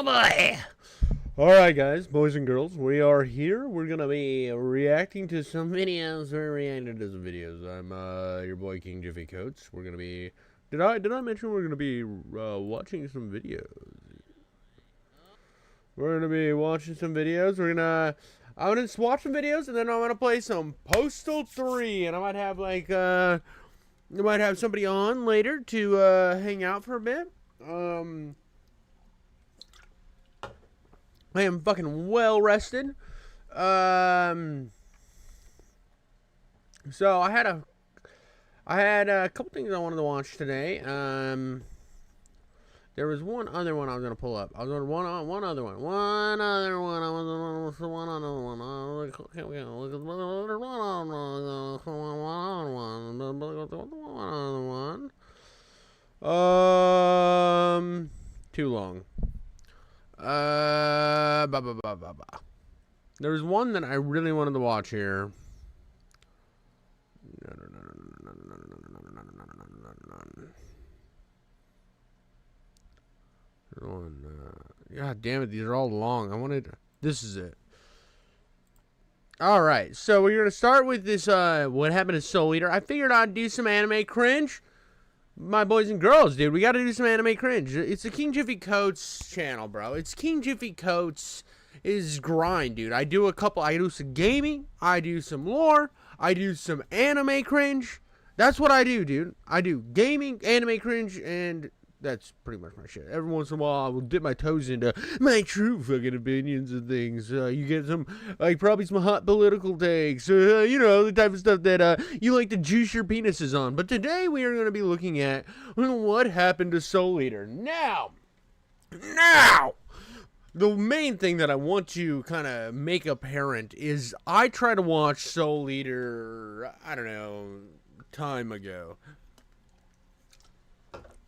Oh boy! Alright guys, boys and girls, we are here. We're gonna be reacting to some videos. We're reacting to some videos. I'm your boy King Jiffy Coats. We're gonna be did I mention we're gonna be watching some videos? We're gonna be watching some videos. I'm gonna watch some videos and then I'm gonna play some Postal 3 and I might have somebody on later to hang out for a bit. I am fucking well rested. So I had a couple things I wanted to watch today. There was one other one I was gonna pull up. I was on one other one. One other one. Too long. There was one that I really wanted to watch here. God damn it, these are all long. This is it. Alright, so we're gonna start with this, what happened to Soul Eater. I figured I'd do some anime cringe. My boys and girls, dude, we gotta do some anime cringe. It's the King Jiffy Coats channel, bro. It's King Jiffy Coats is grind, dude. I do some gaming, I do some lore, I do some anime cringe. That's what I do, dude. I do gaming, anime cringe, and that's pretty much my shit. Every once in a while, I will dip my toes into my true fucking opinions and things. You get some, probably some hot political takes. The type of stuff that you like to juice your penises on. But today, we are going to be looking at what happened to Soul Eater. Now, the main thing that I want to kind of make apparent is I tried to watch Soul Eater, I don't know, time ago.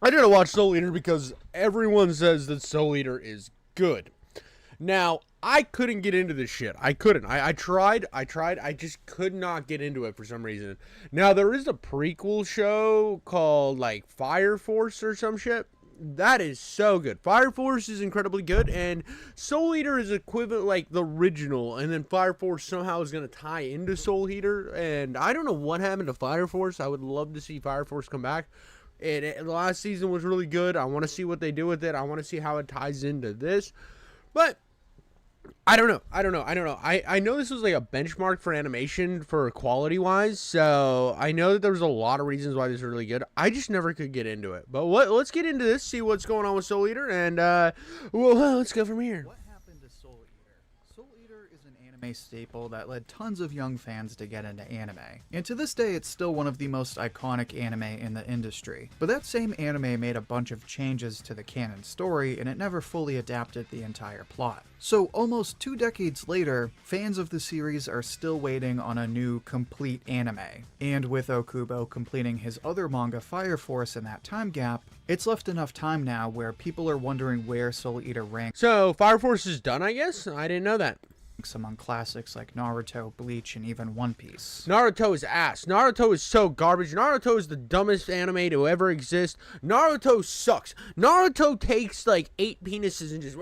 I didn't watch Soul Eater because everyone says that Soul Eater is good. Now, I couldn't get into this shit. I couldn't. I tried. I just could not get into it for some reason. Now, there is a prequel show called, Fire Force or some shit. That is so good. Fire Force is incredibly good, and Soul Eater is equivalent, the original, and then Fire Force somehow is going to tie into Soul Eater, and I don't know what happened to Fire Force. I would love to see Fire Force come back. The last season was really good. I want to see what they do with it. I want to see how it ties into this. But I don't know. I know this was a benchmark for animation for quality wise. So I know that there was a lot of reasons why this is really good. I just never could get into it. But let's get into this, see what's going on with Soul Eater, and let's go from here. What happened to Soul Eater? Soul Eater is an anime staple that led tons of young fans to get into anime. And to this day, it's still one of the most iconic anime in the industry. But that same anime made a bunch of changes to the canon story, and it never fully adapted the entire plot. So almost 2 decades later, fans of the series are still waiting on a new, complete anime. And with Okubo completing his other manga Fire Force in that time gap, it's left enough time now where people are wondering where Soul Eater ranks. So Fire Force is done, I guess? I didn't know that. Among classics like Naruto, Bleach, and even One Piece. Naruto is ass. Naruto is so garbage. Naruto is the dumbest anime to ever exist. Naruto sucks. Naruto takes 8 penises and just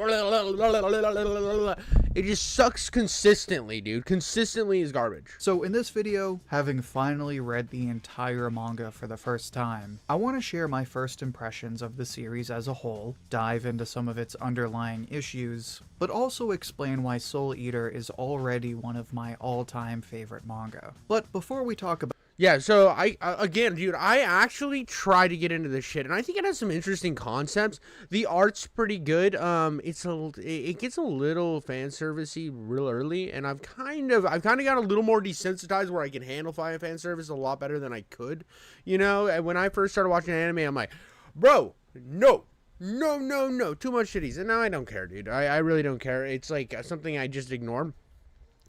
it just sucks consistently, dude. Consistently is garbage. So in this video, having finally read the entire manga for the first time, I want to share my first impressions of the series as a whole, dive into some of its underlying issues, but also explain why Soul Eater is already one of my all-time favorite manga. But before we talk about yeah, so again, dude, I actually try to get into this shit, and I think it has some interesting concepts. The art's pretty good. It gets a little fan servicey real early, and I've kind of got a little more desensitized where I can handle fan service a lot better than I could. And when I first started watching anime, I'm like, bro, no, too much shitties, and now I don't care, dude. I really don't care. It's something I just ignore.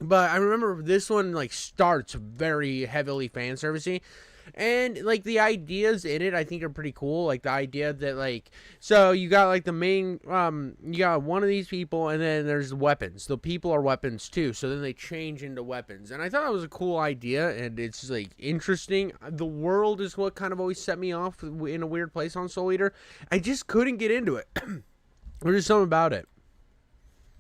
But I remember this one starts very heavily fan servicey, and the ideas in it I think are pretty cool. The idea that so you got the main you got one of these people, and then there's weapons. The people are weapons too, so then they change into weapons. And I thought that was a cool idea, and it's interesting. The world is what kind of always set me off in a weird place on Soul Eater. I just couldn't get into it. There's just something about it.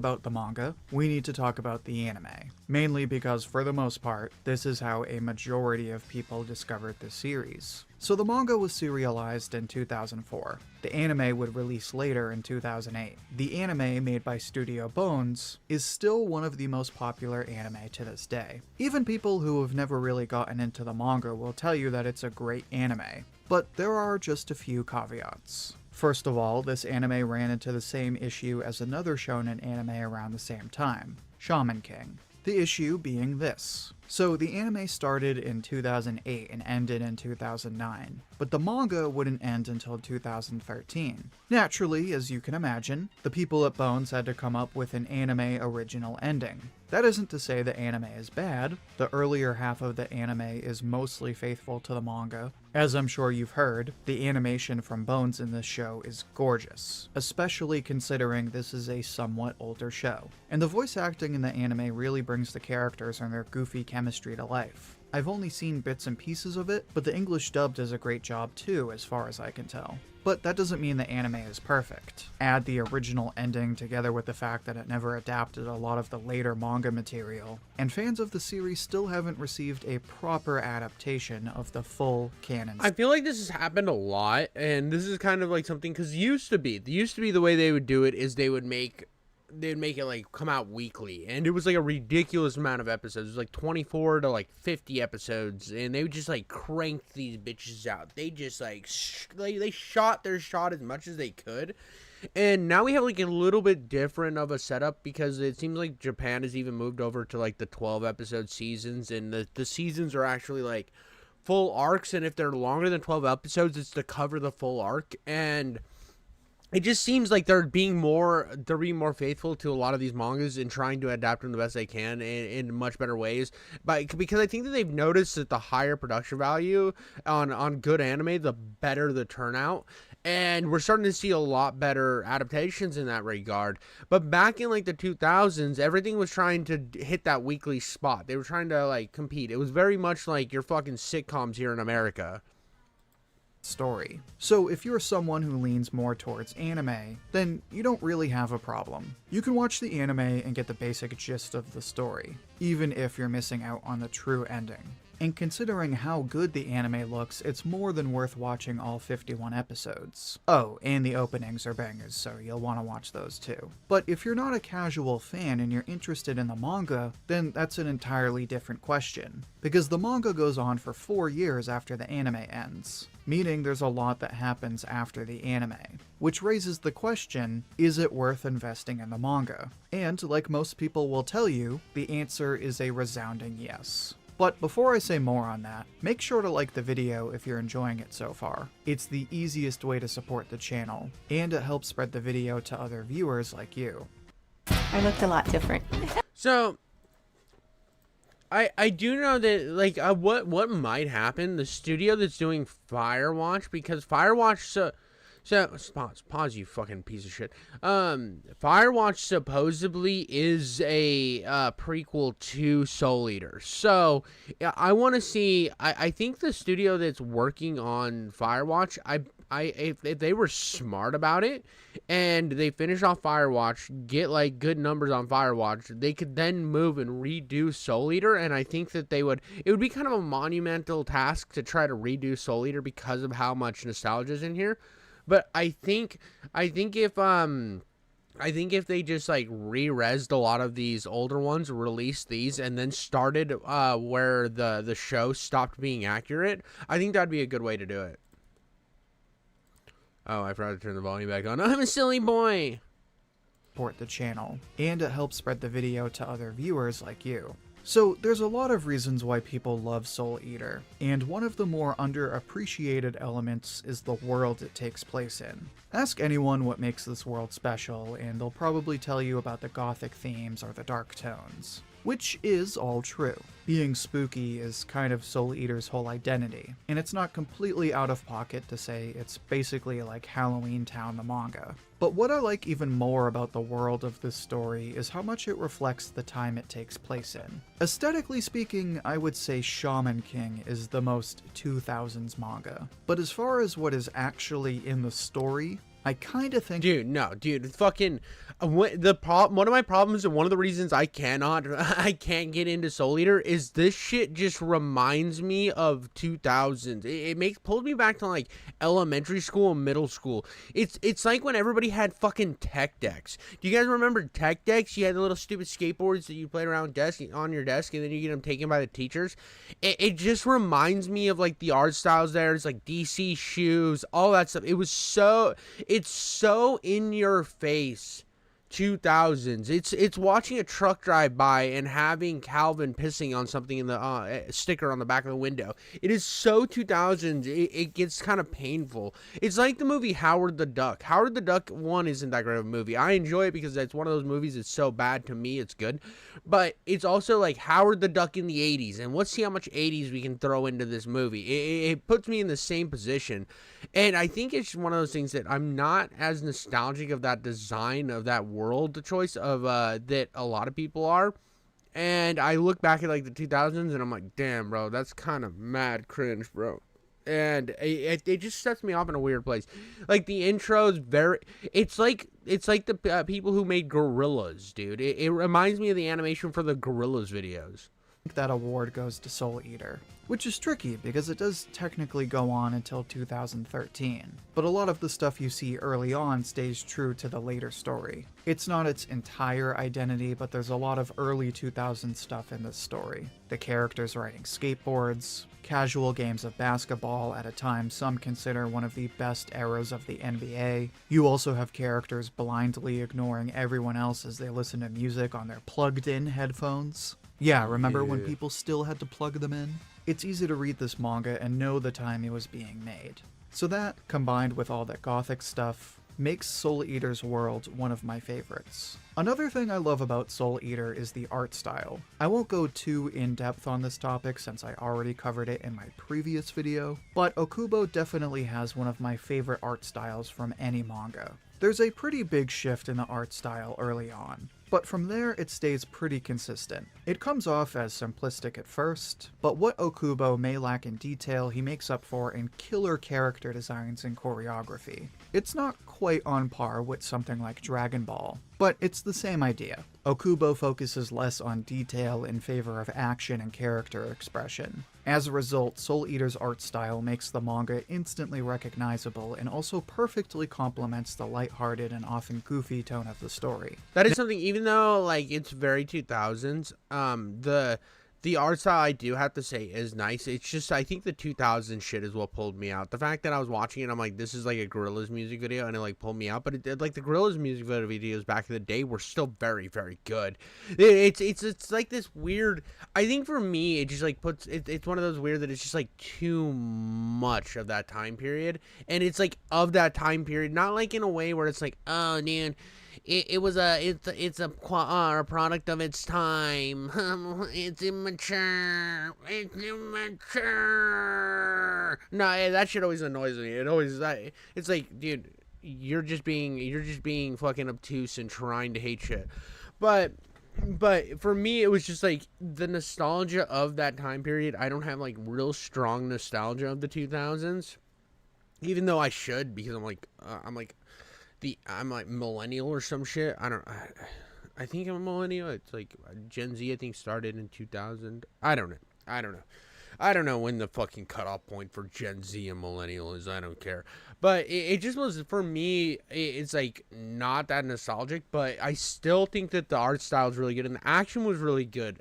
about the manga, we need to talk about the anime. Mainly because, for the most part, this is how a majority of people discovered the series. So the manga was serialized in 2004. The anime would release later in 2008. The anime, made by Studio Bones, is still one of the most popular anime to this day. Even people who have never really gotten into the manga will tell you that it's a great anime. But there are just a few caveats. First of all, this anime ran into the same issue as another shonen anime around the same time, Shaman King. The issue being this. So the anime started in 2008 and ended in 2009, but the manga wouldn't end until 2013. Naturally, as you can imagine, the people at Bones had to come up with an anime original ending. That isn't to say the anime is bad. The earlier half of the anime is mostly faithful to the manga. As I'm sure you've heard, the animation from Bones in this show is gorgeous, especially considering this is a somewhat older show. And the voice acting in the anime really brings the characters and their goofy chemistry to life. I've only seen bits and pieces of it, but the English dub does a great job too, as far as I can tell. But that doesn't mean the anime is perfect. Add the original ending together with the fact that it never adapted a lot of the later manga material, and fans of the series still haven't received a proper adaptation of the full canon. I feel like this has happened a lot, and this is kind of like something, because used to be the way they would do it is they'd make it like come out weekly, and it was like a ridiculous amount of episodes. It was like 24 to like 50 episodes, and they would just like crank these bitches out. They just like they shot their shot as much as they could. And now we have like a little bit different of a setup, because it seems like Japan has even moved over to like the 12 episode seasons, and the seasons are actually like full arcs, and if they're longer than 12 episodes, it's to cover the full arc. And it just seems like they're being more faithful to a lot of these mangas and trying to adapt them the best they can in much better ways. But because I think that they've noticed that the higher production value on good anime, the better the turnout. And we're starting to see a lot better adaptations in that regard. But back in like the 2000s, everything was trying to hit that weekly spot. They were trying to like compete. It was very much like your fucking sitcoms here in America. Story. So if you're someone who leans more towards anime, then you don't really have a problem. You can watch the anime and get the basic gist of the story, even if you're missing out on the true ending. And considering how good the anime looks, it's more than worth watching all 51 episodes. Oh, and the openings are bangers, so you'll want to watch those too. But if you're not a casual fan and you're interested in the manga, then that's an entirely different question. Because the manga goes on for 4 years after the anime ends, meaning there's a lot that happens after the anime. Which raises the question, is it worth investing in the manga? And like most people will tell you, the answer is a resounding yes. But before I say more on that, make sure to like the video if you're enjoying it so far. It's the easiest way to support the channel, and it helps spread the video to other viewers like you. I looked a lot different. So I do know that like what might happen, the studio that's doing Firewatch, because Firewatch so pause you fucking piece of shit. Firewatch supposedly is a prequel to Soul Eater. So yeah, I want to see. I think the studio that's working on Firewatch, if they were smart about it and they finish off Firewatch, get like good numbers on Firewatch, they could then move and redo Soul Eater. And I think that it would be kind of a monumental task to try to redo Soul Eater because of how much nostalgia is in here. But I think if they just like re-resed a lot of these older ones, released these, and then started where the show stopped being accurate, I think that'd be a good way to do it. Oh, I forgot to turn the volume back on. I'm a silly boy. Support the channel, and it helps spread the video to other viewers like you. So there's a lot of reasons why people love Soul Eater, and one of the more underappreciated elements is the world it takes place in. Ask anyone what makes this world special, and they'll probably tell you about the gothic themes or the dark tones. Which is all true. Being spooky is kind of Soul Eater's whole identity, and it's not completely out of pocket to say it's basically like Halloween Town the manga. But what I like even more about the world of this story is how much it reflects the time it takes place in. Aesthetically speaking, I would say Shaman King is the most 2000s manga. But as far as what is actually in the story, I kind of think Dude, no, dude, fucking one of my problems and one of the reasons I can't get into Soul Eater is this shit just reminds me of 2000s. It pulls me back to like elementary school and middle school. It's like when everybody had fucking tech decks. Do you guys remember tech decks? You had the little stupid skateboards that you played around on your desk, and then you get them taken by the teachers. It just reminds me of like the art styles there. It's like DC shoes, all that stuff. It's so in your face 2000s. It's watching a truck drive by and having Calvin pissing on something in the sticker on the back of the window. It is so 2000s. It gets kind of painful. It's like the movie Howard the Duck. Howard the Duck 1 isn't that great of a movie. I enjoy it because it's one of those movies that's so bad to me it's good. But it's also like Howard the Duck in the 80s. And let's see how much 80s we can throw into this movie. It puts me in the same position. And I think it's one of those things that I'm not as nostalgic of that design of that world choice of that a lot of people are. And I look back at like the 2000s and I'm like, damn, bro, that's kind of mad cringe, bro. And it just sets me off in a weird place. Like the intro is it's like the people who made Gorillaz, dude. It reminds me of the animation for the Gorillaz videos. that award goes to Soul Eater, which is tricky because it does technically go on until 2013, but a lot of the stuff you see early on stays true to the later story. It's not its entire identity, but there's a lot of early 2000s stuff in this story. The characters riding skateboards, casual games of basketball at a time some consider one of the best eras of the NBA. You also have characters blindly ignoring everyone else as they listen to music on their plugged-in headphones. Yeah, remember when people still had to plug them in? It's easy to read this manga and know the time it was being made. So that, combined with all that gothic stuff, makes Soul Eater's world one of my favorites. Another thing I love about Soul Eater is the art style. I won't go too in-depth on this topic since I already covered it in my previous video, but Okubo definitely has one of my favorite art styles from any manga. There's a pretty big shift in the art style early on, but from there it stays pretty consistent. It comes off as simplistic at first, but what Okubo may lack in detail he makes up for in killer character designs and choreography. It's not quite on par with something like Dragon Ball, but it's the same idea. Okubo focuses less on detail in favor of action and character expression. As a result, Soul Eater's art style makes the manga instantly recognizable and also perfectly complements the lighthearted and often goofy tone of the story. That is something, even though like it's very 2000s, the art style I do have to say is nice. It's just I think the 2000s shit is what pulled me out. The fact that I was watching it, I'm like, this is like a Gorillaz music video, and it like pulled me out. But it like the Gorillaz music video videos back in the day were still very, very good. It's like this weird. I think for me, it just like puts it's one of those weird that it's just like too much of that time period, and it's like of that time period, not like in a way where it's like, oh man. It's a product of its time. It's immature. It's immature. No, that shit always annoys me. It's like, dude, you're just being fucking obtuse and trying to hate shit. But for me, it was just like the nostalgia of that time period. I don't have like real strong nostalgia of the 2000s, even though I should, because I'm like millennial or some shit. I think I'm a millennial. It's like Gen Z, I think, started in 2000. I don't know when the fucking cutoff point for Gen Z and millennial is. I don't care. But it just was, for me, it's like not that nostalgic, but I still think that the art style is really good and the action was really good.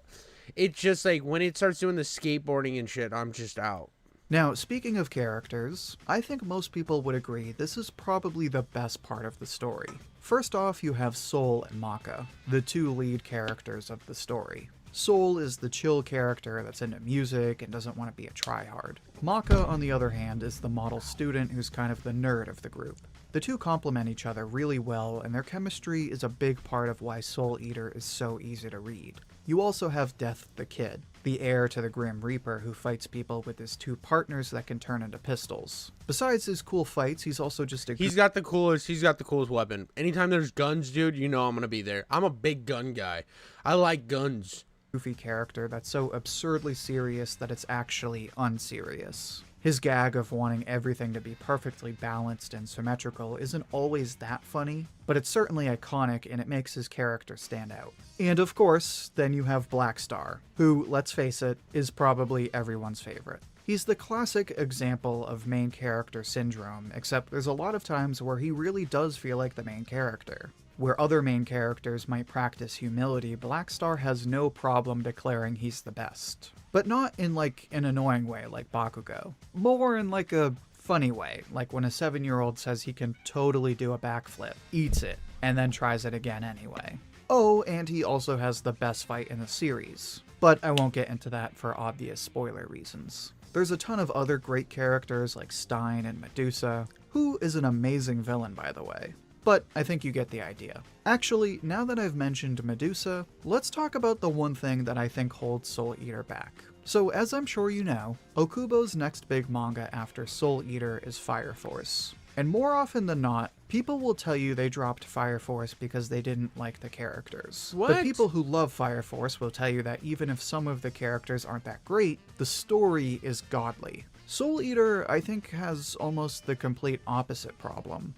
It's just like when it starts doing the skateboarding and shit, I'm just out. Now, speaking of characters, I think most people would agree this is probably the best part of the story. First off, you have Soul and Maka, the two lead characters of the story. Soul is the chill character that's into music and doesn't want to be a tryhard. Maka, on the other hand, is the model student who's kind of the nerd of the group. The two complement each other really well, and their chemistry is a big part of why Soul Eater is so easy to read. You also have Death the Kid, the heir to the Grim Reaper who fights people with his two partners that can turn into pistols. Besides his cool fights, he's also just a... He's got the coolest weapon. Anytime there's guns, dude, you know I'm gonna be there. I'm a big gun guy. I like guns. Goofy character that's so absurdly serious that it's actually unserious. His gag of wanting everything to be perfectly balanced and symmetrical isn't always that funny, but it's certainly iconic and it makes his character stand out. And of course, then you have Black Star, who, let's face it, is probably everyone's favorite. He's the classic example of main character syndrome, except there's a lot of times where he really does feel like the main character. Where other main characters might practice humility, Black Star has no problem declaring he's the best. But not in like an annoying way like Bakugo. More in like a funny way, like when a 7-year-old says he can totally do a backflip, eats it, and then tries it again anyway. Oh, and he also has the best fight in the series. But I won't get into that for obvious spoiler reasons. There's a ton of other great characters like Stein and Medusa, who is an amazing villain by the way. But I think you get the idea. Actually, now that I've mentioned Medusa, let's talk about the one thing that I think holds Soul Eater back. So as I'm sure you know, Okubo's next big manga after Soul Eater is Fire Force. And more often than not, people will tell you they dropped Fire Force because they didn't like the characters. What? But people who love Fire Force will tell you that even if some of the characters aren't that great, the story is godly. Soul Eater, I think, has almost the complete opposite problem.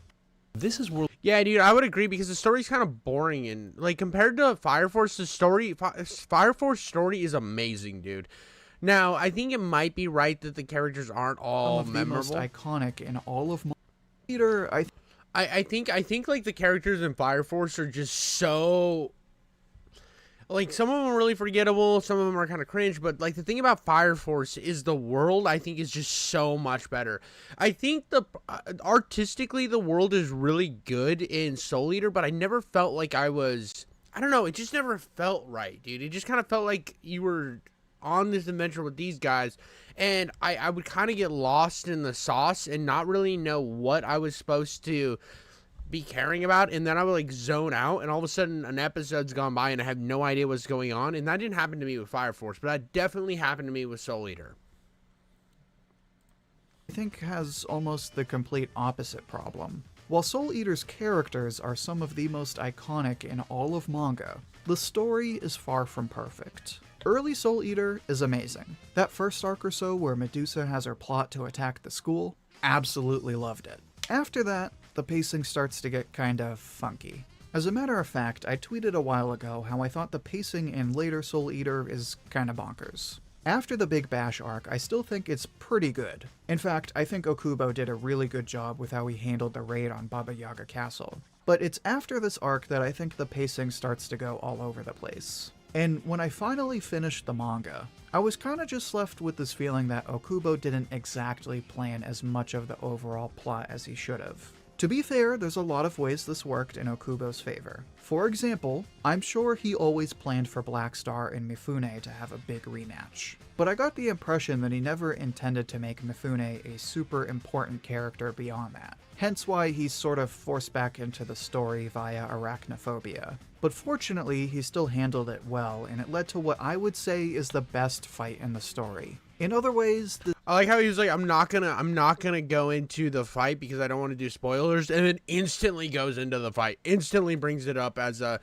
This is world. Yeah, dude, I would agree because the story's kind of boring and like compared to Fire Force, the story, Fire Force story is amazing, dude. Now, I think it might be right that the characters aren't all Some of memorable. the most iconic in all of Eater, I think like the characters in Fire Force are just so like some of them are really forgettable, some of them are kind of cringe, but like the thing about Fire Force is the world I think is just so much better. I think the artistically the world is really good in Soul Eater, but I never felt like I don't know, it just never felt right, dude. It just kind of felt like you were on this adventure with these guys, and I would kind of get lost in the sauce and not really know what I was supposed to be caring about, and then I would like zone out, and all of a sudden an episode's gone by and I have no idea what's going on. And that didn't happen to me with Fire Force, but that definitely happened to me with Soul Eater. I think has almost the complete opposite problem. While Soul Eater's characters are some of the most iconic in all of manga, the story is far from perfect. Early Soul Eater is amazing. That first arc or so where Medusa has her plot to attack the school, absolutely loved it. After that, the pacing starts to get kind of funky. As a matter of fact, I tweeted a while ago how I thought the pacing in later Soul Eater is kinda bonkers. After the Big Bash arc, I still think it's pretty good. In fact, I think Okubo did a really good job with how he handled the raid on Baba Yaga Castle. But it's after this arc that I think the pacing starts to go all over the place. And when I finally finished the manga, I was kinda just left with this feeling that Okubo didn't exactly plan as much of the overall plot as he should have. To be fair, there's a lot of ways this worked in Okubo's favor. For example, I'm sure he always planned for Black Star and Mifune to have a big rematch. But I got the impression that he never intended to make Mifune a super important character beyond that. Hence why he's sort of forced back into the story via arachnophobia. But fortunately, he still handled it well, and it led to what I would say is the best fight in the story. In other ways, I like how he was like, I'm not gonna go into the fight because I don't want to do spoilers, and then instantly goes into the fight, instantly brings it up as a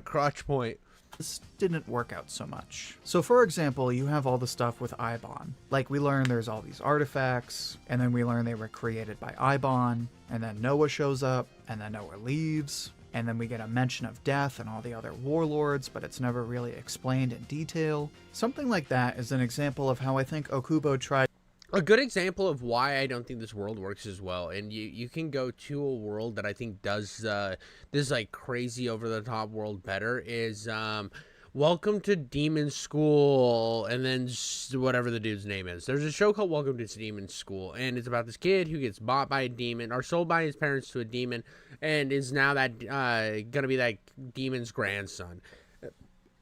crutch point. this didn't work out so much. So for example, you have all the stuff with Eibon. Like we learn there's all these artifacts, and then we learn they were created by Eibon, and then Noah shows up, and then Noah leaves, and then we get a mention of Death and all the other warlords, but it's never really explained in detail. Something like that is an example of how I think Okubo tried. A good example of why I don't think this world works as well, and you can go to a world that I think does this like crazy over the top world better is Welcome to Demon School, and then whatever the dude's name is. There's a show called Welcome to Demon School, and it's about this kid who gets bought by a demon, or sold by his parents to a demon, and is now that gonna be that demon's grandson.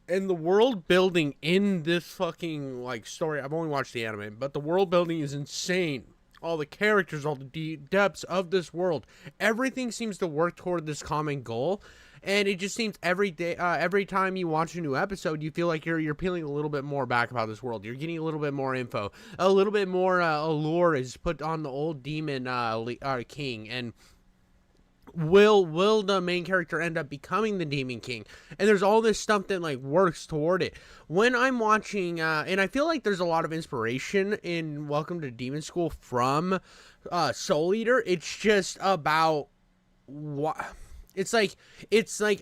And the world building in this fucking like story, I've only watched the anime, but the world building is insane. All the characters, all the depths of this world, everything seems to work toward this common goal. And it just seems every day, every time you watch a new episode, you feel like you're peeling a little bit more back about this world. You're getting a little bit more info, a little bit more allure is put on the old demon king, and will the main character end up becoming the Demon King? And there's all this stuff that like works toward it. When I'm watching, and I feel like there's a lot of inspiration in Welcome to Demon School from Soul Eater. It's just about what. It's like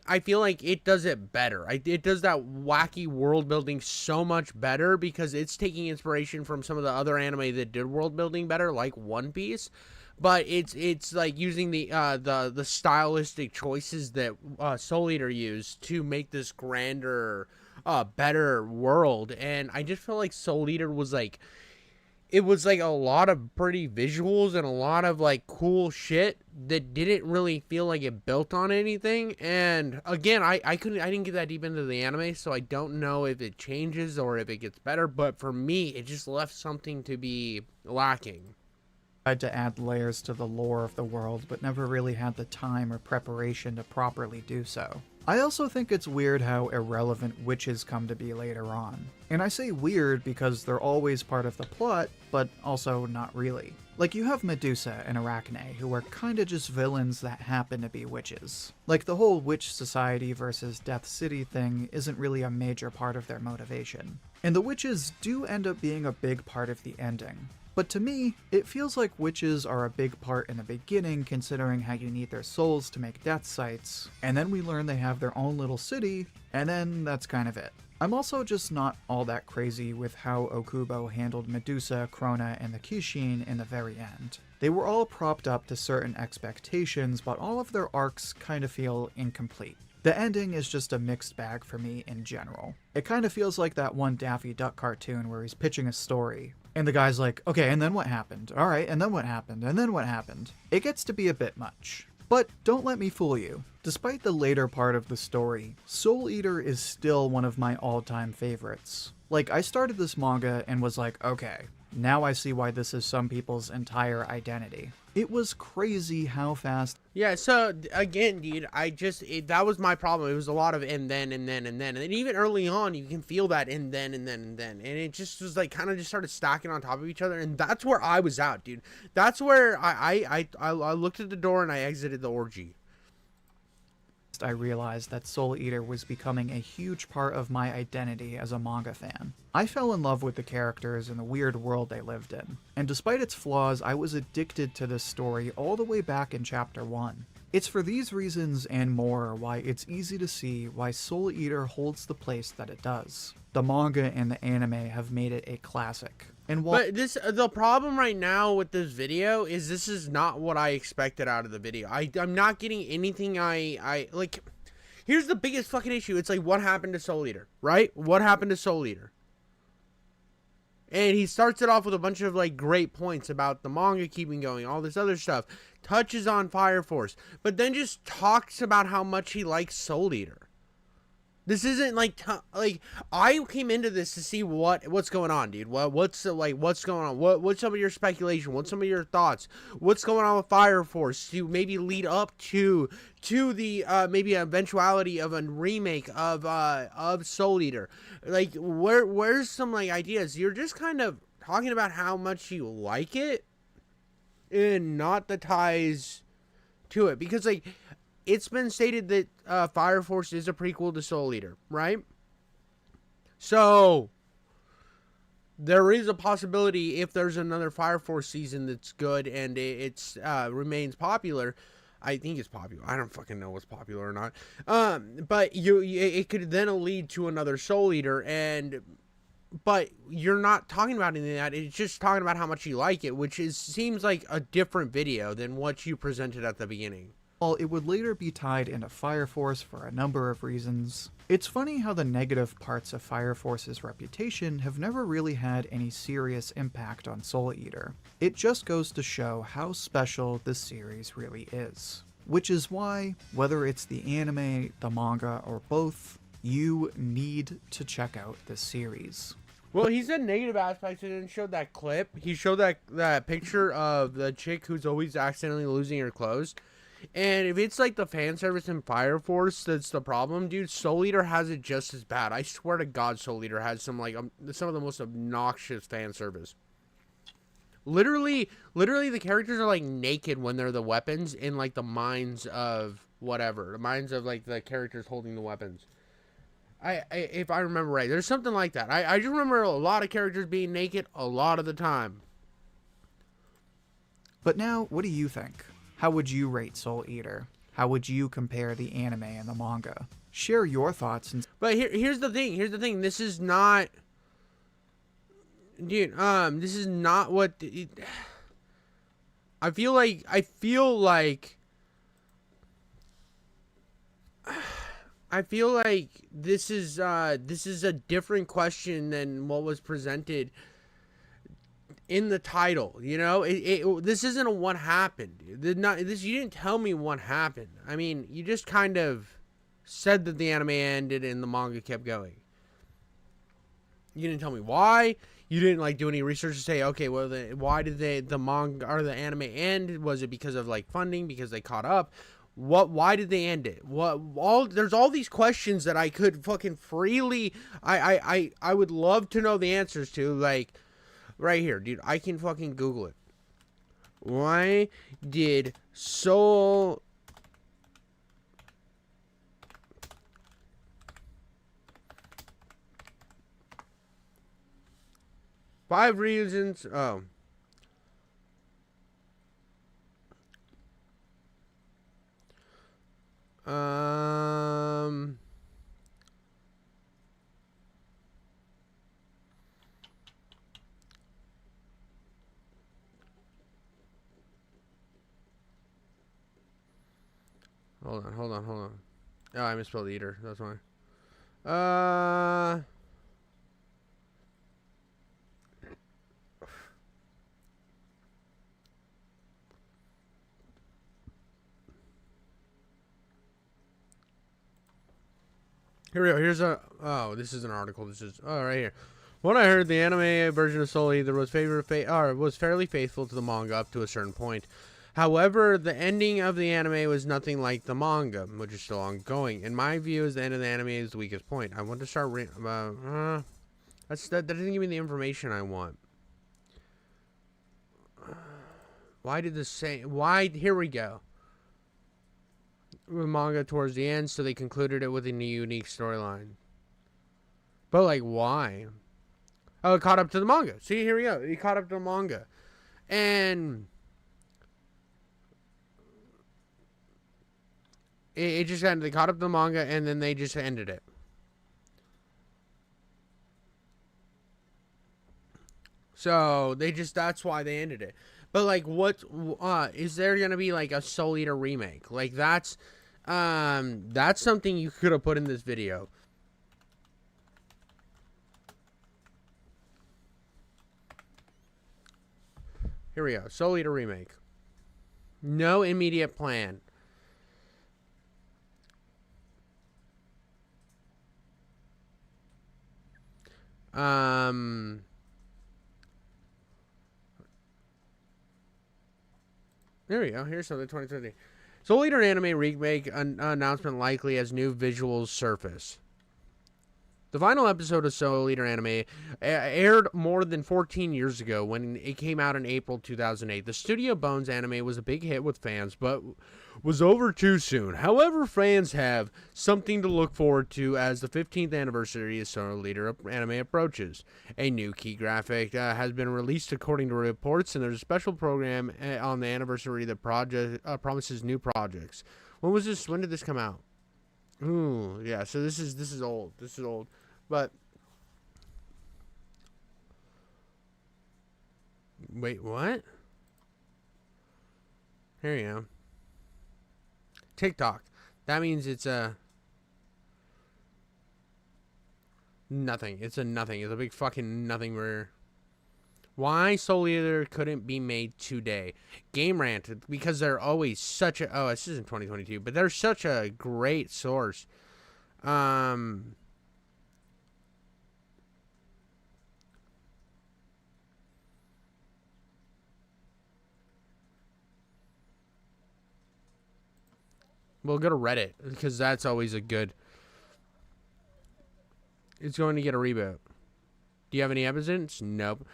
I feel like it does it better. It does that wacky world building so much better because it's taking inspiration from some of the other anime that did world building better, like One Piece. But it's like using the stylistic choices that Soul Eater used to make this grander, better world. And I just feel like Soul Eater was like, it was like a lot of pretty visuals and a lot of like cool shit that didn't really feel like it built on anything. And again, I didn't get that deep into the anime, so I don't know if it changes or if it gets better. But for me, it just left something to be lacking. Tried to add layers to the lore of the world, but never really had the time or preparation to properly do so. I also think it's weird how irrelevant witches come to be later on. And I say weird because they're always part of the plot, but also not really. Like, you have Medusa and Arachne, who are kinda just villains that happen to be witches. Like, the whole Witch Society versus Death City thing isn't really a major part of their motivation. And the witches do end up being a big part of the ending. But to me, it feels like witches are a big part in the beginning, considering how you need their souls to make death sites, and then we learn they have their own little city, and then that's kind of it. I'm also just not all that crazy with how Okubo handled Medusa, Krona, and the Kishin in the very end. They were all propped up to certain expectations, but all of their arcs kind of feel incomplete. The ending is just a mixed bag for me in general. It kind of feels like that one Daffy Duck cartoon where he's pitching a story, and the guy's like, okay, and then what happened? Alright, and then what happened? And then what happened? It gets to be a bit much. But don't let me fool you. Despite the later part of the story, Soul Eater is still one of my all-time favorites. Like, I started this manga and was like, okay, now I see why this is some people's entire identity. It was crazy how fast. Yeah, so again, dude, that was my problem. It was a lot of and then. And then even early on, you can feel that and then. And it just was like kind of just started stacking on top of each other. And that's where I was out, dude. That's where I looked at the door and I exited the orgy. I realized that Soul Eater was becoming a huge part of my identity as a manga fan. I fell in love with the characters and the weird world they lived in, and despite its flaws, I was addicted to this story all the way back in Chapter 1. It's for these reasons and more why it's easy to see why Soul Eater holds the place that it does. The manga and the anime have made it a classic. But the problem right now with this video is this is not what I expected out of the video. I'm not getting anything I like. Here's the biggest fucking issue. It's like, what happened to Soul Eater, right? What happened to Soul Eater? And he starts it off with a bunch of like great points about the manga keeping going, all this other stuff. Touches on Fire Force, but then just talks about how much he likes Soul Eater. This isn't like I came into this to see what's going on, dude. What's going on? What's some of your speculation? What's some of your thoughts? What's going on with Fire Force to maybe lead up to the maybe eventuality of a remake of Soul Eater? Like where's some like ideas? You're just kind of talking about how much you like it and not the ties to it, because like it's been stated that Fire Force is a prequel to Soul Eater, right? So there is a possibility if there's another Fire Force season that's good and it's remains popular. I think it's popular. I don't fucking know what's popular or not. But it could then lead to another Soul Eater, but you're not talking about any of that. It's just talking about how much you like it, which seems like a different video than what you presented at the beginning. While it would later be tied into Fire Force for a number of reasons, it's funny how the negative parts of Fire Force's reputation have never really had any serious impact on Soul Eater. It just goes to show how special this series really is. Which is why, whether it's the anime, the manga, or both, you need to check out this series. Well, he said negative aspects and then showed that clip. He showed that picture of the chick who's always accidentally losing her clothes. And if it's like the fan service in Fire Force that's the problem, dude, Soul Eater has it just as bad. I swear to God, Soul Eater has some of the most obnoxious fan service. Literally, the characters are like naked when they're the weapons in like the minds of whatever, the minds of like the characters holding the weapons. If I remember right, there's something like that. I just remember a lot of characters being naked a lot of the time. But now, what do you think? How would you rate Soul Eater? How would you compare the anime and the manga? Share your thoughts. But here's the thing. Here's the thing. This is not, dude. This is not what. I feel like. I feel like this is a different question than what was presented in the title. You know, this isn't a what happened. You didn't tell me what happened. I mean, you just kind of said that the anime ended and the manga kept going. You didn't tell me why. You didn't like do any research to say, okay, well, why did the manga or the anime end? Was it because of like funding? Because they caught up? Why did they end it? There's all these questions that I could fucking freely. I would love to know the answers to, like. Right here, dude. I can fucking Google it. Why did Soul... Five reasons... Oh. Hold on. Oh, I misspelled eater. That's why. Here we go. Here's this is an article. This is right here. When I heard, the anime version of Soul Eater was fairly faithful to the manga up to a certain point. However, the ending of the anime was nothing like the manga, which is still ongoing. In my view, is the end of the anime is the weakest point. I want to start that doesn't give me the information I want. Why did this say? Why? Here we go. Manga towards the end, so they concluded it with a new unique storyline. But like, why? Oh, it caught up to the manga. See, here we go. It caught up to the manga, and it just kind of, they caught up to the manga, and then they just ended it. So that's why they ended it. But like, what is there gonna be like a Soul Eater remake? Like that's something you could have put in this video. Here we go. Soul Eater remake. No immediate plan. There we go. Here's something 2020. Soul Eater anime remake announcement likely as new visuals surface. The final episode of Soul Eater anime aired more than 14 years ago when it came out in April 2008. The Studio Bones anime was a big hit with fans, but was over too soon. However, fans have something to look forward to as the 15th anniversary of Soul Eater anime approaches. A new key graphic has been released according to reports, and there's a special program on the anniversary that promises new projects. When was this? When did this come out? Ooh, yeah. So this is old. This is old, but wait, what? Here you go. TikTok. That means it's a nothing. It's a nothing. It's a big fucking nothing. Why Soul Eater couldn't be made today? Game Rant, because they're always such a... Oh, this isn't 2022, but they're such a great source. We'll go to Reddit, because that's always a good... It's going to get a reboot. Do you have any evidence? Nope.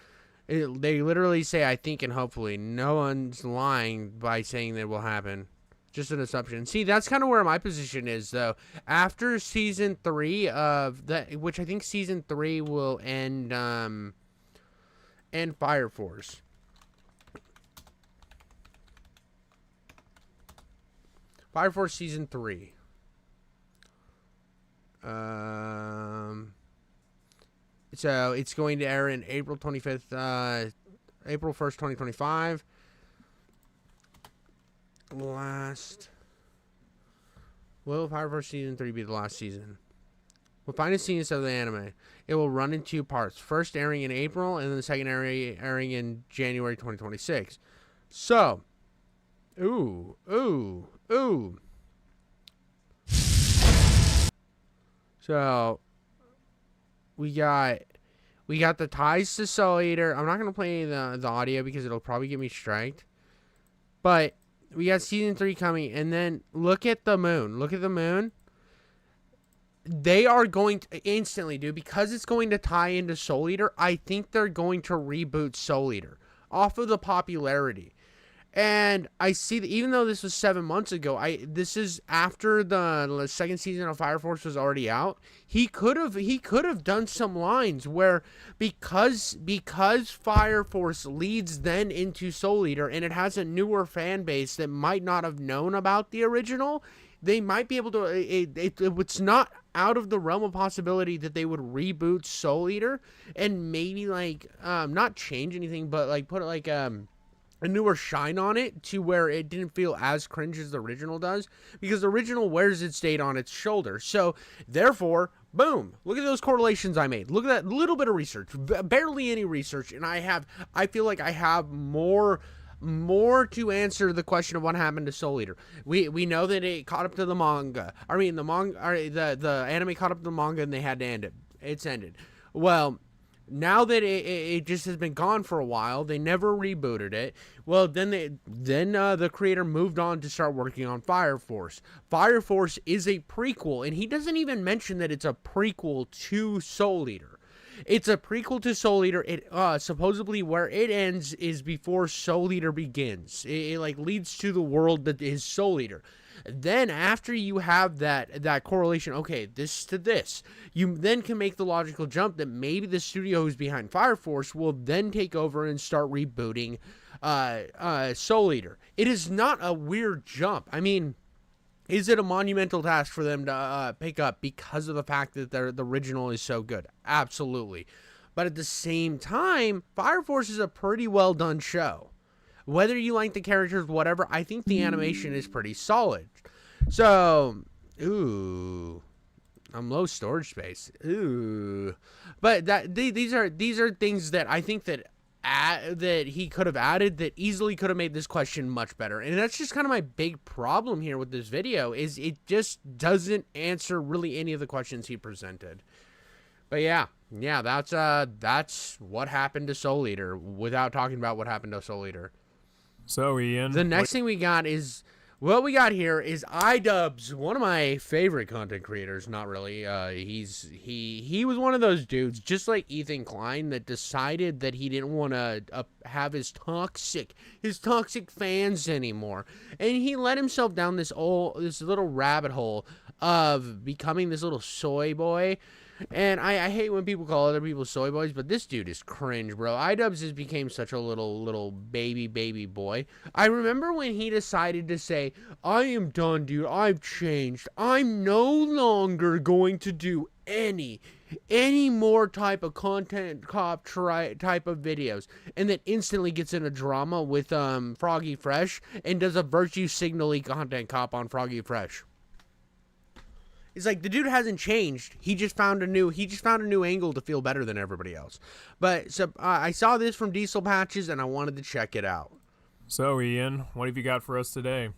They literally say, I think and hopefully. No one's lying by saying that it will happen. Just an assumption. See, that's kind of where my position is, though. After season 3 of that, which I think season 3 will end Fire Force. Fire Force season 3. So it's going to air in April 25th, April 1st, 2025. Will Fire Force season 3 be the last season? We'll find a season of the anime. It will run in 2 parts. First airing in April, and then the second airing in January 2026. So, ooh. So, we got the ties to Soul Eater. I'm not gonna play the audio because it'll probably get me striked. But we got season 3 coming, and then look at the moon. Look at the moon. They are going to instantly, dude, because it's going to tie into Soul Eater. I think they're going to reboot Soul Eater off of the popularity. And I see that even though this was 7 months ago, this is after the second season of Fire Force was already out. He could have done some lines where because Fire Force leads then into Soul Eater, and it has a newer fan base that might not have known about the original, they might be able to. It's not out of the realm of possibility that they would reboot Soul Eater and maybe like not change anything, but like put it like a newer shine on it to where it didn't feel as cringe as the original does, because the original wears its date on its shoulder. So therefore, boom, look at those correlations I made. Look at that little bit of research, barely any research, and I feel like I have more to answer the question of what happened to Soul Eater. We know that it caught up to the manga. I mean, the anime caught up to the manga, and they had to end it. It's ended. Well, now that it just has been gone for a while, they never rebooted it. Well, then the creator moved on to start working on Fire Force. Fire Force is a prequel, and he doesn't even mention that it's a prequel to Soul Eater. It's a prequel to Soul Eater. It supposedly where it ends is before Soul Eater begins. It like leads to the world that is Soul Eater. Then after you have that correlation, okay, this to this, you then can make the logical jump that maybe the studio who's behind Fire Force will then take over and start rebooting Soul Eater. It is not a weird jump. I mean, is it a monumental task for them to pick up because of the fact that the original is so good? Absolutely. But at the same time, Fire Force is a pretty well done show. Whether you like the characters, whatever, I think the animation is pretty solid. So, ooh, I'm low storage space. Ooh, but these are things that I think that he could have added that easily could have made this question much better. And that's just kind of my big problem here with this video, is it just doesn't answer really any of the questions he presented. But yeah, that's what happened to Soul Eater without talking about what happened to Soul Eater. So Ian, the next thing we got is what we got here is iDubbbz, one of my favorite content creators. Not really. He was one of those dudes, just like Ethan Klein, that decided that he didn't want to have his toxic fans anymore, and he let himself down this little rabbit hole of becoming this little soy boy. And I hate when people call other people soy boys, but this dude is cringe, bro. iDubbbz has became such a little baby boy. I remember when he decided to say, I am done, dude. I've changed. I'm no longer going to do any more type of content cop type of videos. And then instantly gets in a drama with Froggy Fresh and does a virtue signaling content cop on Froggy Fresh. It's like the dude hasn't changed. He just found a new angle to feel better than everybody else. But so I saw this from Diesel Patches and I wanted to check it out. So Ian, what have you got for us today?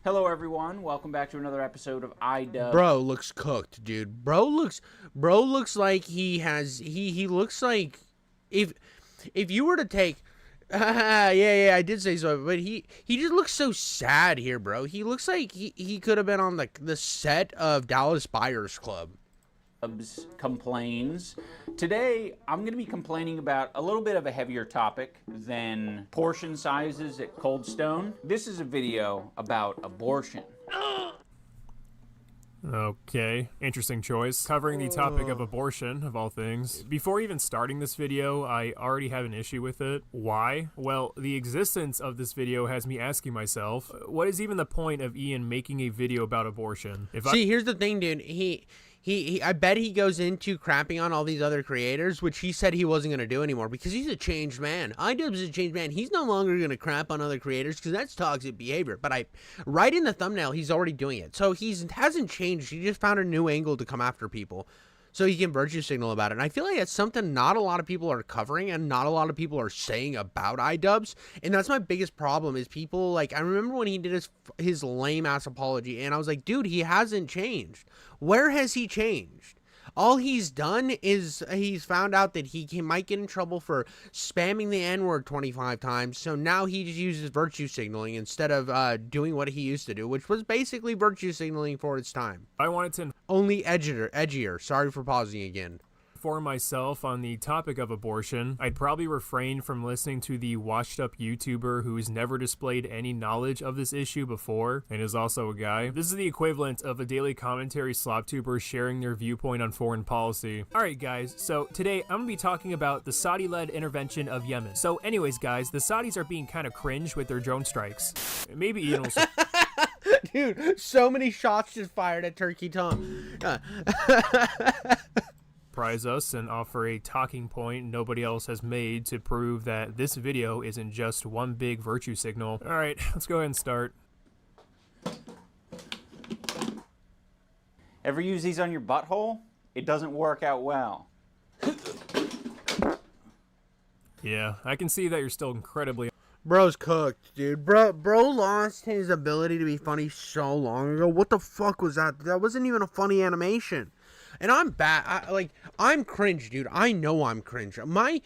Hello everyone, welcome back to another episode of iDubbbz. Bro looks cooked, dude. Bro looks like he looks like if you were to take yeah, I did say so, but he just looks so sad here, bro. He looks like he could have been on the set of Dallas Buyers Club. complains. Today, I'm going to be complaining about a little bit of a heavier topic than portion sizes at Cold Stone. This is a video about abortion. Okay, interesting choice. Covering the topic of abortion, of all things. Before even starting this video, I already have an issue with it. Why? Well, the existence of this video has me asking myself, what is even the point of Ian making a video about abortion? See, here's the thing, dude. I bet he goes into crapping on all these other creators, which he said he wasn't going to do anymore because he's a changed man. iDubbbz is a changed man. He's no longer going to crap on other creators because that's toxic behavior. But right in the thumbnail, he's already doing it. So he hasn't changed. He just found a new angle to come after people so he can virtue signal about it. And I feel like it's something not a lot of people are covering and not a lot of people are saying about iDubbbz. And that's my biggest problem is people, like, I remember when he did his lame ass apology and I was like, dude, he hasn't changed. Where has he changed? All he's done is he's found out that he might get in trouble for spamming the N-word 25 times. So now he just uses virtue signaling instead of doing what he used to do, which was basically virtue signaling for its time. I wanted to Only edgier. Sorry for pausing again. For myself on the topic of abortion, I'd probably refrain from listening to the washed up YouTuber who's never displayed any knowledge of this issue before and is also a guy. This is the equivalent of a daily commentary sloptuber sharing their viewpoint on foreign policy. Alright guys, so today I'm gonna be talking about the Saudi-led intervention of Yemen. So anyways guys, the Saudis are being kind of cringe with their drone strikes. Maybe Ian will Dude, so many shots just fired at Turkey Tom. surprise us and offer a talking point nobody else has made to prove that this video isn't just one big virtue signal. Alright, let's go ahead and start. Ever use these on your butthole? It doesn't work out well. Yeah, I can see that you're still incredibly Bro's cooked, dude. Bro lost his ability to be funny so long ago. What the fuck was that? That wasn't even a funny animation. And I'm bad. I'm cringe, dude. I know I'm cringe. My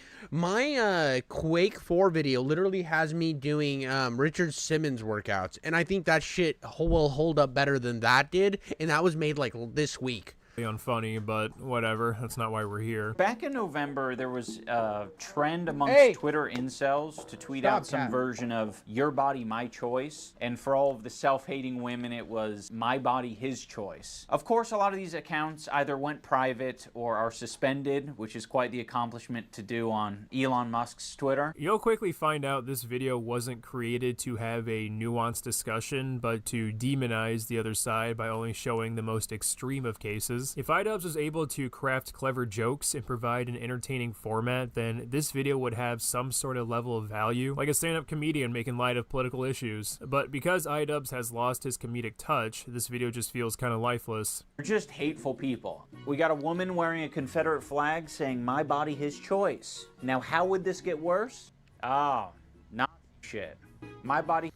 Quake 4 video literally has me doing Richard Simmons workouts, and I think that shit will hold up better than that did, and that was made like this week. unfunny, but whatever. That's not why we're here. Back in November, there was a trend amongst Twitter incels to tweet out some version of "Your body, my choice," and for all of the self-hating women, it was "My body, his choice." Of course, a lot of these accounts either went private or are suspended, which is quite the accomplishment to do on Elon Musk's Twitter. You'll quickly find out this video wasn't created to have a nuanced discussion, but to demonize the other side by only showing the most extreme of cases. If iDubbbz was able to craft clever jokes and provide an entertaining format, then this video would have some sort of level of value, like a stand-up comedian making light of political issues. But because iDubbbz has lost his comedic touch, this video just feels kind of lifeless. They're just hateful people. We got a woman wearing a Confederate flag saying "My body, his choice." Now, how would this get worse? Oh, not shit. My body.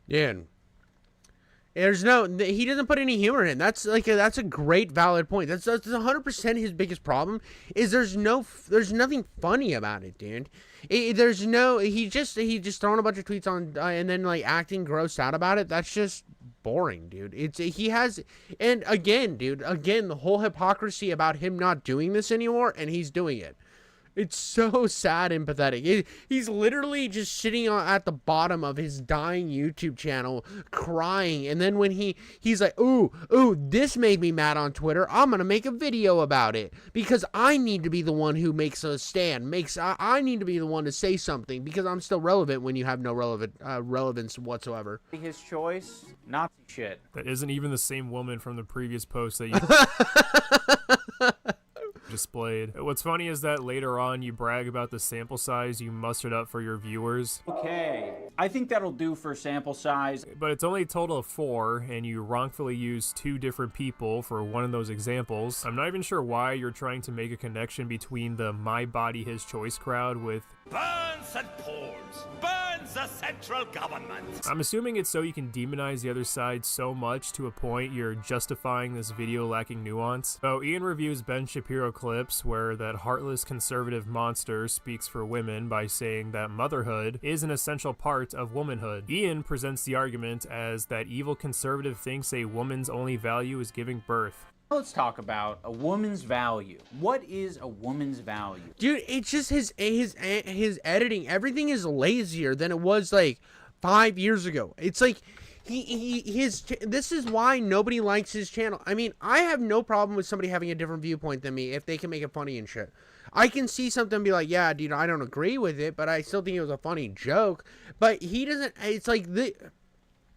Yeah. There's no, he doesn't put any humor in. That's a great valid point. That's 100% his biggest problem. Is there's nothing funny about it, dude. There's no, he just throwing a bunch of tweets on and then like acting grossed out about it. That's just boring, dude. And again, dude, the whole hypocrisy about him not doing this anymore, and he's doing it. It's so sad and pathetic. He's literally just sitting at the bottom of his dying YouTube channel crying, and then when he's like, ooh, this made me mad on Twitter, I'm gonna make a video about it because I need to be the one who makes a stand. I need to be the one to say something because I'm still relevant when you have no relevance whatsoever. His choice, Nazi shit. That isn't even the same woman from the previous post that you displayed. What's funny is that later on you brag about the sample size you mustered up for your viewers. Okay, I think that'll do for sample size. But it's only a total of 4, and you wrongfully used 2 different people for one of those examples. I'm not even sure why you're trying to make a connection between the My Body His Choice crowd with Burn St. Paul's! Burn the central government! I'm assuming it's so you can demonize the other side so much to a point you're justifying this video lacking nuance. So Ian reviews Ben Shapiro clips where that heartless conservative monster speaks for women by saying that motherhood is an essential part of womanhood. Ian presents the argument as that evil conservative thinks a woman's only value is giving birth. Let's talk about a woman's value. What is a woman's value? Dude, it's just his editing. Everything is lazier than it was like 5 years ago. It's like this is why nobody likes his channel. I mean, I have no problem with somebody having a different viewpoint than me if they can make it funny and shit. I can see something and be like, yeah, dude, I don't agree with it, but I still think it was a funny joke. But he doesn't. It's like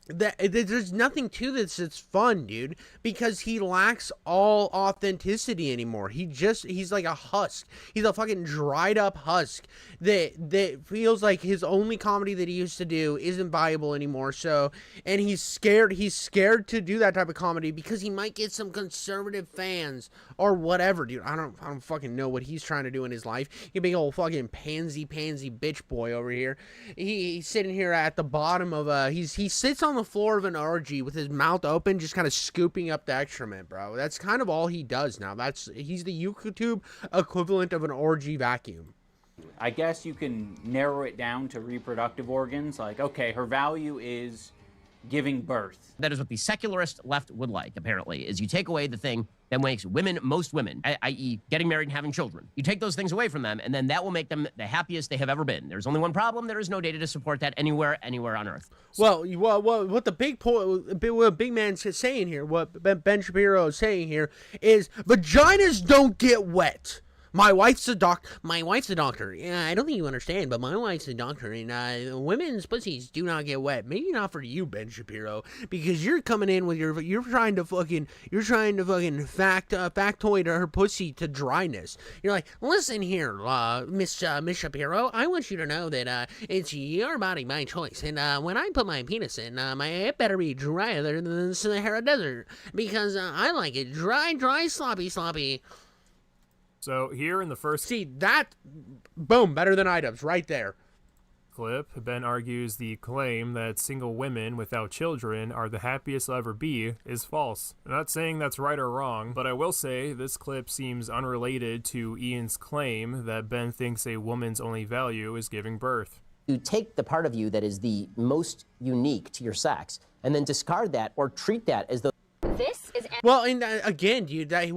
there's nothing to this that's fun, dude, because he lacks all authenticity anymore. He's like a husk. He's a fucking dried up husk that feels like his only comedy that he used to do isn't viable anymore. So, and he's scared to do that type of comedy because he might get some conservative fans or whatever, dude. I don't fucking know what he's trying to do in his life. You big old fucking pansy bitch boy over here. He's sitting here at the bottom of he sits on the floor of an orgy with his mouth open, just kind of scooping up the excrement, bro. That's kind of all he does now. He's the YouTube equivalent of an orgy vacuum. I guess you can narrow it down to reproductive organs. Like, okay, her value is giving birth. That is what the secularist left would like, apparently, is you take away the thing that makes women most women, i.e. getting married and having children. You take those things away from them, and then that will make them the happiest they have ever been. There's only one problem. There is no data to support that anywhere on Earth. Well, what the big point, what big man's saying here, what Ben Shapiro is saying here, is vaginas don't get wet. My wife's a doctor. Yeah, I don't think you understand, but my wife's a doctor, and women's pussies do not get wet. Maybe not for you, Ben Shapiro, because you're coming in with you're trying to fucking factoid her pussy to dryness. You're like, listen here, Miss Shapiro, I want you to know that it's your body, my choice, and when I put my penis in, it better be drier than the Sahara Desert, because I like it dry, sloppy. So here in the first that, boom, better than iDubbbz right there. clip, Ben argues the claim that single women without children are the happiest they'll ever be is false. I'm not saying that's right or wrong, but I will say this clip seems unrelated to Ian's claim that Ben thinks a woman's only value is giving birth. You take the part of you that is the most unique to your sex and then discard that or treat that as though This is well, and again, dude, fucking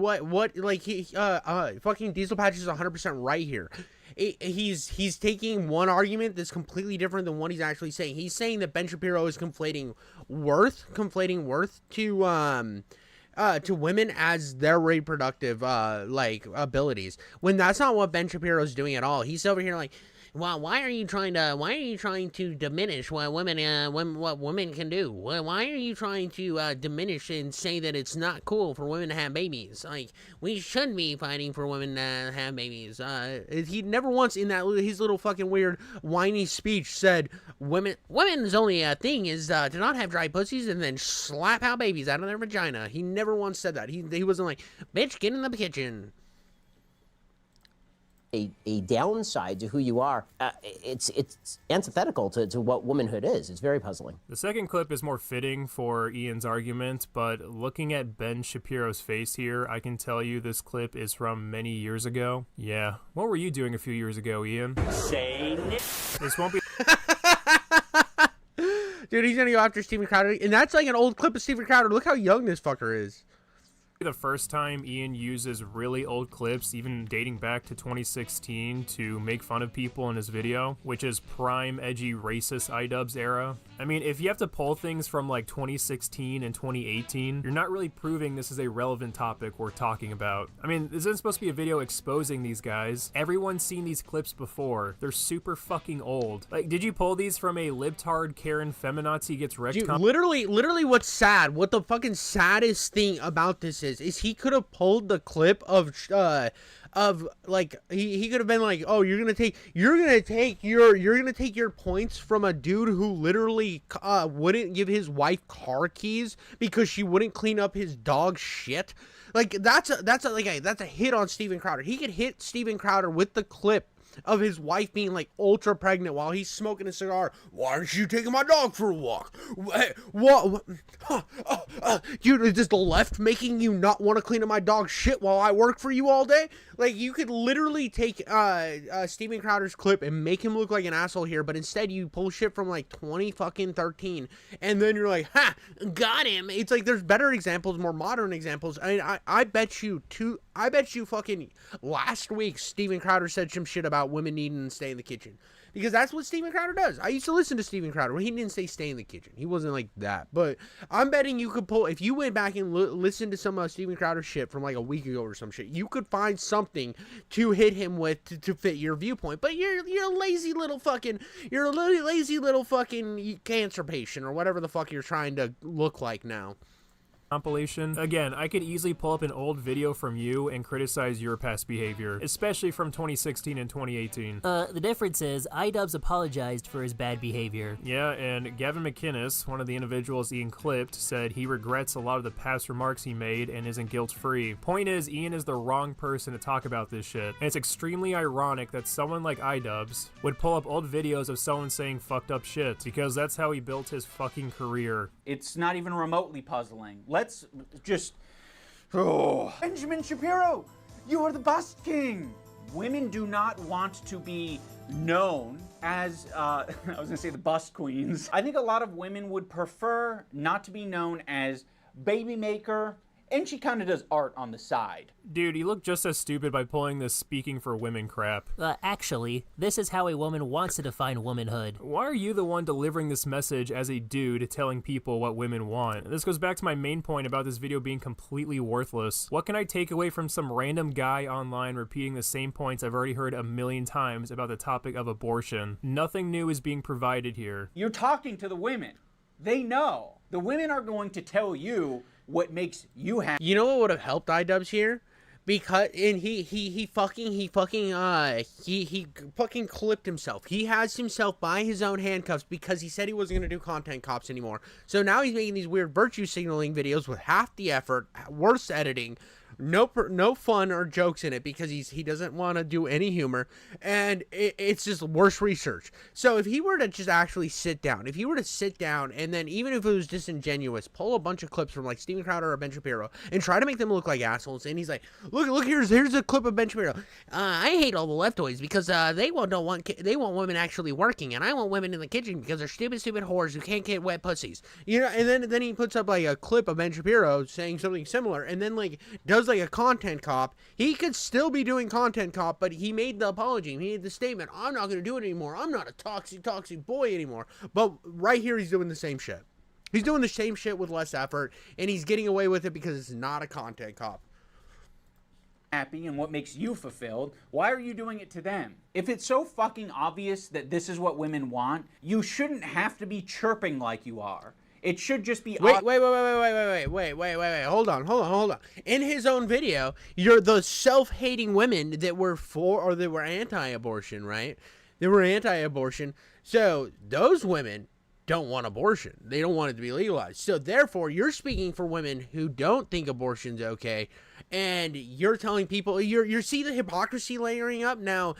Diesel Patch is 100% right here. He's taking one argument that's completely different than what he's actually saying. He's saying that Ben Shapiro is conflating worth to women as their reproductive abilities, when that's not what Ben Shapiro's doing at all. He's over here like, well, why are you trying to diminish what women can do? Why are you trying to diminish and say that it's not cool for women to have babies? Like, we should be fighting for women to have babies. He never once in his little fucking weird whiny speech said women's only thing is to not have dry pussies and then slap out babies out of their vagina. He never once said that. He wasn't like, bitch, get in the kitchen. a downside to who you are. It's antithetical to what womanhood is. It's very puzzling. The second clip is more fitting for Ian's argument, but looking at Ben Shapiro's face here, I can tell you this clip is from many years ago. Yeah, what were you doing a few years ago, Ian? This won't be... Dude, he's gonna go after Steven Crowder, and that's like an old clip of Steven Crowder. Look how young this fucker is. The first time Ian uses really old clips, even dating back to 2016, to make fun of people in his video, which is prime edgy racist iDubbbz era. I mean, if you have to pull things from like 2016 and 2018, you're not really proving this is a relevant topic we're talking about. I mean, this isn't supposed to be a video exposing these guys. Everyone's seen these clips before. They're super fucking old. Like, did you pull these from a libtard Karen feminazi gets wrecked? Dude, literally what's sad, what the fucking saddest thing about this is he could have pulled the clip of like he could have been like, oh, you're gonna take your points from a dude who literally wouldn't give his wife car keys because she wouldn't clean up his dog shit. Like that's a hit on Steven Crowder. He could hit Steven Crowder with the clip of his wife being like ultra pregnant while he's smoking a cigar. Why aren't you taking my dog for a walk? What? Dude, is the left making you not want to clean up my dog's shit while I work for you all day? Like, you could literally take Steven Crowder's clip and make him look like an asshole here, but instead you pull shit from like 2013, and then you're like, ha, got him. It's like there's better examples, more modern examples. I mean, I bet you fucking last week Steven Crowder said some shit about women needing to stay in the kitchen. Because that's what Steven Crowder does. I used to listen to Steven Crowder when he didn't say stay in the kitchen. He wasn't like that. But I'm betting you could pull, if you went back and listened to some Steven Crowder shit from like a week ago or some shit, you could find something to hit him with to fit your viewpoint. But you're a lazy little fucking cancer patient or whatever the fuck you're trying to look like now. Compilation. Again, I could easily pull up an old video from you and criticize your past behavior, especially from 2016 and 2018. The difference is, iDubbbz apologized for his bad behavior. Yeah, and Gavin McInnes, one of the individuals Ian clipped, said he regrets a lot of the past remarks he made and isn't guilt-free. Point is, Ian is the wrong person to talk about this shit, and it's extremely ironic that someone like iDubbbz would pull up old videos of someone saying fucked up shit, because that's how he built his fucking career. It's not even remotely puzzling. Let's just... Oh. Benjamin Shapiro, you are the bust king. Women do not want to be known as, I was gonna say the bust queens. I think a lot of women would prefer not to be known as baby maker, and she kind of does art on the side. Dude, you look just as stupid by pulling this speaking for women crap. Actually, this is how a woman wants to define womanhood. Why are you the one delivering this message as a dude telling people what women want? This goes back to my main point about this video being completely worthless. What can I take away from some random guy online repeating the same points I've already heard a million times about the topic of abortion? Nothing new is being provided here. You're talking to the women. They know. The women are going to tell you what makes you happy. You know what would have helped iDubbbz here? Because he fucking clipped himself. He has himself by his own handcuffs because he said he wasn't gonna do content cops anymore. So now he's making these weird virtue signaling videos with half the effort, worse editing, no fun or jokes in it because he doesn't want to do any humor, and it's just worse research. So if he were to just actually sit down, and then even if it was disingenuous, pull a bunch of clips from like Steven Crowder or Ben Shapiro and try to make them look like assholes, and he's like, look, here's a clip of Ben Shapiro. I hate all the leftoids because they want women actually working, and I want women in the kitchen because they're stupid whores who can't get wet pussies. You know, and then he puts up like a clip of Ben Shapiro saying something similar, and then like does like a content cop. He could still be doing content cop, but he made the apology. He made the statement, I'm not going to do it anymore. I'm not a toxic boy anymore. But right here, he's doing the same shit. He's doing the same shit with less effort, and he's getting away with it because it's not a content cop. Happy and what makes you fulfilled, why are you doing it to them? If it's so fucking obvious that this is what women want, you shouldn't have to be chirping like you are. It should just be... Wait, hold on. In his own video, you're the self-hating women that were for, or that were anti-abortion, right? They were anti-abortion. So those women don't want abortion. They don't want it to be legalized. So therefore, you're speaking for women who don't think abortion's okay, and you're telling people, you see the hypocrisy layering up now.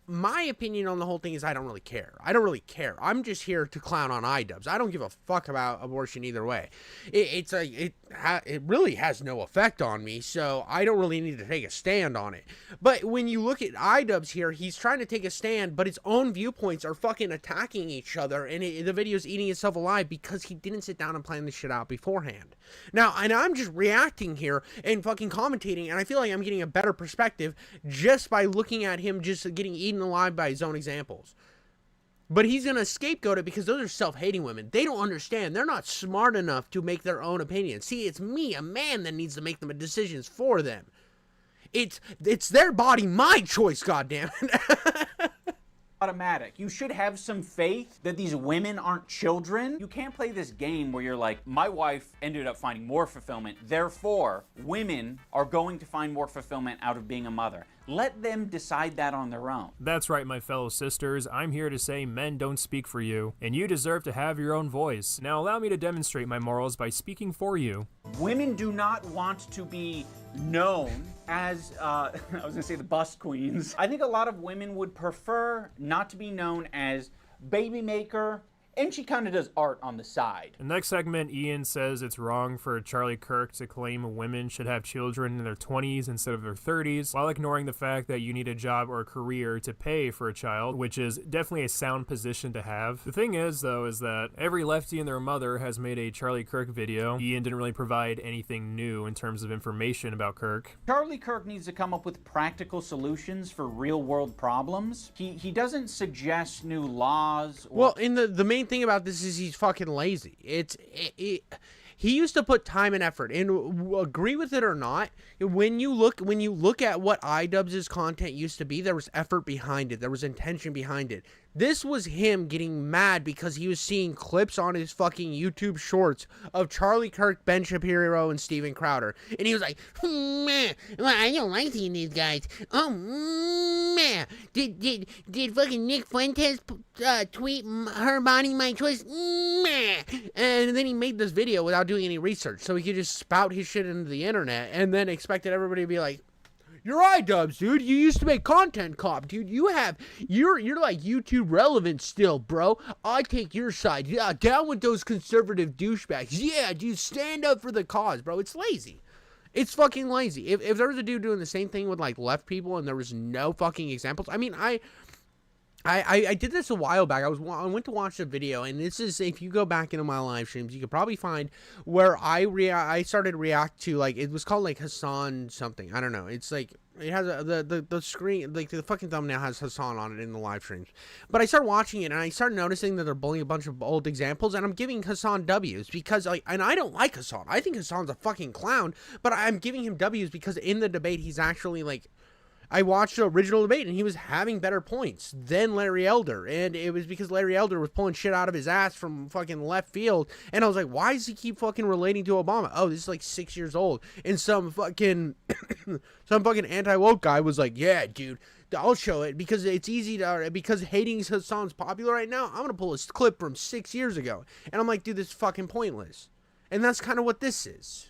My opinion on the whole thing is I don't really care. I'm just here to clown on iDubbbz. I don't give a fuck about abortion either way. It really has no effect on me, so I don't really need to take a stand on it. But when you look at iDubbbz here, he's trying to take a stand, but his own viewpoints are fucking attacking each other, and the video's eating itself alive because he didn't sit down and plan this shit out beforehand. Now, and I'm just reacting here and fucking commentating, and I feel like I'm getting a better perspective just by looking at him just getting eaten alive by his own examples. But he's going to scapegoat it because those are self-hating women. They don't understand. They're not smart enough to make their own opinions. See, it's me, a man, that needs to make the decisions for them. It's their body, my choice, goddammit. Automatic. You should have some faith that these women aren't children. You can't play this game where you're like, my wife ended up finding more fulfillment, therefore women are going to find more fulfillment out of being a mother. Let them decide that on their own. That's right, my fellow sisters. I'm here to say men don't speak for you, and you deserve to have your own voice. Now allow me to demonstrate my morals by speaking for you. Women do not want to be known as, I was gonna say the bust queens. I think a lot of women would prefer not to be known as baby maker, and she kind of does art on the side. The next segment, Ian says it's wrong for Charlie Kirk to claim women should have children in their 20s instead of their 30s, while ignoring the fact that you need a job or a career to pay for a child, which is definitely a sound position to have. The thing is, though, is that every lefty and their mother has made a Charlie Kirk video. Ian didn't really provide anything new in terms of information about Kirk. Charlie Kirk needs to come up with practical solutions for real-world problems. He doesn't suggest new laws. Well, in the main thing about this is he's fucking lazy. He used to put time and effort, and agree with it or not, when you look at what iDubbbz's content used to be, there was effort behind it, there was intention behind it. This was him getting mad because he was seeing clips on his fucking YouTube shorts of Charlie Kirk, Ben Shapiro, and Steven Crowder, and he was like, man, I don't like seeing these guys. Oh man, did fucking Nick Fuentes tweet her body my choice? Man, and then he made this video without doing any research, so he could just spout his shit into the internet, and then expected everybody to be like, "You're iDubbbz, dude. You used to make content, cop, dude. You're like YouTube relevant still, bro. I take your side. Yeah, down with those conservative douchebags. Yeah, dude, stand up for the cause, bro." It's lazy. It's fucking lazy. If there was a dude doing the same thing with like left people and there was no fucking examples, I mean, I did this a while back. I went to watch a video, and this is, if you go back into my live streams, you could probably find where I started react to, like, it was called like Hassan something. I don't know. It's like it has the screen, like the fucking thumbnail has Hassan on it in the live streams. But I started watching it, and I started noticing that they're bullying a bunch of old examples, and I'm giving Hassan W's because, like, and I don't like Hassan. I think Hassan's a fucking clown, but I'm giving him W's because in the debate he's actually like, I watched the original debate, and he was having better points than Larry Elder, and it was because Larry Elder was pulling shit out of his ass from fucking left field, and I was like, why does he keep fucking relating to Obama? Oh, this is like 6 years old, and some fucking anti-woke guy was like, yeah, dude, I'll show it, because it's easy to, because hating Hassan's popular right now, I'm gonna pull a clip from 6 years ago, and I'm like, dude, this is fucking pointless, and that's kind of what this is.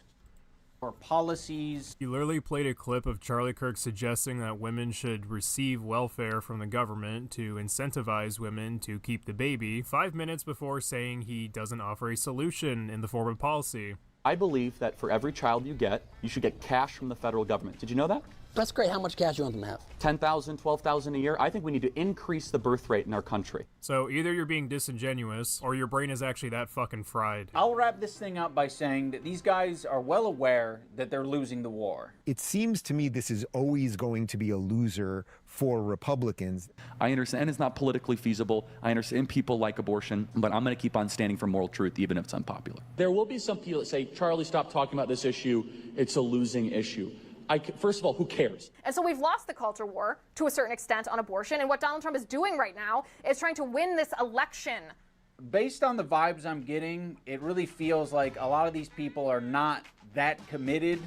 Or policies. He literally played a clip of Charlie Kirk suggesting that women should receive welfare from the government to incentivize women to keep the baby, 5 minutes before saying he doesn't offer a solution in the form of policy. I believe that for every child you get, you should get cash from the federal government. Did you know that? That's great. How much cash do you want them to have? $10,000, $12,000 a year. I think we need to increase the birth rate in our country. So either you're being disingenuous, or your brain is actually that fucking fried. I'll wrap this thing up by saying that these guys are well aware that they're losing the war. It seems to me this is always going to be a loser for Republicans. I understand it's not politically feasible. I understand people like abortion, but I'm going to keep on standing for moral truth, even if it's unpopular. There will be some people that say, Charlie, stop talking about this issue. It's a losing issue. First of all, who cares? And so we've lost the culture war to a certain extent on abortion. And what Donald Trump is doing right now is trying to win this election. Based on the vibes I'm getting, it really feels like a lot of these people are not that committed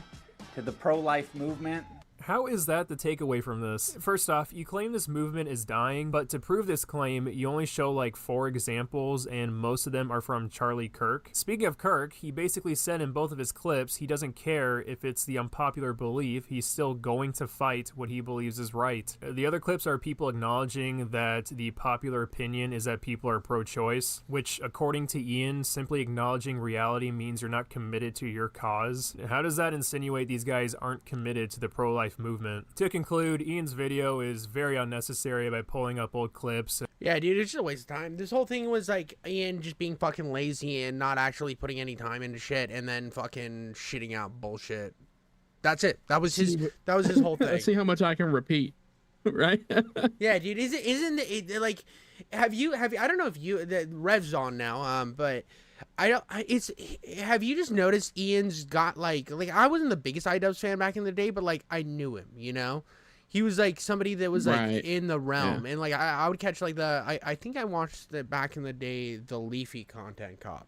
to the pro-life movement. How is that the takeaway from this? First off, you claim this movement is dying, but to prove this claim, you only show like 4 examples, and most of them are from Charlie Kirk. Speaking of Kirk, he basically said in both of his clips he doesn't care if it's the unpopular belief, he's still going to fight what he believes is right. The other clips are people acknowledging that the popular opinion is that people are pro-choice, which according to Ian, simply acknowledging reality means you're not committed to your cause. How does that insinuate these guys aren't committed to the pro-life movement? To conclude, Ian's video is very unnecessary by pulling up old clips. Yeah, dude, it's just a waste of time. This whole thing was like Ian just being fucking lazy and not actually putting any time into shit, and then fucking shitting out bullshit. That's it. That was his whole thing. Let's see how much I can repeat. Right? Yeah, dude, isn't it like, have you I don't know if you, the Rev's on now, but have you just noticed Ian's got like I wasn't the biggest iDubbbz fan back in the day, but like I knew him, you know? He was like somebody that was like right in the realm, and like I would catch like I think I watched back in the day the Leafy content cop.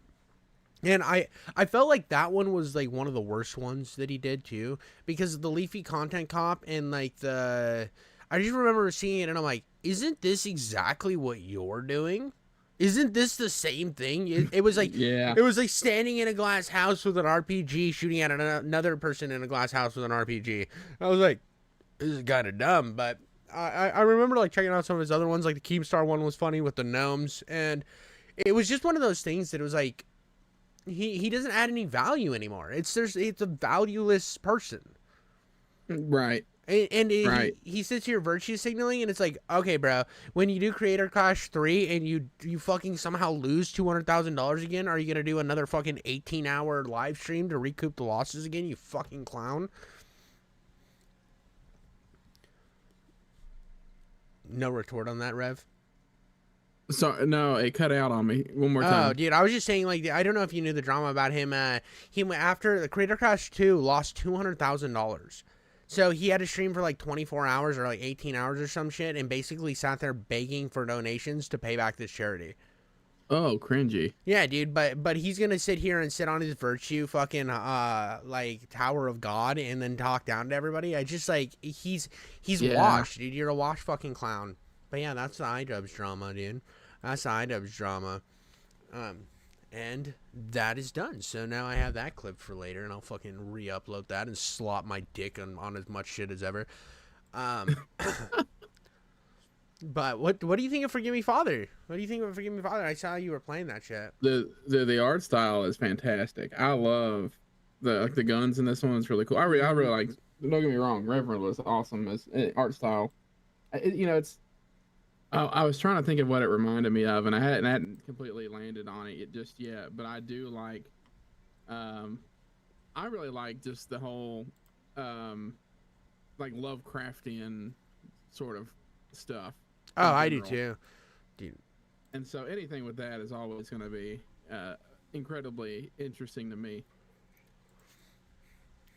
And I felt like that one was like one of the worst ones that he did too, because the Leafy Content Cop and like I just remember seeing it and I'm like, isn't this exactly what you're doing? Isn't this the same thing? It was like, yeah, it was like standing in a glass house with an RPG, shooting at another person in a glass house with an RPG. I was like, this is kind of dumb, but I remember like checking out some of his other ones, like the Keemstar one was funny with the gnomes, and it was just one of those things that it was like, he doesn't add any value anymore. It's a valueless person. Right. And right. he sits here virtue signaling, and it's like, okay, bro, when you do Creator Clash 3 and you fucking somehow lose $200,000 again, are you gonna do another fucking 18-hour live stream to recoup the losses again, you fucking clown? No retort on that, Rev? So no, it cut out on me one more time. Oh, dude, I was just saying, like, I don't know if you knew the drama about him. He went after the Creator Clash 2, lost $200,000. So he had to stream for like 24 hours or like 18 hours or some shit, and basically sat there begging for donations to pay back this charity. Oh, cringy. Yeah, dude, but he's gonna sit here and sit on his virtue fucking like Tower of God and then talk down to everybody. I just like he's washed, dude. You're a washed fucking clown. But yeah, that's the iDubbbz drama, dude. That's the iDubbbz drama. And that is done. So now I have that clip for later, and I'll fucking re-upload that and slop my dick on as much shit as ever. But what do you think of Forgive Me Father? What do you think of Forgive Me Father? I saw you were playing that shit. The art style is fantastic. I love the guns in this one. It's really cool. I really like. Don't get me wrong, Reverend was awesome as art style. It's. I was trying to think of what it reminded me of, and I hadn't completely landed on it just yet. But I do like. I really like just the whole, like Lovecraftian sort of stuff. Oh, I do too, dude. And so anything with that is always going to be incredibly interesting to me.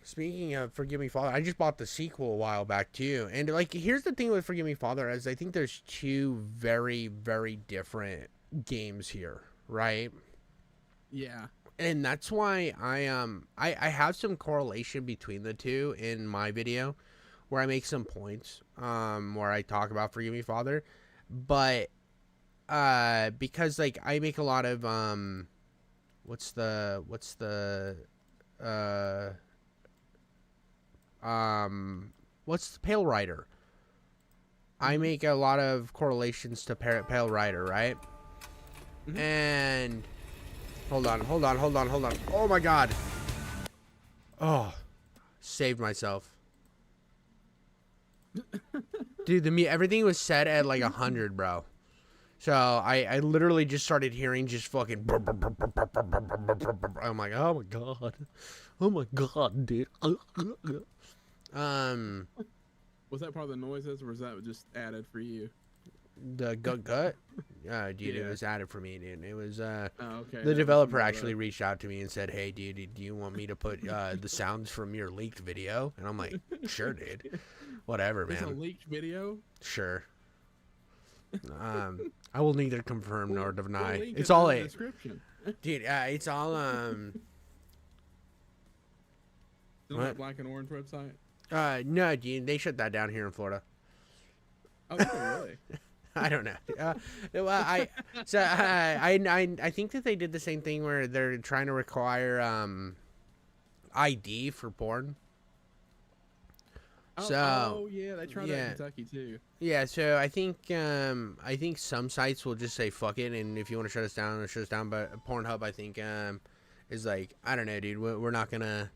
Speaking of Forgive Me Father, I just bought the sequel a while back too. And like, here's the thing with Forgive Me Father is I think there's two very, very different games here, right? Yeah. And that's why I have some correlation between the two in my video where I make some points where I talk about Forgive Me Father. But because like I make a lot of what's the Pale Rider? I make a lot of correlations to Pale Rider, right? Mm-hmm. And hold on. Oh my god. Oh, saved myself. Dude, everything was set at like 100, bro. So I literally just started hearing just fucking. I'm like, oh my god, dude. Was that part of the noises, or was that just added for you? The gut? Dude, yeah. It was added for me, dude. It was, okay. The developer actually reached out to me and said, hey, dude, do you want me to put, the sounds from your leaked video? And I'm like, sure, dude. Whatever, man. It's a leaked video? Sure. I will neither confirm nor deny. We'll It's all a description. Dude, it's all, Is it on the Black and Orange website? No, dude, they shut that down here in Florida. Oh, really? I don't know. I think that they did the same thing where they're trying to require ID for porn. Oh yeah, they tried that in Kentucky too. Yeah, so I think some sites will just say fuck it, and if you want to shut us down, it'll shut us down. But Pornhub, I think, is like, I don't know, dude. We're not gonna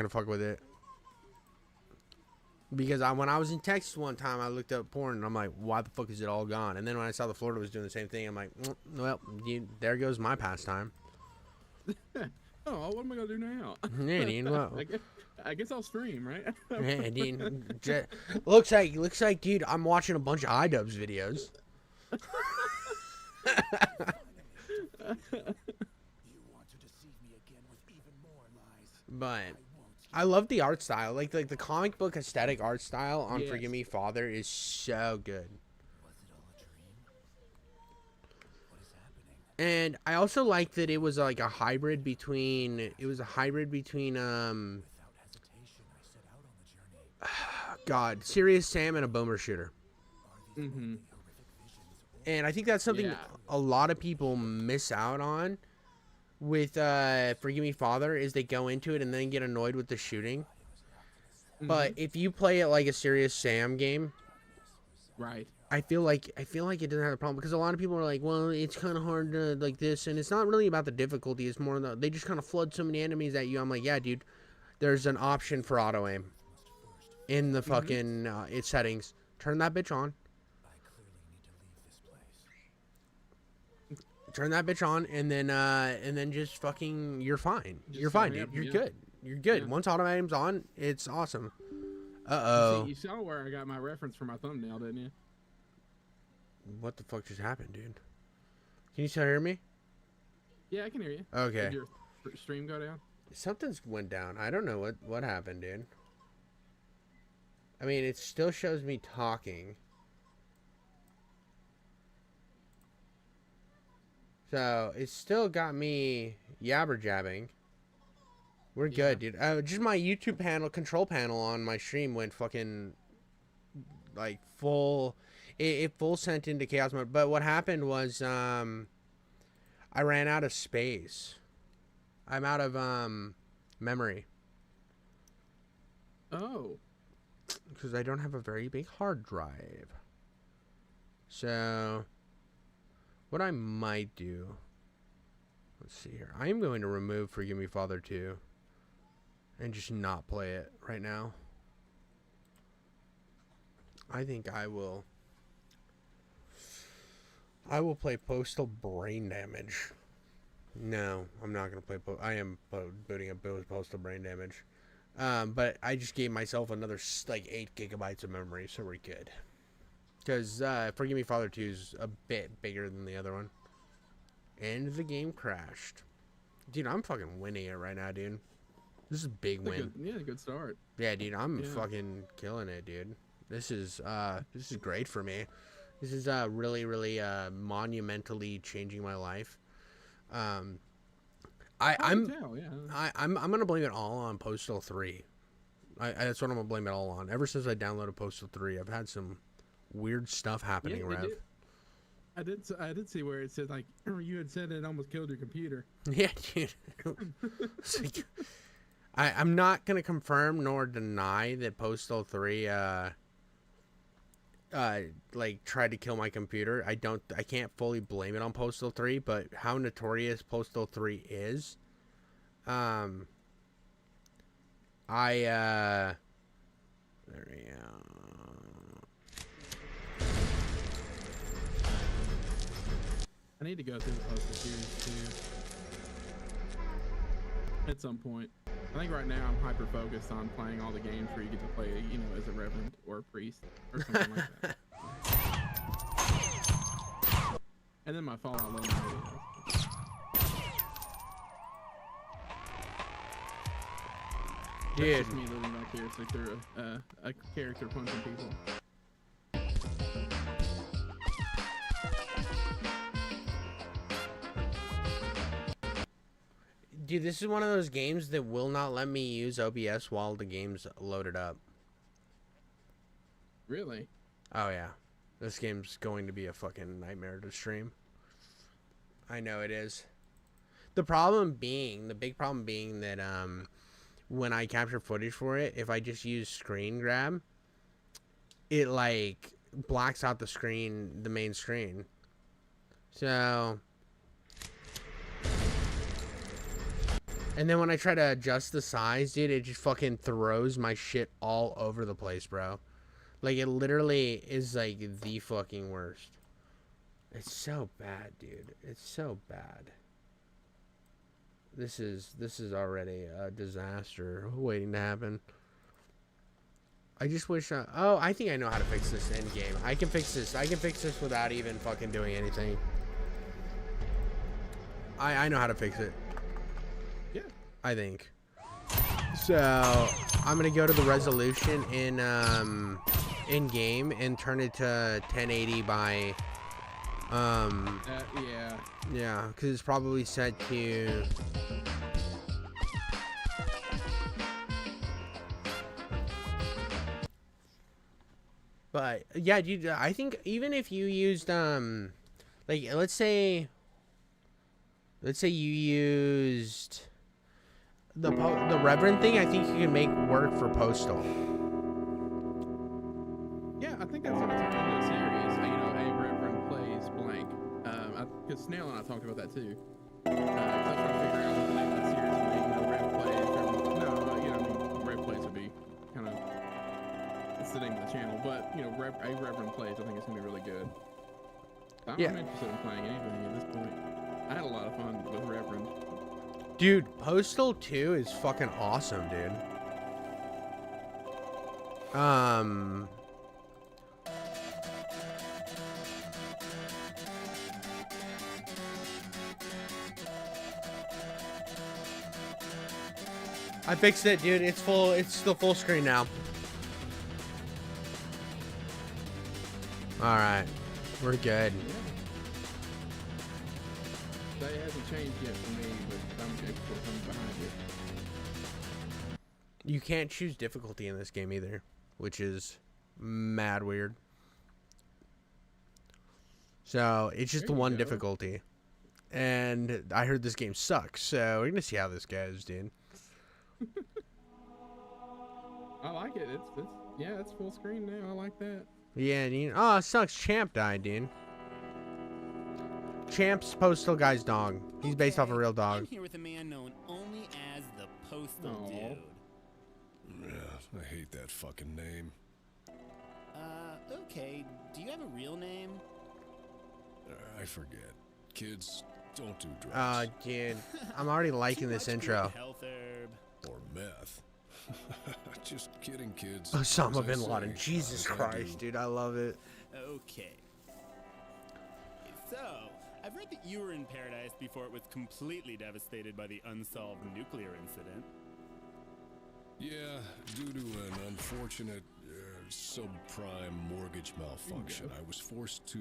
fuck with it. Because when I was in Texas one time, I looked up porn, and I'm like, why the fuck is it all gone? And then when I saw the Florida was doing the same thing, I'm like, well, dude, there goes my pastime. Oh, what am I gonna do now? Yeah, dude, well, I guess I'll stream, right? Yeah, dude. Looks like, dude, I'm watching a bunch of iDubbbz videos. But I love the art style, like the comic book aesthetic art style on Forgive Me Father is so good. And I also like that it was like a hybrid between. God, Serious Sam and a boomer shooter. Mm-hmm. And I think that's something a lot of people miss out on with Forgive Me Father, is they go into it and then get annoyed with the shooting. But if you play it like a Serious Sam game, right? I feel like it doesn't have a problem, because a lot of people are like, well, it's kind of hard to like this, and it's not really about the difficulty. It's more they just kind of flood so many enemies at you. I'm like, yeah, dude, there's an option for auto aim in the fucking its settings. Turn that bitch on. Turn that bitch on, and then just fucking, you're fine. You're fine, dude. You're good. You're good. Yeah. Once auto aim's on, it's awesome. You saw where I got my reference for my thumbnail, didn't you? What the fuck just happened, dude? Can you still hear me? Yeah, I can hear you. Okay. Did your stream go down? Something's went down. I don't know what happened, dude. I mean, it still shows me talking. So, it's still got me yabber jabbing. We're good, dude. Just my YouTube control panel on my stream went fucking like full. It full sent into chaos mode. But what happened was I ran out of space. I'm out of memory. Oh. Because I don't have a very big hard drive. So what I might do, let's see here. I am going to remove Forgive Me Father 2 and just not play it right now. I think I will play Postal Brain Damage. No, I'm not going to play I am booting up Postal Brain Damage. But I just gave myself another like 8 gigabytes of memory, so we're good. Because Forgive Me Father 2 is a bit bigger than the other one. And the game crashed. Dude, I'm fucking winning it right now, dude. This is a big win. Good start. Yeah, dude, I'm fucking killing it, dude. This is great for me. This is really, really monumentally changing my life. I'm gonna blame it all on Postal 3. That's what I'm gonna blame it all on. Ever since I downloaded Postal 3, I've had some weird stuff happening, Rev. I did see where it said, like, you had said it almost killed your computer. Yeah, dude. I'm not gonna confirm nor deny that Postal 3 like tried to kill my computer. I can't fully blame it on Postal 3, but how notorious Postal 3 is, there we go. I need to go through the Postal series too at some point. I think right now I'm hyper focused on playing all the games where you get to play, you know, as a reverend or a priest or something like that. And then my Fallout Lone videos. Dude. That's just me living vicariously through a character punching people. Dude, this is one of those games that will not let me use OBS while the game's loaded up. Really? Oh, yeah. This game's going to be a fucking nightmare to stream. I know it is. The big problem being that when I capture footage for it, if I just use screen grab, it like blacks out the main screen. So, and then when I try to adjust the size, dude, it just fucking throws my shit all over the place, bro. Like, it literally is like the fucking worst. It's so bad, dude. It's so bad. This is already a disaster waiting to happen. I just wish I think I know how to fix this end game. I can fix this. I can fix this without even fucking doing anything. I know how to fix it. Yeah. I think. So, I'm going to go to the resolution in game and turn it to 1080 by Yeah. Yeah, because it's probably set to. But yeah, dude, I think even if you used like let's say you used the Reverend thing, I think you can make work for Postal. Yeah, I think that's what it's into a series. You know, a Reverend plays blank. Because Snail and I talked about that too. I was trying to figure out what the name of that series would be. You know, Rev plays. No, you know, I mean, Rev plays would be kind of. It's the name of the channel, but you know, a Reverend plays. I think it's gonna be really good. I'm interested in playing anything at this point. I had a lot of fun with Reverend. Dude, Postal 2 is fucking awesome, dude. I fixed it, dude. It's full. It's the full screen now. All right, we're good. That hasn't changed yet for me, but I'm behind it. You can't choose difficulty in this game either, which is mad weird. So it's just the one difficulty. And I heard this game sucks, so we're gonna see how this goes, dude. I like it. It's full screen now. I like that. Yeah, dude. Oh, it sucks. Champ died, dude. Champ's Postal guy's dog. He's based off a real dog. I'm here with a man known only as the Postal Dude. Yeah, I hate that fucking name. Okay. Do you have a real name? I forget. Kids, don't do drugs. Dude. I'm already liking this intro. Health herb. Or meth. Just kidding, kids. Osama As I bin say, Laden. Jesus as I Christ, do. dude. I love it. Okay. So, I've heard that you were in paradise before it was completely devastated by the unsolved nuclear incident. Yeah, due to an unfortunate subprime mortgage malfunction, I was forced to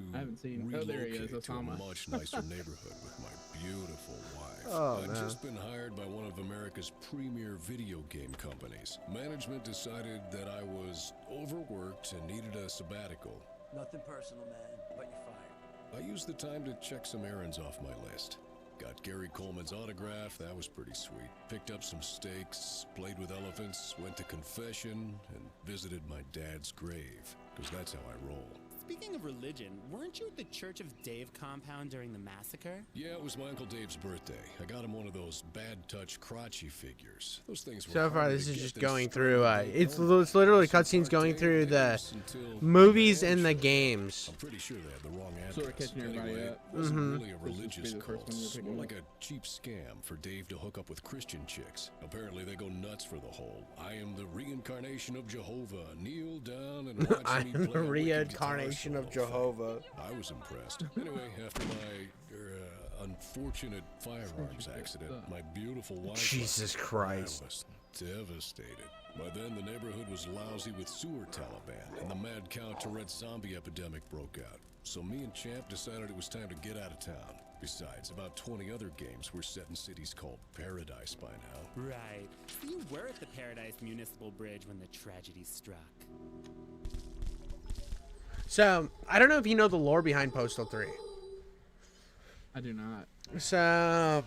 relocate to a much nicer neighborhood with my beautiful wife. I'd just been hired by one of America's premier video game companies. Management decided that I was overworked and needed a sabbatical. Nothing personal, man, but you're fired. I used the time to check some errands off my list. Got Gary Coleman's autograph, that was pretty sweet. Picked up some steaks, played with elephants, went to confession, and visited my dad's grave. Because that's how I roll. Speaking of religion, weren't you at the Church of Dave compound during the massacre? Yeah, it was my Uncle Dave's birthday. I got him one of those bad touch crotchy figures. Those things were So far, harder this to is get just than going strung through. on It's velvet. literally cutscenes going through the movies and the games. I'm pretty sure they had the wrong address. Sort of catching everybody Anyway, up. it wasn't really a This would be religious the first cult. one you're picking More up. like a cheap scam for Dave to hook up with Christian chicks. Apparently, they go nuts for the whole "I am the reincarnation of Jehovah. Kneel down and watch I me am play the a wicked guitar reincarnation of solo." Jehovah. I was impressed. Anyway, after my unfortunate firearms accident, my beautiful wife Jesus Christ. I was devastated. By then, the neighborhood was lousy with sewer Taliban, and the mad cow Tourette zombie epidemic broke out. So me and Champ decided it was time to get out of town. Besides, about 20 other games were set in cities called Paradise by now. Right. So you were at the Paradise Municipal Bridge when the tragedy struck. So, I don't know if you know the lore behind Postal 3. I do not. So,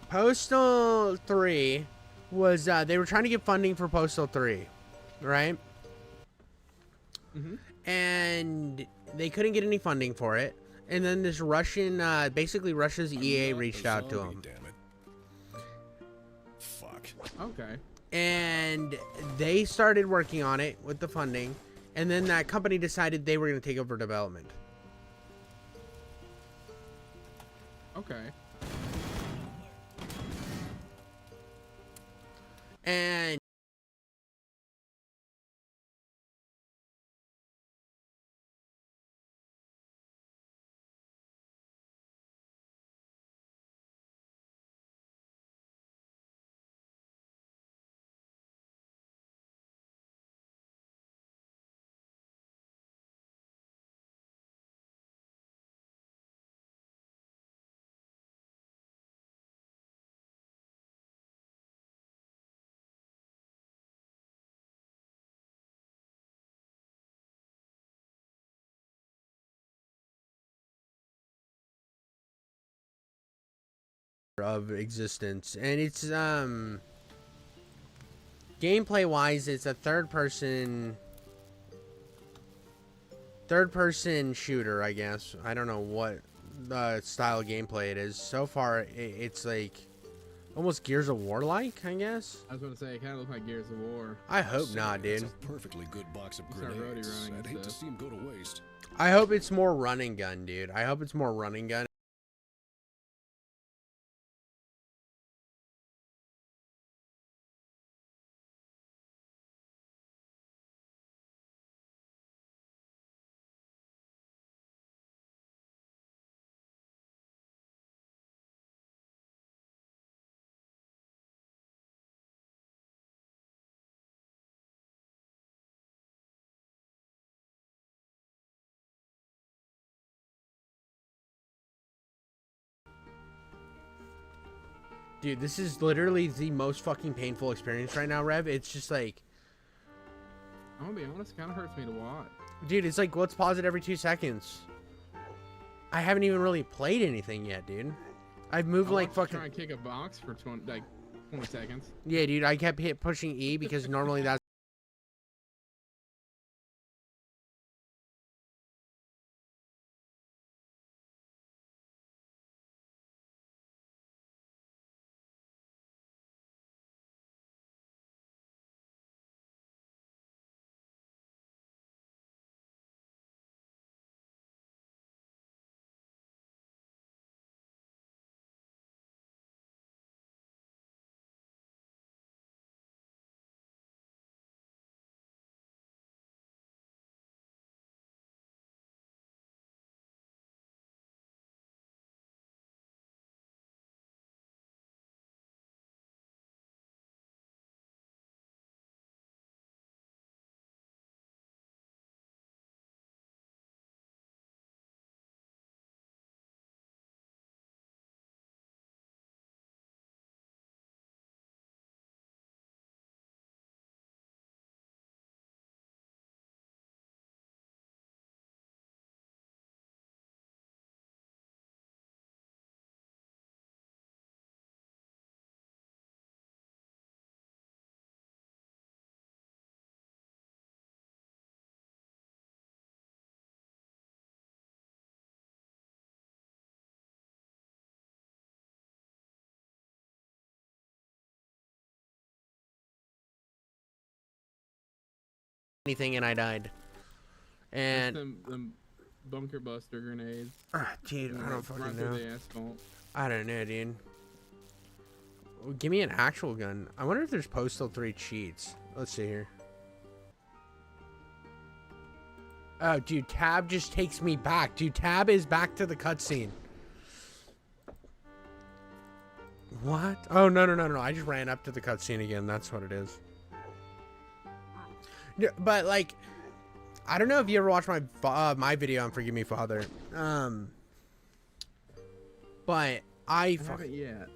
Postal 3 was, they were trying to get funding for Postal 3, right? And they couldn't get any funding for it. And then this Russian, basically Russia's EA reached out to them. Damn it. Fuck. Okay. And they started working on it with the funding. And then that company decided they were going to take over development. Okay. And of existence, and it's gameplay wise, it's a third person shooter, I guess. I don't know what style of gameplay it is. So far, it's like almost Gears of War like, I guess. I was going to say, it kind of looks like Gears of War. I hope not, dude. It's a perfectly good box of grenades. I'd hate to see him go to waste. I hope it's more run and gun, dude. I hope it's more run and gun. Dude, this is literally the most fucking painful experience right now, Rev. It's just like... I'm gonna be honest, it kind of hurts me to watch. Dude, it's like, let's pause it every 2 seconds. I haven't even really played anything yet, dude. I've moved like fucking... Try and kick a box for 20 seconds. Yeah, dude, I kept pushing E because normally that's... anything and I died. And... Them bunker buster grenades. Dude, I don't fucking right know. through the asphalt. I don't know, dude. Give me an actual gun. I wonder if there's Postal 3 cheats. Let's see here. Oh, dude, Tab just takes me back. Dude, Tab is back to the cutscene. What? Oh, no. I just ran up to the cutscene again. That's what it is. Yeah, but, like, I don't know if you ever watched my video on Forgive Me, Father. But I haven't yet.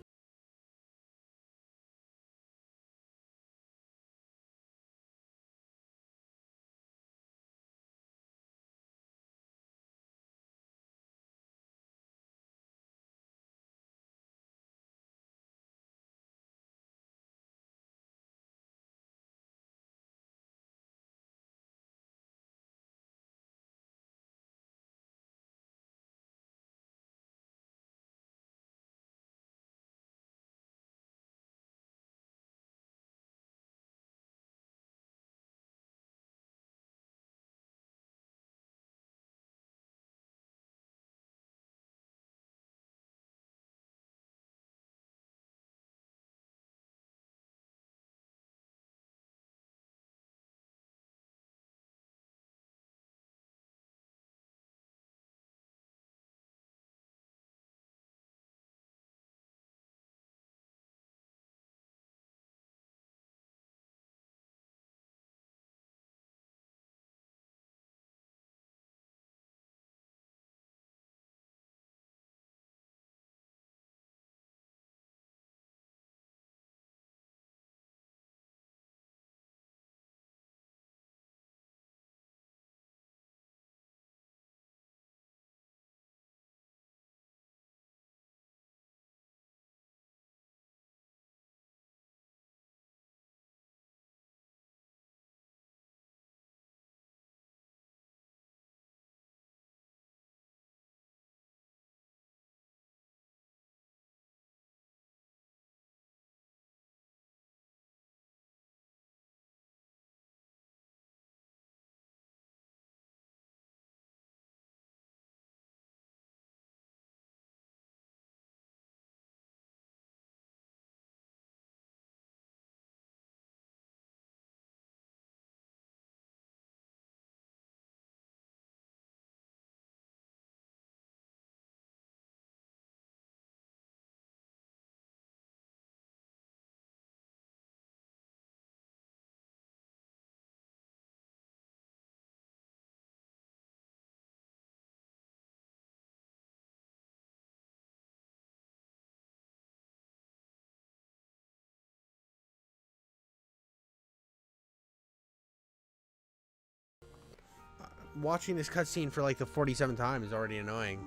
watching this cutscene for like the 47th time is already annoying.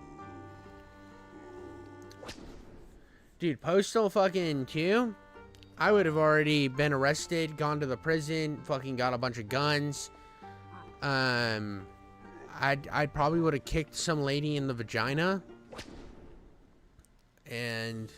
Dude, Postal fucking 2, I would have already been arrested, gone to the prison, fucking got a bunch of guns. I'd probably would have kicked some lady in the vagina. And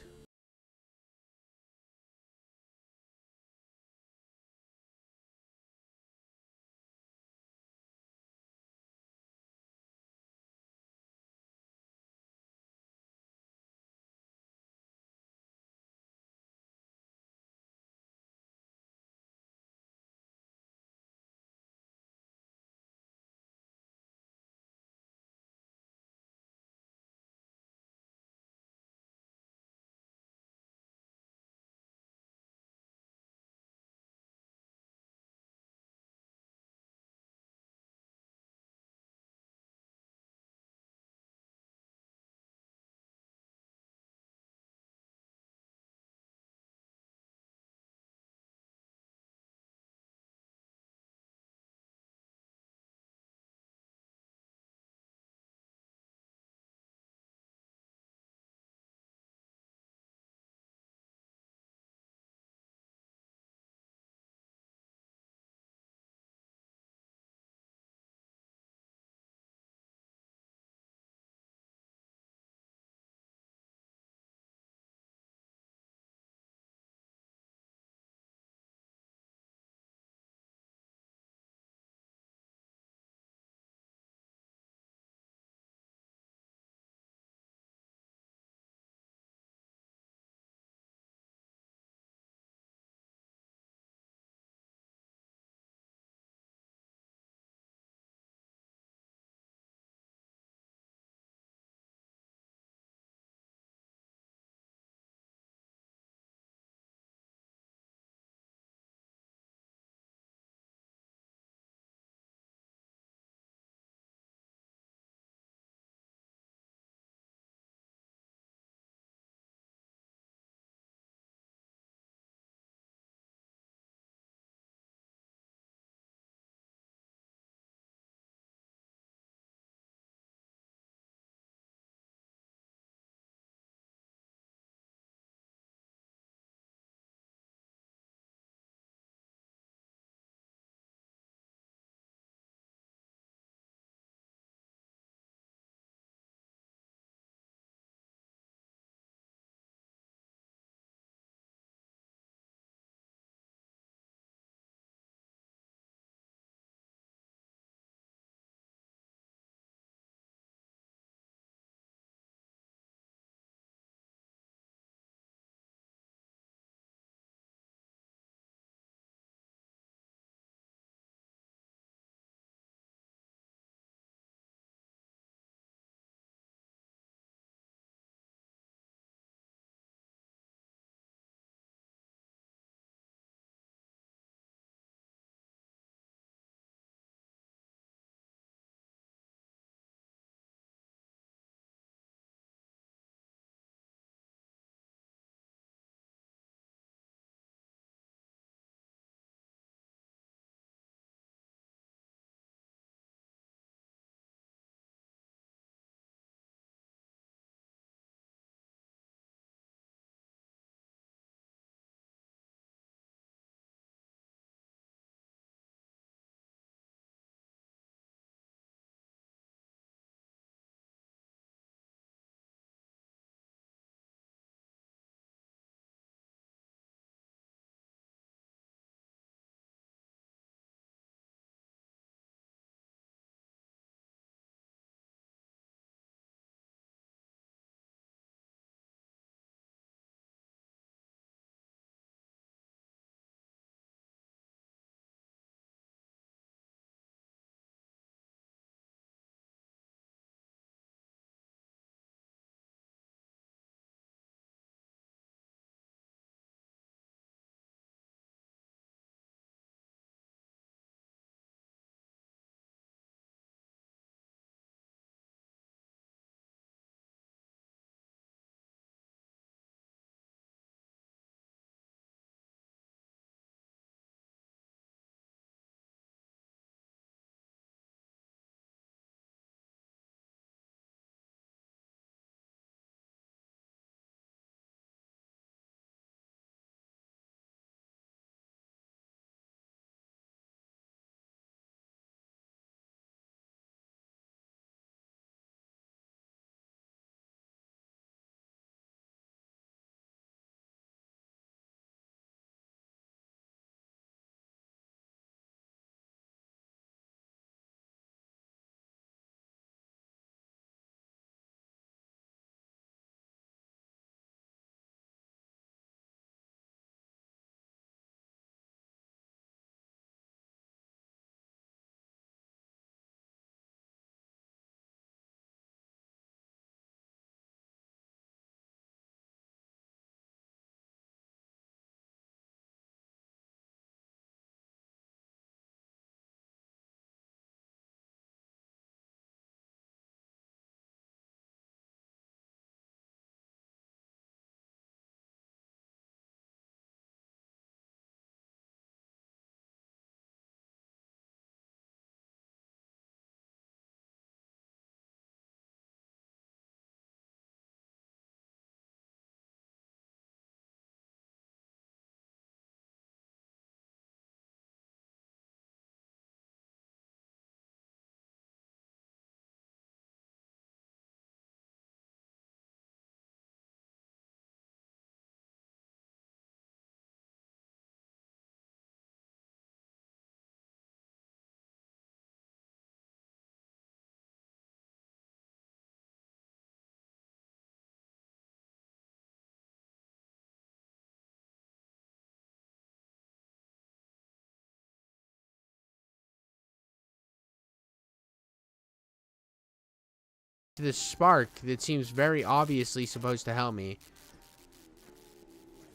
this spark that seems very obviously supposed to help me.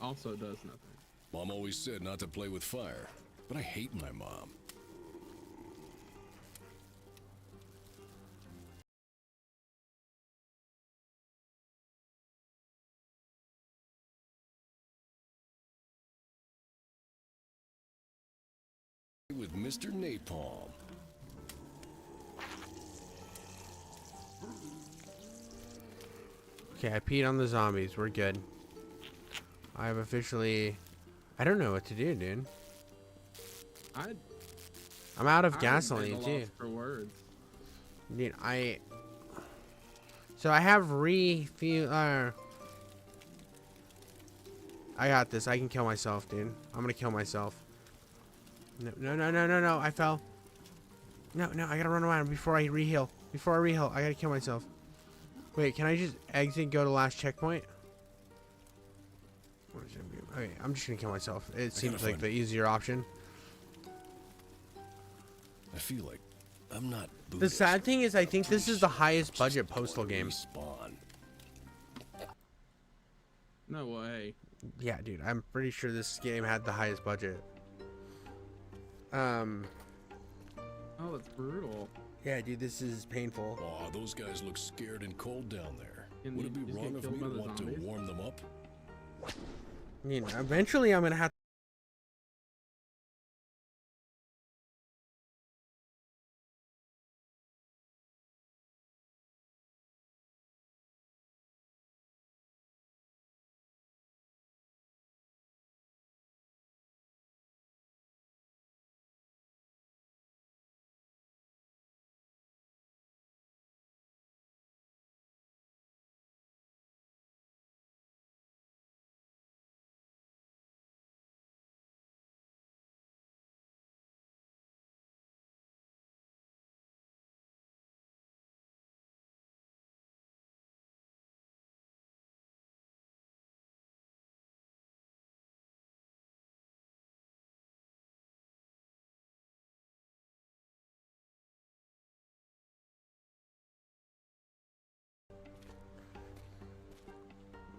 Also does nothing. Mom always said not to play with fire, but I hate my mom. With Mr. Napalm. Okay, I peed on the zombies. We're good. I have officially... I don't know what to do, dude. I'm out of gasoline, too. For words. Dude, So I have refuel... I got this. I can kill myself, dude. I'm gonna kill myself. No, I fell. No, I gotta run around before I reheal. I gotta kill myself. Wait, can I just exit and go to last checkpoint? Okay, I'm just gonna kill myself. It seems like the easier option. I feel like I'm not The sad thing is I think this is the highest budget Postal game. No way. Yeah, dude, I'm pretty sure this game had the highest budget. Oh, that's brutal. Yeah, dude, this is painful. Aw, those guys look scared and cold down there. And Would it be just wrong get of me killed to by the want to zombies? warm them up? You know, eventually I'm gonna have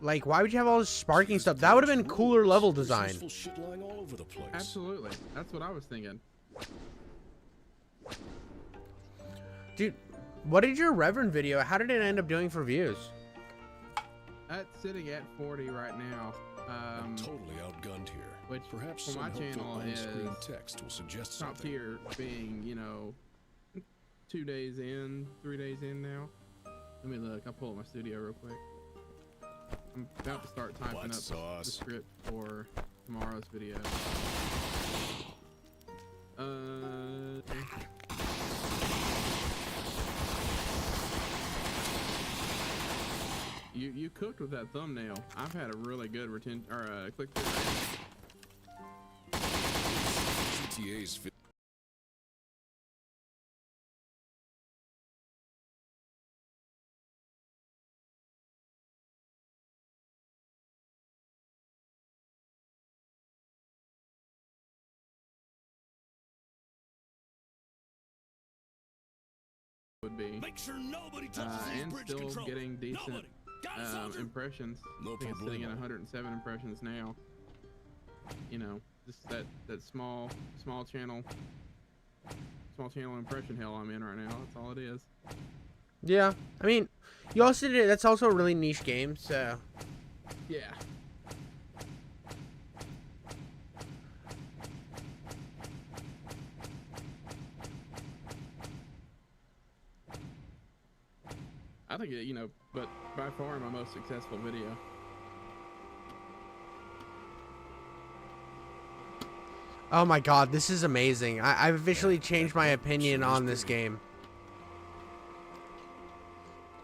like, why would you have all this sparking stuff? That would have been cooler level design. Shit lying all over the place. Absolutely. That's what I was thinking. Dude, what did your Reverend video, how did it end up doing for views? That's sitting at 40 right now. I'm totally outgunned here. Which perhaps for my channel is text will suggest top something. tier, being 2 days in, 3 days in now. Let me look. I'll pull up my studio real quick. I'm about to start typing up the script for tomorrow's video. You cooked with that thumbnail. I've had a really good click-through rate. GTA's would be. Make sure nobody touches these and bridge still controls. getting decent Nobody. Got it, soldier? impressions. No I think it's sitting at problemo. 107 impressions now. Just that small channel impression hell I'm in right now. That's all it is. Yeah, I mean, you also did it. That's also a really niche game, so. Yeah. I think but by far my most successful video. Oh my god, this is amazing. I've officially changed my opinion on this game.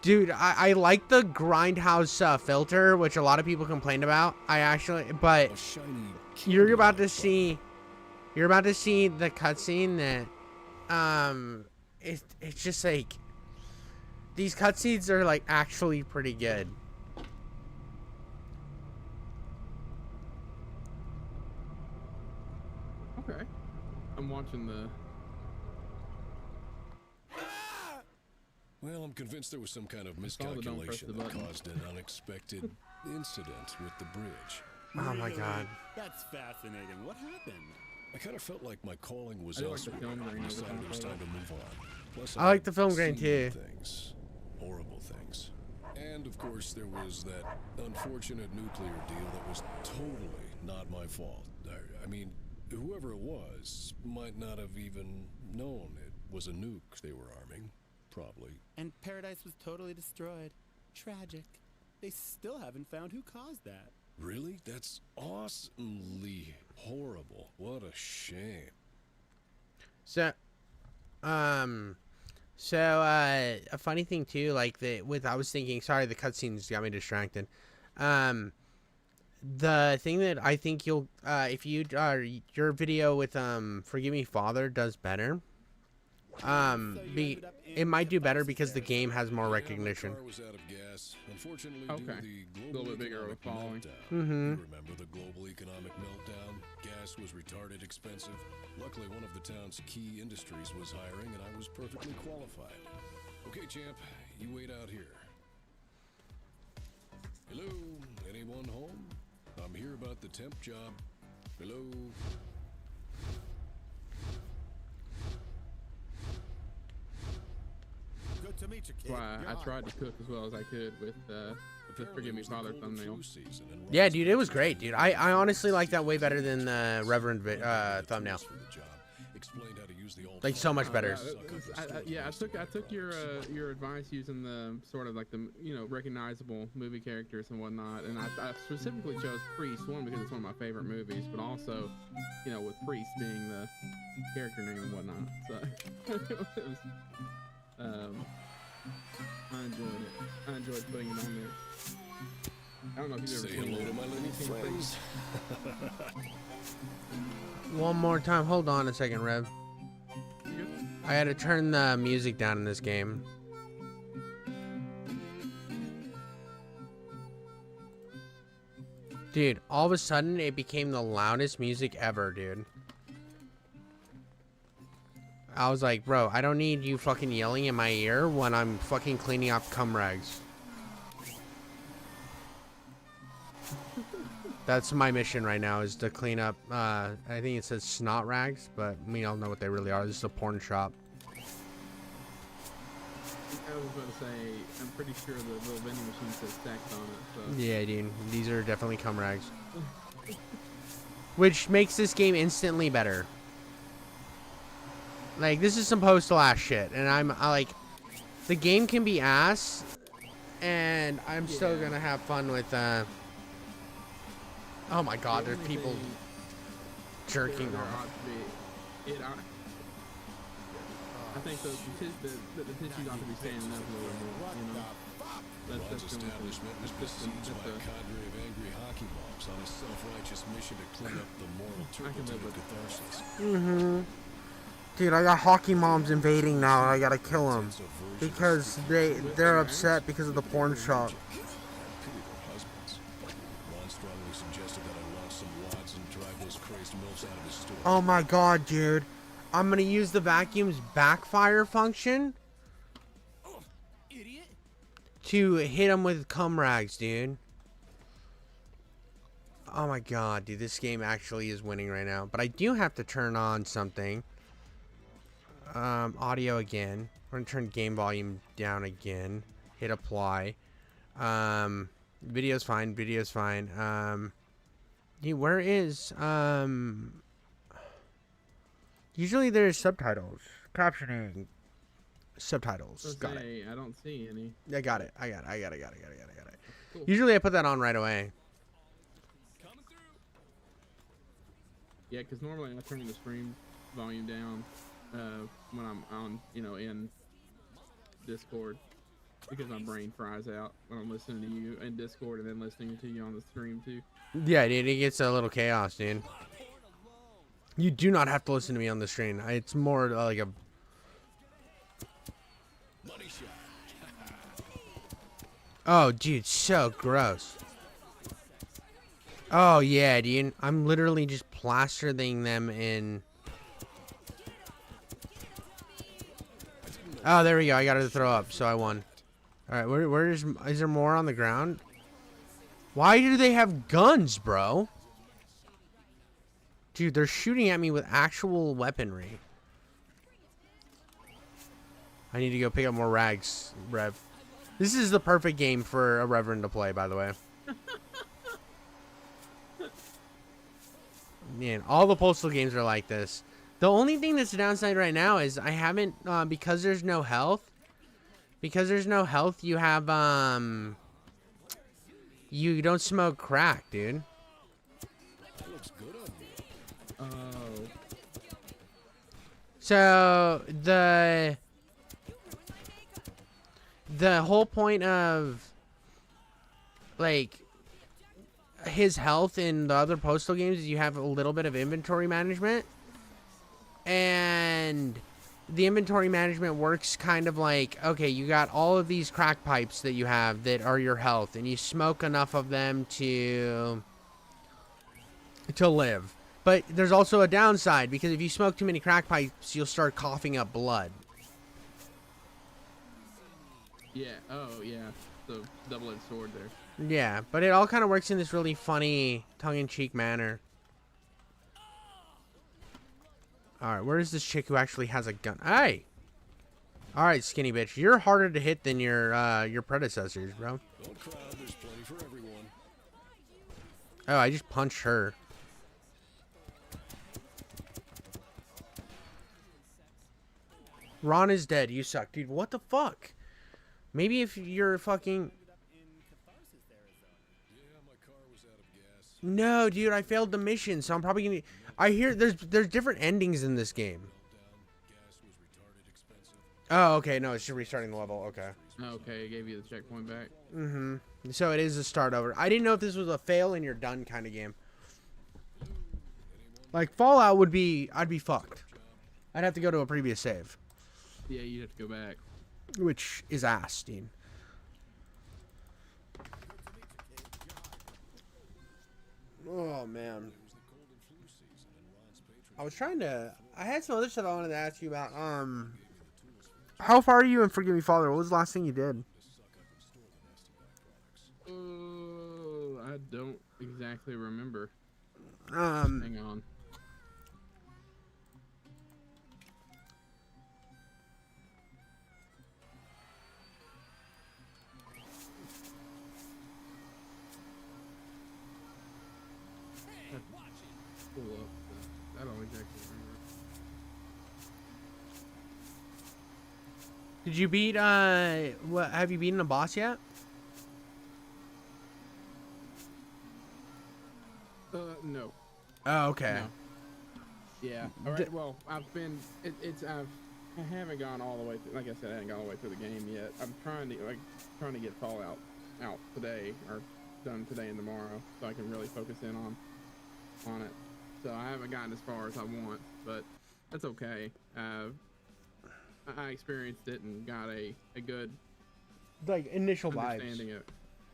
Dude, I like the Grindhouse filter, which a lot of people complained about. But you're about to see the cutscene that, it's just like, these cutscenes are like actually pretty good. Okay. I'm watching the... Well, I'm convinced there was some kind of all the don't press miscalculation the that button. caused an unexpected incident with the bridge. Oh my Really? God. That's fascinating. What happened? I kind of felt like my calling was I do like the elsewhere. film grain I of the decided it was console. time to move on. Plus, I like the I'd film grain seen too. Things, horrible things, and of course there was that unfortunate nuclear deal that was totally not my fault. I mean, whoever it was might not have even known it was a nuke they were arming. Probably. And Paradise was totally destroyed. Tragic. They still haven't found who caused that. Really? That's awesomely horrible. What a shame. So, a funny thing too, like I was thinking, sorry, the cutscenes got me distracted. The thing that I think you'll, if you, your video with, Forgive Me Father does better. It might do better because the game has more recognition. Okay. A little bit bigger of a following. Mm-hmm. You remember the global economic meltdown? Gas was retarded expensive. Luckily, one of the town's key industries was hiring, and I was perfectly qualified. Okay, champ, you wait out here. Hello, anyone home? I'm here about the temp job. Hello? Good to meet you, kid. That's why I tried to cook as well as I could with the Forgive Me Father thumbnail. Yeah, dude, it was great, dude. I honestly like that way better than the Reverend thumbnail. Like so much better. I took your advice using the sort of like the recognizable movie characters and whatnot, and I specifically chose Priest, one because it's one of my favorite movies, but also with Priest being the character name and whatnot. So it was, I enjoyed it. I enjoyed putting it on there. I don't know if you've ever Say seen hello to my little anything friends. One more time. Hold on a second, Rev. I had to turn the music down in this game. Dude, all of a sudden it became the loudest music ever, dude. I was like, bro, I don't need you fucking yelling in my ear when I'm fucking cleaning up cum rags. That's my mission right now, is to clean up, I think it says snot rags, but we all know what they really are. This is a porn shop. I was going to say, I'm pretty sure the little vending machine says stacked on it. So. Yeah, dude. These are definitely cum rags. Which makes this game instantly better. Like, this is some postal ass shit, and I like, the game can be ass, and I'm still gonna have fun with, oh my god, there's people jerking off. I think the tissues ought to be standing up a little more, Ron's establishment was besieged by a cadre of angry hockey moms on a self-righteous mission to clean up the moral turpitude of catharsis. Mm-hmm. Dude, I got hockey moms invading now, and I gotta kill them because they're upset because of the porn shop. Oh my god, dude. I'm gonna use the vacuum's backfire function to hit them with cum rags, dude. Oh my god, dude. This game actually is winning right now. But I do have to turn on something. Audio again. We're gonna turn game volume down again. Hit apply. Video's fine. Video's fine. Dude, where is usually there's subtitles, captioning, subtitles. Got it. I don't see any. I got it. I got it. Cool. Usually I put that on right away. Yeah, because normally I turn the stream volume down when I'm on, in Discord, because my brain fries out when I'm listening to you in Discord and then listening to you on the stream too. Yeah, dude, it gets a little chaos, dude. You do not have to listen to me on the stream. It's more like a... Oh, dude, so gross. Oh, yeah, dude. I'm literally just plastering them in... Oh, there we go. I got to throw up, so I won. All right, where is there more on the ground? Why do they have guns, bro? Dude, they're shooting at me with actual weaponry. I need to go pick up more rags, Rev. This is the perfect game for a Reverend to play, by the way. Man, all the Postal games are like this. The only thing that's the downside right now is I haven't, because there's no health. Because there's no health, you have, you don't smoke crack, dude. That looks good on you. Oh. So, the whole point of, like, his health in the other Postal games is you have a little bit of inventory management. And the inventory management works kind of like, okay, you got all of these crack pipes that you have that are your health, and you smoke enough of them to live. But there's also a downside, because if you smoke too many crack pipes, you'll start coughing up blood. Yeah. Oh, yeah. The double-edged sword there. Yeah, but it all kind of works in this really funny, tongue-in-cheek manner. Alright, where is this chick who actually has a gun? Hey! Alright, skinny bitch. You're harder to hit than your predecessors, bro. Don't cry, there's plenty for everyone. Oh, I just punched her. Ron is dead. You suck. Dude, what the fuck? Maybe if you're fucking... No, dude, I failed the mission, so I'm probably gonna... I hear there's different endings in this game. Oh, okay, no, it's just restarting the level, okay. Okay, it gave you the checkpoint back. Mm-hmm. So it is a start over. I didn't know if this was a fail and you're done kind of game. Like, Fallout would be... I'd be fucked. I'd have to go to a previous save. Yeah, you'd have to go back. Which is ass, dude. Oh, man. I was trying to... I had some other stuff I wanted to ask you about. How far are you in Forgive Me, Father? What was the last thing you did? I don't exactly remember. Hang on. I don't exactly remember. Did you beat, what, have you beaten a boss yet? No. Oh, okay. No. Yeah. All right. Well, I've been. I haven't gone all the way through. Like I said, I haven't gone all the way through the game yet. I'm trying to get Fallout out today, or done today and tomorrow, so I can really focus in on it. So I haven't gotten as far as I want, but that's okay. I experienced it and got a good like initial understanding vibes. of it.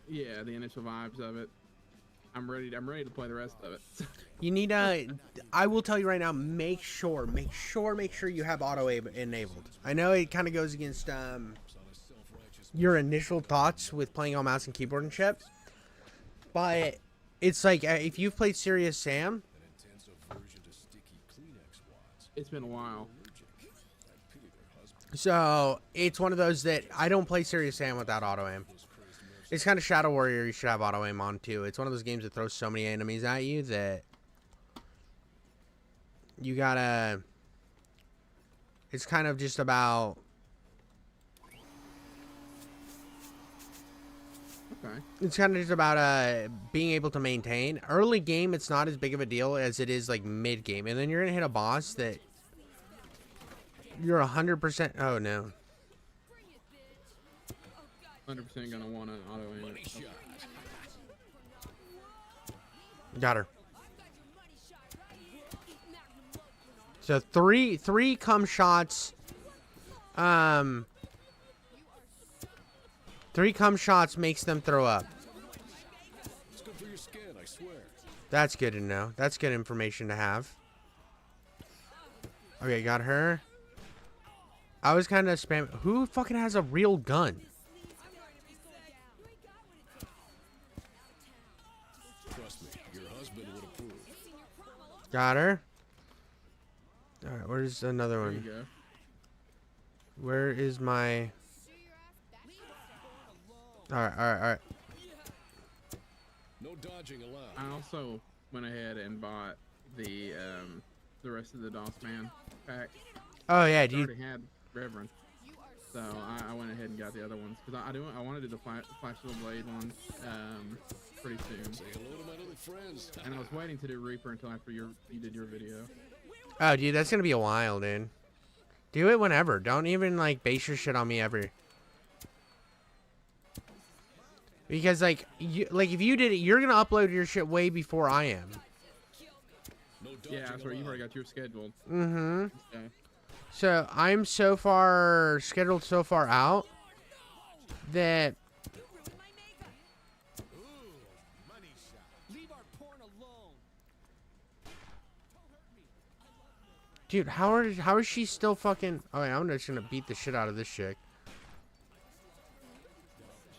Yeah, the initial vibes of it. I'm ready to play the rest of it. You need I will tell you right now, make sure you have auto aim enabled. I know it kind of goes against your initial thoughts with playing on mouse and keyboard and shit, but it's like if you've played Serious Sam. It's been a while. So it's one of those that I don't play Serious Sam without auto aim. It's kind of Shadow Warrior you should have auto aim on too. It's one of those games that throws so many enemies at you that you gotta... It's kind of just about... Okay. It's kind of just about being able to maintain. Early game, it's not as big of a deal as it is like mid game. And then you're going to hit a boss that you're 100%... Oh, no. 100% gonna want to auto aim it. Okay. Got her. So three cum shots. 3 cum shots makes them throw up. It's good for your skin, I swear. That's good to know. That's good information to have. Okay, got her. I was kind of spam. Who fucking has a real gun? Trust me, your husband would approve. Got her. All right, where's another one? There you go. Where is my? All right. No dodging allowed. I also went ahead and bought the rest of the DOS Man pack. Oh yeah, I dude. already had Reverend, so I went ahead and got the other ones because I want to do the Flash of the Blade ones pretty soon. Say hello to my little friends. And I was waiting to do Reaper until after you did your video. Oh, dude, that's gonna be a while, dude. Do it whenever. Don't even like base your shit on me ever. Because like if you did it, you're gonna upload your shit way before I am. Yeah, that's right. You've already got yours scheduled. Mm-hmm. Okay. So I'm so far scheduled so far out that dude, how is she still fucking? Oh, yeah, I'm just gonna beat the shit out of this chick.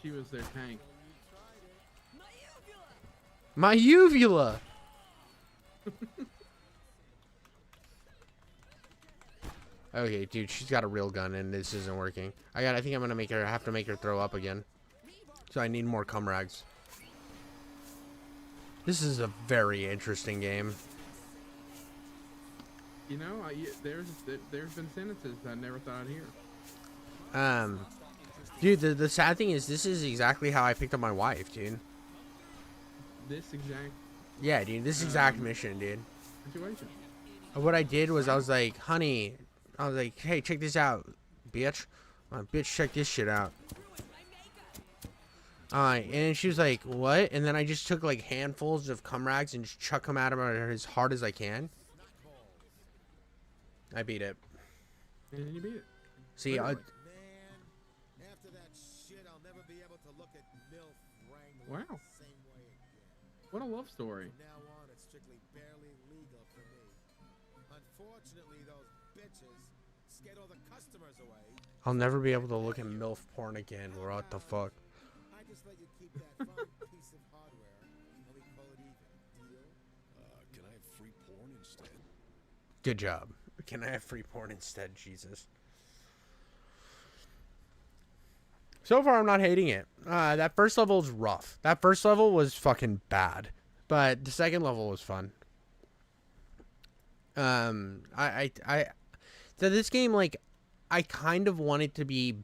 She was their tank. My uvula. Okay, dude, she's got a real gun and this isn't working. I think I'm gonna have to make her throw up again. So I need more cum rags. This is a very interesting game. You know, there's been sentences I never thought I'd hear. Dude, the sad thing is this is exactly how I picked up my wife, dude. This exact. Yeah, dude, this exact mission, dude. Situation. What I did was I was like, honey, I was like, hey, check this out, bitch. Bitch, check this shit out. And she was like, what? And then I just took like handfuls of cum rags and just chuck them at her as hard as I can. I beat it. And you beat it. See, wow. What a love story. I'll never be able to look at MILF porn again. What the fuck? Can I have free porn instead? Good job. Can I have free porn instead? Jesus. So far, I'm not hating it. That first level is rough. That first level was fucking bad. But the second level was fun. So this game, like, I kind of want it to be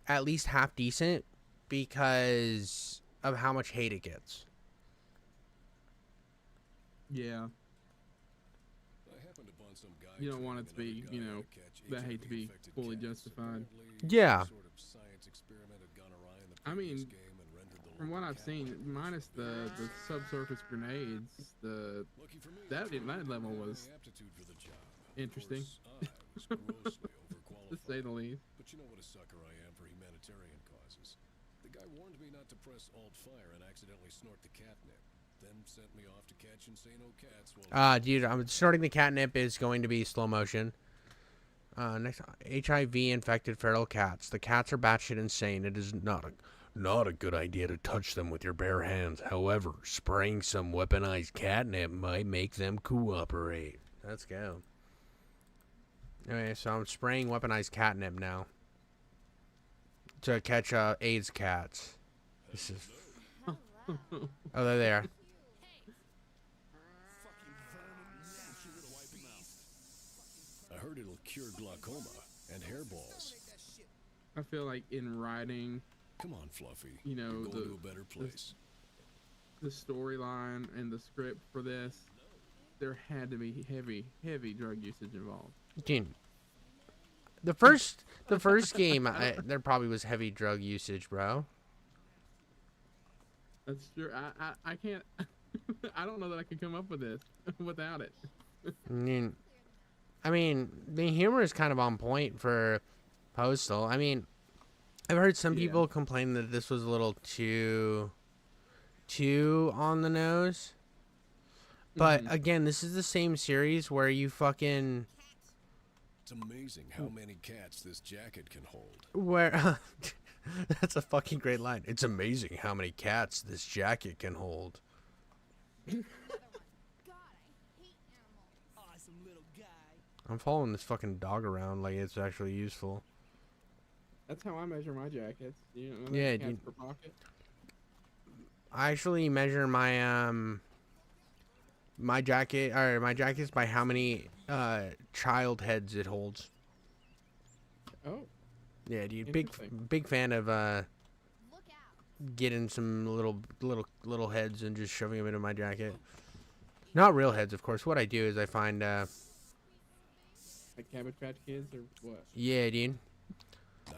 at least half decent because of how much hate it gets. Yeah. You don't want it to be, you know, that hate to be fully justified. Yeah. I mean, from what I've seen, minus the subsurface grenades, that level was interesting, to say the least. But you know what a sucker I am for humanitarian causes. The guy warned me not to press Alt Fire and accidentally snort the catnip, then sent me off to catch insano cats. Dude, I'm snorting the catnip is going to be slow motion. Next, HIV infected feral cats. The cats are batshit insane. It is not a good idea to touch them with your bare hands. However, spraying some weaponized catnip might make them cooperate. Let's go. Okay, so I'm spraying weaponized catnip now to catch AIDS cats. This is. Oh, they're there. I heard it'll cure glaucoma and hairballs. I feel like in writing, come on, Fluffy. You know, we're going to a better place. The storyline and the script for this, there had to be heavy drug usage involved. Dude, the first game, there probably was heavy drug usage, bro. That's true. I can't. I don't know that I can come up with this without it. I mean, the humor is kind of on point for Postal. I mean, I've heard some people complain that this was a little too on the nose. But again, this is the same series where you fucking It's amazing how many cats this jacket can hold. Where? That's a fucking great line. It's amazing how many cats this jacket can hold. I'm following this fucking dog around like it's actually useful. That's how I measure my jackets. You know, Yeah, cats dude. per pocket. I actually measure my my jackets by how many child heads it holds. Oh. Yeah, dude. Interesting. Big fan of getting some little heads and just shoving them into my jacket. Not real heads, of course. What I do is I find Like Cabbage Patch Kids or what? yeah, dude.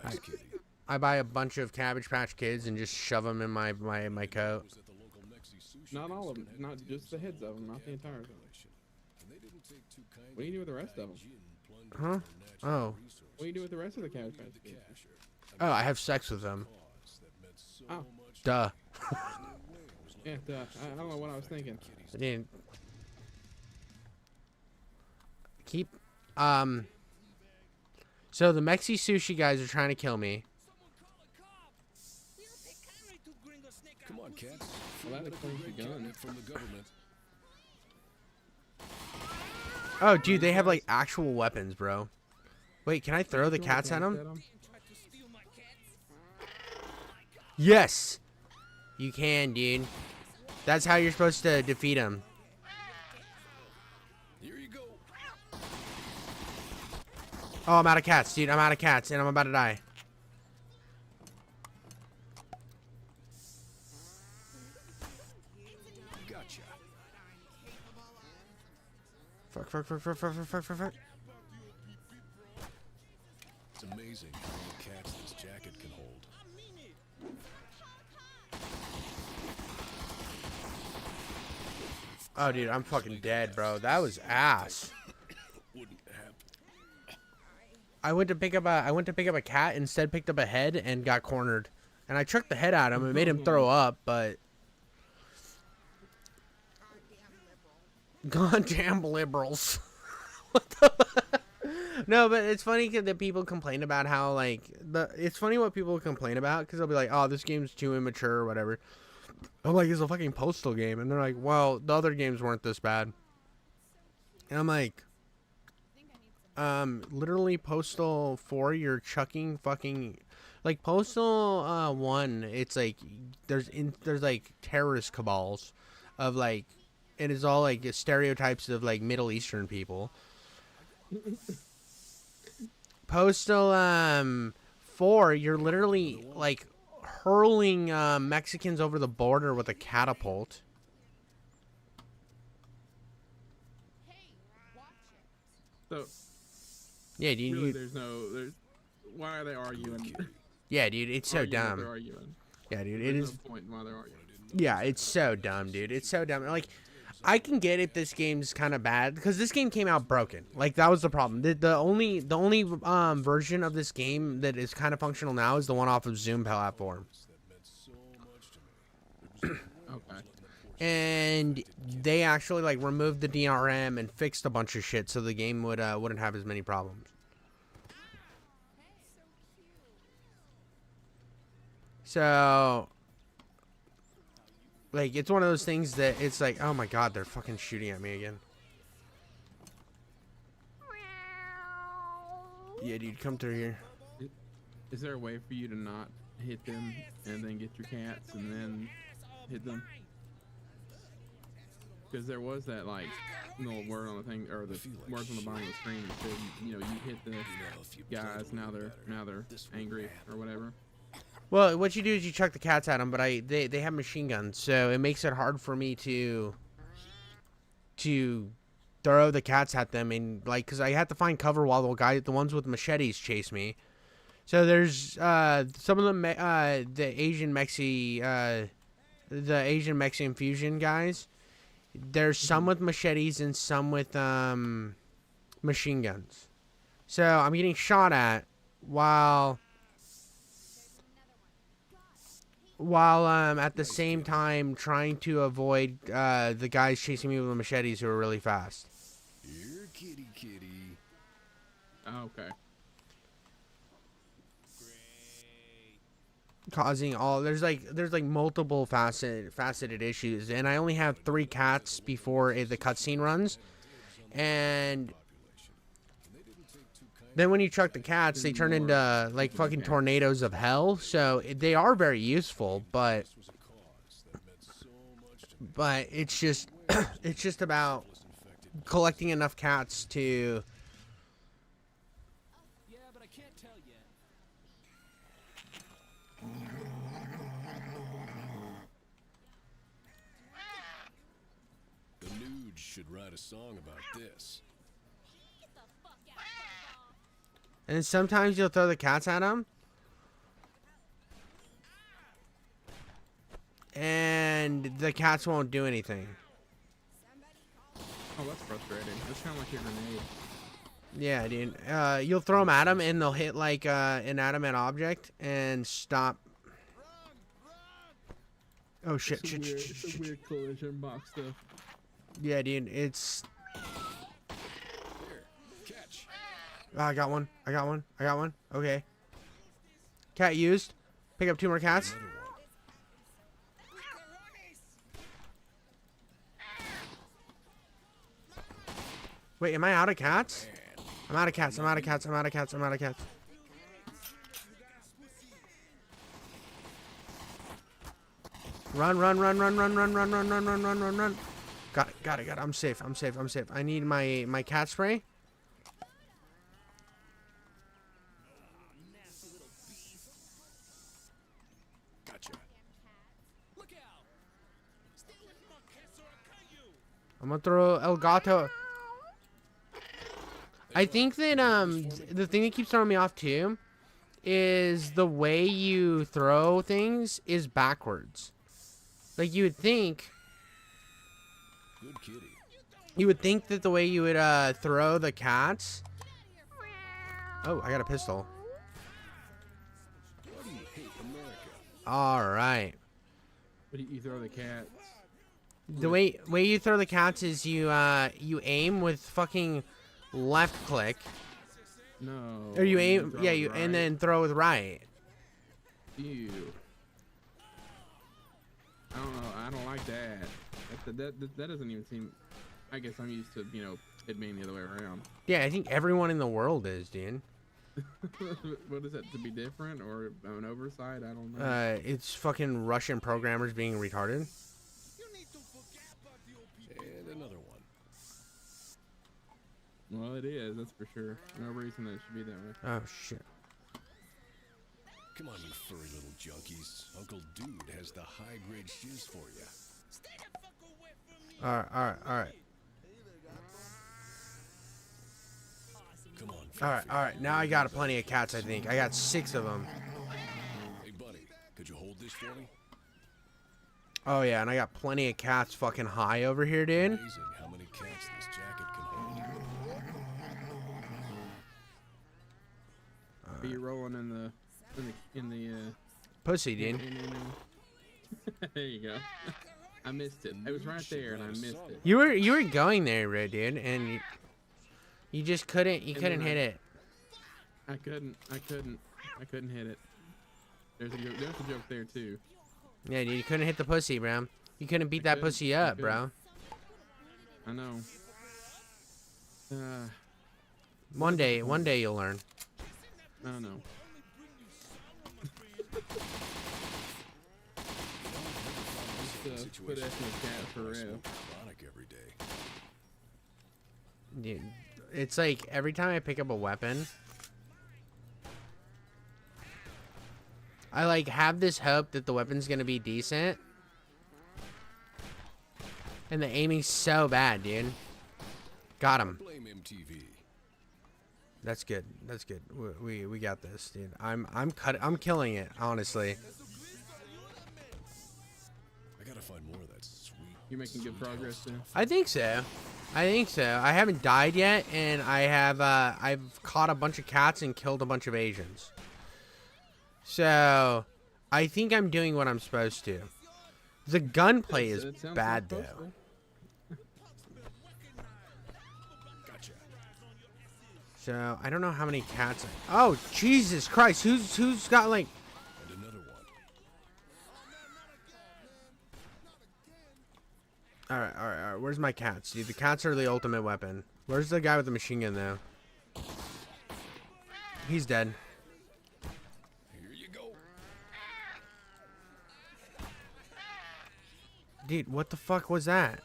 Nice kitty. I buy a bunch of Cabbage Patch Kids and just shove them in my coat. Not all of them. Not just the heads of them. Not the entire thing. What do you do with the rest of them? Huh? Oh. What do you do with the rest of the Cabbage Patch Kids? Oh, I have sex with them. Oh. Duh. Yeah, duh. I don't know what I was thinking. I didn't. Keep. So the Mexi Sushi guys are trying to kill me. Come on, cats. Well, that explains the gun. From the government. Oh, dude, they have like actual weapons, bro. Wait, can I throw the cats at them? Yes, you can, dude. That's how you're supposed to defeat them. Here you go. Oh, I'm out of cats, dude. I'm out of cats, and I'm about to die. Gotcha. Fuck. It's amazing how many cats this jacket can hold. Oh, dude, I'm fucking dead, bro. That was ass. Wouldn't happen. I went to pick up a cat, instead picked up a head and got cornered. And I chucked the head at him and made him throw up, but goddamn liberals. What the No, but it's funny that people complain about how like it's funny what people complain about because they'll be like, "Oh, this game's too immature or whatever." I'm like, "It's a fucking Postal game," and they're like, "Well, the other games weren't this bad." And I'm like, literally Postal 4, you're chucking fucking like Postal 1. It's like there's like terrorist cabals of like, it is all like stereotypes of like Middle Eastern people. Postal 4, you're literally like hurling Mexicans over the border with a catapult. So yeah, dude. Really, why are they arguing? Yeah, dude, it's so dumb. They're arguing. Yeah, dude, There's it is. no point in why they're arguing. Yeah, it's so dumb, dude. It's so dumb. Like, I can get if this game's kind of bad because this game came out broken. Like, that was the problem. The only version of this game that is kind of functional now is the one off of Zoom platform. Okay. And they actually like removed the DRM and fixed a bunch of shit so the game wouldn't have as many problems. So, like, it's one of those things that it's like, oh my god, they're fucking shooting at me again. Yeah, dude, come through here. Is there a way for you to not hit them and then get your cats and then hit them? Because there was that like little word on the thing, or the words on the bottom of the screen that said, you hit the guys, now they're angry or whatever. Well, what you do is you chuck the cats at them, but they have machine guns, so it makes it hard for me to throw the cats at them, and like, cause I have to find cover while the ones with machetes chase me. So there's some of them the Asian Mexican fusion guys. There's some with machetes and some with machine guns. So I'm getting shot at while at the same time trying to avoid the guys chasing me with the machetes who are really fast. Here, kitty. Oh, okay. Causing all there's like multiple faceted issues, and I only have 3 cats before the cutscene runs, and then when you chuck the cats, they turn into like fucking tornadoes of hell. So they are very useful, but it's just it's just about collecting enough cats to. The Nude should write a song about this. And then sometimes you'll throw the cats at them, and the cats won't do anything. Oh, that's frustrating. That's kind of like a grenade. Yeah, dude. You'll throw them at them, and they'll hit like an inanimate object and stop. Oh shit! It's a weird collision box stuff. Yeah, dude. It's. Oh, I got one. I got one. I got one. Okay. Cat used. Pick up 2 more cats. Wait, am I out of cats? I'm out of cats. I'm out of cats. I'm out of cats. I'm out of cats. Run, run, run, run, run, run, run, run, run, run, run, run, run. Got it, got it, got it. I'm safe. I'm safe. I'm safe. I need my cat spray. Gotcha. I'm gonna throw El Gato. I think that the thing that keeps throwing me off too is the way you throw things is backwards. Like you would think. Good kitty. You would think that the way you would throw the cats. Oh, I got a pistol. Why do you hate America? All right. But you throw the cats. The way you throw the cats is you aim with fucking left click. No. Or you aim, throw yeah, with you right. and then throw with right. Ew. I don't know. I don't like that. That doesn't even seem. I guess I'm used to it being the other way around. Yeah, I think everyone in the world is, dude. What is that, to be different or an oversight? I don't know. It's fucking Russian programmers being retarded. And another one. Well, it is. That's for sure. No reason that it should be that way. Oh shit. Come on, you furry little junkies. Uncle Dude has the high-grade shiz for you. All right, all right, all right. Come on. All right, all right. Now I got plenty of cats. I think I got 6 of them. Hey, buddy, could you hold this for me? Oh yeah, and I got plenty of cats fucking high over here, dude. Amazing how many cats this jacket can hold. Are you rolling in the pussy, dude? There you go. I missed it. It was right there, and I missed it. You were going there, Red, dude, and you just couldn't. You couldn't hit it. I couldn't hit it. There's a joke there too. Yeah, dude, you couldn't hit the pussy, bro. You couldn't beat that pussy up, bro. I know. One day you'll learn. I don't know. Put that in the cat for real. Every day. Dude, it's like every time I pick up a weapon, I like have this hope that the weapon's gonna be decent, and the aiming's so bad, dude. Got him. Blame MTV. That's good. That's good. We got this, dude. I'm killing it, honestly. I gotta find more of that sweet. You're making good progress there. I think so. I think so. I haven't died yet, and I have I've caught a bunch of cats and killed a bunch of Asians. So, I think I'm doing what I'm supposed to. The gunplay is bad though. Gotcha. So I don't know how many cats. Oh Jesus Christ! Who's got like? And another one. All right. Where's my cats, dude? The cats are the ultimate weapon. Where's the guy with the machine gun though? He's dead. Here you go. Dude, what the fuck was that?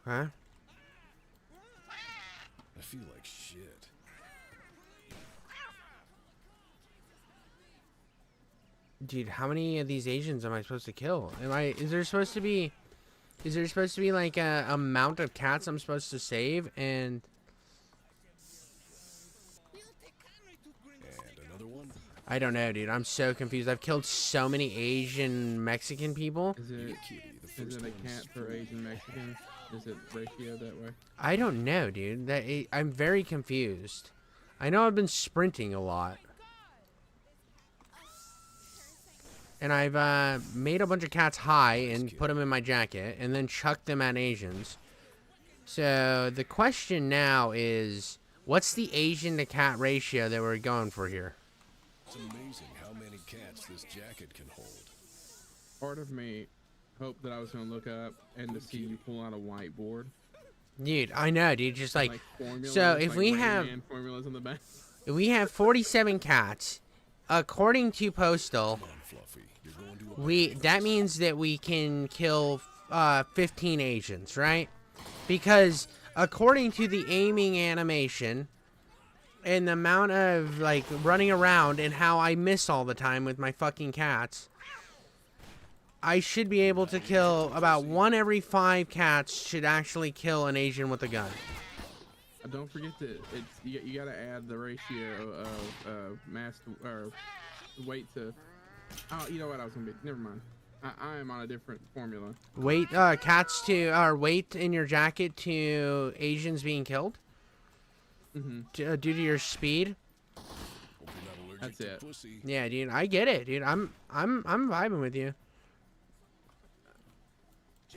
Huh? I feel like shit. Dude, how many of these Asians am I supposed to kill? Is there supposed to be like a amount of cats I'm supposed to save and another one? I don't know, dude. I'm so confused. I've killed so many Asian Mexican people. Is it a cat for Asian Mexicans? Is it ratio that way? I don't know, dude. I'm very confused. I know I've been sprinting a lot. And I've made a bunch of cats high and put them in my jacket and then chucked them at Asians. So the question now is, what's the Asian to cat ratio that we're going for here? It's amazing how many cats this jacket can hold. Part of me hoped that I was going to look up and to see you pull out a whiteboard. Dude, I know, dude. Just like formulas, so if like we Rain have Man formulas on the back. if we have 47 cats, according to Postal, that means that we can kill 15 Asians, right? Because according to the aiming animation and the amount of like running around and how I miss all the time with my fucking cats, I should be able to kill about 1 every 5 cats should actually kill an Asian with a gun. Don't forget that you gotta add the ratio of mass or weight to. Oh, you know what I was gonna be. Never mind. I am on a different formula. Weight, cats to weight in your jacket to Asians being killed. Due to your speed. That's it. Yeah, dude, I get it, dude. I'm vibing with you.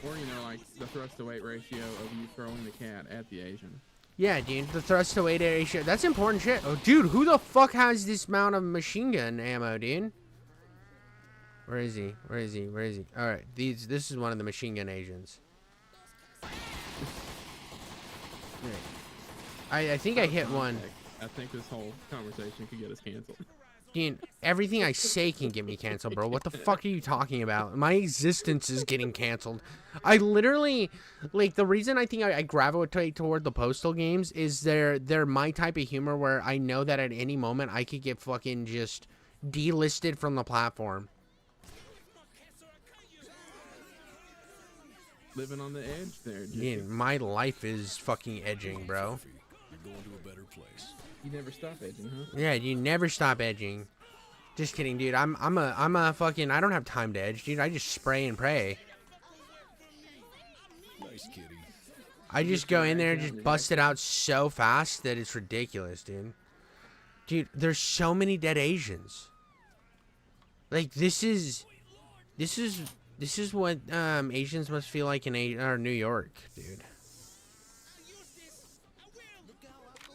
Or like the thrust to weight ratio of you throwing the cat at the Asian. Yeah, dude, the thrust to weight ratio. That's important shit. Oh, dude, who the fuck has this amount of machine gun ammo, dude? Where is he? Where is he? Where is he? All right, this is one of the machine gun Asians. I think I hit one. I think this whole conversation could get us canceled. Dude, everything I say can get me canceled, bro. What the fuck are you talking about? My existence is getting canceled. I literally, like, the reason I think I gravitate toward the Postal games is they're my type of humor where I know that at any moment I could get fucking just delisted from the platform. Living on the edge there, Dude, my life is fucking edging, bro. You're going to a better place. You never stop edging, huh? Yeah, you never stop edging. Just kidding, dude. I'm a fucking. I don't have time to edge, dude. I just spray and pray. Nice kitty. I just go in there and just bust it out so fast that it's ridiculous, dude. Dude, there's so many dead Asians. Like this is what Asians must feel like in New York, dude.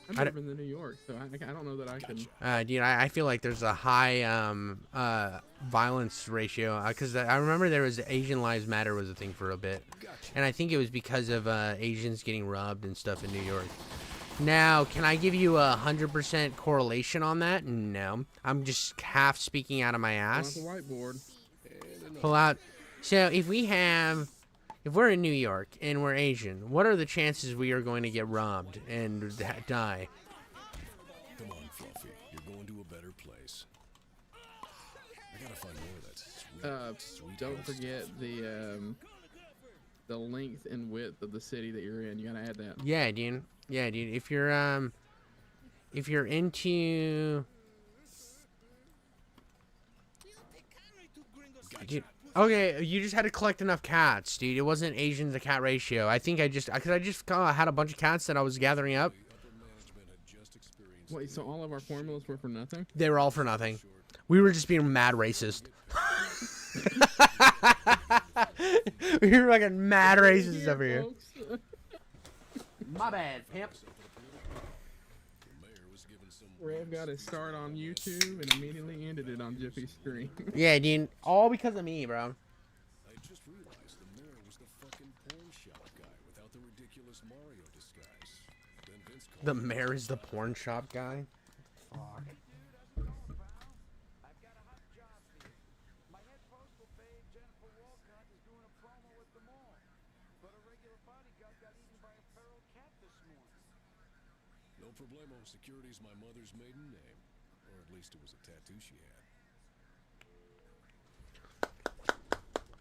I've never been to New York, so I don't know that I can. Dude, I feel like there's a high violence ratio because I remember there was Asian Lives Matter was a thing for a bit, and I think it was because of Asians getting robbed and stuff in New York. Now, can I give you 100% correlation on that? No, I'm just half speaking out of my ass. The whiteboard. Pull out. So if we're in New York and we're Asian, what are the chances we are going to get robbed and die? Come on, Fluffy. You're going to a better place. I gotta find more of that sweet don't forget the length and width of the city that you're in. You gotta add that. Yeah, dude. Yeah, dude. If you're into, dude. Okay, you just had to collect enough cats, dude. It wasn't Asian to cat ratio. I think I just had a bunch of cats that I was gathering up. Wait, so all of our formulas were for nothing? They were all for nothing. We were just being mad racist. We were fucking mad racists over here. My bad, pimps. Rev got his start on YouTube and immediately ended it on Jiffy's stream. Yeah, dude. All because of me, bro. I just realized the mayor was the fucking porn shop guy without the ridiculous Mario disguise. Then Vince called The mayor is the porn shop guy. Fuck. No problemo. Security's my mother's maiden name. Or at least it was a tattoo she had.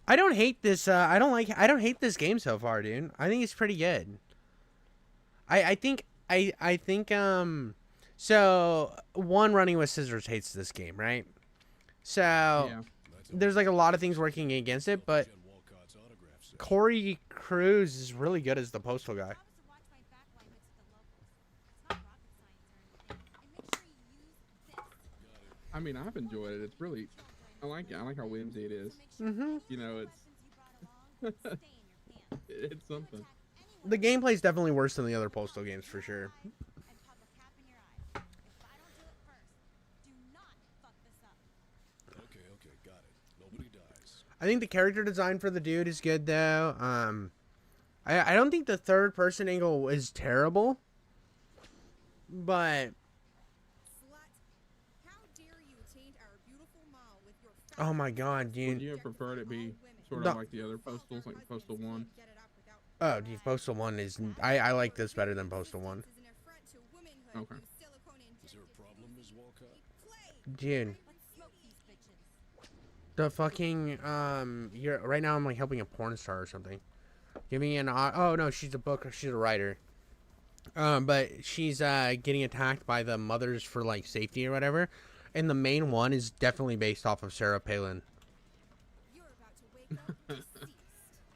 I don't hate this. I don't hate this game so far, dude. I think it's pretty good. I think. So one running with scissors hates this game, right? So Yeah. there's like a lot of things working against it, but Corey Cruz is really good as the postal guy. I mean, I've enjoyed it. It's really, I like it. I like how whimsy it is. Mm-hmm. You know, it's it's something. The gameplay's definitely worse than the other postal games for sure. Okay, got it. Nobody dies. I think the character design for the dude is good though. I don't think the third person angle is terrible, but oh my god, dude. Would you have preferred it be sort No. of like the other postals, like Postal 1? Oh, dude, Postal 1 is... I like this better than Postal 1. Okay. Is there a problem, Ms. Walcott? Dude. The fucking, you're... Right now I'm, like, helping a porn star or something. Give me an... Oh, no, she's a writer. But she's, getting attacked by the mothers for, like, safety or whatever. And the main one is definitely based off of Sarah Palin.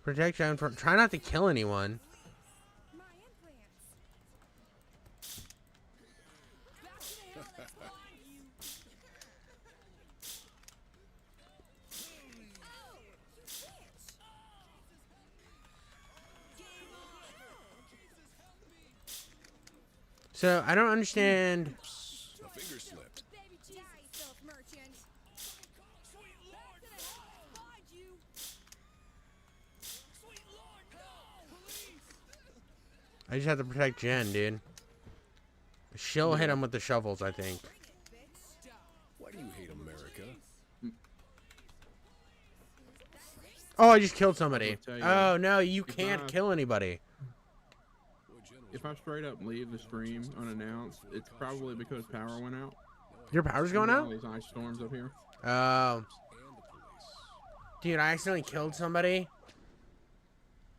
Protection for... Try not to kill anyone. So, I don't understand... A finger slipped. I just have to protect Jen, dude. She'll hit him with the shovels, I think. Why do you hate America? Oh, I just killed somebody. tell you, Oh, no, you if can't I- kill anybody. If I straight up leave the stream unannounced, it's probably because power went out. Your power's going All out? these ice storms up here. Oh. Dude, I accidentally killed somebody.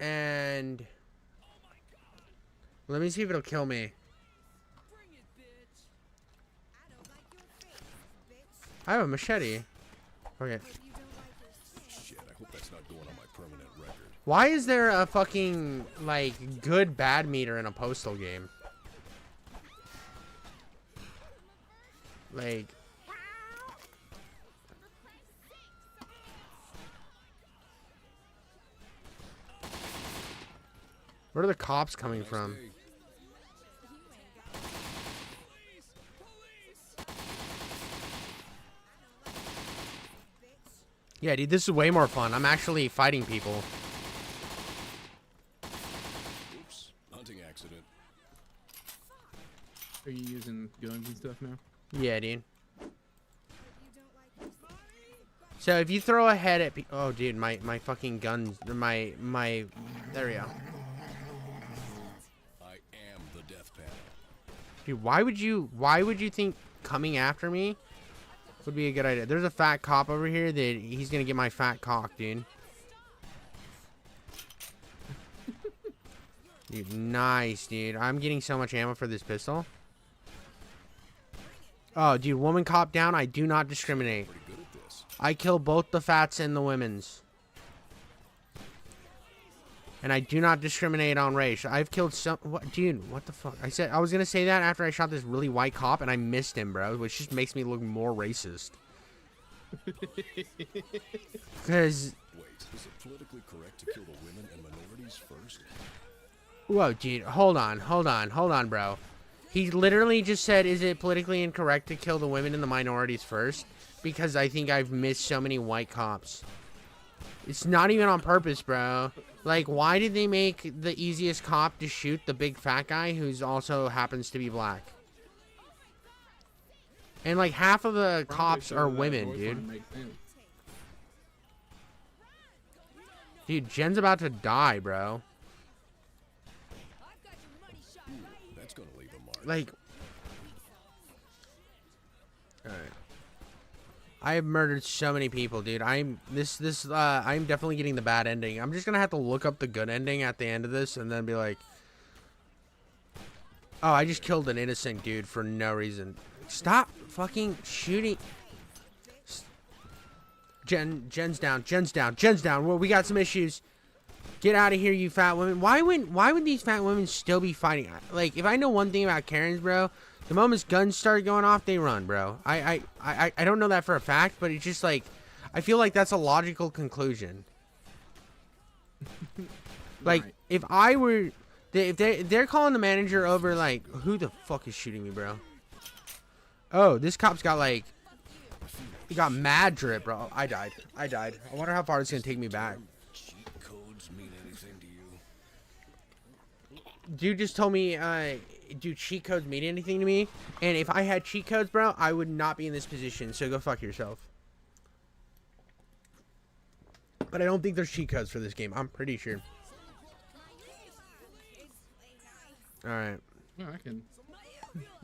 And... Let me see if it'll kill me. I have a machete. Okay. Shit, I hope that's not going on my permanent record. Why is there a fucking, like, good bad meter in a postal game? Like... Where are the cops coming from? Yeah, dude, this is way more fun. I'm actually fighting people. Oops, hunting accident. Are you using guns and stuff now? Yeah, dude. So if you throw a head at oh, dude, my fucking guns, my there we go. I am the death panel. Dude, why would you think coming after me would be a good idea? There's a fat cop over here that he's gonna get my fat cock, dude. Dude, nice, dude. I'm getting so much ammo for this pistol. Oh, dude, woman cop down. I do not discriminate. I kill both the fats and the women's. And I do not discriminate on race. I've killed some... What, dude, what the fuck? I was going to say that after I shot this really white cop, and I missed him, bro. Which just makes me look more racist. Because... Wait, is it politically correct to kill the women and minorities first? Whoa, dude. Hold on, bro. He literally just said, is it politically incorrect to kill the women and the minorities first? Because I think I've missed so many white cops. It's not even on purpose, bro. Like, why did they make the easiest cop to shoot the big fat guy who's also happens to be black? And like half of the cops are women, dude. Dude, Jen's about to die, bro. That's gonna leave a mark. Like, all right. I have murdered so many people, dude. I'm definitely getting the bad ending. I'm just gonna have to look up the good ending at the end of this and then be like, oh, I just killed an innocent dude for no reason. Stop fucking shooting. Jen's down. Well, we got some issues. Get out of here, you fat women. Why would these fat women still be fighting? Like, if I know one thing about Karens, bro, the moment guns start going off, they run, bro. I don't know that for a fact, but it's just like, I feel like that's a logical conclusion. Like, Right. if I were, if they're calling the manager over, like, who the fuck is shooting me, bro? Oh, this cop's got like, he got mad drip, bro. I died. I wonder how far it's gonna take me back. Cheat codes mean anything to you? Dude just told me, do cheat codes mean anything to me? And if I had cheat codes, bro, I would not be in this position. So go fuck yourself. But I don't think there's cheat codes for this game. I'm pretty sure. All right. Yeah, I can.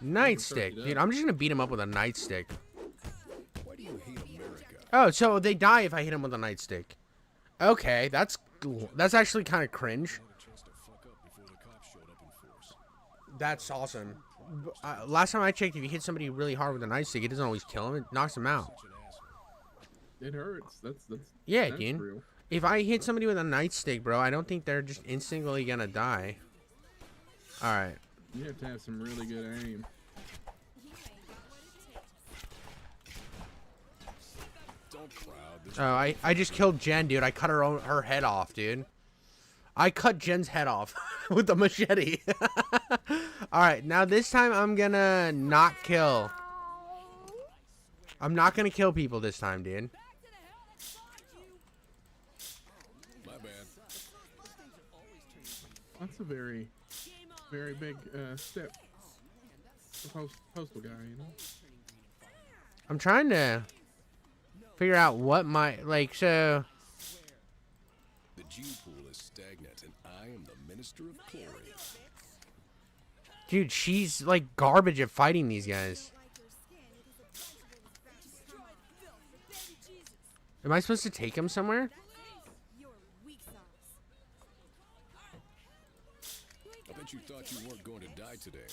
Nightstick, dude. I'm just gonna beat him up with a nightstick. Why do you hate America? Oh, so they die if I hit him with a nightstick. Okay, that's actually kind of cringe. That's awesome. Last time I checked, if you hit somebody really hard with a nightstick, it doesn't always kill them. It knocks them out. It hurts. That's Yeah, that's dude. real. If I hit somebody with a nightstick, bro, I don't think they're just instantly gonna die. All right. You have to have some really good aim. Don't crowd. This Oh, I just killed Jen, dude. I cut her head off, dude. I cut Jen's head off with the machete. All right, now this time I'm gonna not kill. I'm not gonna kill people this time, dude. my bad. That's a very big step for postal guy, you know. I'm trying to figure out what my so. The G pool is stagnant, and I am the Minister of Chlorine. Dude, she's like garbage at fighting these guys. Am I supposed to take him somewhere? I bet you thought you weren't going to die today.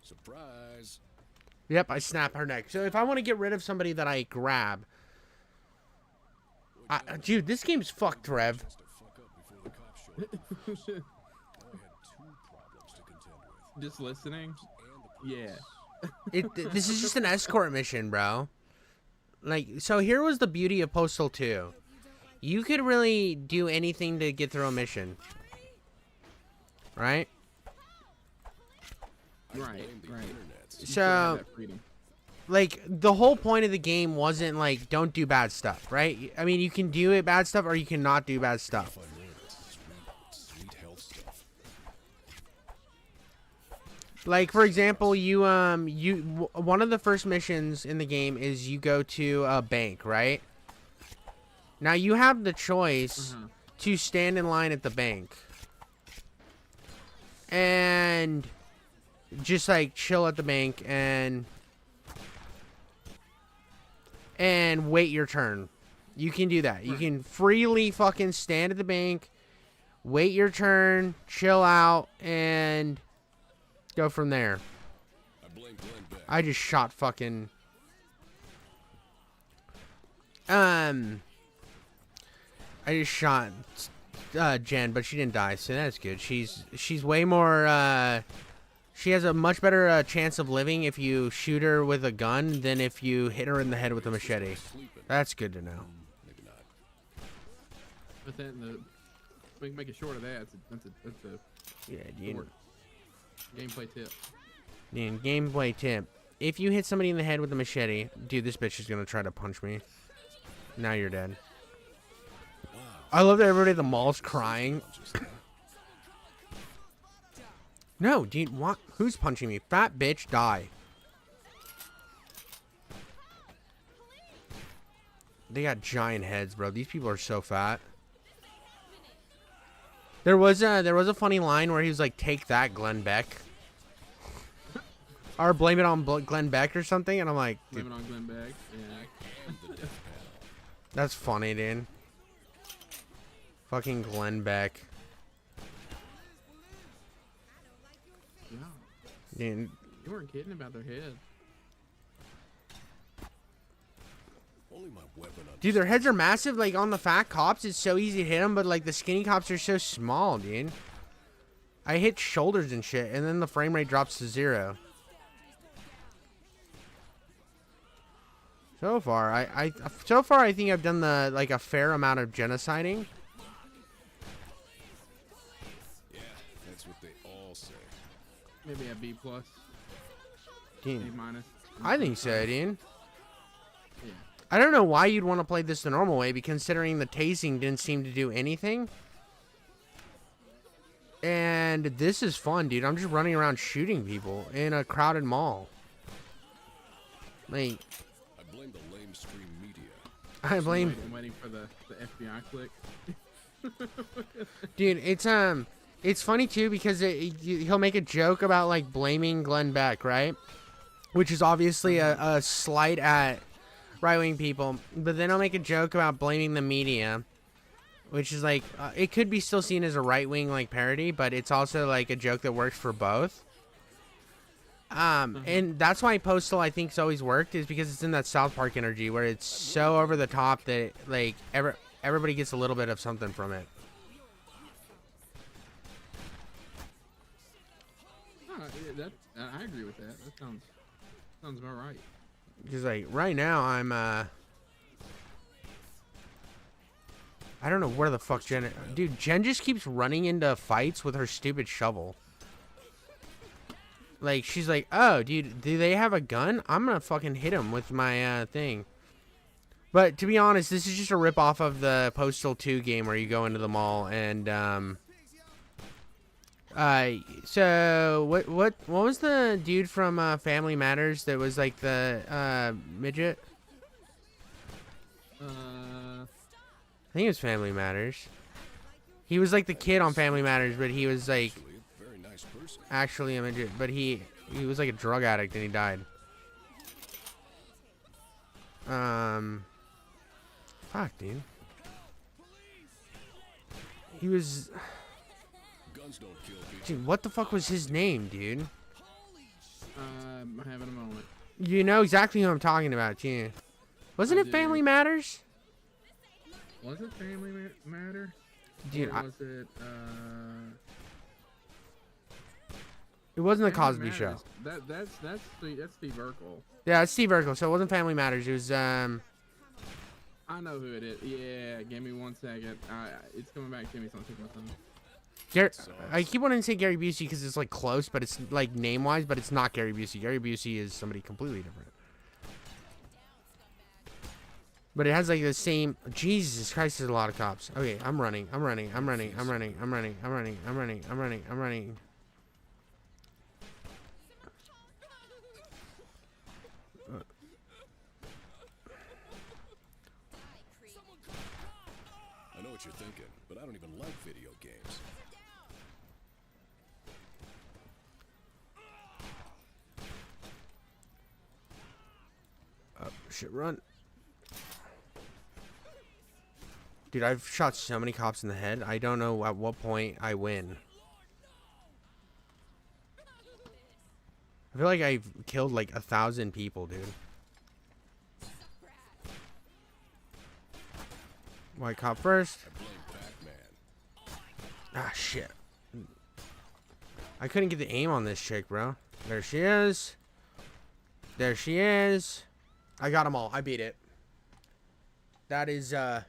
Surprise. Yep, I snap her neck. So if I want to get rid of somebody that I grab... dude, this game's fucked, Rev. Just listening? Yeah. This is just an escort mission, bro. Like, so here was the beauty of Postal 2. You could really do anything to get through a mission. Right? Right. So, like, the whole point of the game wasn't, like, don't do bad stuff, right? I mean, you can do it bad stuff or you cannot do bad stuff. Sweet health stuff. Like, for example, one of the first missions in the game is you go to a bank, right? Now, you have the choice to stand in line at the bank. And just, like, chill at the bank and wait your turn. You can do that. You can freely fucking stand at the bank, wait your turn, chill out, and go from there. I just shot fucking... I just shot Jen, but she didn't die, so that's good. She's way more... She has a much better chance of living if you shoot her with a gun than if you hit her in the head with a machete. That's good to know. But then make it short of that. That's a yeah, short gameplay tip. Dude, gameplay tip. If you hit somebody in the head with a machete, dude, this bitch is gonna try to punch me. Now you're dead. I love that everybody at the mall's crying. No, dude, what? Who's punching me? Fat bitch, die. They got giant heads, bro. These people are so fat. There was a funny line where he was like, "Take that, Glenn Beck," or blame it on Glenn Beck or something, and I'm like, blame it on Glenn Beck. Yeah. That's funny, dude. Fucking Glenn Beck. Yeah. Dude. You weren't kidding about their head. Dude, their heads are massive. Like, on the fat cops, it's so easy to hit them, but, like, the skinny cops are so small, dude. I hit shoulders and shit, and then the frame rate drops to 0. So far, I think I've done like a fair amount of genociding. Yeah, that's what they all say. Maybe a B+. Dude, A-. I think so, dude. Yeah. I don't know why you'd want to play this the normal way, considering the tasing didn't seem to do anything. And this is fun, dude. I'm just running around shooting people in a crowded mall. Like, I blame the lamestream media. I blame. I'm waiting for the FBI click. Dude, it's funny too because he'll make a joke about like blaming Glenn Beck, right? Which is obviously a slight at right-wing people, but then I'll make a joke about blaming the media, which is like it could be still seen as a right-wing like parody, but it's also like a joke that works for both. And that's why Postal I think's always worked, is because it's in that South Park energy where it's so over the top that like everybody gets a little bit of something from it. I agree with that. That sounds about right. Because like right now I'm I don't know where the fuck Jen. Dude, Jen just keeps running into fights with her stupid shovel. Like, she's like, oh, dude, do they have a gun? I'm gonna fucking hit him with my thing. But to be honest, this is just a rip-off of the Postal 2 game where you go into the mall and so what was the dude from Family Matters that was like the midget? I think it was Family Matters. He was like the kid on Family Matters, but he was like actually a midget, but he was like a drug addict and he died. Fuck, dude. He was. Dude, what the fuck was his name, dude? I'm having a moment. You know exactly who I'm talking about, yeah. Wasn't it Family Matters? Was it Family Matter? Dude, or was it it wasn't the Family Cosby Show. Matters. That's Steve Urkel. Yeah, it's Steve Urkel, so it wasn't Family Matters. It was I know who it is. Yeah, give me 1 second. It's coming back to me, so I'm taking my time. I keep wanting to say Gary Busey because it's like close, but it's like name-wise, but it's not Gary Busey. Gary Busey is somebody completely different. But it has like the same. Jesus Christ, there's a lot of cops. Okay, I'm running. I know what you're thinking, but I don't even like video games. Oh, shit, run. Dude, I've shot so many cops in the head. I don't know at what point I win. I feel like I've killed like 1,000 people, dude. White cop first. Ah, shit. I couldn't get the aim on this chick, bro. There she is. There she is. I got them all. I beat it. That is, Well,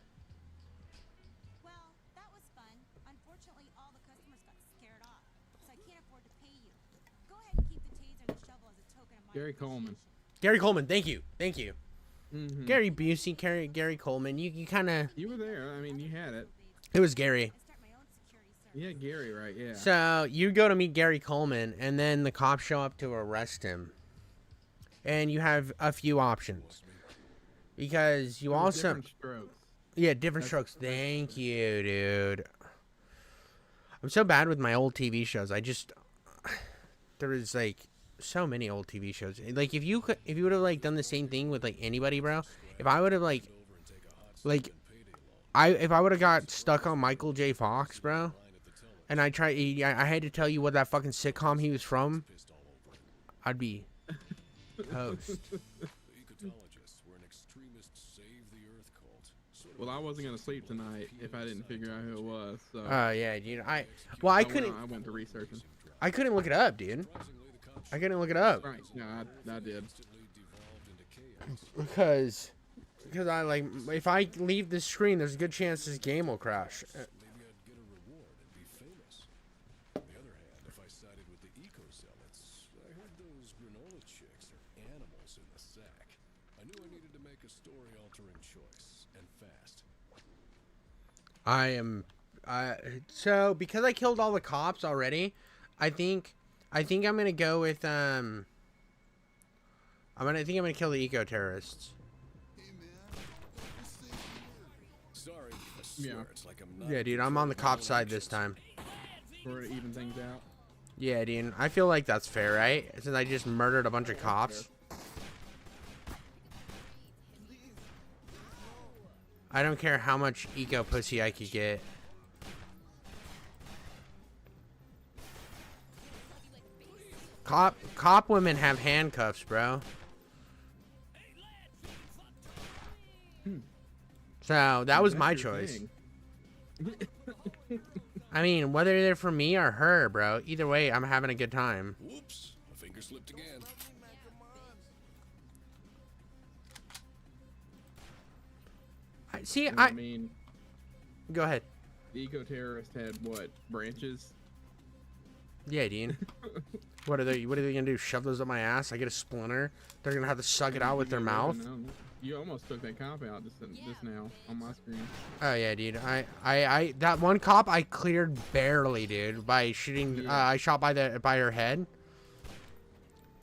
that was fun. Unfortunately, all the customers got scared off, so I can't afford to pay you. Go ahead and keep the taser and the shovel. Gary Coleman. Gary Coleman, thank you. Thank you. Mm-hmm. Gary Busey, Gary Coleman. You kind of... You were there. I mean, you had it. It was Gary. Yeah, Gary, right, yeah. So, you go to meet Gary Coleman, and then the cops show up to arrest him. And you have a few options. Because you also... Different strokes. Yeah, different strokes. Thank you, dude. I'm so bad with my old TV shows. There was, like, so many old TV shows. Like, if you would have, like, done the same thing with, like, anybody, bro. If I would have, if I would have got stuck on Michael J. Fox, bro, and I had to tell you what that fucking sitcom he was from, I'd be toast. Well, I wasn't gonna sleep tonight if I didn't figure out who it was. So. Yeah, dude. I went to researching. I couldn't look it up, dude. I couldn't look it up. Right. Yeah, I did. Because if I leave this screen, there's a good chance this game will crash. So because I killed all the cops already, I think I'm gonna go with I think I'm gonna kill the eco-terrorists. Yeah, dude, I'm on the cop side this time. For to even things out. Yeah, dude, I feel like that's fair, right? Since I just murdered a bunch of cops. I don't care how much eco pussy I could get. Cop women have handcuffs, bro. So that was my choice. I mean, whether they're for me or her, bro. Either way, I'm having a good time. Whoops, my finger slipped again. I mean, go ahead. The eco-terrorist had what, branches? Yeah, Dean. What are they gonna do? Shove those up my ass? I get a splinter. They're gonna have to suck it out with their mouth. You almost took that cop out just now on my screen. Oh yeah, dude. I that one cop I cleared barely, dude, by shooting. I shot by her head.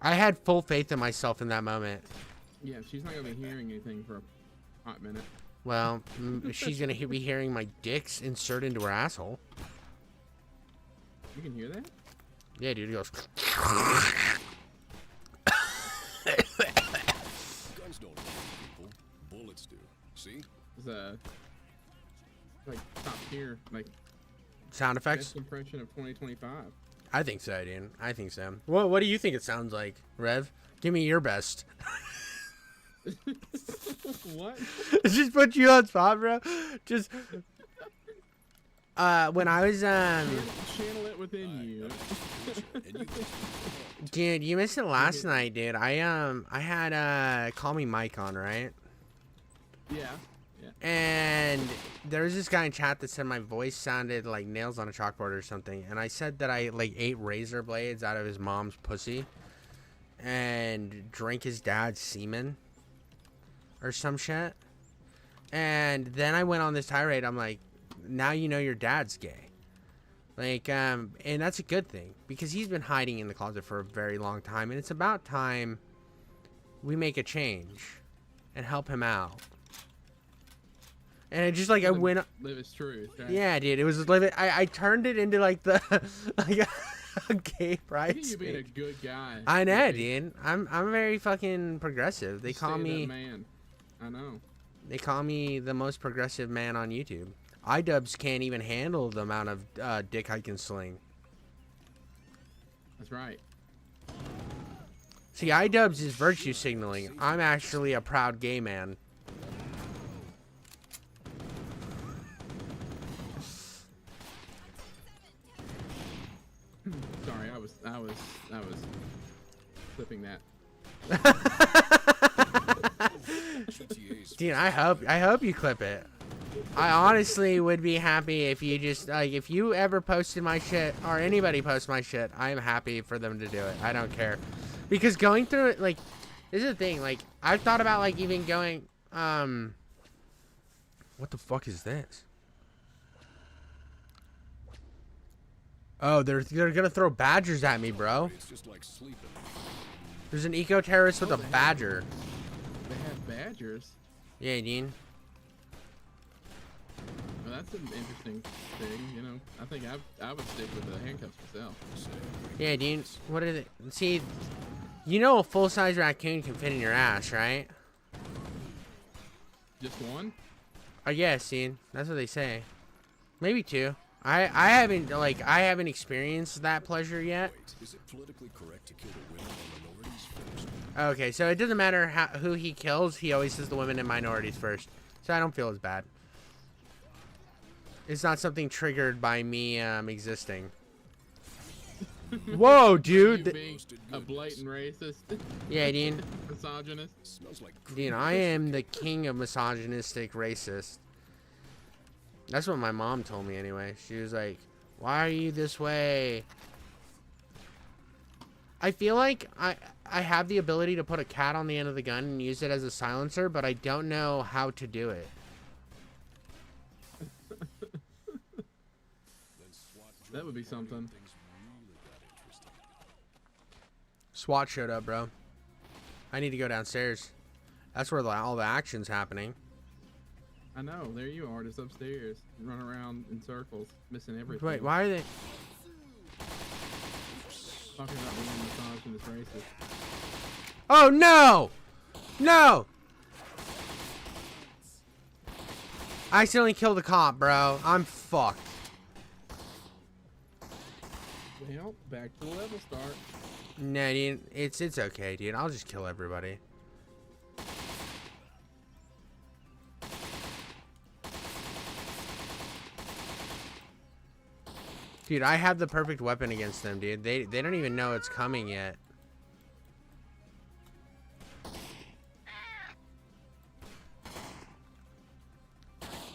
I had full faith in myself in that moment. Yeah, she's not gonna be hearing anything for a hot minute. Well, she's gonna be hearing my dicks insert into her asshole. You can hear that? Yeah, dude. It goes. Guns don't hurt people. Bullets do. See? It's like top tier, like sound effects. Best impression of 2025. I think so, dude. I think so. What do you think it sounds like, Rev? Give me your best. What? Just put you on spot, bro. Just when I was channel it within you. Dude, you missed it last night, dude. I had Call Me Mike on, right? Yeah. And there was this guy in chat that said my voice sounded like nails on a chalkboard or something, and I said that I like ate razor blades out of his mom's pussy and drank his dad's semen or some shit. And then I went on this tirade. I'm like, now you know your dad's gay. Like, and that's a good thing because he's been hiding in the closet for a very long time, and it's about time we make a change and help him out. And it just like I went live his truth, right? Yeah, dude, it was live it. I turned it into like the like a gay pride. You being a good guy. I know, dude. I'm very fucking progressive. They call me man. I know. They call me the most progressive man on YouTube. iDubbbz can't even handle the amount of dick I can sling. That's right. See, iDubbbz is virtue signaling. I'm actually a proud gay man. Sorry, I was flipping that. Dude, I hope you clip it. I honestly would be happy if you just like if you ever posted my shit or anybody posts my shit. I'm happy for them to do it. I don't care. Because going through it, like, this is the thing. Like, I've thought about, like, even going, what the fuck is this? Oh, they're gonna throw badgers at me, bro. It's just like sleeping. There's an eco-terrorist with a badger. They have badgers. Yeah, Dean. Well, that's an interesting thing, you know. I think I would stick with the handcuffs myself. Yeah, Dean. What is it? See, you know a full-size raccoon can fit in your ass, right? Just one? Yeah, Dean. That's what they say. Maybe two. I haven't experienced that pleasure yet. Is it politically correct to kill the women and minorities first? Okay, so it doesn't matter who he kills. He always says the women and minorities first. So I don't feel as bad. It's not something triggered by me existing. Whoa, dude! Being a blatant racist. Yeah, Dean. Misogynist. Smells like Dean, I am the king of misogynistic racist. That's what my mom told me anyway. She was like, "Why are you this way?" I feel like I have the ability to put a cat on the end of the gun and use it as a silencer, but I don't know how to do it. That would be something. SWAT showed up, bro. I need to go downstairs. That's where all the action's happening. I know. There you are, just upstairs. Run around in circles, missing everything. Wait, why are they... Talking about being misogynist racist. Oh, no! No! I accidentally killed a cop, bro. I'm fucked. Well, back to the level start. No, dude. It's okay, dude. I'll just kill everybody. Dude, I have the perfect weapon against them, dude. They don't even know it's coming yet.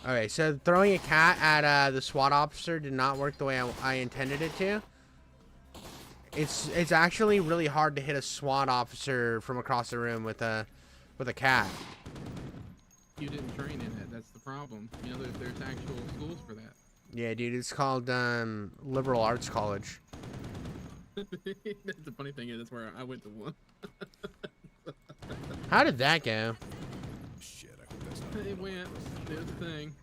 Okay, so throwing a cat at the SWAT officer did not work the way I intended it to. It's actually really hard to hit a SWAT officer from across the room with a cat. You didn't train in it. That's the problem. You know, there's actual schools for that. Yeah, dude, it's called Liberal Arts College. The funny thing is, that's where I went to one. How did that go? Shit, I hope that's not. It went. It was a thing.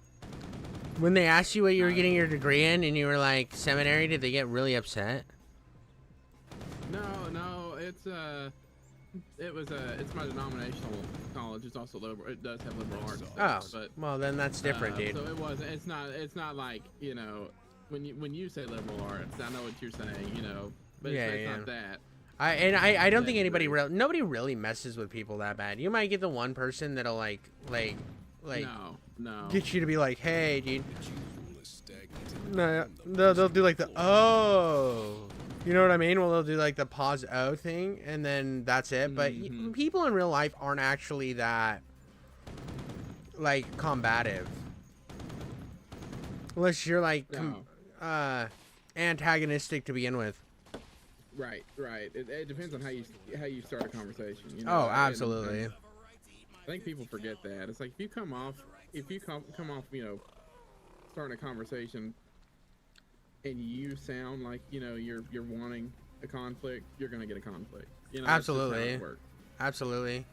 When they asked you what you were getting your degree in, and you were like seminary, did they get really upset? No, it's my denominational college. It's also liberal. It does have liberal arts. Oh, but well then that's different, dude. So it wasn't. It's not like, you know, when you say liberal arts, I know what you're saying, you know, but it's not that. I don't think nobody really messes with people that bad. You might get the one person that'll like no get you to be like, hey, dude. No, they'll do like the you know what I mean? Well, they'll do like the pause O thing, and then that's it. But people in real life aren't actually that like combative, unless you're like antagonistic to begin with. Right. It depends on how you start a conversation. You know? Oh, absolutely. I think people forget that. It's like if you come off, you know, starting a conversation, and you sound like, you know, you're wanting a conflict, you're gonna get a conflict. You know, absolutely. Absolutely.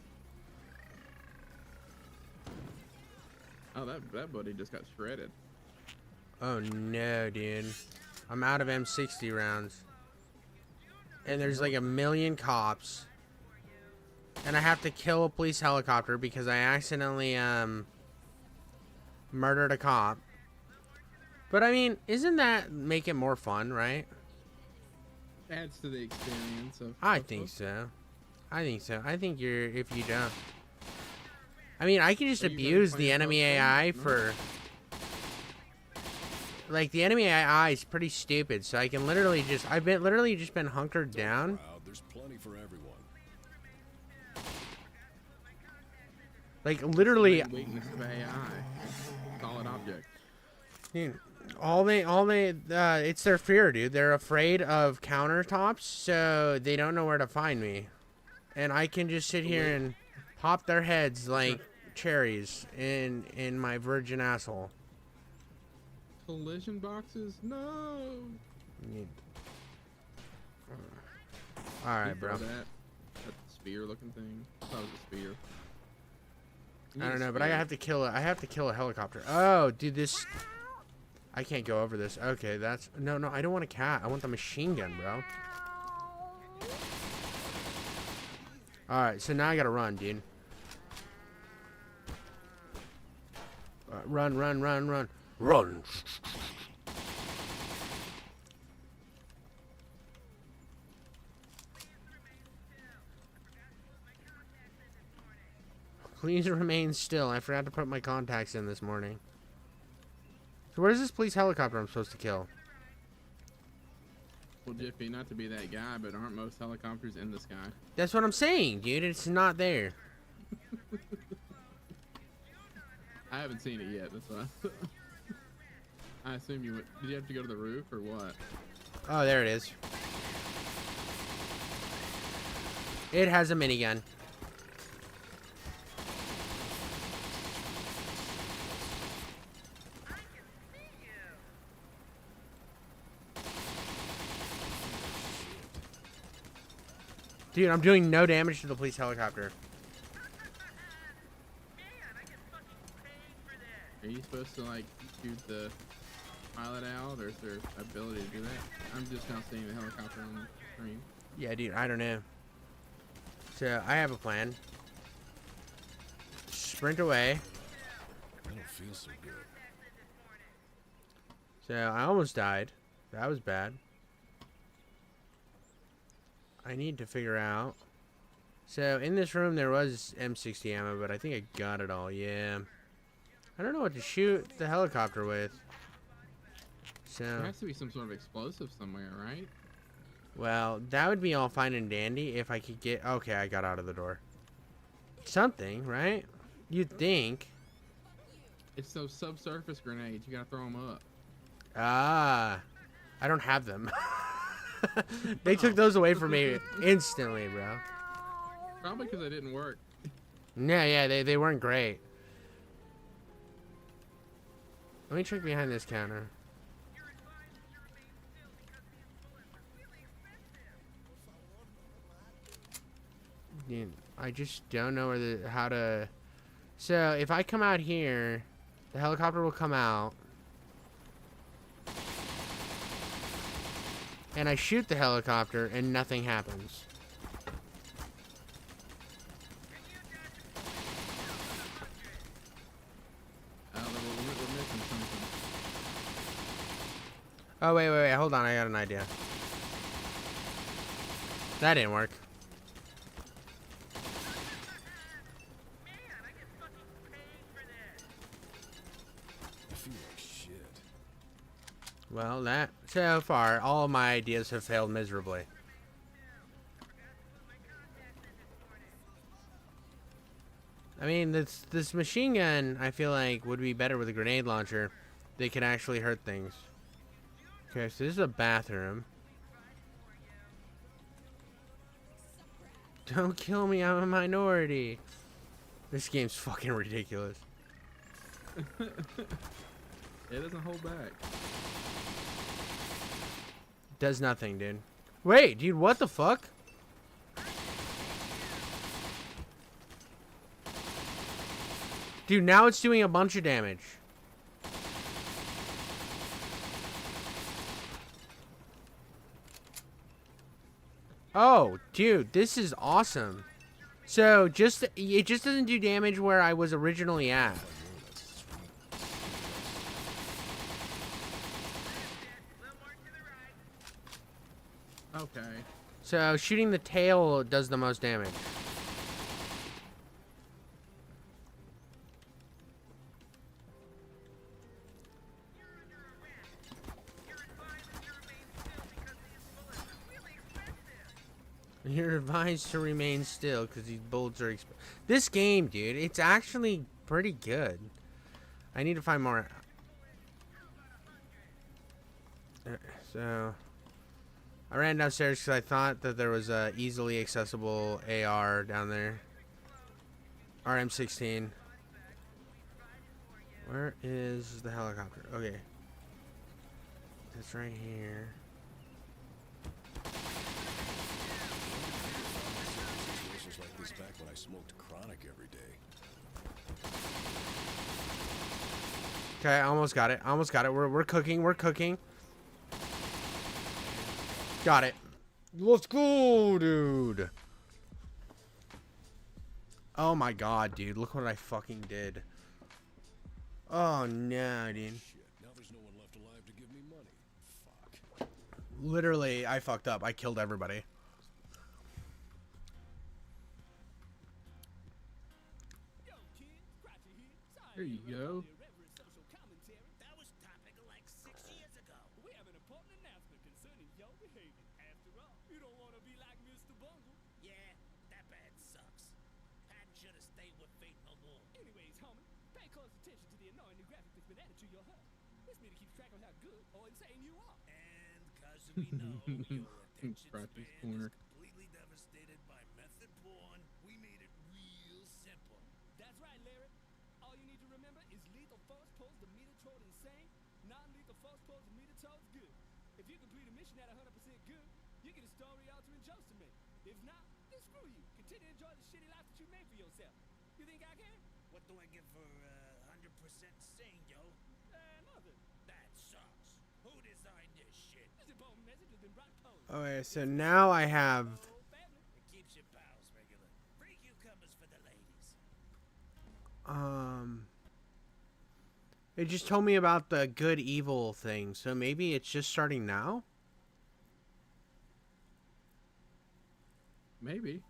Oh, that buddy just got shredded. Oh no, dude. I'm out of M60 rounds. And there's like 1 million cops. And I have to kill a police helicopter because I accidentally murdered a cop. But I mean, isn't that make it more fun, right? Adds to the experience of. I think so. I think if you don't. I mean, I can just abuse the enemy AI for. Like, the enemy AI is pretty stupid, so I can literally just. I've been literally just been hunkered down. There's plenty for everyone. Like, literally. Weakness of AI. Solid object. Dude, it's their fear, dude. They're afraid of countertops, so they don't know where to find me. and I can just sit here and pop their heads like cherries in my virgin asshole. Collision boxes? No. All right, bro. That spear-looking thing. I thought it was a spear. I don't know, but I have to kill it. I have to kill a helicopter. Oh, dude, this. I can't go over this. Okay, that's no. I don't want a cat. I want the machine gun, bro. All right, so now I gotta run, dude. Run. Please remain still. I forgot to put my contacts in this morning. So where's this police helicopter I'm supposed to kill? Well, Jiffy, not to be that guy, but aren't most helicopters in the sky? That's what I'm saying, dude. It's not there. I haven't seen it yet. That's why. I assume you went. Did you have to go to the roof or what? Oh, there it is. It has a minigun. Dude, I'm doing no damage to the police helicopter. Are you supposed to like shoot the pilot out, or is there ability to do that? I'm just not seeing the helicopter on the screen. Yeah, dude, I don't know. So I have a plan. Sprint away. I don't feel so good. So I almost died. That was bad. I need to figure out. So in this room there was M60 ammo, but I think I got it all. Yeah. I don't know what to shoot the helicopter with. So There has to be some sort of explosive somewhere, right? well, that would be all fine and dandy if I could get. Okay, I got out of the door. Something, right? You'd think. It's those subsurface grenades. You gotta throw them up. Ah, I don't have them. They took those away from me instantly, bro. Probably because they didn't work. Yeah, they weren't great. Let me check behind this counter. Dude, I just don't know how to. So if I come out here, the helicopter will come out. And I shoot the helicopter and nothing happens. We're missing something. Oh, wait, hold on, I got an idea. That didn't work. I feel like shit. Well, that so far, all of my ideas have failed miserably. I mean, this machine gun, I feel like, would be better with a grenade launcher. They can actually hurt things. Okay, so this is a bathroom. Don't kill me, I'm a minority. This game's fucking ridiculous. It doesn't hold back. Does nothing, dude. Wait, dude, what the fuck? Dude, now it's doing a bunch of damage. Oh, dude, this is awesome. So, it just doesn't do damage where I was originally at. Okay. So, shooting the tail does the most damage. You're advised to remain still because these bullets are expensive. This game, dude, it's actually pretty good. I need to find more. So, I ran downstairs because I thought that there was a easily accessible AR down there. RM16. Where is the helicopter? Okay. It's right here. Situations like this back when I smoked chronic every day. Okay, I almost got it. I almost got it. We're cooking. We're cooking. Got it. Let's go, dude. Oh my god, dude. Look what I fucking did. Oh no, dude. Now there's no one left alive to give me money. Fuck. Literally, I fucked up. I killed everybody. There you go. Practice corner. Completely devastated by method porn. We made it real simple. That's right, Larry. All you need to remember is lethal force pulls the meter toward insane. Non-lethal force pulls the meter towards good. If you complete a mission at 100% good, you get a story-altering jokes to make. If not, then screw you. Continue to enjoy the shitty life that you made for yourself. You think I can? What do I get for 100% sane, yo? Nothing. That sucks. Who designed this shit? This important message has been brought forward. Okay, so now I have... It keeps your pals regular. Free cucumbers for the ladies. It just told me about the good evil thing, so maybe it's just starting now? Maybe.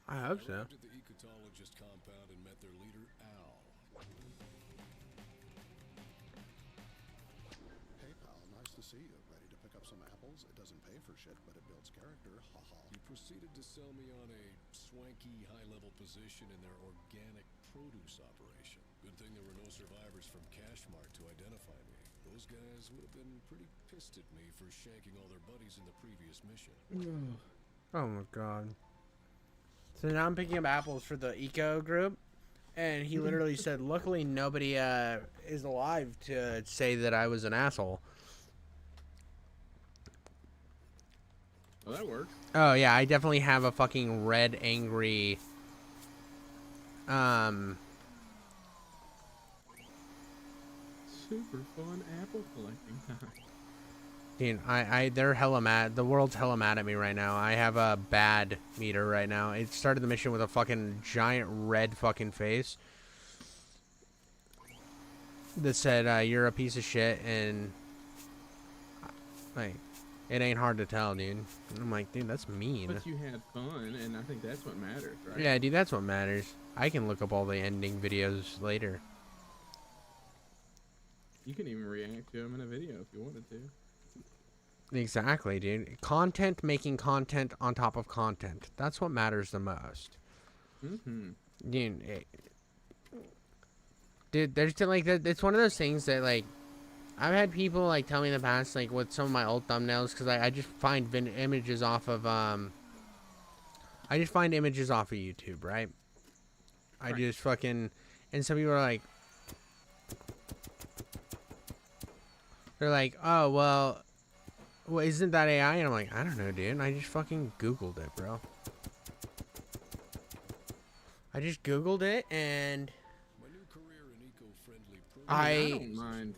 I hope so. Arrived at the ecotologist compound and met their leader, Al. Hey pal, nice to see you. Ready to pick up some apples? It doesn't pay for shit, but it builds character. Haha. You proceeded to sell me on a swanky high-level position in their organic produce operation. Good thing there were no survivors from Cashmart to identify me. Those guys would have been pretty pissed at me for shanking all their buddies in the previous mission. Oh my god. So now I'm picking up apples for the eco group, and he literally said, luckily nobody is alive to say that I was an asshole. Well, that works. Oh yeah, I definitely have a fucking red angry Super fun apple collecting time. Dude, they're hella mad. The world's hella mad at me right now. I have a bad meter right now. It started the mission with a fucking giant red fucking face that said, you're a piece of shit, and like, it ain't hard to tell, dude. And I'm like, dude, that's mean. But you had fun, and I think that's what matters, right? Yeah, dude, that's what matters. I can look up all the ending videos later. You can even react to them in a video if you wanted to. Exactly, dude. Content making content on top of content. That's what matters the most. Dude, there's like it's one of those things that like I've had people like tell me in the past, like with some of my old thumbnails, because I just find images off of I just find images off of YouTube, right? I just fucking, and some people are like, they're like, oh well, isn't that AI? And I'm like, I don't know, dude. I just fucking Googled it, bro. I just Googled it, and I don't mind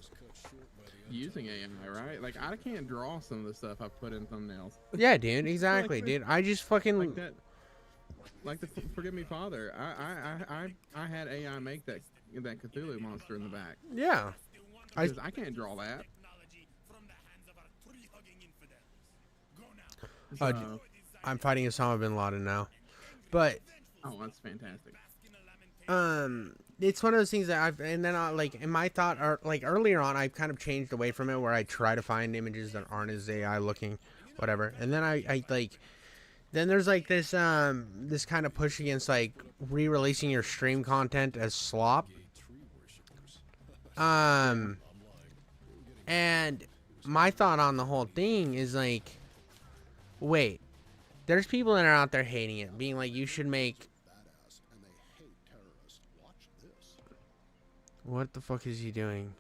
using AI, right? Like, I can't draw some of the stuff I put in thumbnails. Yeah, dude, exactly, dude. I just fucking like that. Like the Forgive Me Father. I had AI make that Cthulhu monster in the back. Yeah. I can't draw that. I'm fighting Osama bin Laden now, but oh, that's fantastic. It's one of those things that like in my thought, or like earlier on, I've kind of changed away from it, where I try to find images that aren't as AI looking, whatever, and then I like, then there's like this this kind of push against like re-releasing your stream content as slop, and my thought on the whole thing is like, Wait. There's people that are out there hating it, being like, you should make... What the fuck is he doing?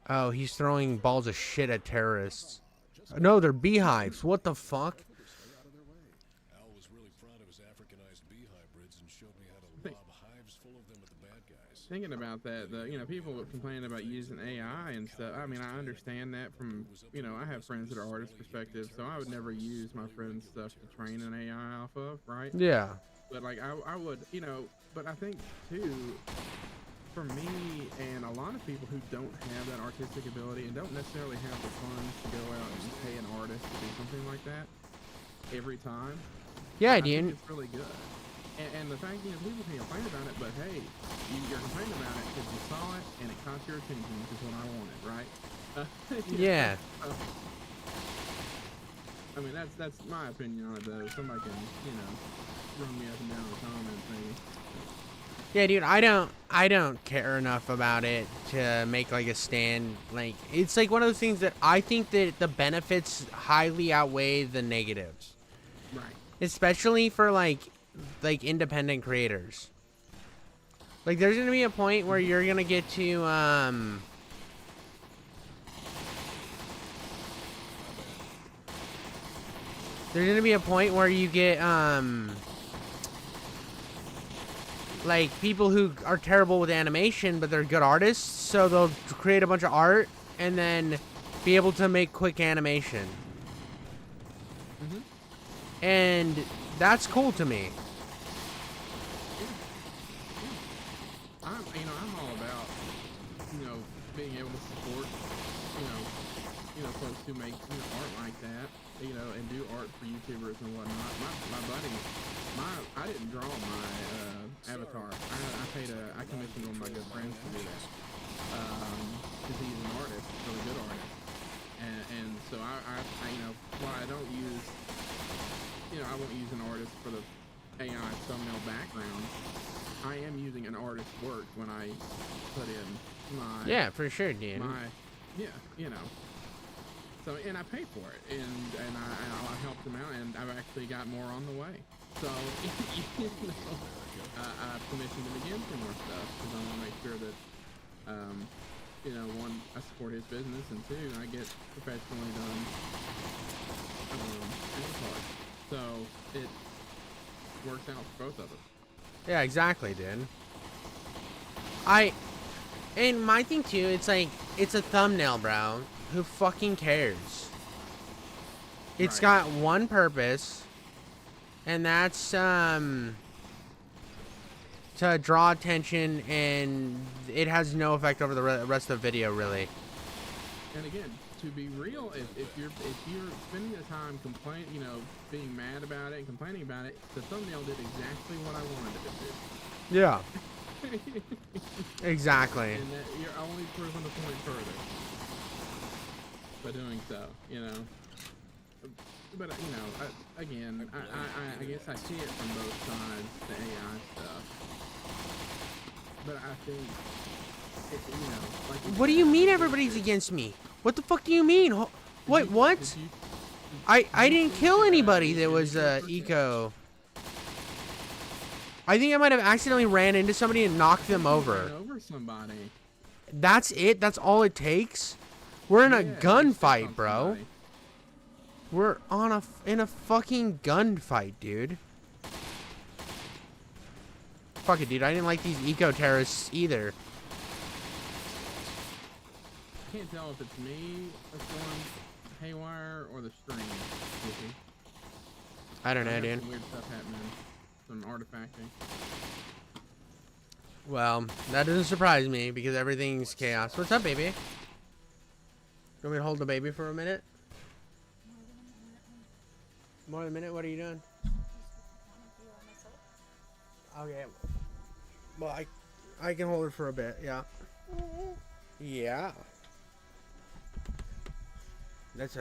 Oh, he's throwing balls of shit at terrorists. No, they're beehives. What the fuck? Al was really proud of his Africanized bee hybrids and showed me how to lob hives full of them at the bad guys. Thinking about that, people complaining about using AI and stuff. I mean, I understand that from, I have friends that are artist perspective, so I would never use my friend's stuff to train an AI off of, right? Yeah. But like, I would, but I think too, for me and a lot of people who don't have that artistic ability and don't necessarily have the funds to go out and pay an artist to do something like that every time. Yeah, I dude. think it's really good. And the fact, people can complain about it, but hey, you're complaining about it because you saw it and it caught your attention, which is what I wanted, right? Yeah. I mean, that's my opinion on it, though. Somebody can, run me up and down the comment thing. Yeah, dude, I don't care enough about it to make like a stand. Like, it's like one of those things that I think that the benefits highly outweigh the negatives. Right. Especially for like independent creators. Like, there's gonna be a point where you're gonna get to there's gonna be a point where you get like people who are terrible with animation but they're good artists, so they'll create a bunch of art and then be able to make quick animation. And that's cool to me. I'm all about, being able to support, folks who make, art like that, and do art for YouTubers and whatnot. My buddy, I didn't draw my avatar. I commissioned one of my good friends to do that. Because he's an artist, a really good artist. And so I while I don't use, I won't use an artist for the AI thumbnail background, I am using an artist's work when I put in my... Yeah, for sure, dude. So, and I pay for it, and I helped him out, and I've actually got more on the way. So, I've commissioned him again for more stuff, because I want to make sure that, one, I support his business, and two, I get professionally done avatars. So, it works out for both of us. Yeah, exactly, dude. And my thing too, it's like, it's a thumbnail, bro. Who fucking cares? It's got one purpose, and that's to draw attention, and it has no effect over the rest of the video, really. And again, to be real, if you're spending the time being mad about it and complaining about it, the thumbnail did exactly what I wanted it to do. Yeah. Exactly. And that you're only proving the point further by doing so, But again, I guess I see it from both sides, the AI stuff. But I think, like. What do you mean everybody's against me? What the fuck do you mean? Wait, what? I didn't kill anybody that was eco. I think I might have accidentally ran into somebody and knocked them over. Ran over somebody. That's it? That's all it takes? We're in a gunfight, bro. We're in a fucking gunfight, dude. Fuck it, dude. I didn't like these eco-terrorists either. I can't tell if it's me that's going haywire or the stream. I don't know, dude. Some weird stuff happening. Some artifacting. Well, that doesn't surprise me because everything's chaos. What's up, baby? You want me to hold the baby for a minute? More than a minute? What are you doing? Okay. Well, I can hold her for a bit, yeah. Yeah. It's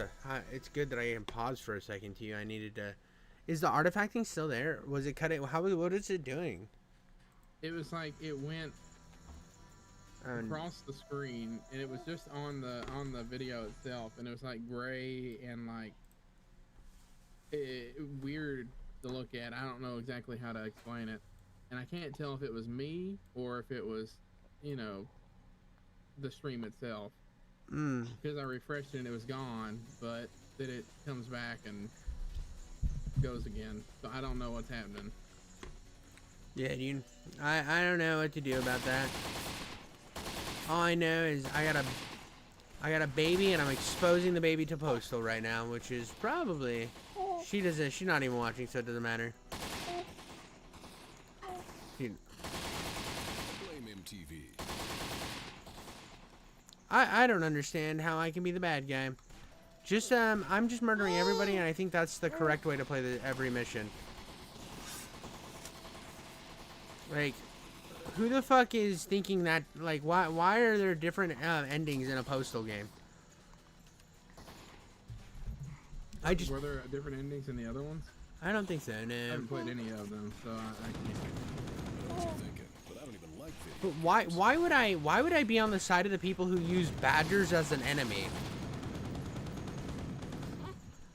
good that I can pause for a second to you. I needed to... Is the artifacting still there? Was it cutting? What is it doing? It was like it went across the screen, and it was just on the video itself, and it was like gray and like weird to look at. I don't know exactly how to explain it, and I can't tell if it was me or if it was, you know, the stream itself. Because I refreshed it and it was gone, but then it comes back and goes again. So I don't know what's happening. Yeah, dude. I don't know what to do about that. All I know is I got a baby and I'm exposing the baby to Postal right now, which is probably she's not even watching, so it doesn't matter. Dude. Blame MTV. I don't understand how I can be the bad guy. Just I'm just murdering everybody, and I think that's the correct way to play every mission. Like, who the fuck is thinking that? Like, why are there different endings in a Postal game? Were there different endings in the other ones? I don't think so. No. I haven't played any of them, so I can't. But I don't even like video. But why would I be on the side of the people who use badgers as an enemy?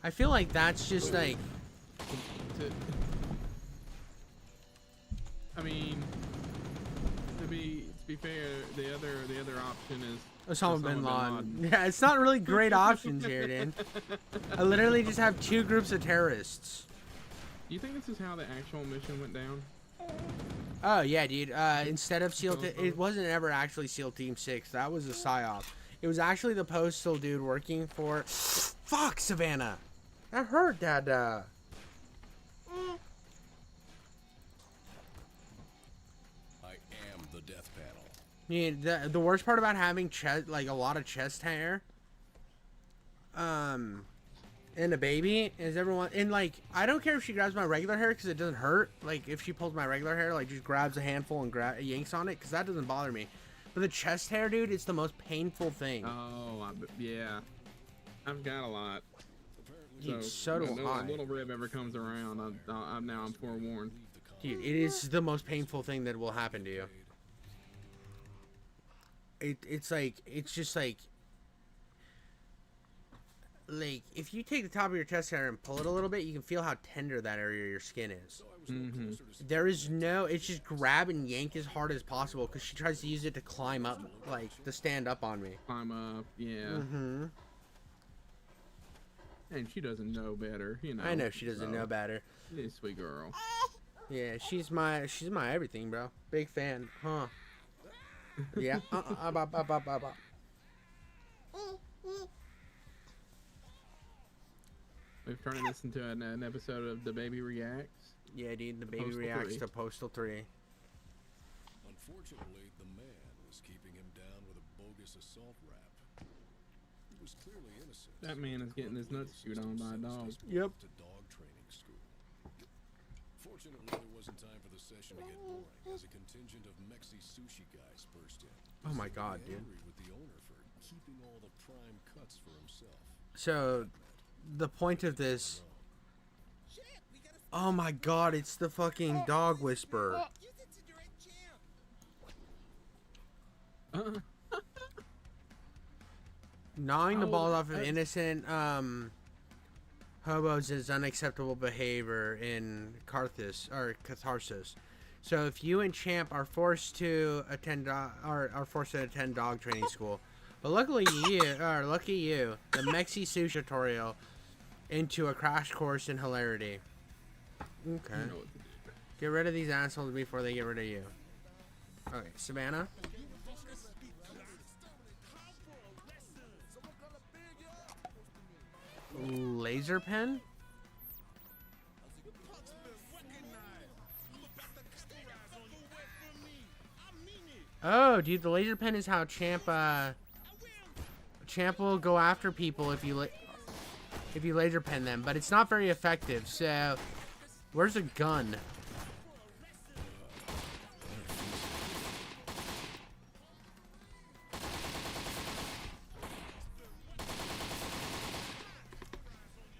I feel like that's just like. I mean, to be fair, the other option is Osama bin Laden. Yeah, it's not really great options here, dude. I literally just have two groups of terrorists. Do you think this is how the actual mission went down? Oh yeah, dude. Instead of SEAL, it wasn't ever actually SEAL Team 6. That was a psyop. It was actually the Postal dude working for. Fuck, Savannah. That hurt, Dada. I am the death panel. Yeah, the worst part about having chest, like a lot of chest hair, and a baby is everyone. And like, I don't care if she grabs my regular hair because it doesn't hurt. Like if she pulls my regular hair, like just grabs a handful and yanks on it, because that doesn't bother me. But the chest hair, dude, it's the most painful thing. Oh, yeah. I've got a lot. Dude, so do I. If a little rib ever comes around, I'm forewarned. Dude, it is the most painful thing that will happen to you. It's just like if you take the top of your chest hair and pull it a little bit, you can feel how tender that area of your skin is. There is no, it's just grab and yank as hard as possible because she tries to use it to climb up, like to stand up on me. Climb up, yeah. And she doesn't know better, you know. I know she doesn't know better. Yeah, sweet girl. Yeah, she's my everything, bro. Big fan, huh? Yeah. We've turned this into an episode of The Baby Reacts. Yeah, dude, The Baby Reacts to Postal 3. Unfortunately, the man was keeping him down with a bogus assault rap. He was clearly innocent. That man is getting his nuts chewed on by a dog. Yep. To dog training school. Fortunately, there wasn't time for the session to get boring as a contingent of Mexi sushi guys burst in. Oh my god, dude. With the owner for keeping all the prime cuts for himself. So, the point of this. Oh my god, it's the fucking dog whisperer. Gnawing the balls off of innocent hobos is unacceptable behavior in Catharsis. So if you and Champ are forced to attend dog training school, but lucky you, the Mexi Sushi tutorial into a crash course in hilarity. Okay. Get rid of these assholes before they get rid of you. Okay, Savannah. Laser pen? Oh, dude, the laser pen is how Champ will go after people if you laser pen them, but it's not very effective. So, where's a gun?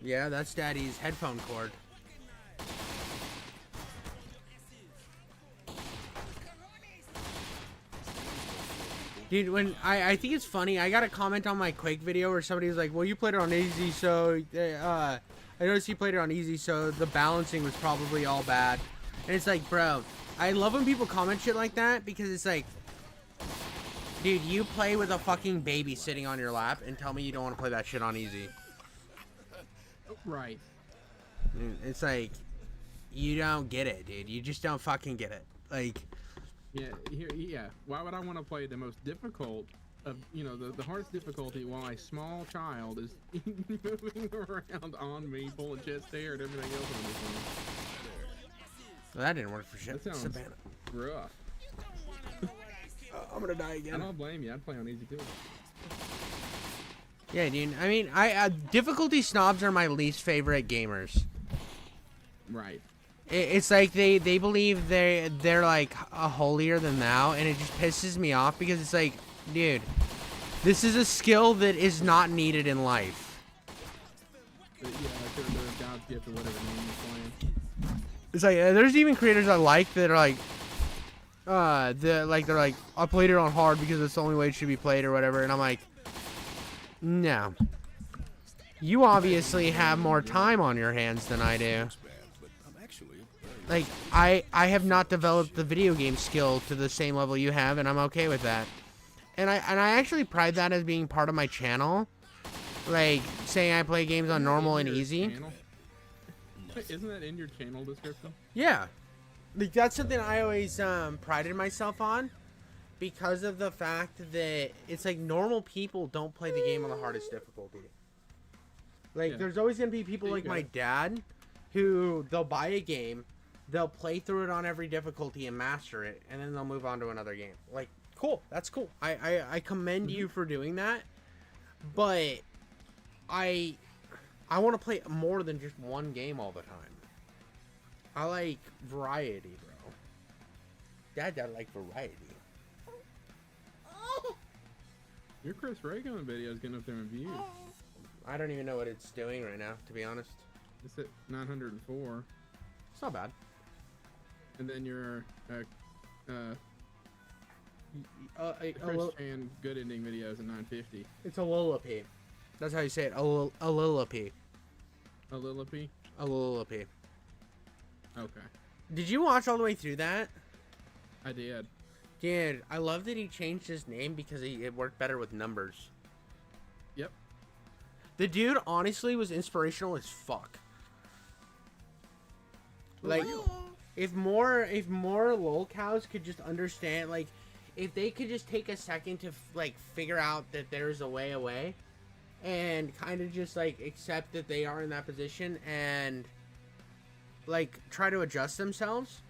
Yeah, that's Daddy's headphone cord. Dude, when I think it's funny, I got a comment on my Quake video where somebody was like, well, you played it on easy, so I noticed he played it on easy, so the balancing was probably all bad. And it's like, bro, I love when people comment shit like that because it's like, dude, you play with a fucking baby sitting on your lap and tell me you don't want to play that shit on easy. Right. It's like, you don't get it, dude. You just don't fucking get it. Like, yeah. Why would I want to play the most difficult of, you know, the hardest difficulty while a small child is moving around on me, pulling chest hair and everything else on this one? Well, that didn't work for shit. That sounds Savannah. rough. I'm gonna die again. I don't blame you. I'd play on easy too. Yeah, dude. I mean, difficulty snobs are my least favorite gamers. Right. It's like they believe they're like a holier than thou, and it just pisses me off because it's like, dude, this is a skill that is not needed in life. But yeah, like they're God's gift or whatever name you're playing. It's like there's even creators I like that are like, they're like I played it on hard because it's the only way it should be played or whatever, and I'm like, no. You obviously have more time on your hands than I do. Like, I have not developed the video game skill to the same level you have, and I'm okay with that. And I actually pride that as being part of my channel. Like, saying I play games on normal and easy. Isn't that in your channel description? Yeah. Like, that's something I always prided myself on. Because of the fact that it's like normal people don't play the game on the hardest difficulty. Like, there's always going to be people like my dad who they'll buy a game, they'll play through it on every difficulty and master it, and then they'll move on to another game. Like, cool. That's cool. I commend you for doing that. But I want to play more than just one game all the time. I like variety, bro. Dad like variety. Your Chris Ray-Gun video is getting up there in views. I don't even know what it's doing right now, to be honest. It's at 904. It's not bad. And then your Chris Chan good ending videos at 950. It's a Lillipy. That's how you say it. A Lillipy. A Lillipy? A Lillipy. Okay. Did you watch all the way through that? I did. Dude, I love that he changed his name because it worked better with numbers. Yep. The dude honestly was inspirational as fuck. Like, if more lol cows could just understand, like, if they could just take a second to like figure out that there's a way away, and kind of just like accept that they are in that position and like try to adjust themselves.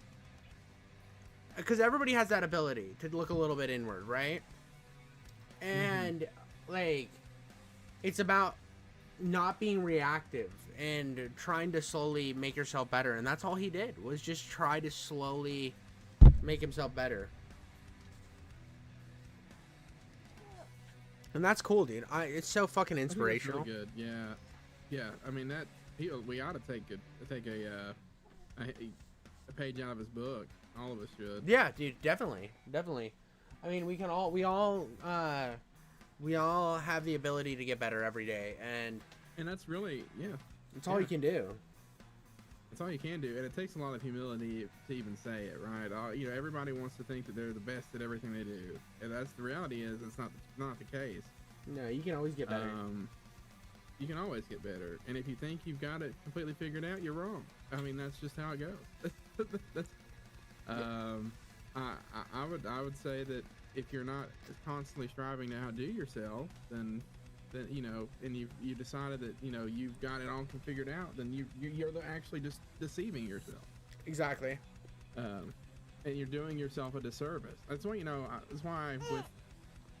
Because everybody has that ability to look a little bit inward, right? And, like, it's about not being reactive and trying to slowly make yourself better. And that's all he did, was just try to slowly make himself better. And that's cool, dude. It's so fucking inspirational. Really good, yeah. Yeah, I mean, we ought to take a page out of his book. All of us should. Yeah, dude, definitely. I mean, we all have the ability to get better every day, and that's really, it's all you can do. It's all you can do, and it takes a lot of humility to even say it, right? You know, everybody wants to think that they're the best at everything they do, and that's the reality. Is it's not the case. No, you can always get better. You can always get better, and if you think you've got it completely figured out, you're wrong. I mean, that's just how it goes. I would say that if you're not constantly striving to outdo yourself, then you know, and you decided that, you know, you've got it all figured out, then you're actually just deceiving yourself. Exactly. And you're doing yourself a disservice. That's why, you know, that's why with,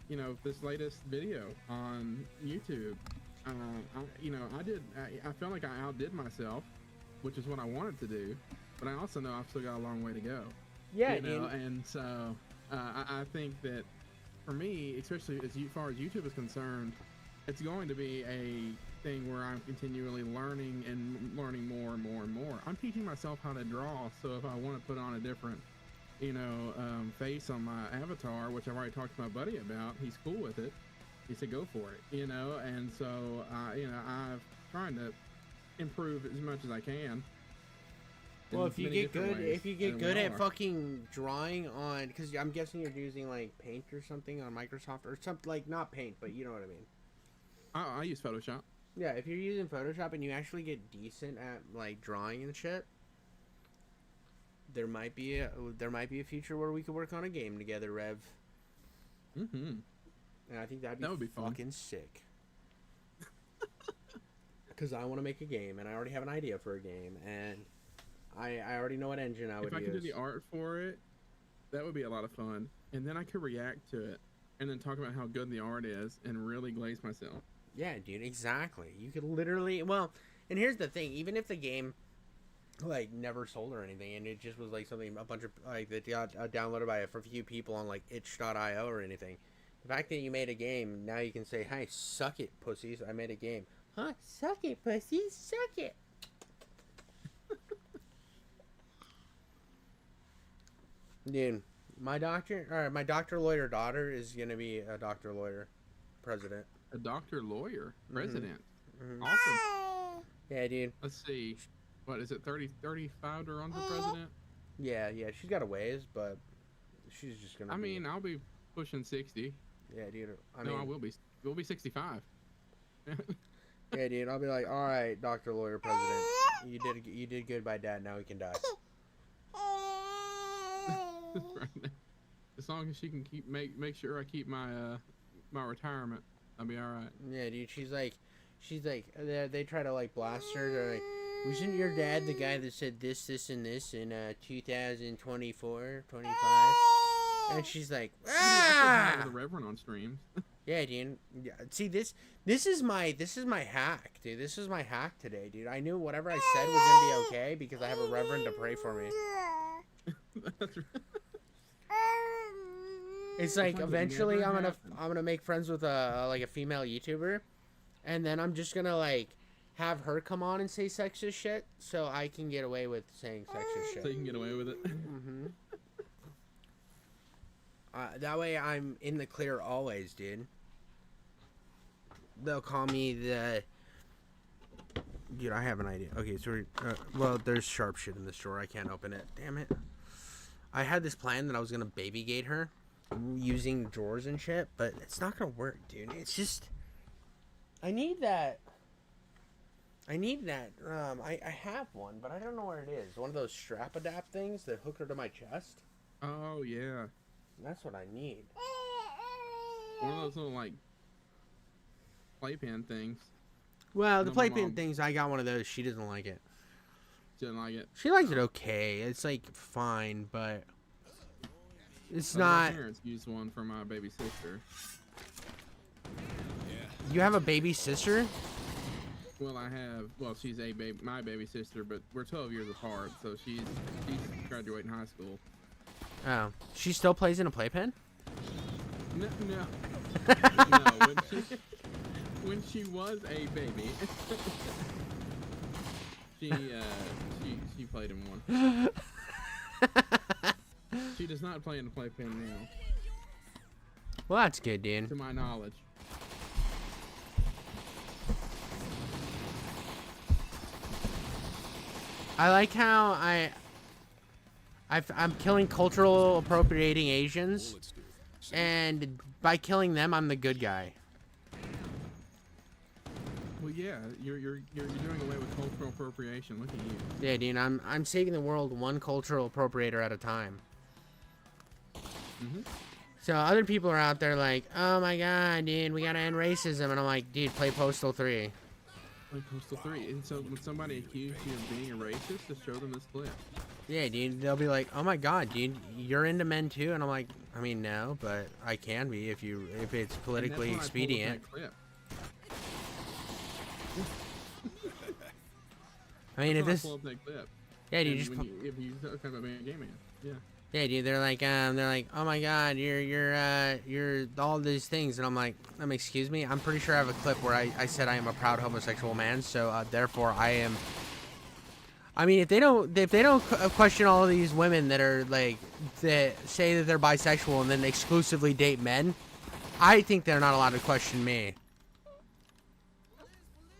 you know, this latest video on YouTube, I felt like I outdid myself, which is what I wanted to do, but I also know I've still got a long way to go. Yeah, you know, and so I think that for me, especially as far as YouTube is concerned, it's going to be a thing where I'm continually learning more and more and more. I'm teaching myself how to draw, so if I want to put on a different, you know, face on my avatar, which I've already talked to my buddy about, he's cool with it. He said, go for it, you know, and so, you know, I've trying to improve as much as I can. Well, in if you many get different good, ways if you get than good we at are. fucking drawing on, because I'm guessing you're using like Paint or something on Microsoft or something, like not Paint, but you know what I mean. I use Photoshop. Yeah, if you're using Photoshop and you actually get decent at like drawing and shit, there might be a future where we could work on a game together, Rev. Mm-hmm. And I think that would be fun. fucking sick. Because I want to make a game, and I already have an idea for a game, and I already know what engine I would If I use. could do the art for it, that would be a lot of fun. And then I could react to it, and then talk about how good the art is, and really glaze myself. Yeah, dude, exactly. You could literally, well, and here's the thing, even if the game like never sold or anything, and it just was like something a bunch of like that got downloaded by a few people on like itch.io or anything, the fact that you made a game, now you can say, hey, suck it, pussies, I made a game. Huh? Suck it, pussies, suck it. Dude, my doctor lawyer daughter is gonna be a doctor lawyer president. A doctor lawyer president. Mhm. Awesome. Yeah, dude. Let's see. What is it? 35 to run for president? Yeah, she's got a ways, but she's just gonna. I mean, I'll be pushing 60. Yeah, dude. I will be. We'll be 65. Yeah, dude. I'll be like, all right, doctor, lawyer, president. You did good by dad. Now he can die. As long as she can make sure I keep my my retirement, I'll be all right. Yeah, dude. She's like, they try to like blast her. They're like, wasn't your dad the guy that said this, and this in 2024, 25? And she's like, ah! The Reverend on streams. Yeah, dude. Yeah, see, this is my hack, dude. This is my hack today, dude. I knew whatever I said was gonna be okay because I have a Reverend to pray for me. That's right. It's like eventually I'm gonna make friends with a female YouTuber, and then I'm just gonna like have her come on and say sexist shit so I can get away with saying sexist shit. So you can get away with it. Mm-hmm. That way I'm in the clear always, dude. They'll call me the... Dude, I have an idea. Okay, so well, there's sharp shit in the store. I can't open it. Damn it. I had this plan that I was going to baby gate her using drawers and shit, but it's not going to work, dude. It's just... I need that. I have one, but I don't know where it is. One of those strap adapt things that hook her to my chest. Oh, yeah. That's what I need. One of those little, like, playpen things. Well, the playpen things, I got one of those. She doesn't like it. She doesn't like it? She likes it okay. It's, like, fine, but it's My not... parents used one for my baby sister. You have a baby sister? Well, she's my baby sister, but we're 12 years apart, so she's graduating high school. Oh, she still plays in a playpen? No. No, when she was a baby, she played in one. She does not play in the playpen now. Well, that's good, dude. To my knowledge. I like how I'm killing cultural appropriating Asians, and by killing them, I'm the good guy. Well, yeah, you're doing away with cultural appropriation. Look at you. Yeah, dude, I'm saving the world one cultural appropriator at a time. Mm-hmm. So other people are out there like, oh my god, dude, we gotta end racism, and I'm like, dude, play Postal 3. Play Postal 3, and so when somebody accused you of being a racist, just show them this clip. Yeah, dude, they'll be like, oh my god, dude, you're into men too, and I'm like, I mean, no, but I can be if it's politically expedient. I mean, if this, yeah, dude, just if you talk about being a gay man, yeah. Yeah, dude, they're like, oh my god, you're all these things, and I'm like, excuse me, I'm pretty sure I have a clip where I said I am a proud homosexual man, so therefore I am. I mean, if they don't question all of these women that are like that say that they're bisexual and then exclusively date men, I think they're not allowed to question me.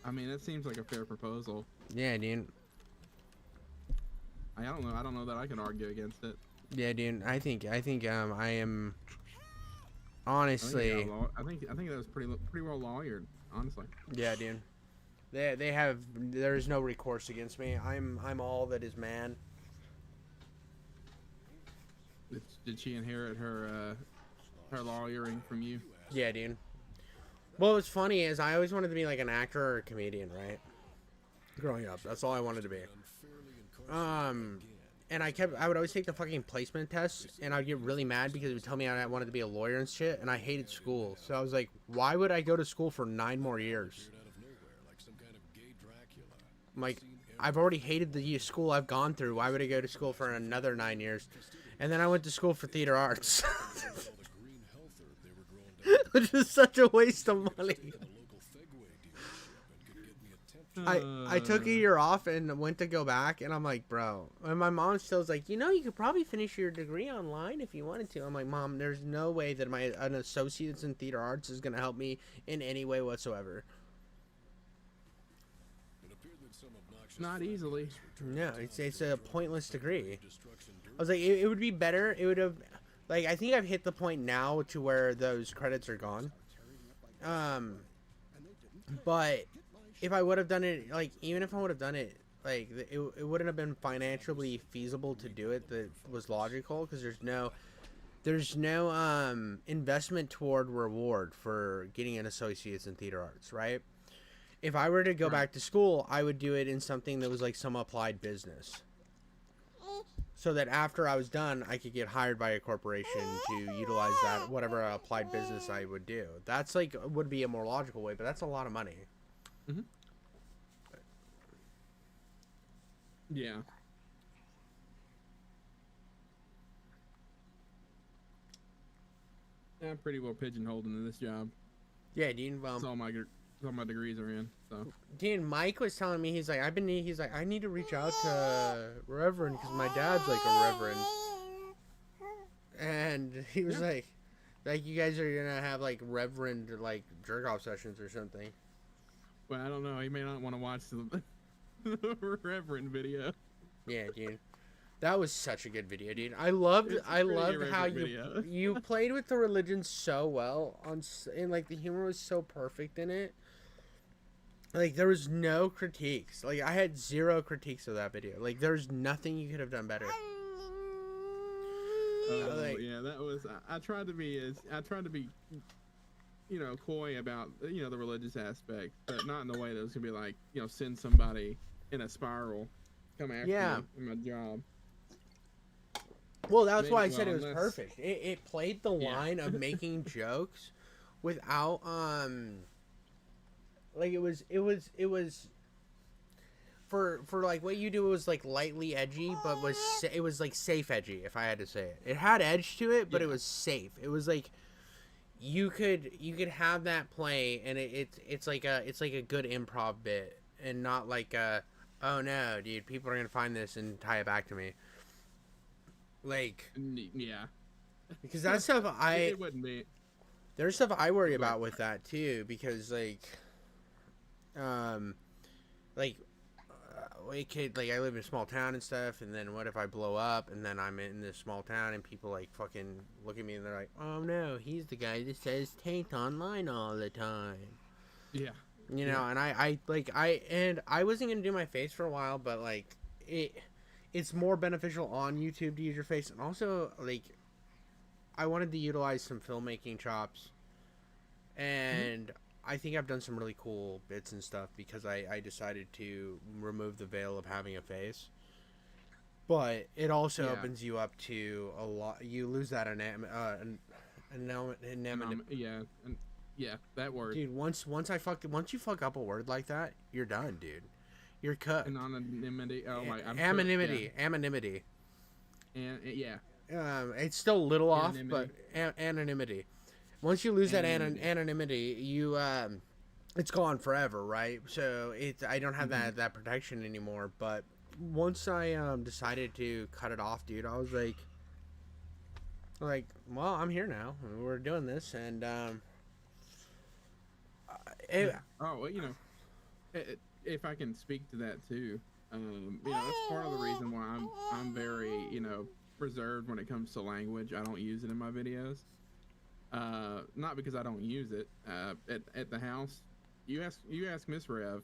I mean, that seems like a fair proposal. Yeah, dude. I don't know. I don't know that I can argue against it. Yeah, dude. I think I am honestly. I think that was pretty well lawyered, honestly. Yeah, dude. They have, there is no recourse against me. I'm all that is man. Did she inherit her lawyering from you? Yeah, dude. Well, what's funny is I always wanted to be like an actor or a comedian, right? Growing up, that's all I wanted to be. And I would always take the fucking placement test, and I'd get really mad because it would tell me I wanted to be a lawyer and shit, and I hated school. So I was like, why would I go to school for 9 more years? I'm like, I've already hated the school I've gone through. Why would I go to school for another 9 years? And then I went to school for theater arts. Which is such a waste of money. I took a year off and went to go back, and I'm like, bro. And my mom still was like, you know, you could probably finish your degree online if you wanted to. I'm like, Mom, there's no way that an associate's in theater arts is going to help me in any way whatsoever. Not easily. No, it's a pointless degree. I was like, it would be better. It would have, like, I think I've hit the point now to where those credits are gone. But if I would have done it, like, even if I would have done it, like, it wouldn't have been financially feasible to do it. That was logical because there's no investment toward reward for getting an associate's in theater arts, right? If I were to go back to school, I would do it in something that was like some applied business. So that after I was done, I could get hired by a corporation to utilize that, whatever applied business I would do. That's like, would be a more logical way, but that's a lot of money. Mm-hmm. Yeah. I'm pretty well pigeonholed into this job. Yeah, Dean. Well, that's all my degrees are in. So. Dean, Mike was telling me, he's like, I need to reach out to Reverend because my dad's like a Reverend, and he was like you guys are gonna have like Reverend like jerk off sessions or something. Well, I don't know. He may not want to watch the Reverend video. Yeah, dude. That was such a good video, dude. I loved how you played with the religion so well and like the humor was so perfect in it. Like there was no critiques. Like I had 0 critiques of that video. Like there's nothing you could have done better. Yeah, that was. I tried to be, you know, coy about, you know, the religious aspect, but not in the way that was gonna be like, you know, send somebody in a spiral, come after me in my job. Well, that's why I said it was perfect. It played the line of making jokes without like it was for like what you do was like lightly edgy, but it was like safe edgy, if I had to say it. It had edge to it, but it was safe. It was like you could have that play, and it's like a good improv bit, and not like oh no, dude, people are gonna find this and tie it back to me. Like, yeah, because that stuff it wouldn't be. There's stuff I worry about with that too, because like it could, like, I live in a small town and stuff, and then what if I blow up and then I'm in this small town and people like fucking look at me and they're like, oh no, he's the guy that says taint online all the time. Yeah. You know, and I wasn't gonna do my face for a while, but like it's more beneficial on YouTube to use your face, and also like I wanted to utilize some filmmaking chops, and I think I've done some really cool bits and stuff because I decided to remove the veil of having a face. But it also opens you up to a lot. You lose that yeah, that word. Dude, once you fuck up a word like that, you're done, dude. You're cut. Anonymity. Oh my. Anonymity. Sure, Anonymity. And yeah. It's still a little off, but anonymity. Once you lose that anonymity, you it's gone forever, right? So I don't have that protection anymore. But once I decided to cut it off, dude, I was like, well, I'm here now. We're doing this, and well, you know, if I can speak to that too, that's part of the reason why I'm very, reserved when it comes to language. I don't use it in my videos. Not because I don't use it. At the house, you ask Miss Rev.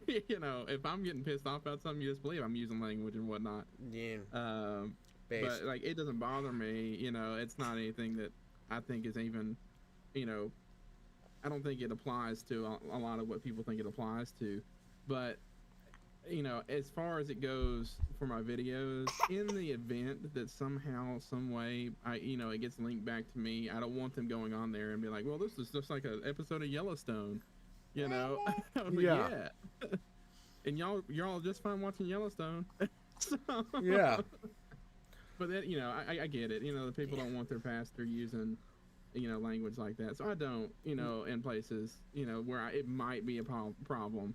If I'm getting pissed off about something, you just believe I'm using language and whatnot. Yeah. But like, it doesn't bother me. It's not anything that I think is even, I don't think it applies to a lot of what people think it applies to. But as far as it goes for my videos, in the event that somehow, some way, it gets linked back to me, I don't want them going on there and be like, well, this is just like an episode of Yellowstone, yeah. And y'all just fine watching Yellowstone. So, yeah. But then, I get it. The people don't want their pastor using, language like that. So I don't, in places, where it might be a problem.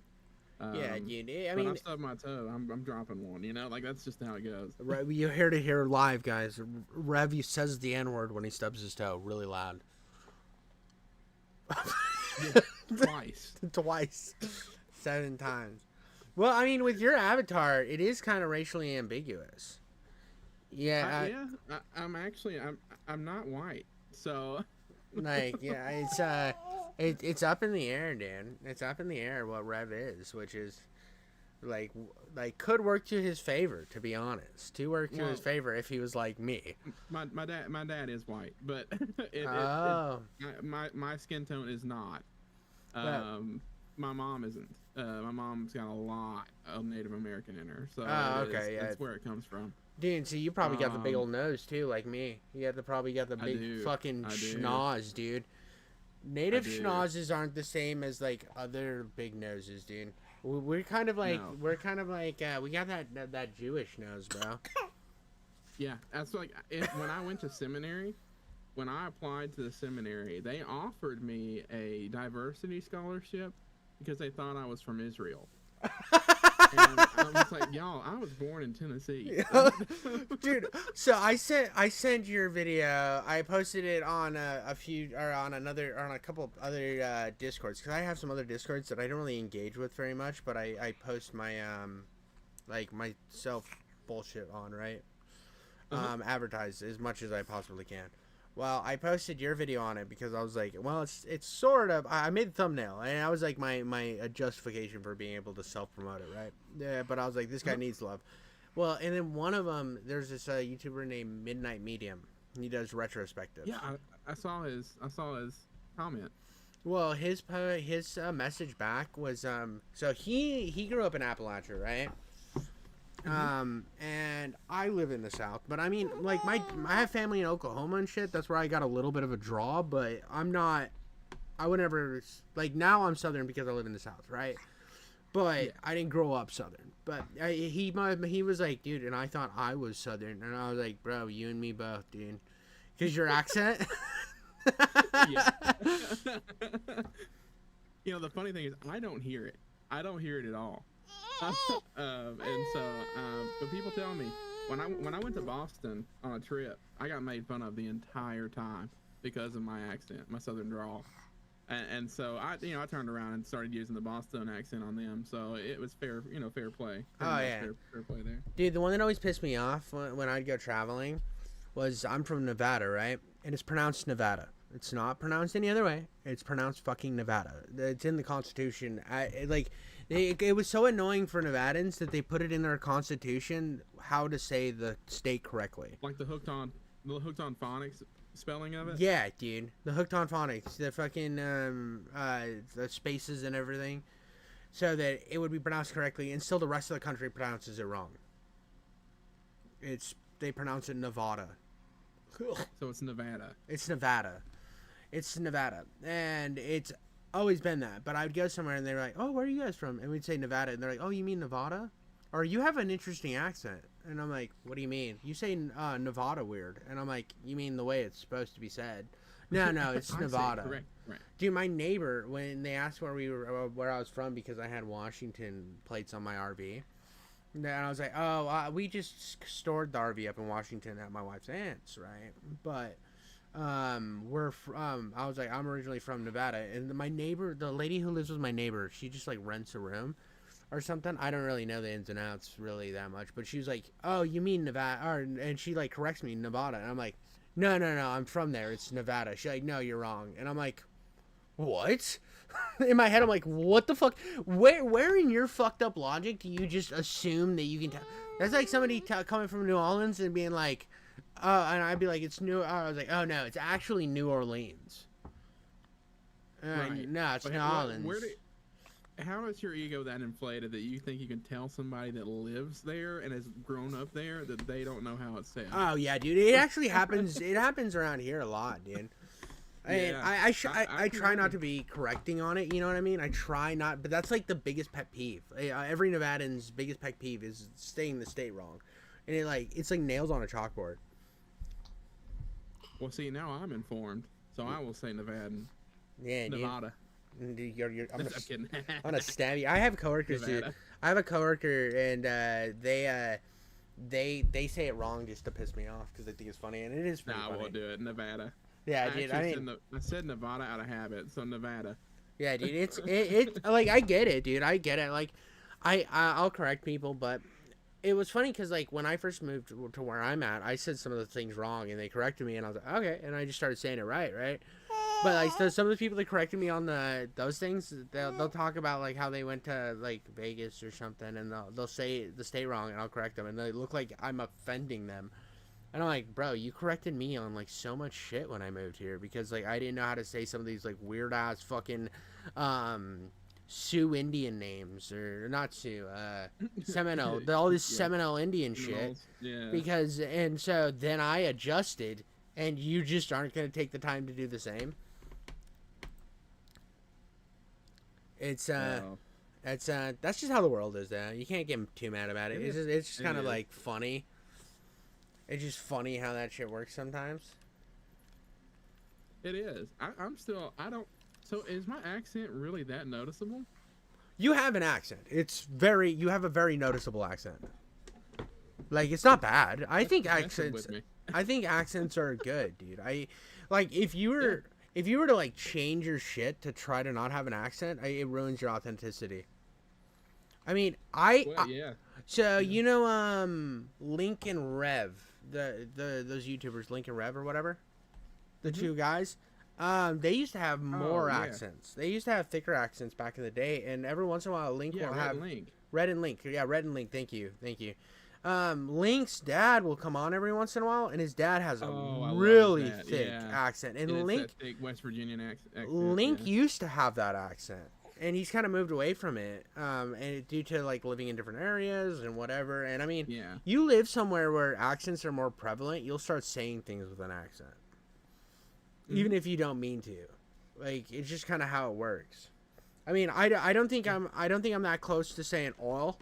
Yeah, dude. I but mean, I've stubbed my toe. I'm dropping one. Like, that's just how it goes. Right, you hear to hear live, guys. Rev says the N-word when he stubs his toe, really loud. Twice. Twice. 7 times. Well, I mean, with your avatar, it is kind of racially ambiguous. Yeah. I'm not white, so. Like, yeah, it's up in the air, Dan. It's up in the air what Rev is, which is like could work to his favor, to be honest. To work to his favor if he was like me. My dad is white, but my skin tone is not. My mom isn't. My mom's got a lot of Native American in her, so that's where it comes from. Dude, so you probably got the big old nose too, like me. You probably got the big fucking schnoz, dude. Native schnozzes aren't the same as like other big noses, dude. We're kind of like we got that Jewish nose, bro. Yeah, that's like when I went to seminary. When I applied to the seminary, they offered me a diversity scholarship because they thought I was from Israel. And I was like, y'all, I was born in Tennessee. Dude, so I sent your video. I posted it on a couple of other Discords, because I have some other Discords that I don't really engage with very much, but I post my my self bullshit on, right? Advertise as much as I possibly can. Well, I posted your video on it because I was like, well, it's sort of, I made the thumbnail, and I was like my justification for being able to self-promote it, right? Yeah, but I was like, this guy needs love. Well, and then one of them, there's this YouTuber named Midnight Medium. He does retrospectives. Yeah, I saw his comment. Well, his message back was, so he grew up in Appalachia, right? And I live in the South, but I mean, like, I have family in Oklahoma and shit. That's where I got a little bit of a draw, but I would never, like, now I'm Southern because I live in the South, right? But I didn't grow up Southern. But he was like, dude, and I thought I was Southern, and I was like, bro, you and me both, dude, because your accent. Yeah. The funny thing is, I don't hear it. I don't hear it at all. But people tell me when I went to Boston on a trip, I got made fun of the entire time because of my accent, my Southern drawl, and so I turned around and started using the Boston accent on them. So it was fair play. Fair play there. Dude, the one that always pissed me off when I'd go traveling was, I'm from Nevada, right? And it's pronounced Nevada. It's not pronounced any other way. It's pronounced fucking Nevada. It's in the Constitution. It was so annoying for Nevadans that they put it in their constitution how to say the state correctly. Like the hooked on phonics spelling of it? Yeah, dude. The hooked on phonics. The fucking the spaces and everything. So that it would be pronounced correctly, and still the rest of the country pronounces it wrong. They pronounce it Nevada. So it's Nevada. It's Nevada. It's Nevada. And it's always been that. But I would go somewhere and they were like, oh, where are you guys from? And we'd say Nevada, and they're like, oh, you mean Nevada? Or you have an interesting accent. And I'm like, what do you mean? You say Nevada weird. And I'm like, you mean the way it's supposed to be said? No, it's Nevada. Correct. Right. Dude, my neighbor, when they asked where I was from, because I had Washington plates on my RV, and I was like, oh, we just stored the RV up in Washington at my wife's aunt's, right? But I was like, I'm originally from Nevada, and my neighbor, the lady who lives with my neighbor, she just like rents a room. or something. I don't really know the ins and outs really that much, but she was like, "Oh, you mean Nevada?" And she like corrects me, Nevada, and I'm like, "No, I'm from there. It's Nevada." She's like, "No, you're wrong," and I'm like, "What?" In my head, I'm like, "What the fuck? Where in your fucked up logic do you just assume that you can tell?" That's like somebody coming from New Orleans and being like, and I'd be like, "It's New." I was like, "Oh no, it's actually New Orleans." Right. No, it's But New Orleans. How is your ego that inflated that you think you can tell somebody that lives there and has grown up there that they don't know how it's said? Oh yeah, dude. It actually happens. It happens around here a lot, dude. I try not to be correcting on it. You know what I mean? I try not, but that's like the biggest pet peeve. Every Nevadan's biggest pet peeve is saying the state wrong, and it's like nails on a chalkboard. Well, see, now I'm informed, so I will say Nevadan. Yeah, Nevada. Dude, I'm kidding. gonna stab you. I have coworkers, dude. I have a coworker, and they say it wrong just to piss me off because they think it's funny, and it is pretty funny. I won't do it. Nevada. Yeah, dude. I said Nevada out of habit, so Nevada. Yeah, dude. It's like I get it, dude. I get it. Like, I'll correct people, but it was funny because like when I first moved to where I'm at, I said some of the things wrong, and they corrected me, and I was like, okay, and I just started saying it right. But like so some of the people that corrected me on those things, they'll talk about like how they went to like Vegas or something, and they'll say the state wrong, and I'll correct them, and they look like I'm offending them. And I'm like, bro, you corrected me on like so much shit when I moved here because like I didn't know how to say some of these like weird ass fucking Sioux Indian names, or not Sioux, Seminole, all this Seminole Indian shit. Yeah. Because and so then I adjusted, and you just aren't gonna take the time to do the same. It's that's just how the world is. You can't get too mad about it. It's just kind of like funny. It's just funny how that shit works sometimes. It is. I'm still. I don't. So is my accent really that noticeable? You have an accent. You have a very noticeable accent. Like it's not bad. I think accents. I think accents are good, dude. If you were to like change your shit to try to not have an accent, it ruins your authenticity. I mean, So you know, Link and Rev, those YouTubers, Link and Rev or whatever, the two guys. They used to have more accents. They used to have thicker accents back in the day, and every once in a while, Link will have Red and Link. Yeah, Red and Link. Thank you. Link's dad will come on every once in a while, and his dad has a really thick accent. And Link, that thick West Virginian accent. Link used to have that accent, and he's kind of moved away from it, and due to like living in different areas and whatever. And I mean, you live somewhere where accents are more prevalent, you'll start saying things with an accent, even if you don't mean to. Like it's just kind of how it works. I mean, I don't think I'm that close to saying oil,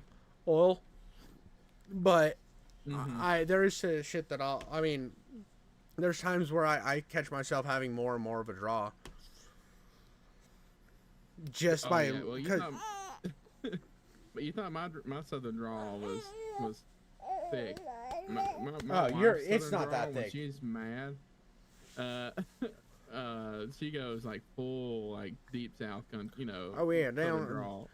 but there is shit that there's times where I catch myself having more and more of a draw. Just by but you thought my southern drawl was thick. It's not that thick. When she's mad, she goes like full like deep south country, southern drawl.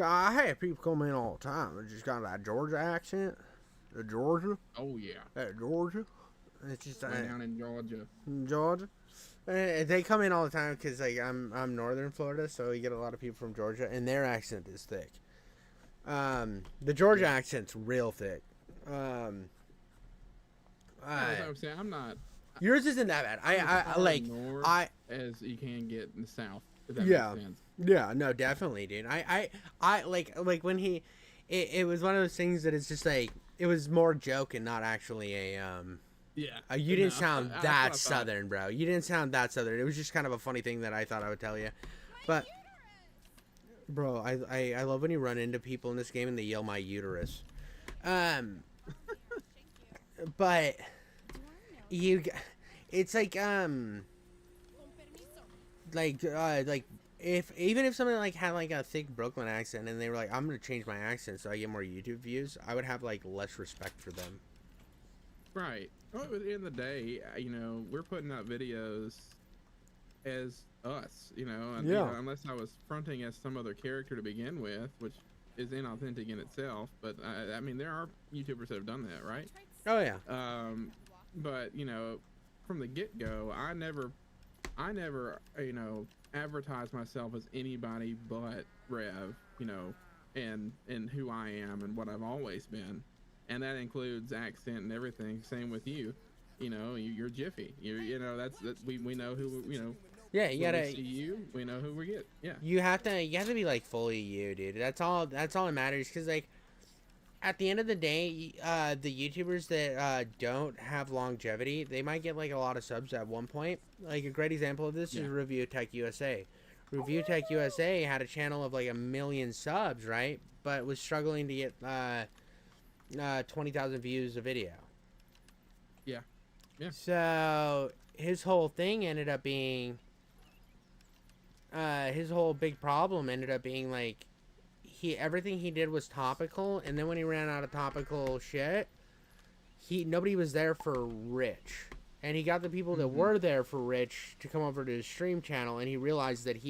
I have people come in all the time. They just got that Georgia accent. The Georgia. Oh yeah. That Georgia. It's just down in Georgia. Georgia. They come in all the time because like I'm northern Florida, so you get a lot of people from Georgia, and their accent is thick. The Georgia accent's real thick. I'm not. Yours isn't that bad. I as you can get in the south. If that makes sense. Yeah, no, definitely, dude. I like when it was one of those things that it's just like it was more joke and not actually a you didn't sound that southern, bro. You didn't sound that southern. It was just kind of a funny thing that I thought I would tell you. But bro, I love when you run into people in this game and they yell my uterus. But it's like if someone like had like a thick Brooklyn accent and they were like, I'm gonna change my accent so I get more YouTube views, I would have like less respect for them. Right. Well, at the end of the day, we're putting out videos as us, and unless I was fronting as some other character to begin with, which is inauthentic in itself. But I mean, there are YouTubers that have done that, right? Oh yeah. But from the get-go, I never advertise myself as anybody but Rev, and who I am and what I've always been, and that includes accent and everything. Same with you. You're Jiffy. That's we know who Yeah, you gotta we see you. We know who we get. Yeah. You have to be like fully you, dude. That's all that matters. Cause like, at the end of the day, the YouTubers that don't have longevity, they might get like a lot of subs at one point. Like a great example of this is Review Tech USA. Review Tech USA had a channel of like 1 million subs, right? But was struggling to get 20,000 views a video. Yeah. Yeah. So his whole thing ended up being, his whole big problem ended up being like, everything he did was topical, and then when he ran out of topical shit, nobody was there for Rich, and he got the people that were there for Rich to come over to his stream channel, and he realized that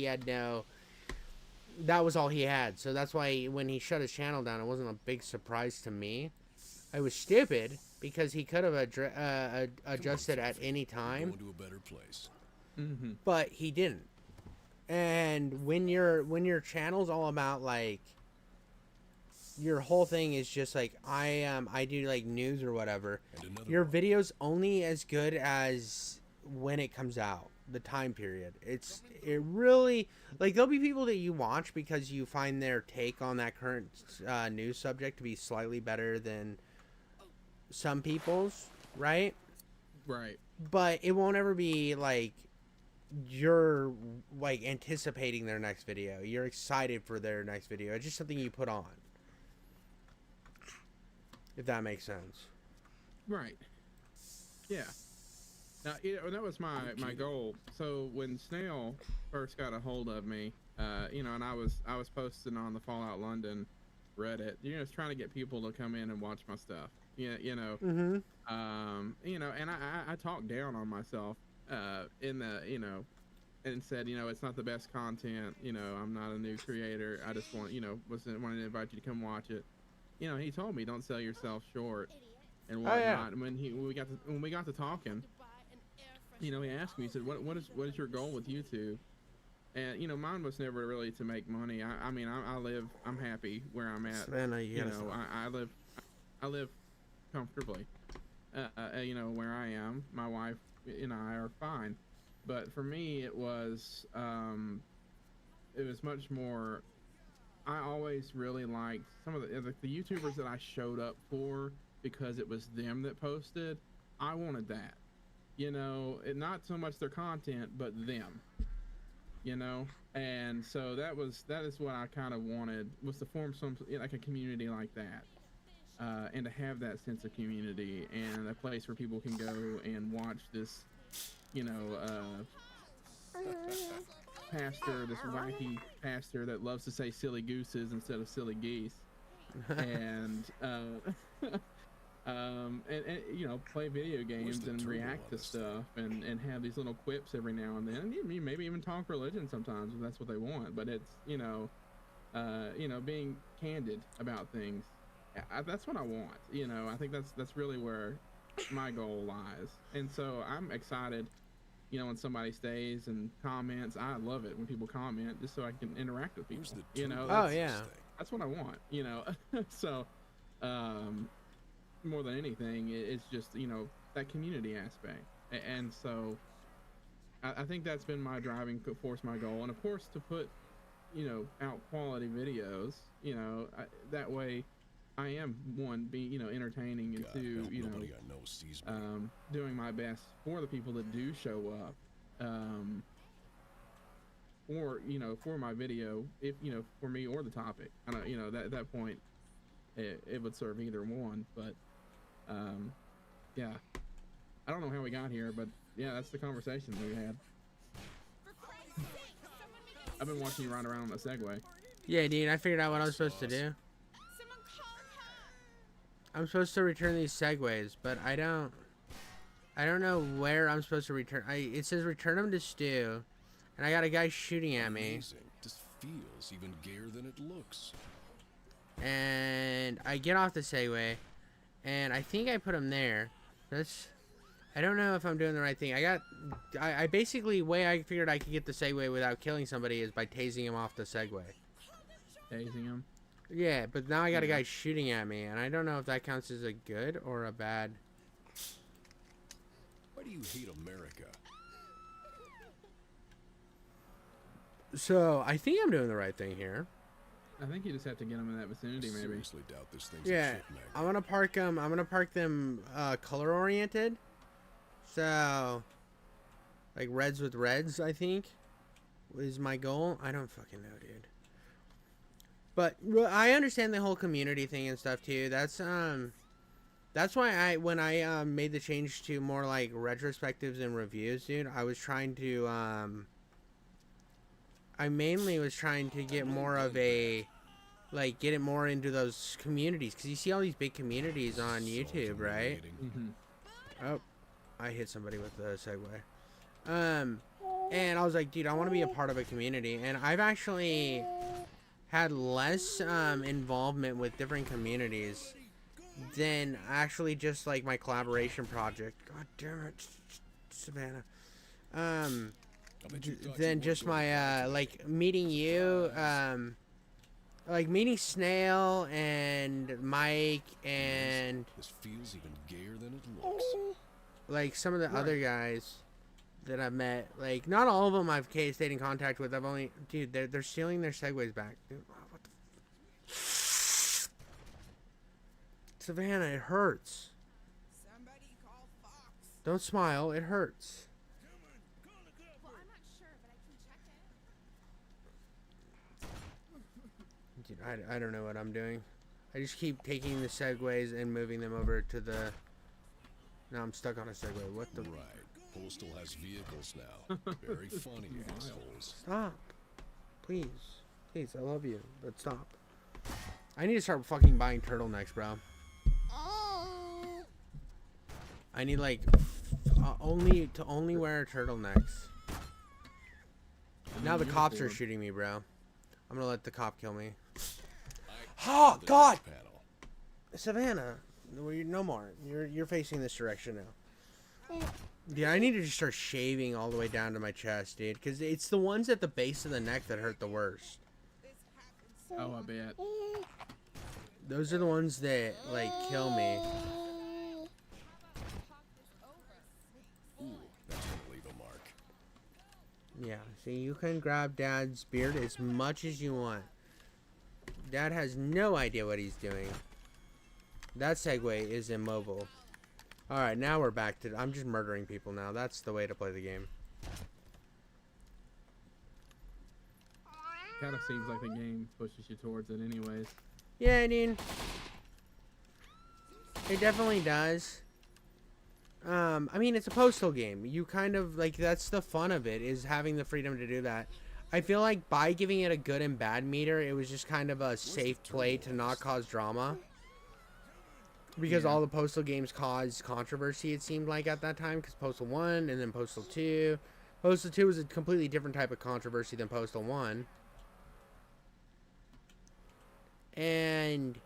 that was all he had. So that's why when he shut his channel down, it wasn't a big surprise to me. I was stupid because he could have adjusted at any time, Going to a better place. but he didn't. And when your channel's all about like, your whole thing is just like, I do like news or whatever, your video's only as good as when it comes out, the time period. It really, like, there'll be people that you watch because you find their take on that current news subject to be slightly better than some people's, right? Right. But it won't ever be like you're like anticipating their next video. You're excited for their next video. It's just something you put on. If that makes sense. Right. Yeah. Now, that was my goal. So when Snail first got a hold of me, and I was posting on the Fallout London Reddit, just trying to get people to come in and watch my stuff. And I talked down on myself in the and said, it's not the best content. I'm not a new creator. I just wanted to invite you to come watch it. He told me, don't sell yourself short and whatnot. yeah. And when we got to talking, he asked me, he said, what is your goal with YouTube? And mine was never really to make money. I'm happy where I'm at. I live comfortably. Where I am, my wife and I are fine. But for me, it was much more. I always really liked some of the YouTubers that I showed up for because it was them that posted. I wanted that, not so much their content, but them, and so that is what I kind of wanted, was to form some like a community like that, and to have that sense of community and a place where people can go and watch this, pastor, this wacky pastor that loves to say silly gooses instead of silly geese, and play video games and react to stuff and have these little quips every now and then, and maybe even talk religion sometimes if that's what they want. But it's being candid about things. That's what I want. I think that's really where my goal lies, and so I'm excited. When somebody stays and comments, I love it when people comment just so I can interact with people. That's what I want. So more than anything, it's just that community aspect, and so I think that's been my driving force, my goal, and of course to put out quality videos. That way I am, one, being entertaining, and two, doing my best for the people that do show up, for my video, if for me or the topic. I don't, at that point, it would serve either one. But yeah, I don't know how we got here, but yeah, that's the conversation we had. I've been watching you ride around on a Segway. Yeah, dude, I figured out what I'm supposed to do. I'm supposed to return these Segways, but I don't know where I'm supposed to return. It says return them to Stu, and I got a guy shooting at me. Amazing. This feels even gayer than it looks. And I get off the Segway, and I think I put him there. I don't know if I'm doing the right thing. I basically, way I figured I could get the Segway without killing somebody is by tasing him off the Segway. Tasing him? Yeah, but now I got a guy shooting at me, and I don't know if that counts as a good or a bad. Why do you hate America? So, I think I'm doing the right thing here. I think you just have to get them in that vicinity, maybe. Seriously doubt this thing's Yeah, a chick magnet. I'm gonna park them color oriented. So, like reds with reds, I think, is my goal. I don't fucking know, dude. But I understand the whole community thing and stuff too. That's why when I made the change to more like retrospectives and reviews, dude, I was trying to I mainly was trying to get more of a, like, get it more into those communities. Because you see all these big communities on YouTube, right? Oh, I hit somebody with the Segway. And I was like, dude, I want to be a part of a community. And I've actually had less involvement with different communities than actually just, like, my collaboration project. God damn it, Savannah. Than just my like meeting you, like meeting Snail and Mike and this feels even gayer than it looks. Like some of the other guys that I've met. Like not all of them I've stayed in contact with. I've only, dude, they're stealing their Segways back. Dude, what the Savannah, it hurts. Don't smile, it hurts. Dude, I don't know what I'm doing. I just keep taking the Segways and moving them over to the... Now I'm stuck on a Segway. What the... Right. Postal has vehicles now. Very funny, assholes. Stop. Please. Please, I love you. But stop. I need to start fucking buying turtlenecks, bro. I need, like, only wear turtlenecks. Now the cops are shooting me, bro. I'm gonna let the cop kill me. Oh God, Savannah, no more. You're facing this direction now. Dude, I need to just start shaving all the way down to my chest, dude, because it's the ones at the base of the neck that hurt the worst. Oh, I bet. Those are the ones that like kill me. Ooh, that's gonna leave a mark. Yeah, see, you can grab Dad's beard as much as you want. Dad has no idea what he's doing. That Segway is immobile. Alright, now we're back to... I'm just murdering people now. That's the way to play the game. Kind of seems like the game pushes you towards it anyways. Yeah, dude. It definitely does. I mean, it's a postal game. You kind of, like, that's the fun of it, is having the freedom to do that. I feel like by giving it a good and bad meter, it was just kind of a safe play to not cause drama. Because all the Postal games caused controversy, it seemed like, at that time. Because Postal 1 and then Postal 2. Postal 2 was a completely different type of controversy than Postal 1. And...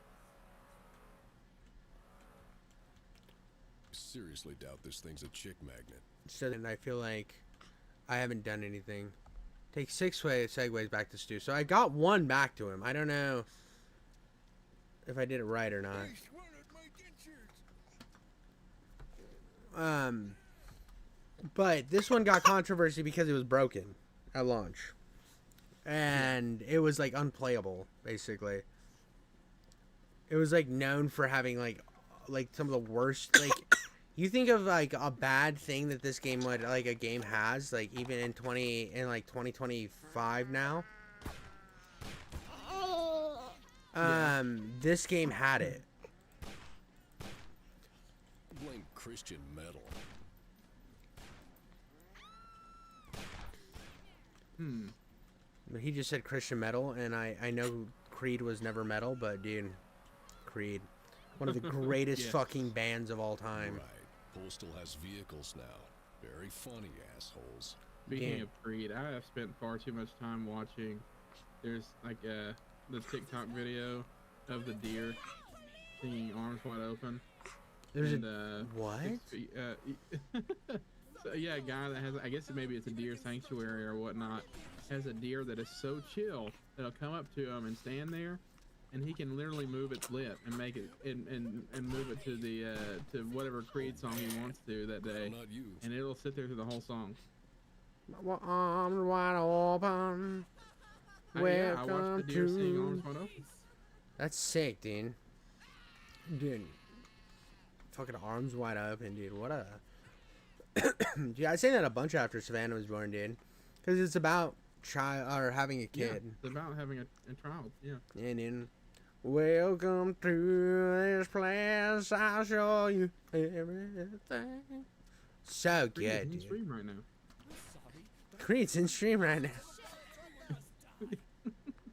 Seriously doubt this thing's a chick magnet. So then I feel like I haven't done anything. Take 6 Segways back to Stu. So I got 1 back to him. I don't know if I did it right or not. But this one got controversy because it was broken at launch. And it was like unplayable, basically. It was like known for having like some of the worst, like, you think of like a bad thing that this game would, like, a game has, like, even in 2025 now. This game had it. Blame Christian metal. He just said Christian metal, and I know Creed was never metal, but dude, Creed, one of the greatest fucking bands of all time. Right. Postal has vehicles now. Very funny, assholes. Speaking of Creed, I have spent far too much time watching. There's like the TikTok video of the deer singing "Arms Wide Open." There's what? So yeah, a guy that has, I guess maybe it's a deer sanctuary or whatnot, has a deer that is so chill that'll come up to him and stand there, and he can literally move its lip and make it and move it to the to whatever Creed song he wants to that day, and it'll sit there through the whole song. Arms wide open. Yeah, I watched the deer sing "Arms Wide Open." That's sick, dude. Dude, fucking arms wide open, dude. What a. Yeah, I say that a bunch after Savannah was born, dude, because it's about having a kid. Yeah, it's about having a child. Yeah. And then, welcome to this place. I'll show you everything. So Creed's good, in dude. stream right now. Creed's in stream right now.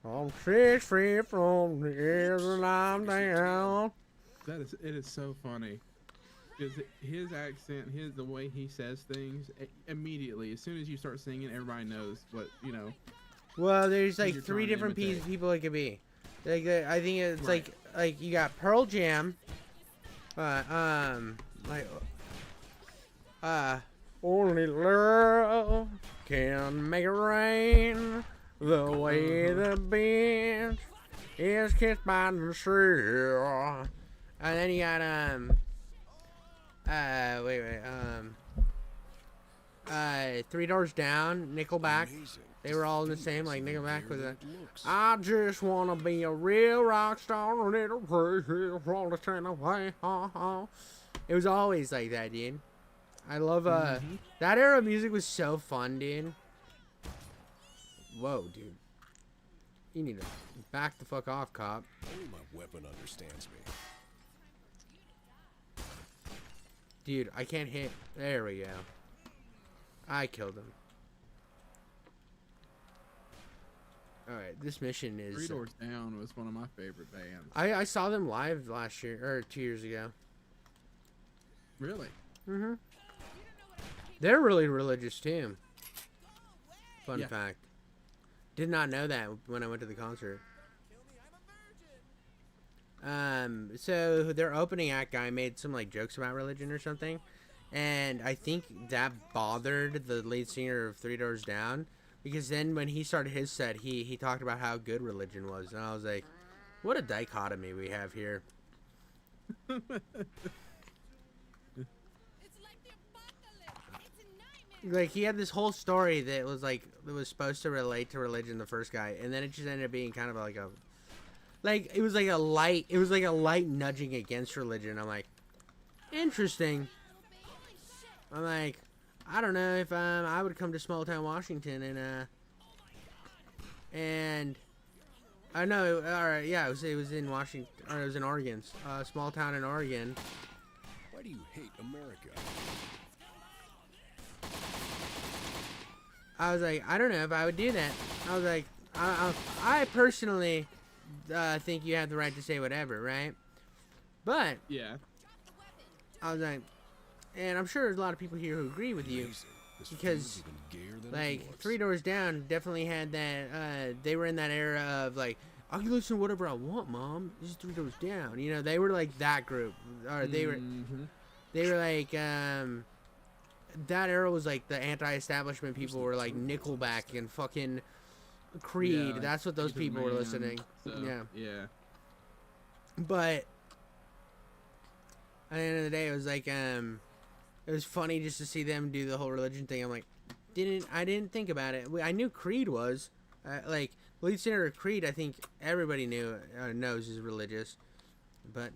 I'm 6 feet from the edge and I'm down. It is so funny. Because his accent, the way he says things, immediately, as soon as you start singing, everybody knows what, you know. Well, there's like you're 3 trying to different imitate. people it could be. Like I think it's Right. like you got Pearl Jam, only love can make it rain the way the beach is kissed by the sea. And then you got Three Doors Down, Nickelback. They were all in the same, like Nickelback was I just wanna be a real rock star, a little crazy, wanna turn away. It was always like that, dude. I love that era of music was so fun, dude. Whoa, dude. You need to back the fuck off, cop. Only my weapon understands me. Dude, I can't hit. There we go. I killed him. Alright, this mission is... Three Doors Down was one of my favorite bands. I saw them live last year, or 2 years ago. Really? Mm-hmm. They're really religious, too. Fun fact. Did not know that when I went to the concert. So their opening act guy made some like jokes about religion or something, and I think that bothered the lead singer of Three Doors Down, because then when he started his set, he talked about how good religion was, and I was like, what a dichotomy we have here. Like, he had this whole story that was like, that was supposed to relate to religion, the first guy, and then it just ended up being kind of like a, like, it was like a light nudging against religion. I'm like, interesting. I'm like, I don't know if I would come to small town Washington and I know, alright, yeah, it was in Washington, or it was in Oregon, small town in Oregon. Why do you hate America? I was like, I don't know if I would do that. I was like, I personally think you have the right to say whatever, right? But yeah, I was like, and I'm sure there's a lot of people here who agree with you, because like Three Doors Down definitely had that. They were in that era of like, I can listen to whatever I want, Mom. This is Three Doors Down. You know, they were like that group, or they were like that era was like the anti-establishment people were like Nickelback and fucking Creed. Yeah, that's what those people were listening. So, yeah. But at the end of the day, it was like it was funny just to see them do the whole religion thing. I'm like, I didn't think about it. I knew Creed was like lead singer of Creed. I think everybody knows is religious, but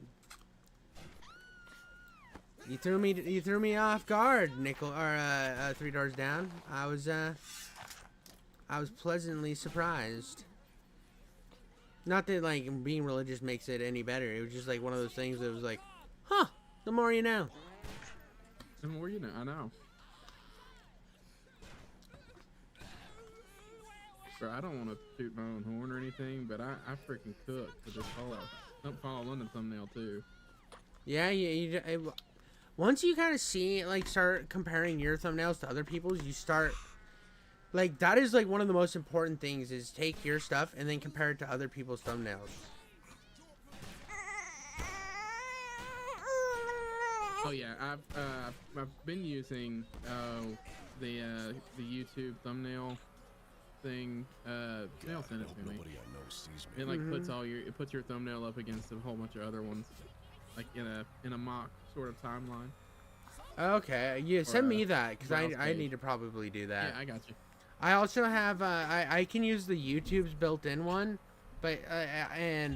you threw me off guard, Three Doors Down. I was pleasantly surprised. Not that like being religious makes it any better. It was just like one of those things that was like, huh, the more you know. The more you know, I know. Bro, I don't want to toot my own horn or anything, but I freaking cook with this follow. Don't follow London thumbnail too. Yeah, once you kind of see, like, start comparing your thumbnails to other people's, you start Like, that is, like, one of the most important things, is take your stuff and then compare it to other people's thumbnails. Oh yeah, I've been using the YouTube thumbnail thing. They'll send it to me. It like puts your thumbnail up against a whole bunch of other ones, like in a mock sort of timeline. Okay, yeah, send me that, because I need to probably do that. Yeah, I got you. I also have I can use the YouTube's built-in one, but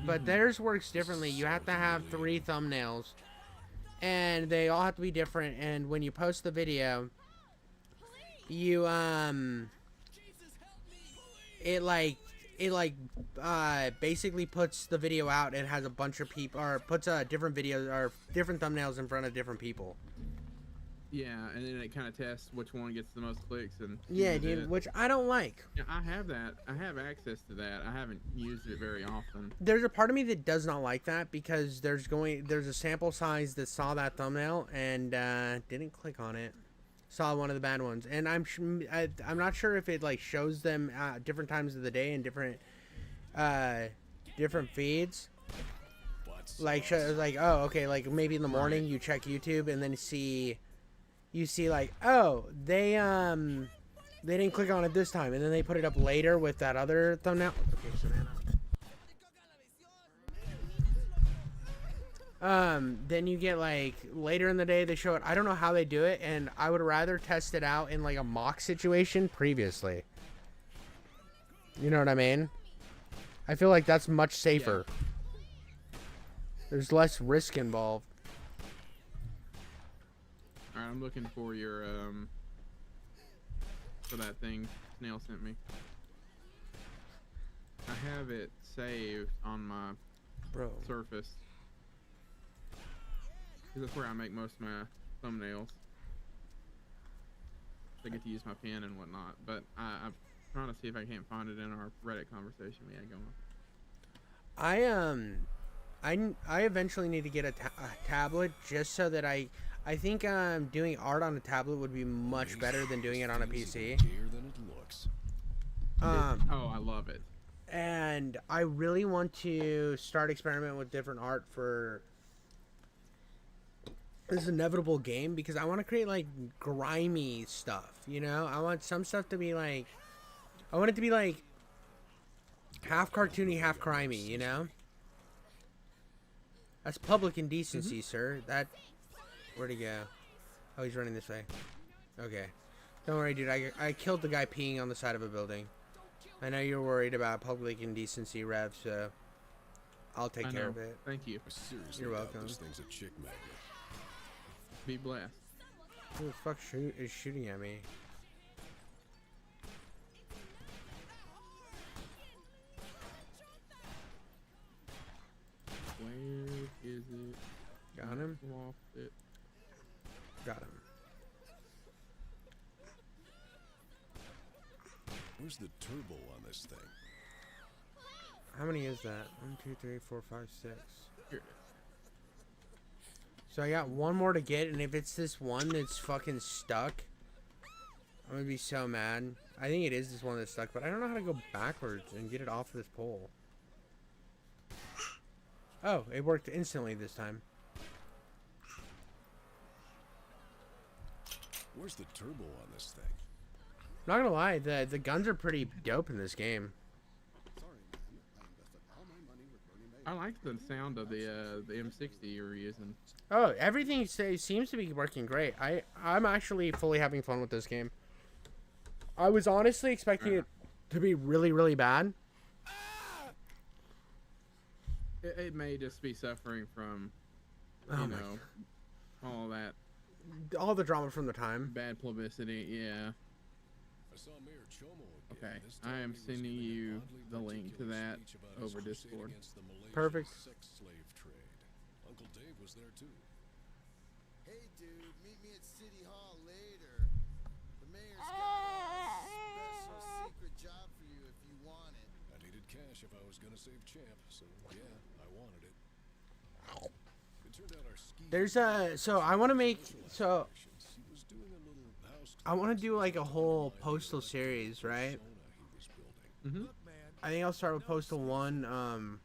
but theirs works differently. You have to have 3 thumbnails, and they all have to be different. And when you post the video, you it basically puts the video out and has a bunch of people, or puts different videos or different thumbnails in front of different people. Yeah, and then it kind of tests which one gets the most clicks and yeah, dude, which I don't like. Yeah, I have that. I have access to that. I haven't used it very often. There's a part of me that does not like that, because there's a sample size that saw that thumbnail and didn't click on it. Saw one of the bad ones, and I'm not sure if it like shows them different times of the day and different feeds. Like oh, okay, like maybe in the morning you check YouTube and then you see like, oh, they didn't click on it this time, and then they put it up later with that other thumbnail. Okay, Savannah. Then you get like later in the day they show it. I don't know how they do it, and I would rather test it out in like a mock situation previously. You know what I mean? I feel like that's much safer. Yeah. There's less risk involved. Alright, I'm looking for your for that thing Snail sent me. I have it saved on my Surface. That's where I make most of my thumbnails. I get to use my pen and whatnot, but I'm trying to see if I can't find it in our Reddit conversation we had going. I eventually need to get a tablet, just so that I think doing art on a tablet would be much better than doing it on a PC. Oh, I love it. And I really want to start experimenting with different art for this inevitable game, because I want to create like grimy stuff, you know? I want some stuff to be like, I want it to be like half cartoony, half crimey, you know? That's public indecency, sir. That, where'd he go? Oh, he's running this way. Okay. Don't worry, dude. I killed the guy peeing on the side of a building. I know you're worried about public indecency, Rev, so I'll take care of it. Thank you. You're welcome. This thing's a chick magnet. Be blessed. Who the fuck is shooting at me? Where is it? Got him? Lost it. Got him. Where's the turbo on this thing? How many is that? 1, 2, 3, 4, 5, 6. Here. So I got one more to get, and if it's this one that's fucking stuck, I'm gonna be so mad. I think it is this one that's stuck, but I don't know how to go backwards and get it off this pole. Oh, it worked instantly this time. Where's the turbo on this thing? Not gonna lie, the guns are pretty dope in this game. I like the sound of the M60 you were using. Oh, everything seems to be working great. I'm actually fully having fun with this game. I was honestly expecting it to be really, really bad. It may just be suffering from, you know, all that. All the drama from the time. Bad publicity, yeah. Okay, I am sending you the link to that over Discord. Perfect. Uncle Dave was there too. Hey dude, meet me at City Hall later. The mayor's got a special secret job for you if you want it. I needed cash if I was gonna save Champ, so yeah, I wanted it. It turned out our ski. There's so I want to make I want to do like a whole Postal series, right? Mm-hmm. I think I'll start with Postal 1.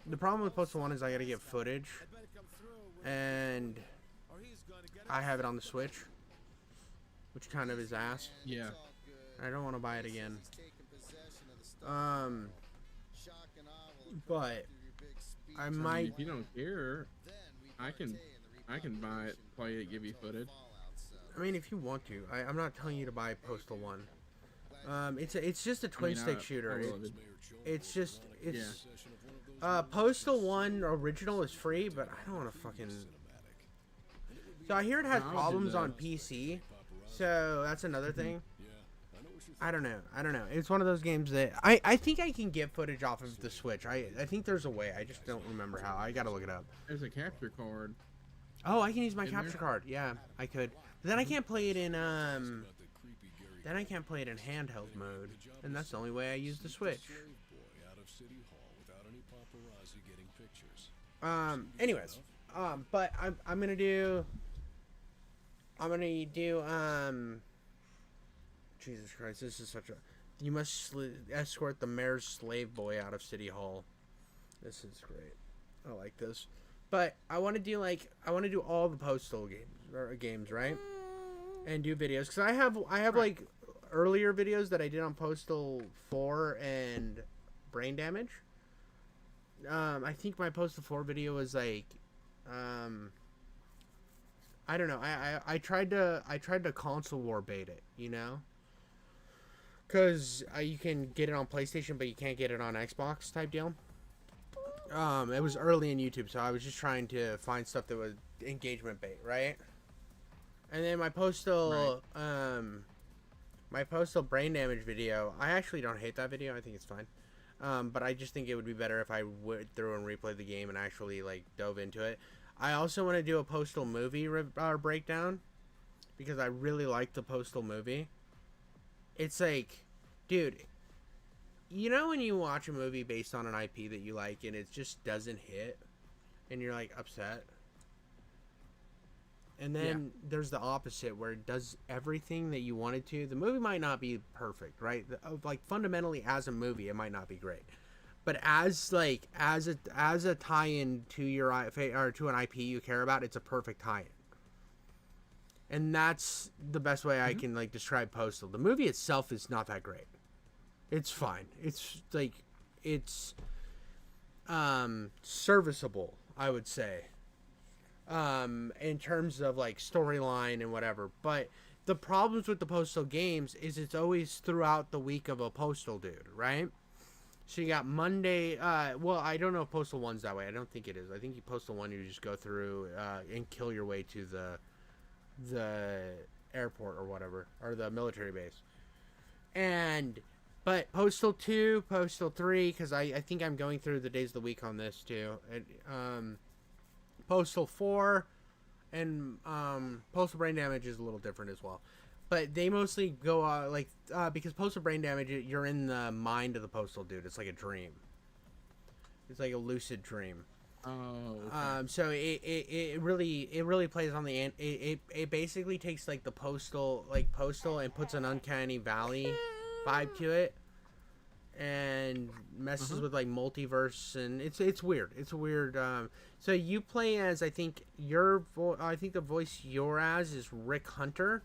The problem with Postal 1 is I gotta get footage, and I have it on the Switch, which kind of is ass. Yeah. I don't want to buy it again. But I might. If you don't care, I can buy it, play it, give you footage. I mean, if you want to, I'm not telling you to buy Postal 1. It's just a twin stick shooter. It's Postal 1 original is free, but I don't want to fucking. So I hear it has problems on PC, so that's another thing. I don't know. It's one of those games that I think I can get footage off of the Switch. I think there's a way. I just don't remember how. I gotta look it up. There's a capture card. Oh, I can use my capture card. Yeah, I could. But then I can't play it in Then I can't play it in handheld mode, and that's the only way I use the Switch. Anyways, but I'm gonna do. Jesus Christ, this is such a. You must escort the mayor's slave boy out of City Hall. This is great. I like this. But I want to do all the Postal games, right? And do videos, because I have like earlier videos that I did on Postal 4 and Brain Damage. I think my Postal 4 video was like, I don't know. I tried to console war bait it, you know, because you can get it on PlayStation, but you can't get it on Xbox type deal. It was early in YouTube, so I was just trying to find stuff that was engagement bait, right? And then my Postal, my Postal Brain Damage video, I actually don't hate that video. I think it's fine. But I just think it would be better if I went through and replayed the game and actually like dove into it. I also want to do a Postal movie breakdown, because I really like the Postal movie. It's like, dude, you know when you watch a movie based on an IP that you like and it just doesn't hit, and you're like upset? And then there's the opposite, where it does everything that you wanted to. The movie might not be perfect, right? Like fundamentally as a movie, it might not be great, but as a tie-in to your or to an IP you care about, it's a perfect tie-in. And that's the best way I can like describe Postal. The movie itself is not that great. It's fine. It's like it's serviceable, I would say. In terms of like storyline and whatever, but the problems with the Postal games is it's always throughout the week of a Postal dude, right? So you got Monday. Well, I don't know if Postal 1's that way. I don't think it is. I think Postal 1 you just go through and kill your way to the airport or whatever, or the military base. But Postal 2, Postal 3, because I think I'm going through the days of the week on this too. And, Postal 4 and Postal Brain Damage is a little different as well, but they mostly go because Postal Brain Damage, you're in the mind of the Postal dude. It's like a dream. It's like a lucid dream. Oh. Okay. So it really plays on the it basically takes like the Postal and puts an Uncanny Valley vibe to it, and messes with like multiverse, and it's weird. It's weird. So you play as, I think the voice you're as is Rick Hunter,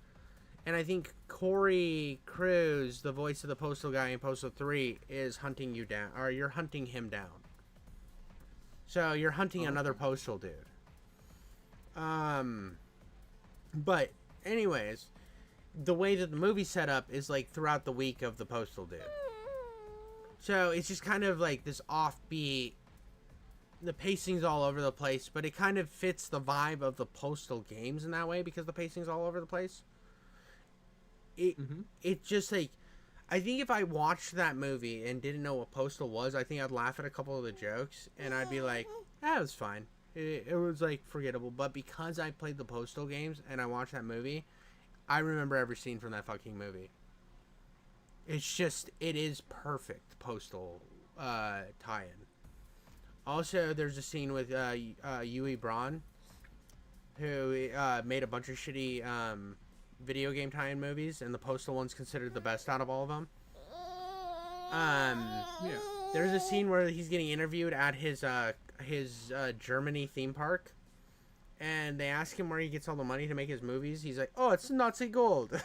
and I think Corey Cruz, the voice of the Postal guy in Postal 3, is hunting you down, or you're hunting him down. So you're hunting another Postal dude. But anyways, the way that the movie's set up is like throughout the week of the Postal dude. So it's just kind of like this offbeat. The pacing's all over the place, but it kind of fits the vibe of the Postal games in that way, because the pacing's all over the place. It just like, I think if I watched that movie and didn't know what Postal was, I think I'd laugh at a couple of the jokes and I'd be like, that was fine. It was like forgettable. But because I played the Postal games and I watched that movie, I remember every scene from that fucking movie. It's just, it is perfect Postal tie-in. Also, there's a scene with Uwe Braun, who made a bunch of shitty video game tie-in movies, and the Postal one's considered the best out of all of them. Yeah. There's a scene where he's getting interviewed at his Germany theme park, and they ask him where he gets all the money to make his movies. He's like, "Oh, it's Nazi gold."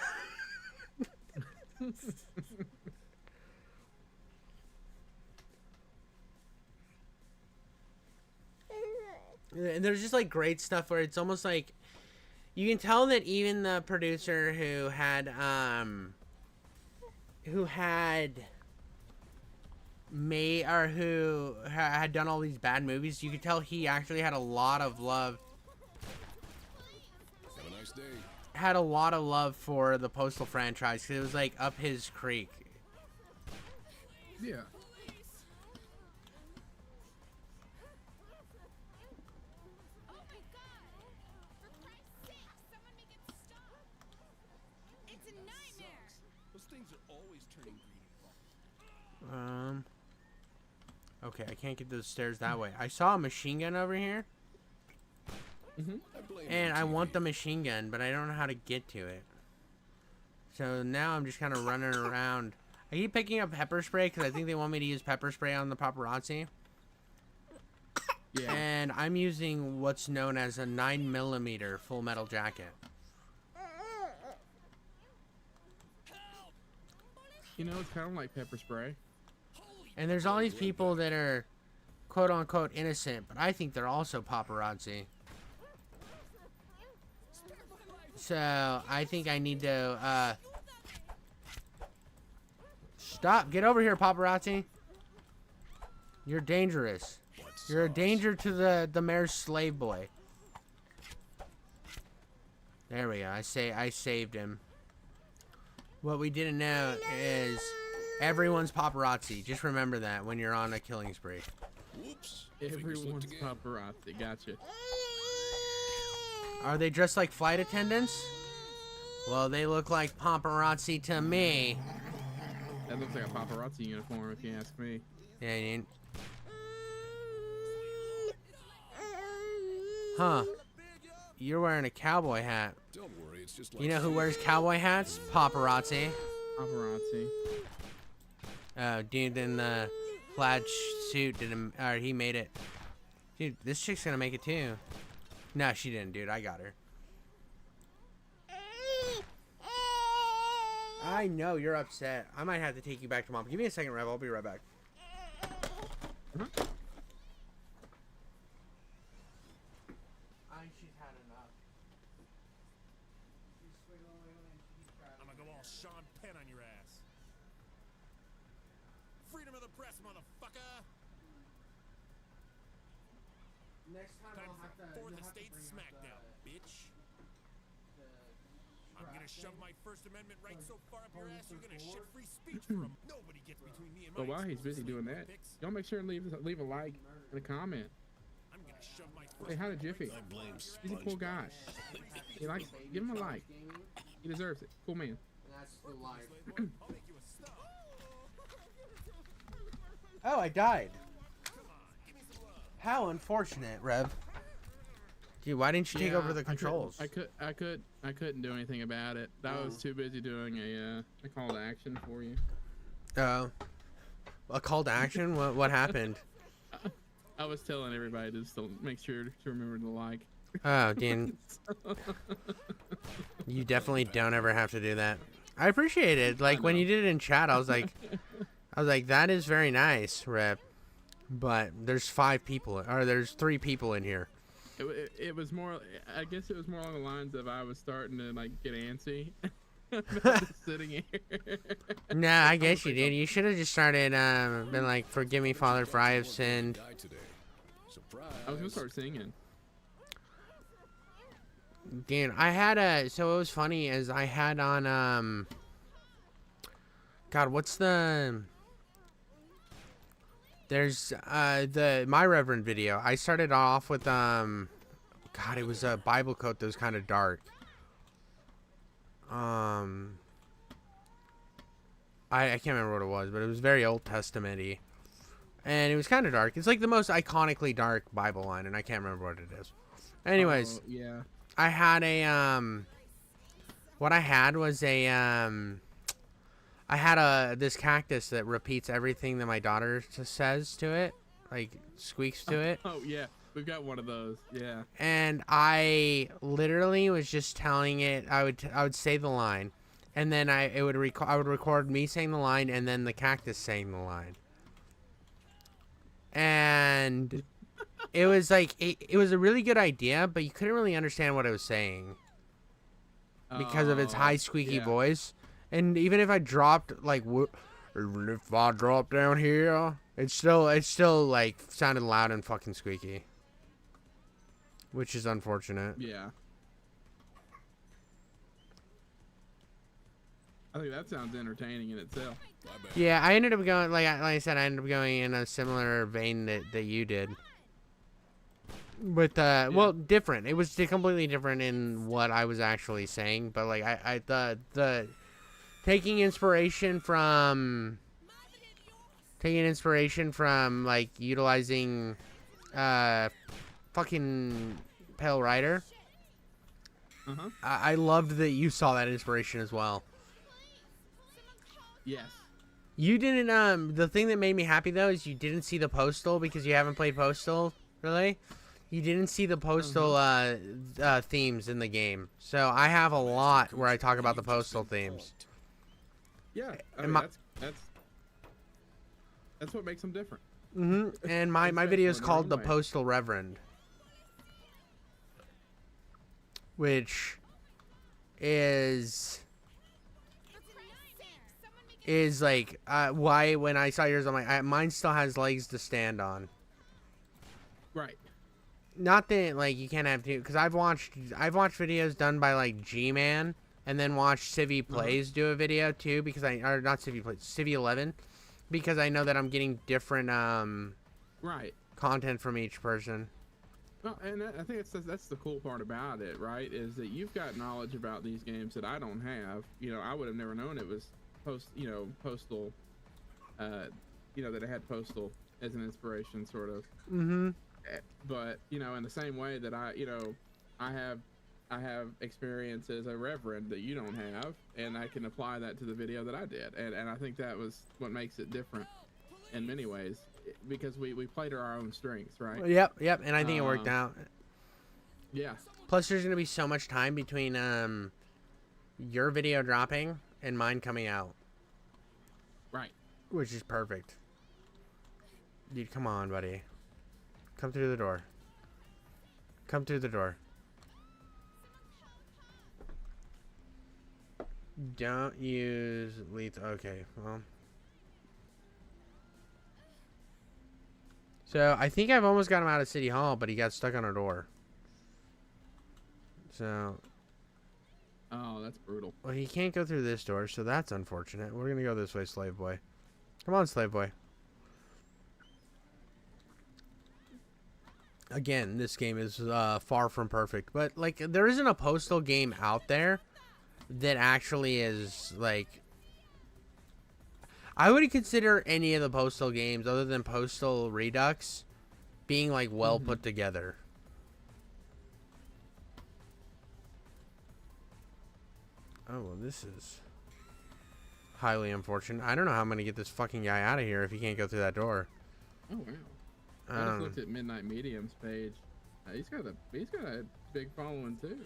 And there's just like great stuff where it's almost like you can tell that even the producer who had made or who had done all these bad movies, you could tell he actually had a lot of love. Have a nice day. Had a lot of love for the Postal franchise because it was like up his creek. Yeah. Those things are always turning green. Okay, I can't get those stairs that way. I saw a machine gun over here. And I want the machine gun, but I don't know how to get to it. So now I'm just kind of running around. I keep picking up pepper spray because I think they want me to use pepper spray on the paparazzi. Yeah. And I'm using what's known as a 9mm full metal jacket. You know, it's kind of like pepper spray. And there's all these people that are quote unquote innocent, but I think they're also paparazzi. So I think I need to stop. Get over here, paparazzi. You're dangerous. You're a danger to the mayor's slave boy. There we go. I saved him. What we didn't know is everyone's paparazzi. Just remember that when you're on a killing spree. Whoops. Everyone's paparazzi. Gotcha. Are they dressed like flight attendants? Well, they look like paparazzi to me. That looks like a paparazzi uniform, if you ask me. Yeah, you ain't. Huh. You're wearing a cowboy hat. Don't worry, it's just like You know who wears cowboy hats? Paparazzi. Paparazzi. Oh, dude in the plaid suit did him, or he made it. Dude, this chick's gonna make it too. No, she didn't, dude. I got her. I know you're upset. I might have to take you back to mom. Give me a second, Rev. I'll be right back. She's had enough. I'm gonna go all Sean Penn on your ass. Freedom of the press, motherfucker! Next time Time I'll have to. for you'll the have to state bring up smackdown, bitch. I'm gonna shove my First Amendment right so far up your ass, you're gonna shit free speech for 'em. Nobody gets between me and my But while he's busy doing that, y'all make sure and leave a like and a comment. I'm gonna shove my Say hi to Jiffy. I blame He's a cool guy. He likes. Give him a like. He deserves it. Cool man. That's the life. Oh, I died. How unfortunate, Rev. Dude, why didn't you take over the controls? I couldn't do anything about it. I was too busy doing a call to action for you. Oh. A call to action? What happened? I was telling everybody to still make sure to remember to like. Oh, Dan. You definitely don't ever have to do that. I appreciate it. Like when you did it in chat, I was like, that is very nice, Rep. But there's 5 people, or there's 3 people in here. It was more. I guess it was more along the lines of I was starting to like get antsy. About just sitting here. Nah, I guess you did. You should have just started, been like, "Forgive me, Father, for I have sinned." I was gonna start singing. Dan, I had so it was funny as I had on, God, what's the, there's, the My Reverend video. I started off with, God, it was a Bible quote that was kind of dark. I can't remember what it was, but it was very Old Testament-y. And it was kind of dark. It's like the most iconically dark Bible line, and I can't remember what it is. Anyways, yeah. I had What I had was a I had this cactus that repeats everything that my daughter says to it, like squeaks to it. Oh yeah, we've got one of those. Yeah. And I literally was just telling it. I would say the line, and then I would record me saying the line, and then the cactus saying the line. And it was like it was a really good idea, but you couldn't really understand what it was saying because of its high squeaky voice. And even if I dropped like, even if I drop down here, it still like sounded loud and fucking squeaky, which is unfortunate. Yeah. I think that sounds entertaining in itself. Yeah, I ended up going like I said, I ended up going in a similar vein that you did. But well, different. It was completely different in what I was actually saying. But like the taking inspiration from like utilizing fucking Pale Rider. I loved that you saw that inspiration as well. Yes. You didn't the thing that made me happy though is you didn't see the Postal because you haven't played Postal, really? You didn't see the Postal themes in the game. So I have a lot where I talk about the Postal themes. Yeah, I mean, that's what makes them different. And my video is called The Postal Reverend, which is like why when I saw yours, I'm like, mine still has legs to stand on. Right. Not that like you can't have two, because I've watched videos done by like G-Man, and then watched Civvy Plays do a video too, because not Civvy Plays, Civvy 11, because I know that I'm getting different right content from each person. Well, and I think that's the cool part about it, right? Is that you've got knowledge about these games that I don't have. You know, I would have never known it was Postal. You know, that it had Postal as an inspiration, sort of. But you know, in the same way that I have experience as a reverend that you don't have, and I can apply that to the video that I did, and I think that was what makes it different in many ways, because we played to our own strengths, right? Yep, and I think it worked out. Yeah. Plus, there's gonna be so much time between your video dropping and mine coming out. Right. Which is perfect. Dude, come on, buddy. Come through the door. Come through the door. Don't use lethal. Okay, well. So, I think I've almost got him out of City Hall, but he got stuck on a door. So. Oh, that's brutal. Well, he can't go through this door, so that's unfortunate. We're going to go this way, Slave Boy. Come on, Slave Boy. Again, this game is far from perfect, but like there isn't a Postal game out there that actually is like. I would consider any of the Postal games other than Postal Redux being like well put together. Oh, well, this is highly unfortunate. I don't know how I'm gonna get this fucking guy out of here if he can't go through that door. Oh wow. I just looked at Midnight Medium's page. He's got a big following too.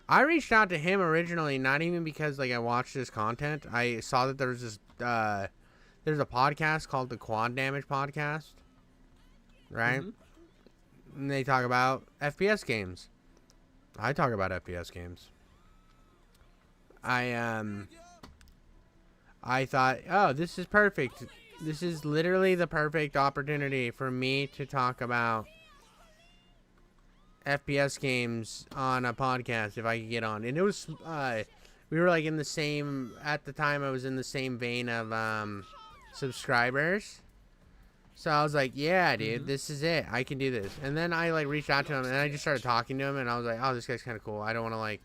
I reached out to him originally, not even because like I watched his content. I saw that there's this there's a podcast called the Quad Damage Podcast, right? And they talk about FPS games. I talk about FPS games. I thought, oh, this is perfect. This is literally the perfect opportunity for me to talk about FPS games on a podcast if I could get on. And it was, we were like in the same, at the time I was in the same vein of subscribers. So I was like, yeah, dude, this is it. I can do this. And then I like reached out to him and I just started talking to him and I was like, oh, this guy's kind of cool. I don't want to like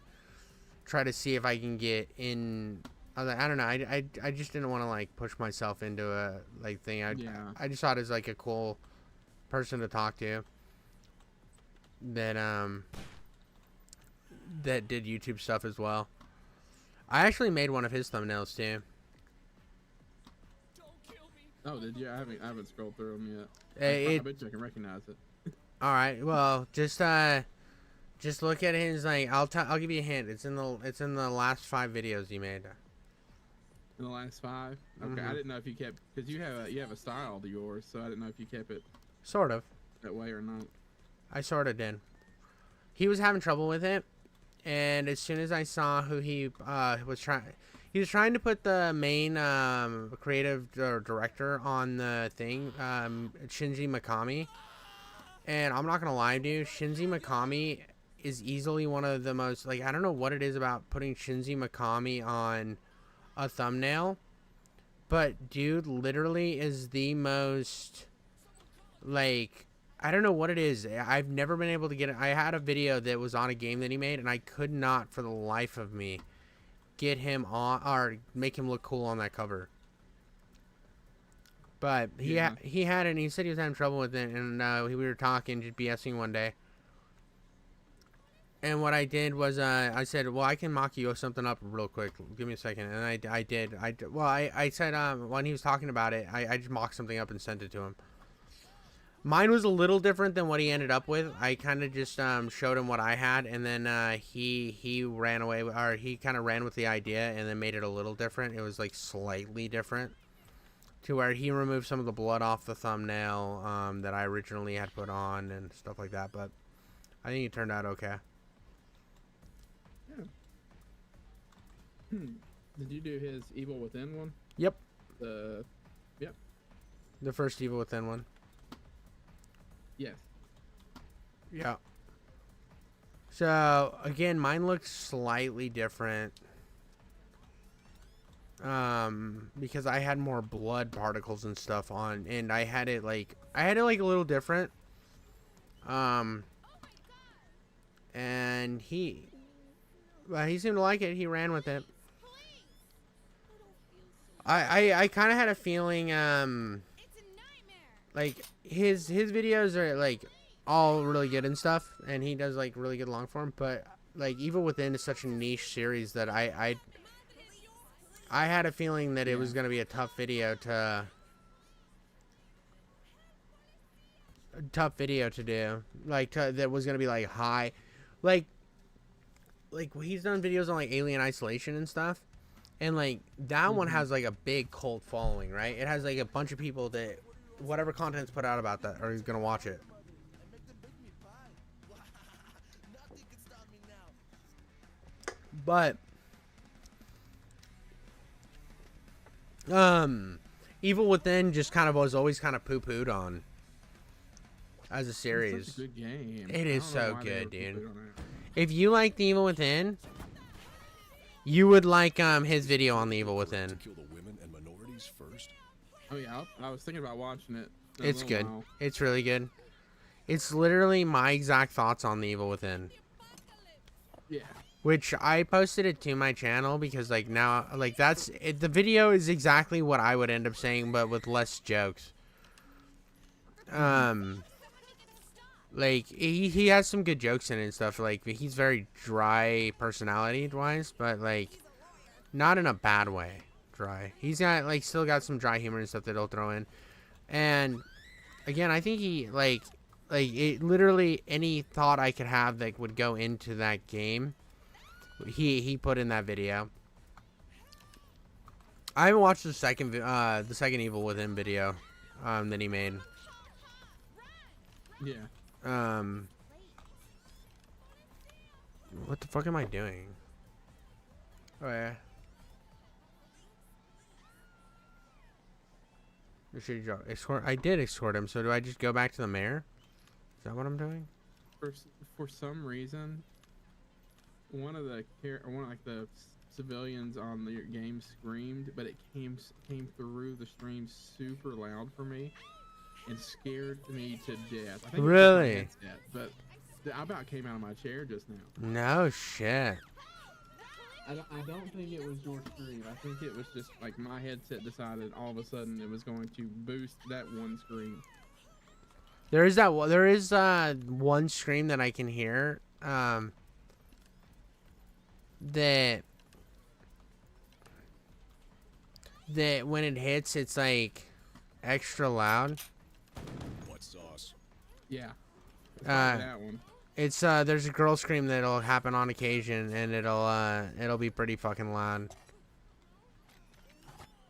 try to see if I can get in. I was like, I don't know. I just didn't want to like push myself into a like thing. I just thought it was like a cool person to talk to. that did YouTube stuff as well. I actually made one of his thumbnails too. Oh, did you? I haven't scrolled through them yet. Hey, I bet you I can recognize it. All right. Well, just look at his like. I'll give you a hint. It's in the last 5 videos you made. In the last 5. Okay, I didn't know if you kept, because you have a style to yours, so I didn't know if you kept it. Sort of. That way or not. I sort of did. He was having trouble with it, and as soon as I saw who he was trying to put the main creative director on the thing, Shinji Mikami. And I'm not gonna lie to you, Shinji Mikami is easily one of the most, like, I don't know what it is about putting Shinji Mikami on a thumbnail, but dude literally is the most, like, I don't know what it is. I've never been able to get it. I had a video that was on a game that he made, and I could not for the life of me get him on or make him look cool on that cover. But he had it, and he said he was having trouble with it, and we were talking, just BSing one day. And what I did was I said, well, I can mock you something up real quick. Give me a second. And I did. I said when he was talking about it, I just mocked something up and sent it to him. Mine was a little different than what he ended up with. I kind of just showed him what I had, and then he ran away, or he kind of ran with the idea and then made it a little different. It was like slightly different, to where he removed some of the blood off the thumbnail that I originally had put on and stuff like that. But I think it turned out okay. Yeah. Did you do his Evil Within one? Yep. Yep. The first Evil Within one. Yes. Yeah. So again, mine looked slightly different. Because I had more blood particles and stuff on, and I had it like a little different. And he seemed to like it. He ran with it. I kind of had a feeling, like his videos are like all really good and stuff, and he does like really good long form, but like Evil Within is such a niche series that I had a feeling that it was going to be a tough video to do, like that was going to be like high, like he's done videos on like Alien Isolation and stuff, and like that one has like a big cult following, right? It has like a bunch of people that whatever content's put out about that are going to watch it. But Evil Within just kind of was always kind of poo-pooed on as a series. It's such a good game. It is so good, dude. If you like the Evil Within, you would like his video on the Evil Within. Kill the women and minorities first. Oh yeah, I was thinking about watching it. It's good. It's really good. It's literally my exact thoughts on the Evil Within. Yeah. Which I posted it to my channel because like now, like that's it, the video is exactly what I would end up saying, but with less jokes. Like he has some good jokes in it and stuff. Like he's very dry personality wise, but like not in a bad way. Dry. He's got like still got some dry humor and stuff that he'll throw in. And again, I think he like it literally any thought I could have that would go into that game, he put in that video. I haven't watched the second Evil Within video that he made. Yeah. What the fuck am I doing? Oh yeah. Escort. I did escort him. So do I just go back to the mayor? Is that what I'm doing? For some reason, one of the civilians on the game screamed, but it came through the stream super loud for me and scared me to death. I think really? It was my headset, but I about came out of my chair just now. No shit. I don't think it was your screen. I think it was just like my headset decided all of a sudden it was going to boost that one screen. There is one scream that I can hear. That when it hits, it's like extra loud. What sauce? Yeah. That one. It's there's a girl scream that'll happen on occasion, and it'll be pretty fucking loud.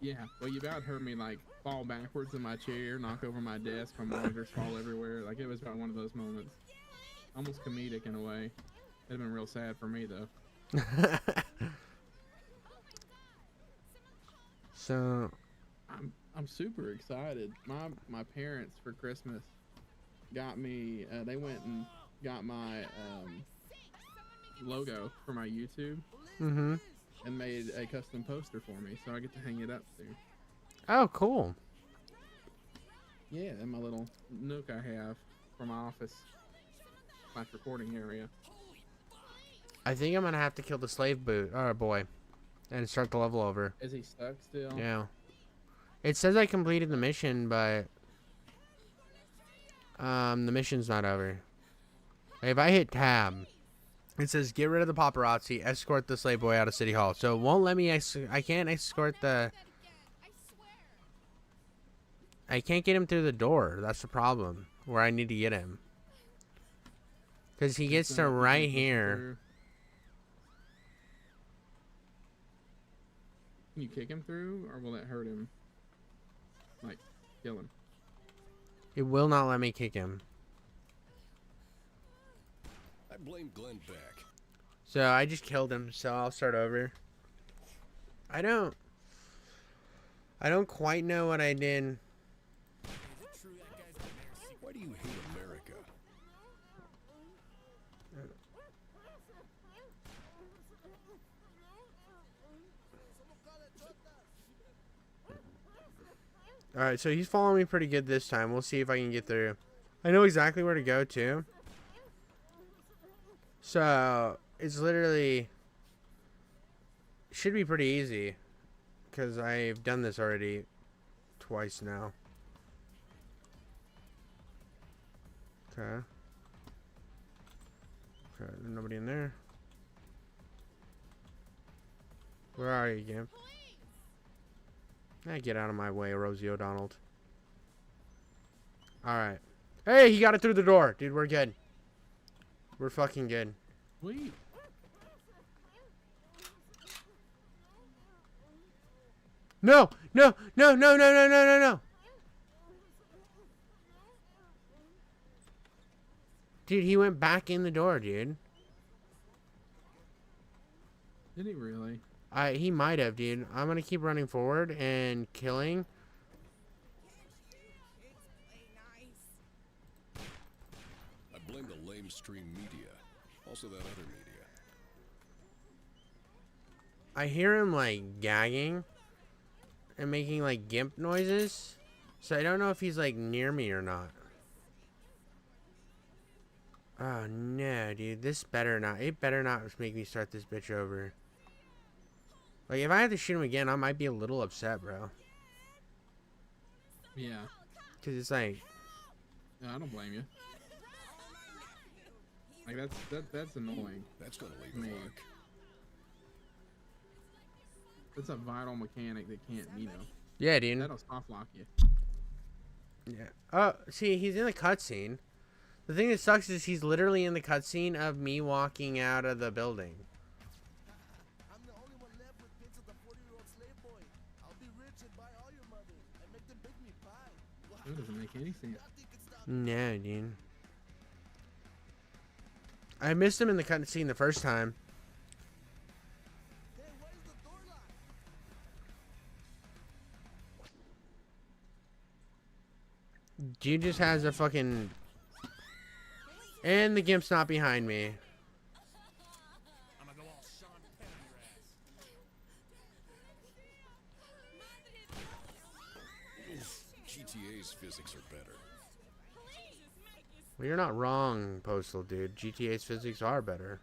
Yeah. Well, you about heard me like fall backwards in my chair, knock over my desk, my monitors fall everywhere. Like, it was about one of those moments. Almost comedic in a way. It'd have been real sad for me though. So I'm super excited. My parents for Christmas got me. They went and got my logo for my YouTube. Mm-hmm. And made a custom poster for me, so I get to hang it up soon. Oh, cool. Yeah, in my little nook I have for my office, my recording area. I think I'm gonna have to kill the slave boy, and start the level over. Is he stuck still? Yeah. It says I completed the mission, but the mission's not over. If I hit tab, it says get rid of the paparazzi, escort the slave boy out of City Hall. So it won't let me. I can't escort the. I can't get him through the door. That's the problem. Where I need to get him. Because he gets to right here. Can you kick him through, or will that hurt him? Like, kill him? It will not let me kick him. I blame Glenn Beck. So I just killed him, so I'll start over. I don't quite know what I did. Why do you hate America? Alright, so he's following me pretty good this time. We'll see if I can get through. I know exactly where to go to. So it's literally should be pretty easy because I've done this already twice now. Okay. Okay, nobody in there. Where are you, Gimp? Get out of my way, Rosie O'Donnell. Alright. Hey, he got it through the door. Dude, we're good. We're fucking good. Sweet. No! No! No! No! No! No! No! No! No! Dude, he went back in the door, dude. Did he really? He might have, dude. I'm gonna keep running forward and killing. I blame the lame stream media. Also that other media. I hear him, like, gagging and making, like, gimp noises. So I don't know if he's, like, near me or not. Oh, no, dude. This better not. It better not make me start this bitch over. Like, if I have to shoot him again, I might be a little upset, bro. Yeah. Because it's like... No, I don't blame you. Like, that's annoying. That's gonna leave a mark. That's a vital mechanic that can't, you know. Yeah, dude. That'll soft lock you. Yeah. Oh, see, he's in the cutscene. The thing that sucks is he's literally in the cutscene of me walking out of the building. I'm the only one left with bits of the 40-year-old slave boy. I'll be rich and buy all your mothers and make them bake me pie. That doesn't make any sense. No, dude. I missed him in the cutscene the first time. Dude just has a fucking... And the gimp's not behind me. GTA's physics are better. Well, you're not wrong, Postal dude. GTA's physics are better.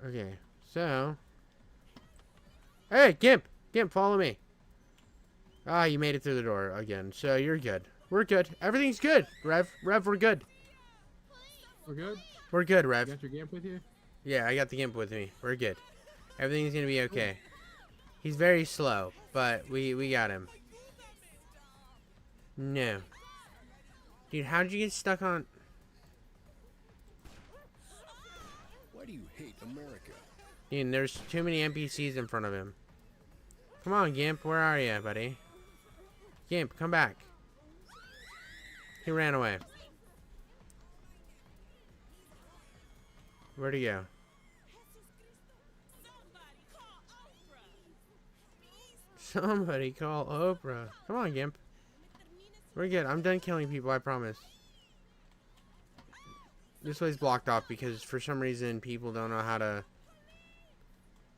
Okay, so... Hey, Gimp! Gimp, follow me. Ah, you made it through the door again, so you're good. We're good. Everything's good, Rev. Rev, we're good. We're good? We're good, Rev. You got your GIMP with you? Yeah, I got the GIMP with me. We're good. Everything's gonna be okay. He's very slow, but we got him. No. Dude, how did you get stuck on... Why do you hate America? Dude, there's too many NPCs in front of him. Come on, Gimp. Where are you, buddy? Gimp, come back. He ran away. Where'd he go? Somebody call Oprah. Come on, Gimp. We're good. I'm done killing people, I promise. This way's blocked off because for some reason people don't know how to,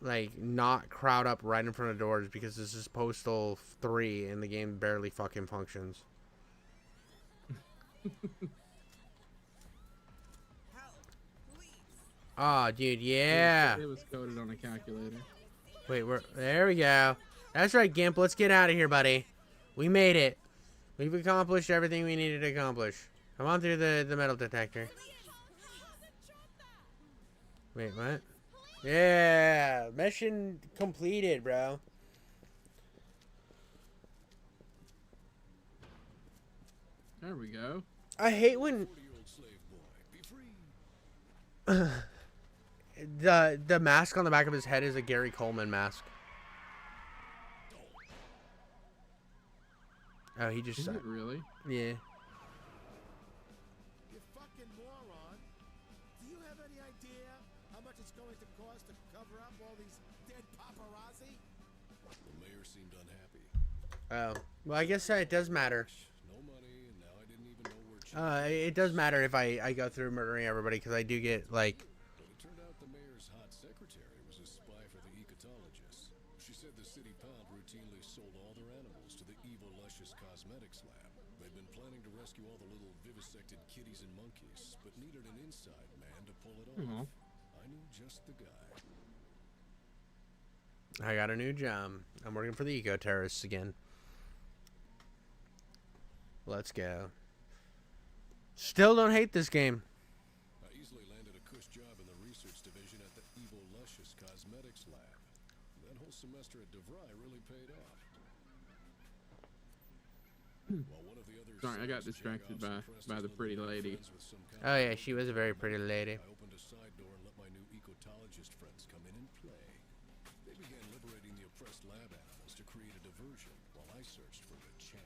like, not crowd up right in front of doors because this is Postal 3 and the game barely fucking functions. Oh, dude, yeah. It was coded on a calculator. Wait, there we go. That's right, Gimp. Let's get out of here, buddy. We made it. We've accomplished everything we needed to accomplish. Come on through the metal detector. Wait, what? Yeah, mission completed, bro. There we go. I hate when the mask on the back of his head is a Gary Coleman mask. Oh, he just... Is it really? Yeah. You fucking moron. Do you have any idea how much it's going to cost to cover up all these dead paparazzi? The mayor seemed unhappy. Oh. Well, I guess it does matter. No money, and now I didn't even know where It does matter if I go through murdering everybody, because I do get, like... But it turned out the mayor's hot secretary was a spy for the ecotologists. She said the city pound routinely sold all their animals to the evil Luscious Cosmetics lab. They'd been planning to rescue all the little vivisected kitties and monkeys, but needed an inside man to pull it off. I knew just the guy. I got a new job. I'm working for the eco-terrorists again. Let's go. Still don't hate this game. I easily landed a cush job in the research division at the evil Luscious Cosmetics lab. That whole semester at DeVry really paid off. While one of the others... Sorry, I got distracted by the pretty lady. Oh yeah, she was a very pretty lady. I opened a side door and let my new ecotologist friends come in and play. They began liberating the oppressed lab animals to create a diversion while I searched for the champ.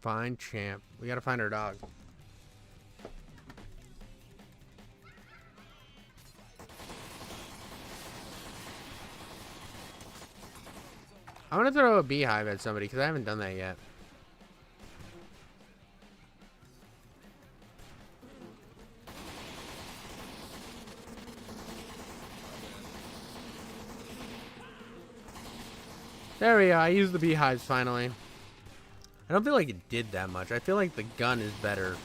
Find Champ. We gotta find our dog. I want to throw a beehive at somebody because I haven't done that yet. There we go. I used the beehives finally. I don't feel like it did that much. I feel like the gun is better.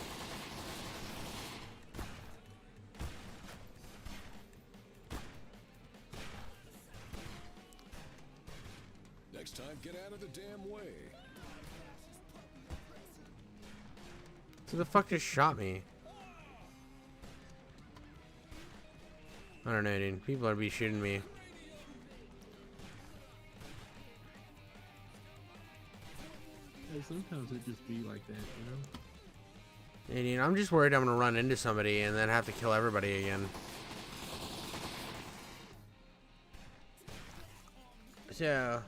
Next time, get out of the damn way. Who the fuck just shot me? I don't know, dude. People are be shooting me. Hey, sometimes it just be like that, you know? And, you know, I'm just worried I'm gonna run into somebody and then have to kill everybody again. So...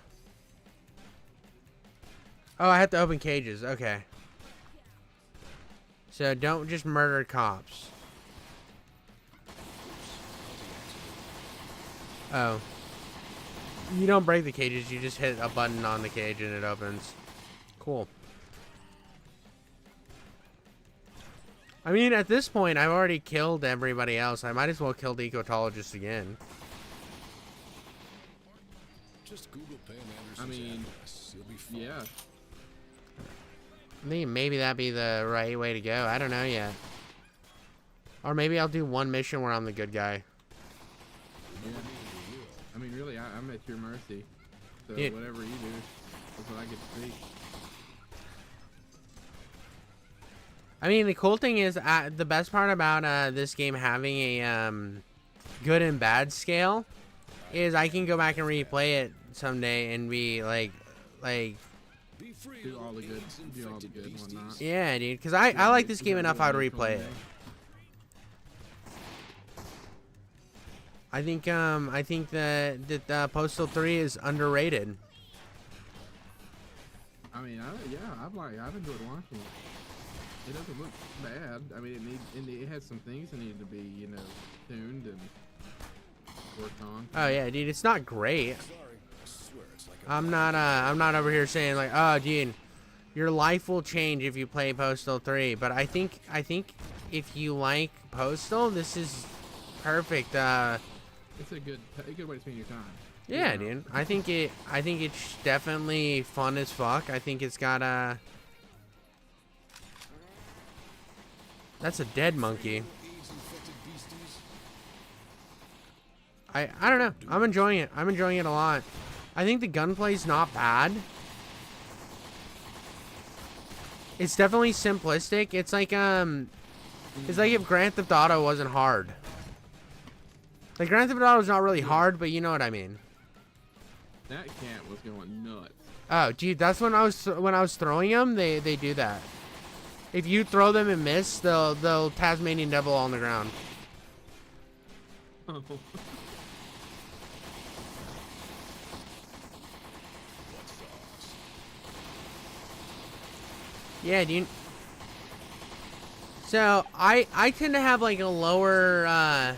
Oh, I have to open cages. Okay. So don't just murder cops. Oh. You don't break the cages, you just hit a button on the cage and it opens. Cool. I mean, at this point, I've already killed everybody else. I might as well kill the ecotologist again. Just Google Pam Anderson's I mean, address. You'll be fine. Yeah. I think maybe that'd be the right way to go. I don't know yet. Or maybe I'll do one mission where I'm the good guy. Yeah. I mean, really, I'm at your mercy. So Yeah. whatever you do, that's what I get to see. I mean, the cool thing is, the best part about this game having a good and bad scale is I can go back and replay it someday and be like, Do all the good and whatnot. yeah, dude. Because I like this game enough, I'd replay it. I think that Postal 3 is underrated. I mean, I've enjoyed watching it. It doesn't look bad. I mean, it has some things that need to be, you know, tuned and worked on. Oh yeah, dude, it's not great. I'm not over here saying like, oh, dude, your life will change if you play Postal 3. But I think if you like Postal, this is perfect. It's a good way to spend your time. Yeah, dude. I think it's definitely fun as fuck. I think it's got a. That's a dead monkey. I don't know. I'm enjoying it. I'm enjoying it a lot. I think the gunplay's not bad. It's definitely simplistic. It's like if Grand Theft Auto wasn't hard. Like Grand Theft Auto is not really hard, but you know what I mean. That cat was going nuts. Oh, dude, that's when I was throwing them. They do that. If you throw them and miss, they'll Tasmanian Devil on the ground. Oh. Yeah, dude. So I tend to have like a lower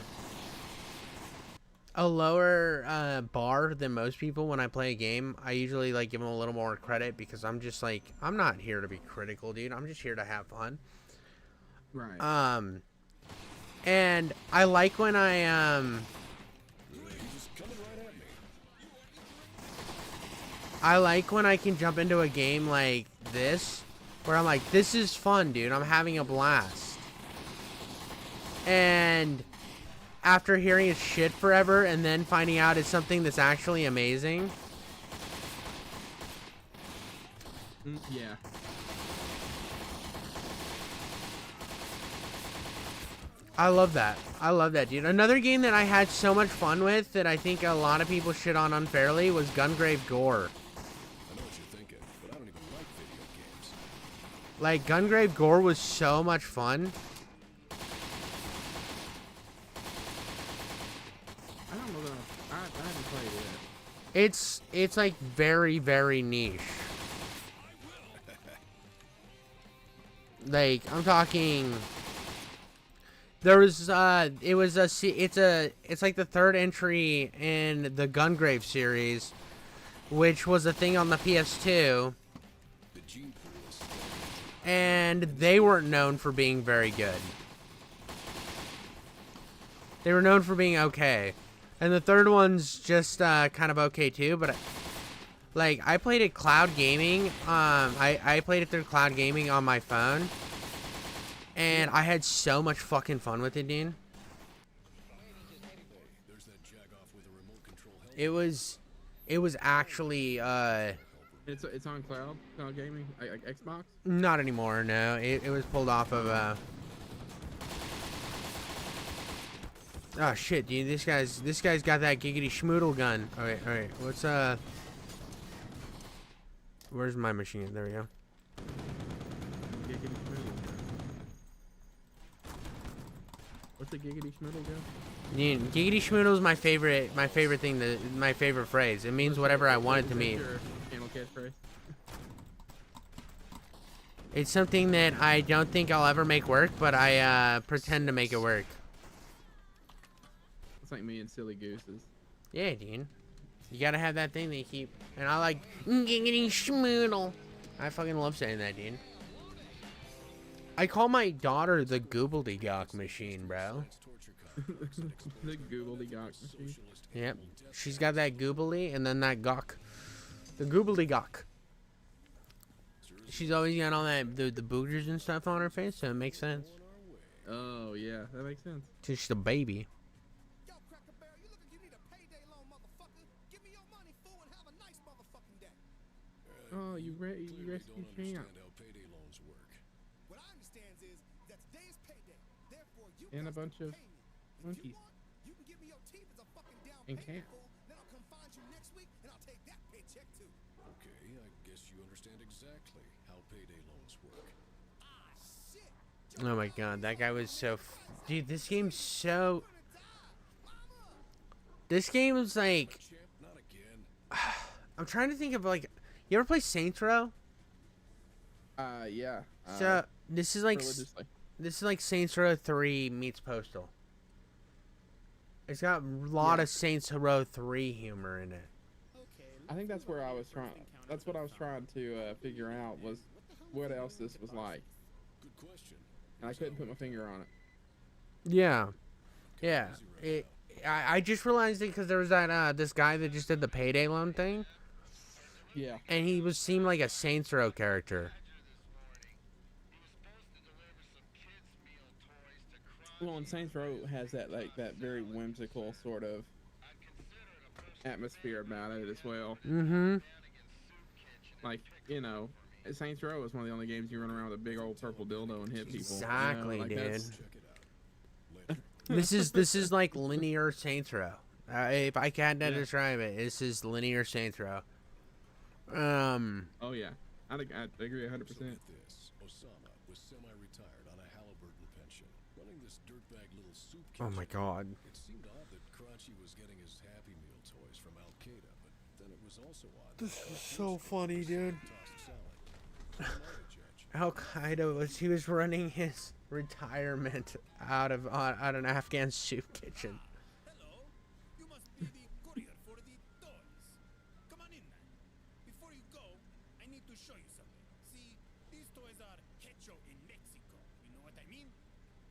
bar than most people when I play a game. I usually like give them a little more credit because I'm just like, I'm not here to be critical, dude. I'm just here to have fun. Right. And I like when I like when I can jump into a game like this where I'm like, this is fun, dude. I'm having a blast. And after hearing his shit forever and then finding out it's something that's actually amazing. Yeah. I love that. I love that, dude. Another game that I had so much fun with that I think a lot of people shit on unfairly was Gungrave Gore. I know what you're thinking, but I don't even like video games. Like, Gungrave Gore was so much fun. I don't know that I haven't played it. It's like very, very niche. Like, I'm talking. There was it's like the third entry in the Gungrave series, which was a thing on the PS2. And they weren't known for being very good. They were known for being okay. And the third one's just kind of okay too, but like I played it cloud gaming. I played it through cloud gaming on my phone. And I had so much fucking fun with it, dude. It was actually It's on cloud gaming, like Xbox. not anymore. No, it was pulled off of Oh shit, dude! This guy's got that giggity schmoodle gun. All right. What's Where's my machine? There we go. Giggity schmoodle gun. What's the giggity schmoodle gun? Dude, giggity schmoodle is my favorite thing. My favorite phrase. It means whatever I want it to mean. Channel catchphrase. It's something that I don't think I'll ever make work, but I pretend to make it work. It's like me and silly gooses. Yeah, dude. You gotta have that thing that you keep. And I like giggity schmoodle. I fucking love saying that, dude. I call my daughter the gobbledygook machine, bro. The gobbledygook machine. Yep. She's got that goobly and then that gawk. The gobbledygook. She's always got all that the boogers and stuff on her face, so it makes sense. Oh yeah, that makes sense. She's just a baby. Oh, you rescued champ. What I understand is that today is payday. Therefore, you And a guys bunch can of pay me. If monkeys. you want, you can give me your teeth as a fucking down And payment, cat. fool. Then I'll come find you next week and I'll take that paycheck too. Okay, I guess you understand exactly how payday loans work. Oh my god, that guy was so. Dude, this game's so. This game is like. I'm trying to think of like. You ever play Saints Row? Yeah. So this is like. Religiously. This is like Saints Row 3 meets Postal. It's got a lot of Saints Row 3 humor in it. I think that's where I was trying. That's what I was trying to figure out was what else this was like. Good question. And I couldn't put my finger on it. Yeah. Yeah. I just realized it because there was that this guy that just did the payday loan thing. Yeah. And he seemed like a Saints Row character. Well, and Saints Row has that that very whimsical sort of atmosphere about it as well. Mm-hmm. Like, you know, Saints Row is one of the only games you run around with a big old purple dildo and hit people. Exactly, you know? dude. This is like linear Saints Row. If I had to describe it, this is linear Saints Row. Oh yeah, I agree 100%. This Osama was semi-retired on a Halliburton pension, running this dirtbag little soup kitchen. Oh my god. It seemed odd that Karachi was getting his Happy Meal toys from Al Qaeda, but then it was also odd. This is so funny, dude. Al Qaeda he was running his retirement out of an Afghan soup kitchen. Hello, you must be the courier for the toys. Come on in, man. Before you go, I need to show you something. See, these toys are hecho in Mexico. You know what I mean?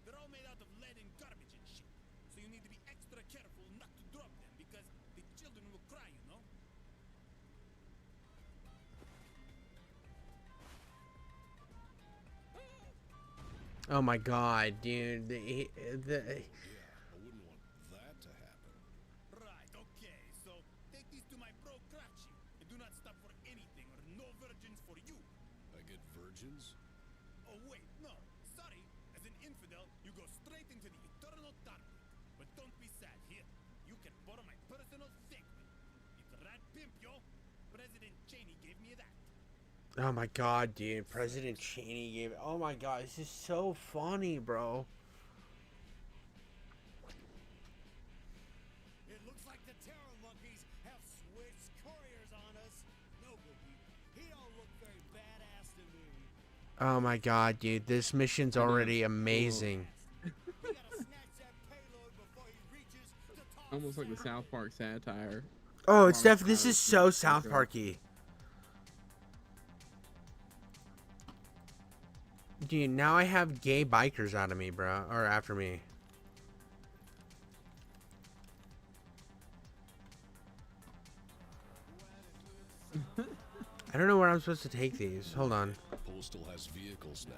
They're all made out of lead and garbage and shit. So you need to be extra careful not to drop them because the children will cry, you know? Oh my god, dude. I wouldn't want that to happen. Right, okay. So take these to my bro Karachi and do not stop for anything or no virgins for you. I get virgins? Oh wait, no. Sorry. As an infidel, you go straight into the eternal darkness. But don't be sad. Here, you can borrow my personal Segway. It's rad pimp, yo. President Cheney gave me that. Oh my god, dude. President Cheney gave it. Oh my god, this is so funny, bro. It looks like the terror monkeys have switched couriers on us. No biggie. He don't look very badass to me. Oh my god, dude. This mission's already amazing. Almost like the South Park satire. Oh, it's definitely. This is so South Parky. Dude, now I have gay bikers out of me, bro. Or after me. I don't know where I'm supposed to take these. Hold on. Postal has vehicles now.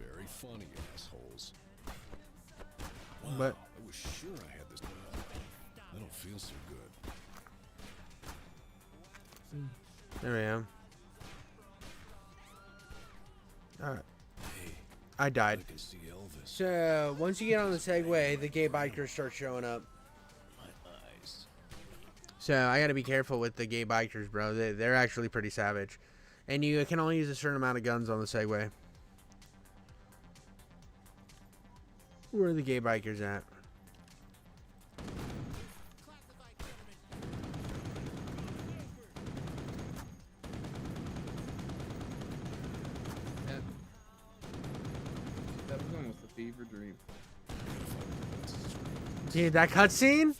Very funny, assholes. Wow, But I was sure I had this. I don't feel so good. there I am. Alright. I died. I can see Elvis. So, once you get on the Segway, the gay bikers start showing up. My eyes. So, I gotta be careful with the gay bikers, bro. They're actually pretty savage. And you can only use a certain amount of guns on the Segway. Where are the gay bikers at? That was almost a fever dream. Dude, that cutscene?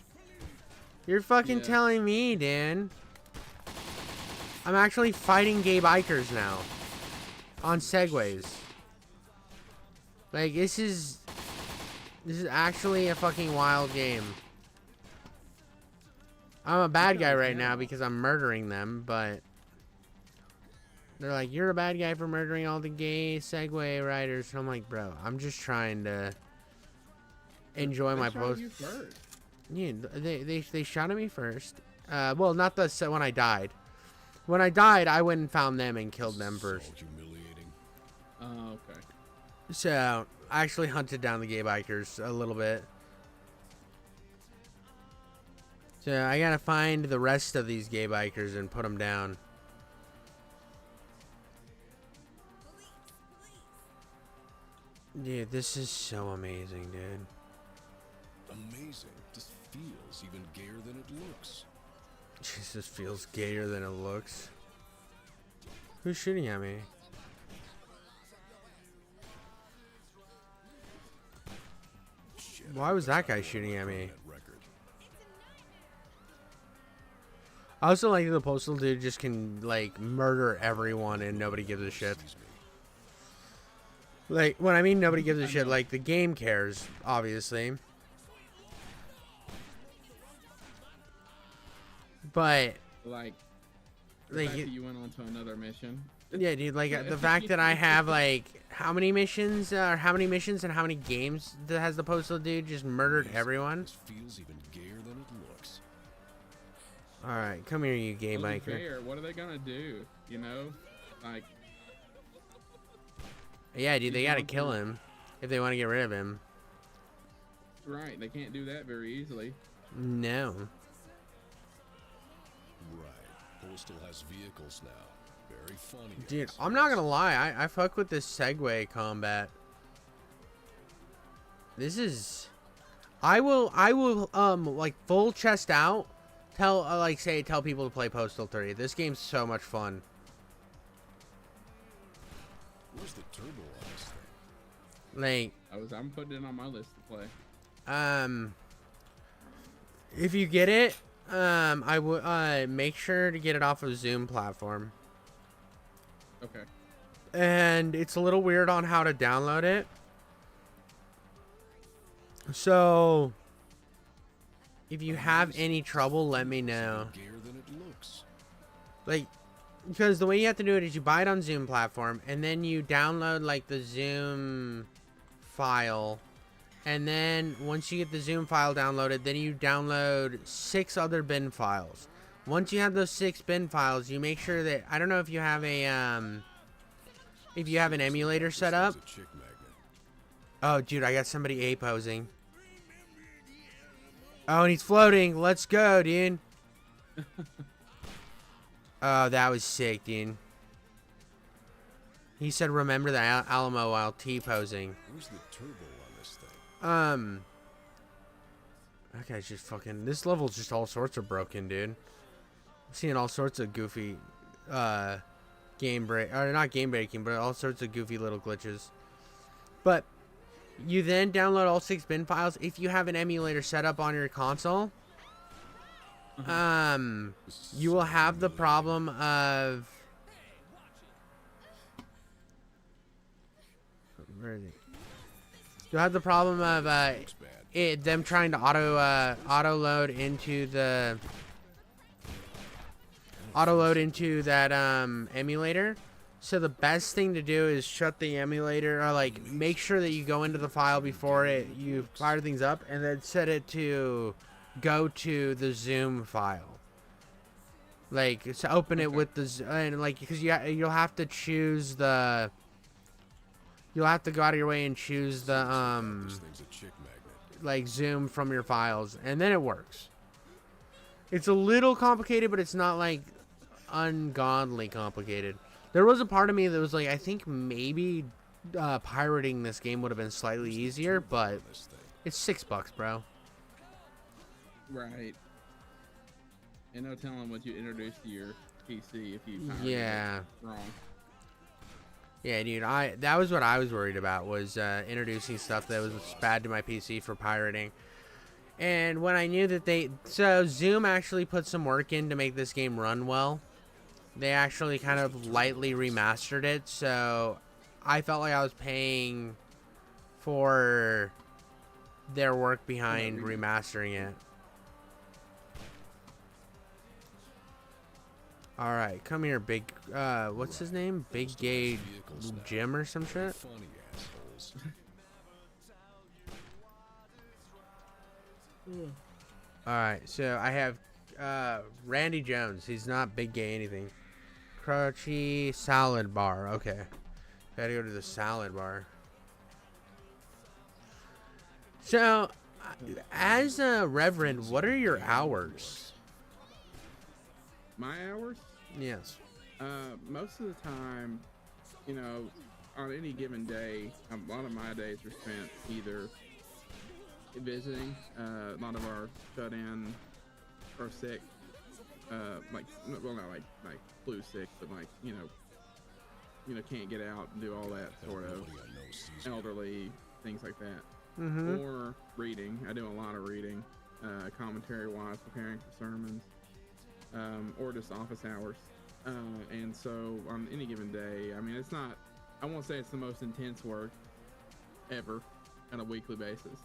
You're fucking telling me, Dan. I'm actually fighting gay bikers now. On Segways. Like, this is actually a fucking wild game. I'm a bad guy right now because I'm murdering them, but they're like, you're a bad guy for murdering all the gay Segway riders. And I'm like, bro, I'm just trying to enjoy my post. Yeah, they shot at me first. Well, not the when I died. When I died, I went and found them and killed them first. Humiliating. Oh, okay. So I actually hunted down the gay bikers a little bit. So I gotta find the rest of these gay bikers and put them down. Dude, this is so amazing, dude. Amazing. This feels even gayer than it looks. Jesus, feels gayer than it looks. Who's shooting at me? Why was that guy shooting at me? I also like the postal dude just can like murder everyone and nobody gives a shit. Like, when I mean nobody gives a shit, like the game cares, obviously. But like the fact you, that you went on to another mission. Yeah, dude, like the fact that I have like how many missions and how many games that has the postal dude just murdered everyone. This feels even gayer than it looks. All right, come here, you gay biker. Fair. What are they gonna do? You know, like. Yeah, dude, they gotta kill him if they want to get rid of him. Right, they can't do that very easily. No. Right. Postal has vehicles now. Very funny. Dude, I'm not gonna lie, I fuck with this Segway combat. This is, I will like full chest out, tell people to play Postal 3. This game's so much fun. Where's the turbo on this Like, thing? I'm putting it on my list to play. if you get it, I would make sure to get it off of Zoom platform. Okay. And it's a little weird on how to download it. So, if you have any trouble, let me know. Like, because the way you have to do it is you buy it on Zoom platform, and then you download, like, the Zoom file. And then, once you get the Zoom file downloaded, then you download 6 other bin files. Once you have those 6 bin files, you make sure that, I don't know if you have an emulator set up. Oh, dude, I got somebody A-posing. Oh, and he's floating. Let's go, dude. Oh, that was sick, dude. He said, remember the Alamo while T-posing. Where's the turbo on this thing? That guy's just fucking... This level's just all sorts of broken, dude. I'm seeing all sorts of goofy, game break... Or not game breaking, but all sorts of goofy little glitches. But... You then download all 6 bin files. If you have an emulator set up on your console, you will have the problem of... Where is it? You'll have the problem of them trying to auto load into that emulator. So the best thing to do is shut the emulator, or like make sure that you go into the file before you fire things up, and then set it to go to the Zoom file. Like, so open it with the, and like, because you'll have to choose the, you'll have to go out of your way and choose the like Zoom from your files, and then it works. It's a little complicated, but it's not like ungodly complicated. There was a part of me that was like, I think maybe pirating this game would have been slightly easier, but it's $6, bro. Right. And no telling what you introduce to your PC if you pirated Yeah. it wrong. Yeah, dude. That was what I was worried about, was introducing stuff that was bad to my PC for pirating. And when I knew that so Zoom actually put some work in to make this game run well. They actually kind of lightly remastered it, so I felt like I was paying for their work behind remastering it. Alright, come here, big, what's his name? Big Gay Jim or some shit? Alright, so I have Randy Jones. He's not Big Gay anything. Crunchy salad bar. Okay. Gotta go to the salad bar. So, as a reverend, what are your hours? My hours? Yes. Most of the time, you know, on any given day, a lot of my days are spent either visiting. A lot of our shut-in or sick, like, well, not like flu sick, but like, you know, can't get out and do all that sort of elderly things like that. Mm-hmm. Or reading. I do a lot of reading, commentary-wise, preparing for sermons, or just office hours. And so on any given day, I mean, it's not, I won't say it's the most intense work ever on a weekly basis.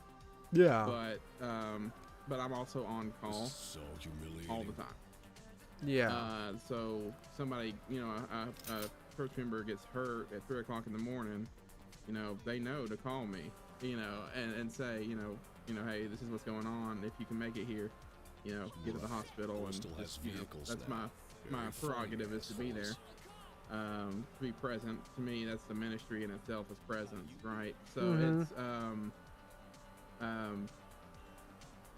Yeah. But I'm also on call all the time. Yeah. So somebody, you know, a church member gets hurt at 3 o'clock in the morning, you know, they know to call me, you know, and say, you know, hey, this is what's going on. If you can make it here, you know, get to the hospital, and just, you know, that's my prerogative is to be there, to be present. To me, that's the ministry in itself, is presence, right? So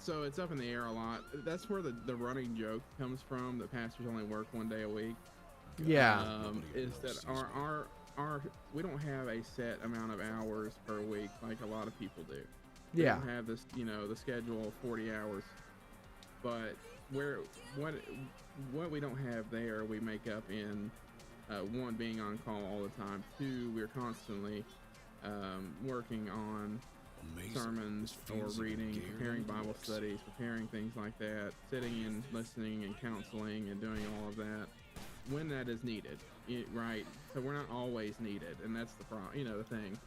so it's up in the air a lot. That's where the running joke comes from, that pastors only work 1 day a week. Yeah. Is that our we don't have a set amount of hours per week like a lot of people do. We Yeah. don't have this, you know, the schedule of 40 hours. But what we don't have there, we make up in one, being on call all the time. Two, we're constantly working on sermons or reading, preparing Bible studies, preparing things like that, sitting and listening and counseling and doing all of that when that is needed, right? So we're not always needed, and that's the problem. You know, the thing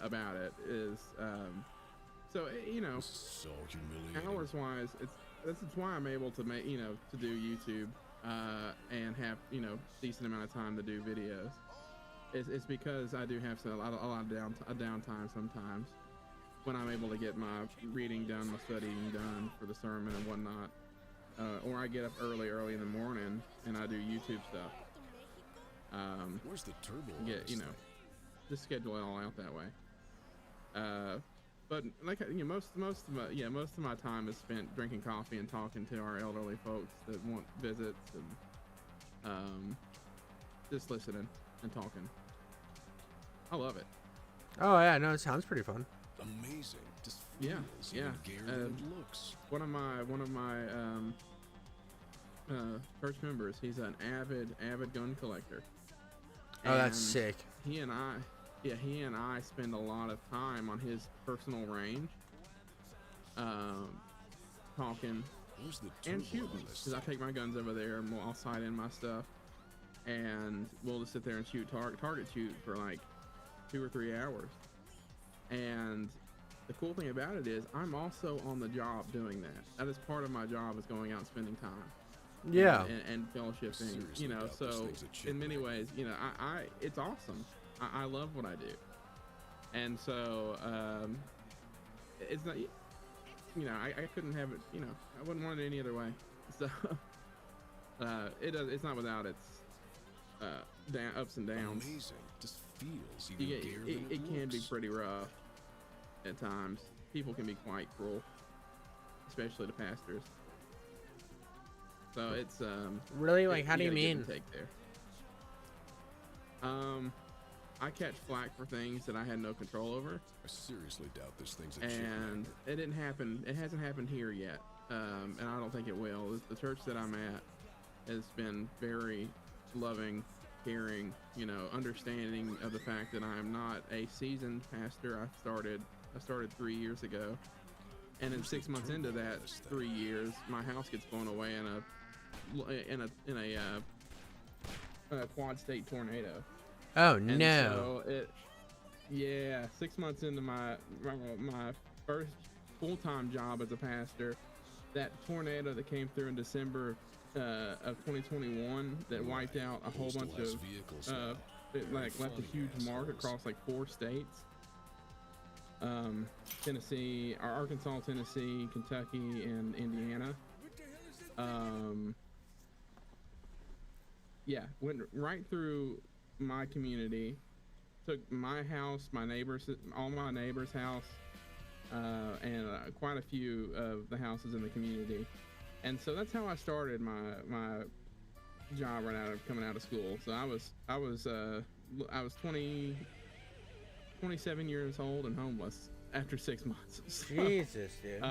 about it is, so you know, hours wise, this is why I'm able to make, you know, to do YouTube and have, you know, decent amount of time to do videos. It's because I do have a lot of downtime sometimes, when I'm able to get my reading done, my studying done for the sermon and whatnot, or I get up early in the morning and I do YouTube stuff. Where's the turbo? Get, you know, just schedule it all out that way. But like, you know, most of my time is spent drinking coffee and talking to our elderly folks that want visits, and just listening and talking. I love it. Oh yeah, no, it sounds pretty fun. Amazing. Just Yeah. It looks. One of my church members, he's an avid gun collector. Oh, that's And sick. He and I spend a lot of time on his personal range, talking and shooting. Because I take my guns over there and I'll sight in my stuff, and we'll just sit there and shoot target shoot for like 2 or 3 hours. And the cool thing about it is I'm also on the job doing that. That is part of my job, is going out and spending time. Yeah. And fellowshipping, you know, so in many ways, you know, I it's awesome. I love what I do. And so, it's not, you know, I couldn't have it, you know, I wouldn't want it any other way. So, it's not without its, ups and downs. Amazing. Just feels It can be pretty rough at times. People can be quite cruel, especially the pastors. So it's really, like, how do you gotta give mean? and take there. I catch flack for things that I had no control over. I seriously doubt this thing's a And it didn't happen. It hasn't happened here yet, and I don't think it will. The church that I'm at has been very loving, caring, you know, understanding of the fact that I am not a seasoned pastor. I started 3 years ago, and in 6 months into that 3 years, my house gets blown away in a quad state tornado. Oh And no. So 6 months into my first full-time job as a pastor, that tornado that came through in December of 2021 that wiped out a whole bunch of it like left a huge mark across like 4 states. Tennessee, Arkansas, Tennessee, Kentucky, and Indiana. Yeah, went right through my community, took my house, my neighbors, all my neighbors' house, and quite a few of the houses in the community. And so that's how I started my job right coming out of school. So I was 27 years old and homeless after 6 months. So, Jesus, dude.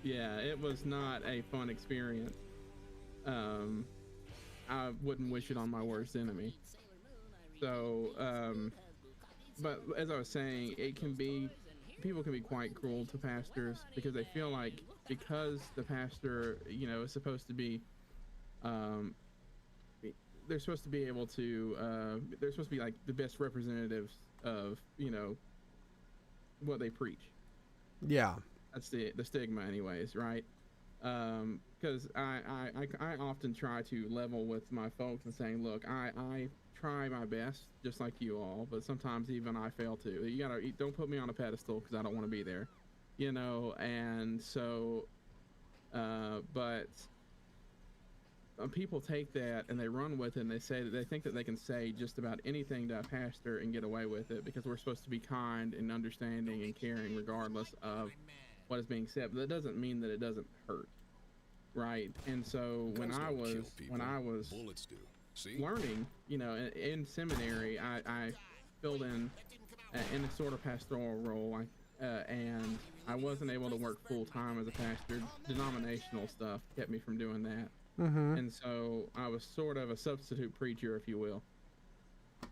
Yeah, it was not a fun experience. I wouldn't wish it on my worst enemy. So, but as I was saying, people can be quite cruel to pastors because they feel like because the pastor, you know, is supposed to be, they're supposed to be able to, they're supposed to be like the best representatives of, you know, what they preach. Yeah. That's the stigma anyways, right? Because I often try to level with my folks and saying, look, I try my best just like you all, but sometimes even I fail too. Don't put me on a pedestal because I don't want to be there, you know. And so but people take that and they run with it and they say that they think that they can say just about anything to a pastor and get away with it because we're supposed to be kind and understanding and caring regardless of what is being said. But that doesn't mean that it doesn't hurt, right? And so when I was learning, you know, in seminary, I filled in a sort of pastoral role, and I wasn't able to work full time as a pastor. Denominational stuff kept me from doing that. Mm-hmm. And so I was sort of a substitute preacher, if you will.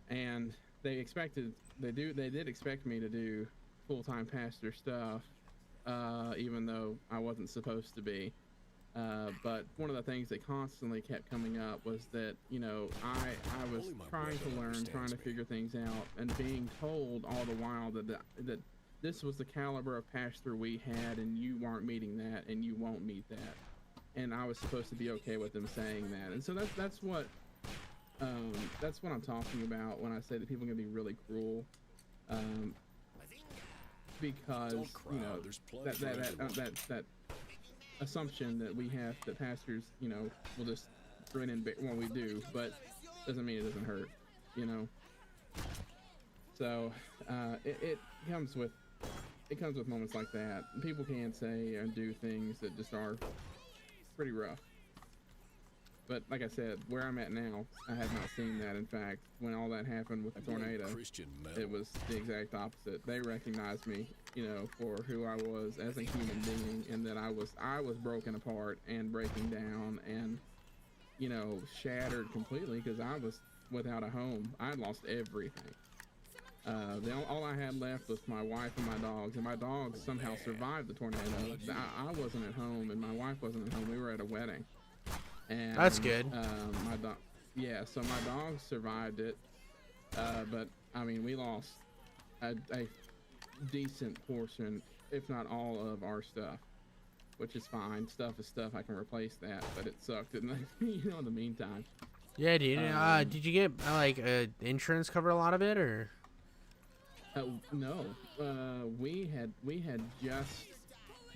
And they did expect me to do full-time pastor stuff, even though I wasn't supposed to be. But one of the things that constantly kept coming up was that, you know, I was trying to learn, trying to figure things out, and being told all the while that this was the caliber of pastor we had, and you weren't meeting that, and you won't meet that. And I was supposed to be okay with them saying that. And so that's what I'm talking about when I say that people can be really cruel, because you know that assumption that we have that pastors, you know, will just grin and bear. Well, we do, but doesn't mean it doesn't hurt, you know. So it comes with moments like that. People can say and do things that just are pretty rough. But like I said, where I'm at now, I have not seen that. In fact, when all that happened with the tornado, it was the exact opposite. They recognized me, you know, for who I was as a human being, and that I was broken apart and breaking down and, you know, shattered completely because I was without a home. I lost everything. All I had left was my wife and my dogs, and my dogs somehow survived the tornado. I wasn't at home, and my wife wasn't at home. We were at a wedding. And, that's good. So my dogs survived it, but I mean, we lost a decent portion, if not all of our stuff, which is fine. Stuff is stuff. I can replace that, but it sucked in the meantime. Yeah, dude. Did you get insurance cover a lot of it, or? No, we had just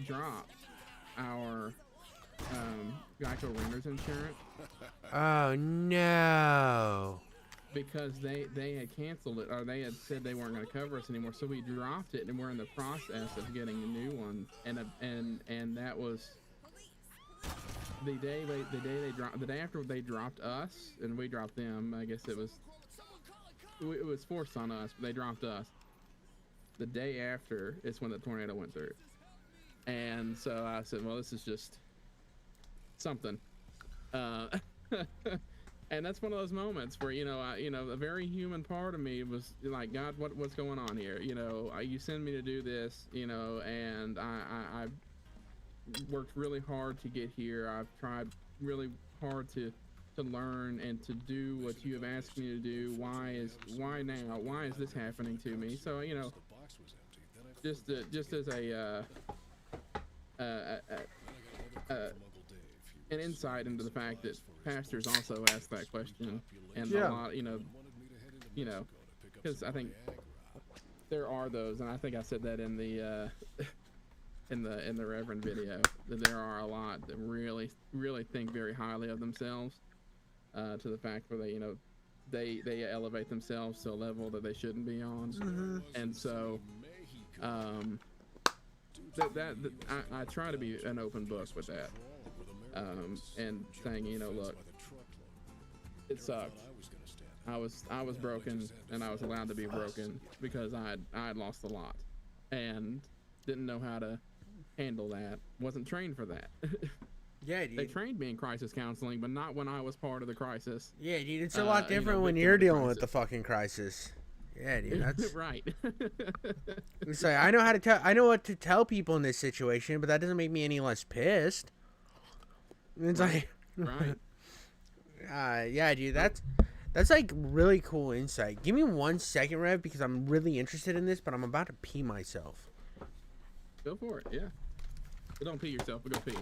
dropped our Geico renter's insurance. Oh no! Because they had canceled it, or they had said they weren't going to cover us anymore. So we dropped it, and we're in the process of getting a new one. And that was the day after they dropped us, and we dropped them. I guess it was forced on us, but they dropped us. The day after is when the tornado went through. And so I said, well, this is just something. And that's one of those moments where, a very human part of me was like, God, what's going on here? You send me to do this, and I worked really hard to get here. I've tried really hard to learn and to do what you have asked me to do. Why now? Why is this happening to me? So, just as an insight into the fact that pastors also ask that question, and a lot, because I think there are those, and I think I said that in the in the Reverend video, that there are a lot that really think very highly of themselves, to the fact where they elevate themselves to a level that they shouldn't be on, and so I try to be an open book with that, and saying, look, it sucked. I was broken, and I was allowed to be broken because I had lost a lot, and didn't know how to handle that. Wasn't trained for that. Yeah, dude. They trained me in crisis counseling, but not when I was part of the crisis. Yeah, dude, it's a lot different when you're dealing with the fucking crisis. Yeah, dude, that's right. It's like I know what to tell people in this situation, but that doesn't make me any less pissed. It's right. like, right. Yeah, dude, that's like really cool insight. Give me 1 second, Rev, because I'm really interested in this, but I'm about to pee myself. Go for it. Yeah. But don't pee yourself, but go pee.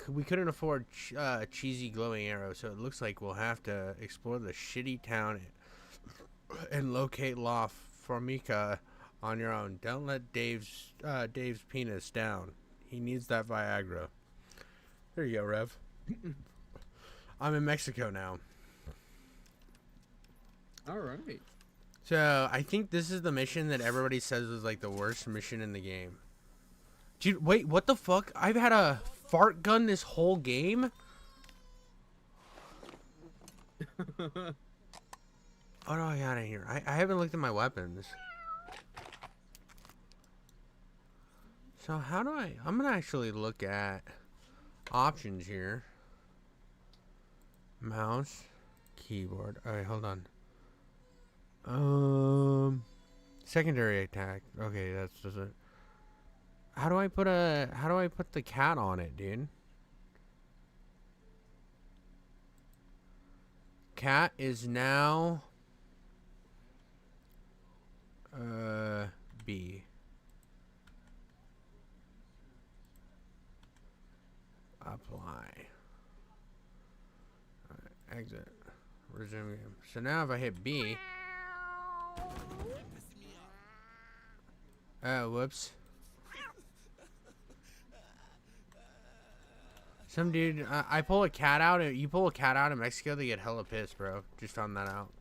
We couldn't afford cheesy glowing arrows, so it looks like we'll have to explore the shitty town and locate La Formica on your own. Don't let Dave's penis down. He needs that Viagra. There you go, Rev. I'm in Mexico now. All right. So I think this is the mission that everybody says is like the worst mission in the game. Dude, wait, what the fuck? I've had a fart gun this whole game? What do I got in here? I haven't looked at my weapons. So how do I'm gonna actually look at options here. Mouse, keyboard. Alright, hold on. Secondary attack. Okay, that's just it. How do I put the cat on it, dude? Cat is now B. Apply. Alright, exit. Resume game. So now if I hit B. Whoops. Some dude, I pull a cat out. You pull a cat out in Mexico, they get hella pissed, bro. Just found that out.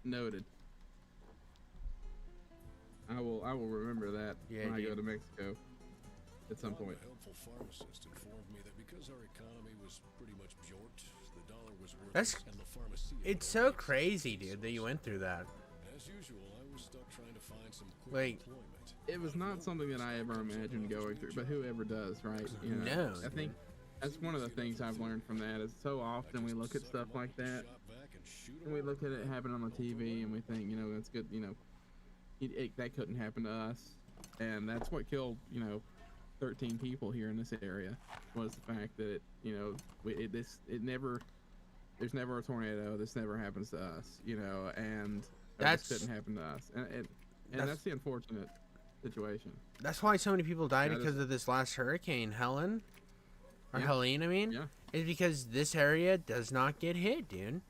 Noted. I will remember that when I go to Mexico at some point. A helpful pharmacist informed me that because our economy was pretty much jorked, the dollar was worthless, and the pharmacy. It's so crazy, dude, that you went through that. As usual, I was stuck trying to find some quick employment. It was not something that I ever imagined going through, but whoever does, right? You know, no, I think that's one of the things I've learned from that is so often we look at stuff like that, and we look at it happen on the TV, and we think, you know, that's good, you know, that couldn't happen to us, and that's what killed, you know, 13 people here in this area, was the fact that it, you know, there's never a tornado, this never happens to us, you know, and that couldn't happen to us, and that's the unfortunate situation. That's why so many people died because of this last hurricane, Helene, or Helene, I mean. Yeah. Is because this area does not get hit, dude.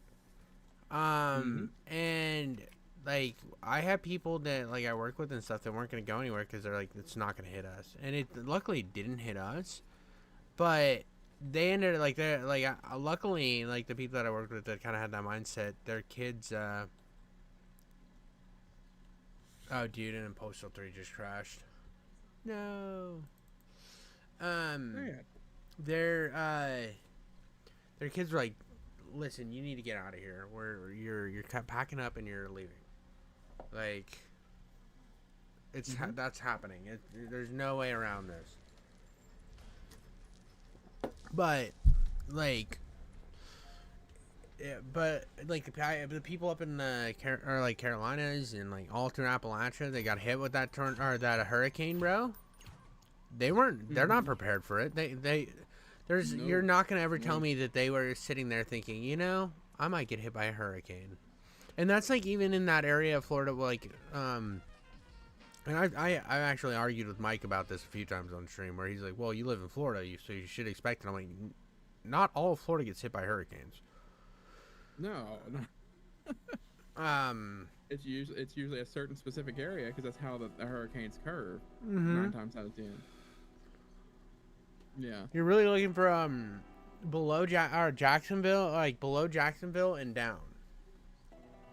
And like I have people that like I work with and stuff that weren't gonna go anywhere because they're like, it's not gonna hit us, and it luckily didn't hit us, but they ended like they're like luckily like the people that I worked with that kind of had that mindset, their kids Oh, dude, and then Postal 3 just crashed. No. Their kids were like, listen, you need to get out of here. You're packing up and you're leaving. Like, that's happening. There's no way around this. But, like, the people up in the Carolinas and like all through Appalachia, they got hit with that that hurricane, bro. They're not prepared for it. You're not gonna ever tell me that they were sitting there thinking, you know, I might get hit by a hurricane. And that's like even in that area of Florida, like, and I actually argued with Mike about this a few times on stream, where he's like, well, you live in Florida, so you should expect it. I'm like, not all of Florida gets hit by hurricanes. No. It's usually a certain specific area, because that's how the hurricanes curve. 9 times out of 10. Yeah. You're really looking for below Jacksonville, like below Jacksonville and down.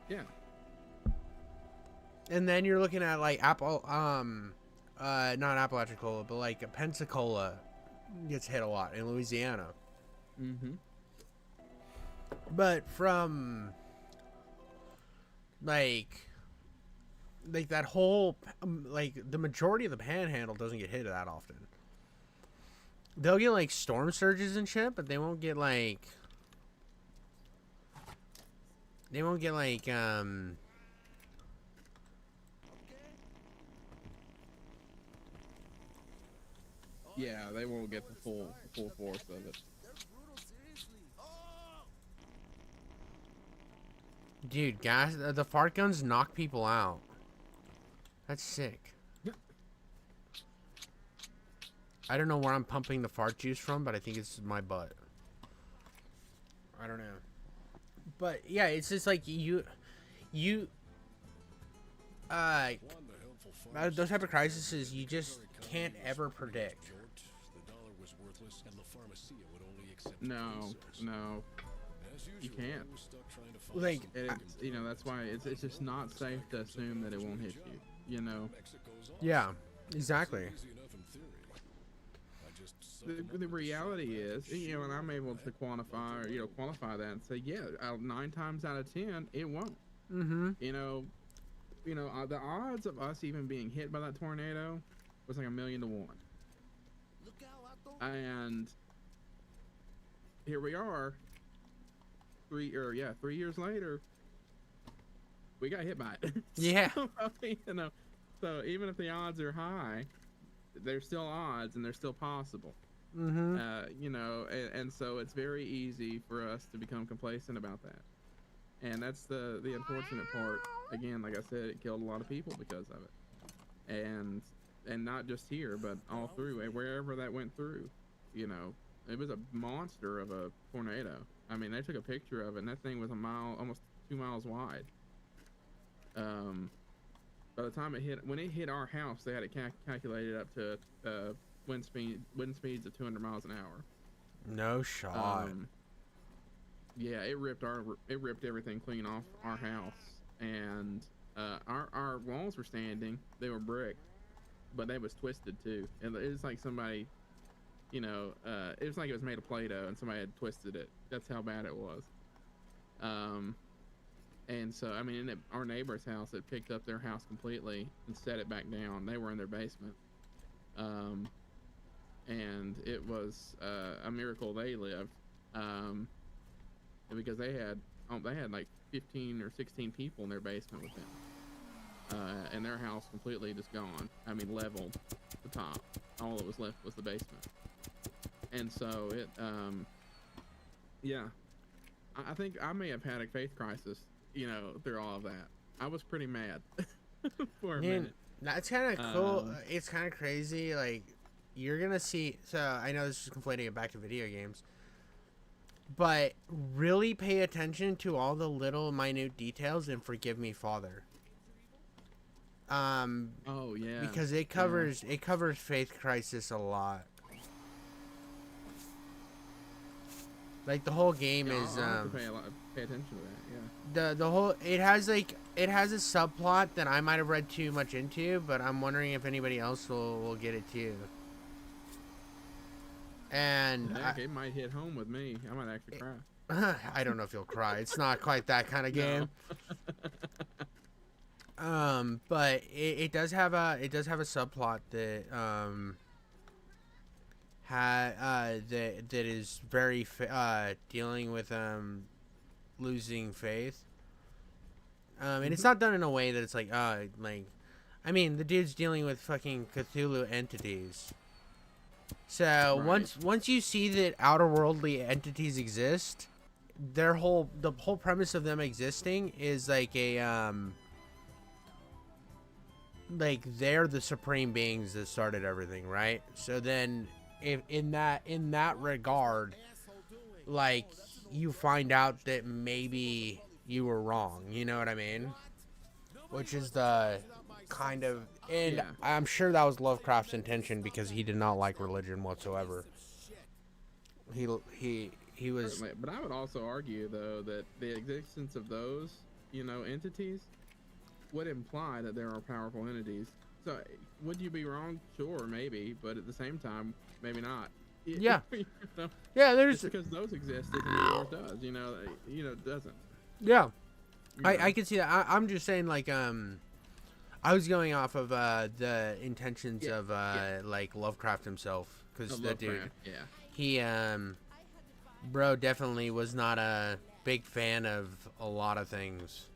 Yeah. And then you're looking at like not Apalachicola, but like Pensacola gets hit a lot in Louisiana. But from like that whole like the majority of the Panhandle doesn't get hit that often. They'll get like storm surges and shit, but they won't get like yeah, they won't get the full force of it. Dude, the fart guns knock people out. That's sick. I don't know where I'm pumping the fart juice from, but I think it's my butt. I don't know. But yeah, it's just like those type of crises you just can't ever predict. No, you can't. Like, you know, that's why it's just not safe to assume that it won't hit you. You know. Yeah, exactly. The reality is, you know, and I'm able to quantify that and say, yeah, 9 times out of 10, it won't. You know, the odds of us even being hit by that tornado was like 1,000,000 to 1. And here we are, 3 years later, we got hit by it. Yeah. So, you know, so even if the odds are high, there's still odds and they're still possible. You know, and so it's very easy for us to become complacent about that. And that's the unfortunate part. Again, like I said, it killed a lot of people because of it. And not just here, but all through, wherever that went through. You know, it was a monster of a tornado. I mean, they took a picture of it, and that thing was almost 2 miles wide. By the time when it hit our house, they had it calculated up to wind speeds of 200 miles an hour. No shot. Yeah, it ripped everything clean off our house, and our walls were standing. They were brick, but they was twisted too. And it was like somebody, you know, it was like it was made of Play-Doh and somebody had twisted it. That's how bad it was. And so, I mean, our neighbor's house had picked up their house completely and set it back down. They were in their basement. And it was a miracle they lived. Because they had like 15 or 16 people in their basement with them. And their house completely just gone. I mean, leveled the top. All that was left was the basement. And so it, yeah. I think I may have had a faith crisis, you know, through all of that. I was pretty mad for a minute. That's kind of cool. It's kind of crazy. Like, you're going to see... So, I know this is conflating it back to video games. But really pay attention to all the little minute details in Forgive Me, Father. Oh, yeah. Because it covers faith crisis a lot. Like the whole game Yeah, is I'll have to pay attention to that. Yeah. the whole it has a subplot that I might have read too much into, but I'm wondering if anybody else will get it too. And Heck, it might hit home with me. I might actually cry. I don't know if you'll cry. It's not quite that kind of game. But it does have a subplot that that is very dealing with losing faith. And it's not done in a way that it's like I mean, the dude's dealing with fucking Cthulhu entities. So once you see that outerworldly entities exist, the whole premise of them existing is like a like they're the supreme beings that started everything, right? So then if in that regard, like you find out that maybe you were wrong, you know what I mean? Which is the kind of, and I'm sure that was Lovecraft's intention because he did not like religion whatsoever. He was. Certainly. But I would also argue though that the existence of those, entities would imply that there are powerful entities. So would you be wrong? Sure, maybe, but at the same time, maybe not. Yeah. Yeah, there's just because those exist doesn't mean yours does. It doesn't. Yeah. I can see that. I'm just saying, like, I was going off of the intentions of like Lovecraft himself, because the dude, he bro definitely was not a big fan of a lot of things,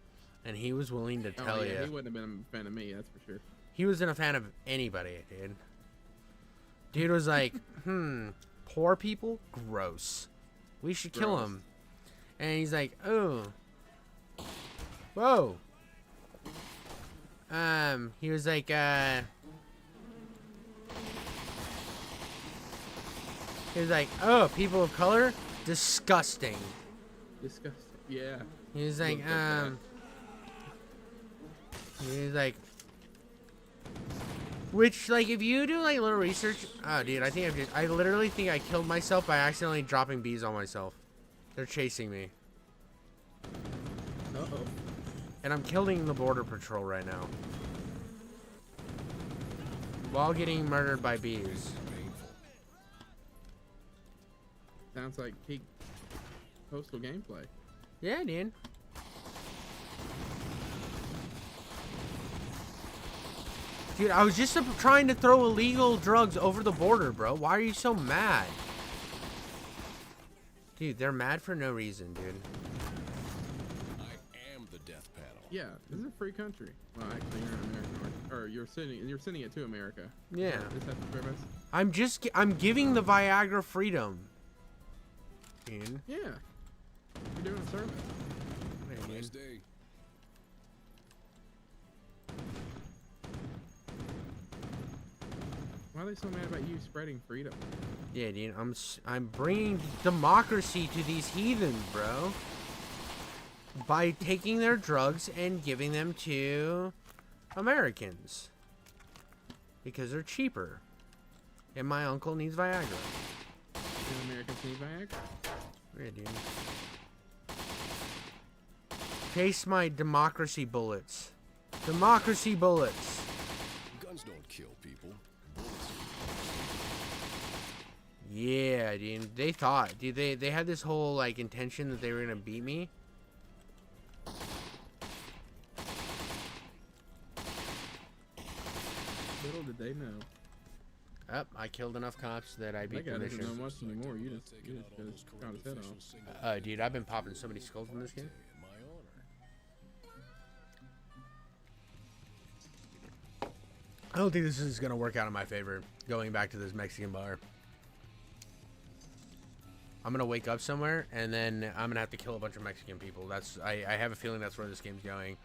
and he was willing to tell you. He wouldn't have been a fan of me, that's for sure. He wasn't a fan of anybody, dude. Dude was like, poor people, gross. We should kill him. And he's like, oh, whoa. He was like, he was like, oh, people of color, disgusting. Disgusting, yeah. He was like, he was like, which, like, if you do, like, a little research, oh, dude, I literally think I killed myself by accidentally dropping bees on myself. They're chasing me. Uh-oh. And I'm killing the border patrol right now. While getting murdered by bees. Sounds like peak Postal gameplay. Yeah, dude. Dude, I was just trying to throw illegal drugs over the border, bro. Why are you so mad? Dude, they're mad for no reason, dude. I am the death panel. Yeah, this is a free country. Well, actually, you're an American, or you're sending it to America. Yeah. Is that the premise? I'm giving the Viagra freedom. Dude. Yeah. You're doing a service. Nice day. Why are they so mad about you spreading freedom? Yeah, dude. I'm bringing democracy to these heathens, bro. By taking their drugs and giving them to Americans. Because they're cheaper. And my uncle needs Viagra. Do Americans need Viagra? Yeah, dude. Taste my democracy bullets. Democracy bullets. Guns don't kill people. Yeah, dude. They thought, dude, they had this whole, like, intention that they were gonna beat me. Little did they know. Up, I killed enough cops that I beat the mission. That guy doesn't know much anymore. You just got his head off. Dude, I've been popping so many skulls in this game. I don't think this is gonna work out in my favor. Going back to this Mexican bar. I'm gonna wake up somewhere and then I'm gonna have to kill a bunch of Mexican people. I have a feeling that's where this game's going.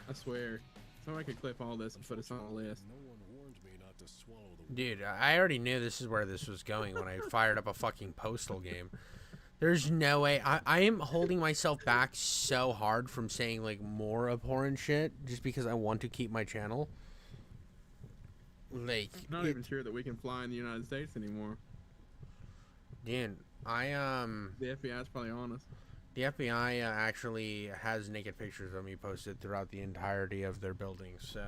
I swear. Somebody could clip all this and put us on a list. No one warned me not to swallow the Dude, I already knew this is where this was going when I fired up a fucking Postal game. There's no way. I am holding myself back so hard from saying, like, more abhorrent shit just because I want to keep my channel. Like, Not even sure that we can fly in the United States anymore. dude, The FBI is probably on us. the FBI actually has naked pictures of me posted throughout the entirety of their buildings, so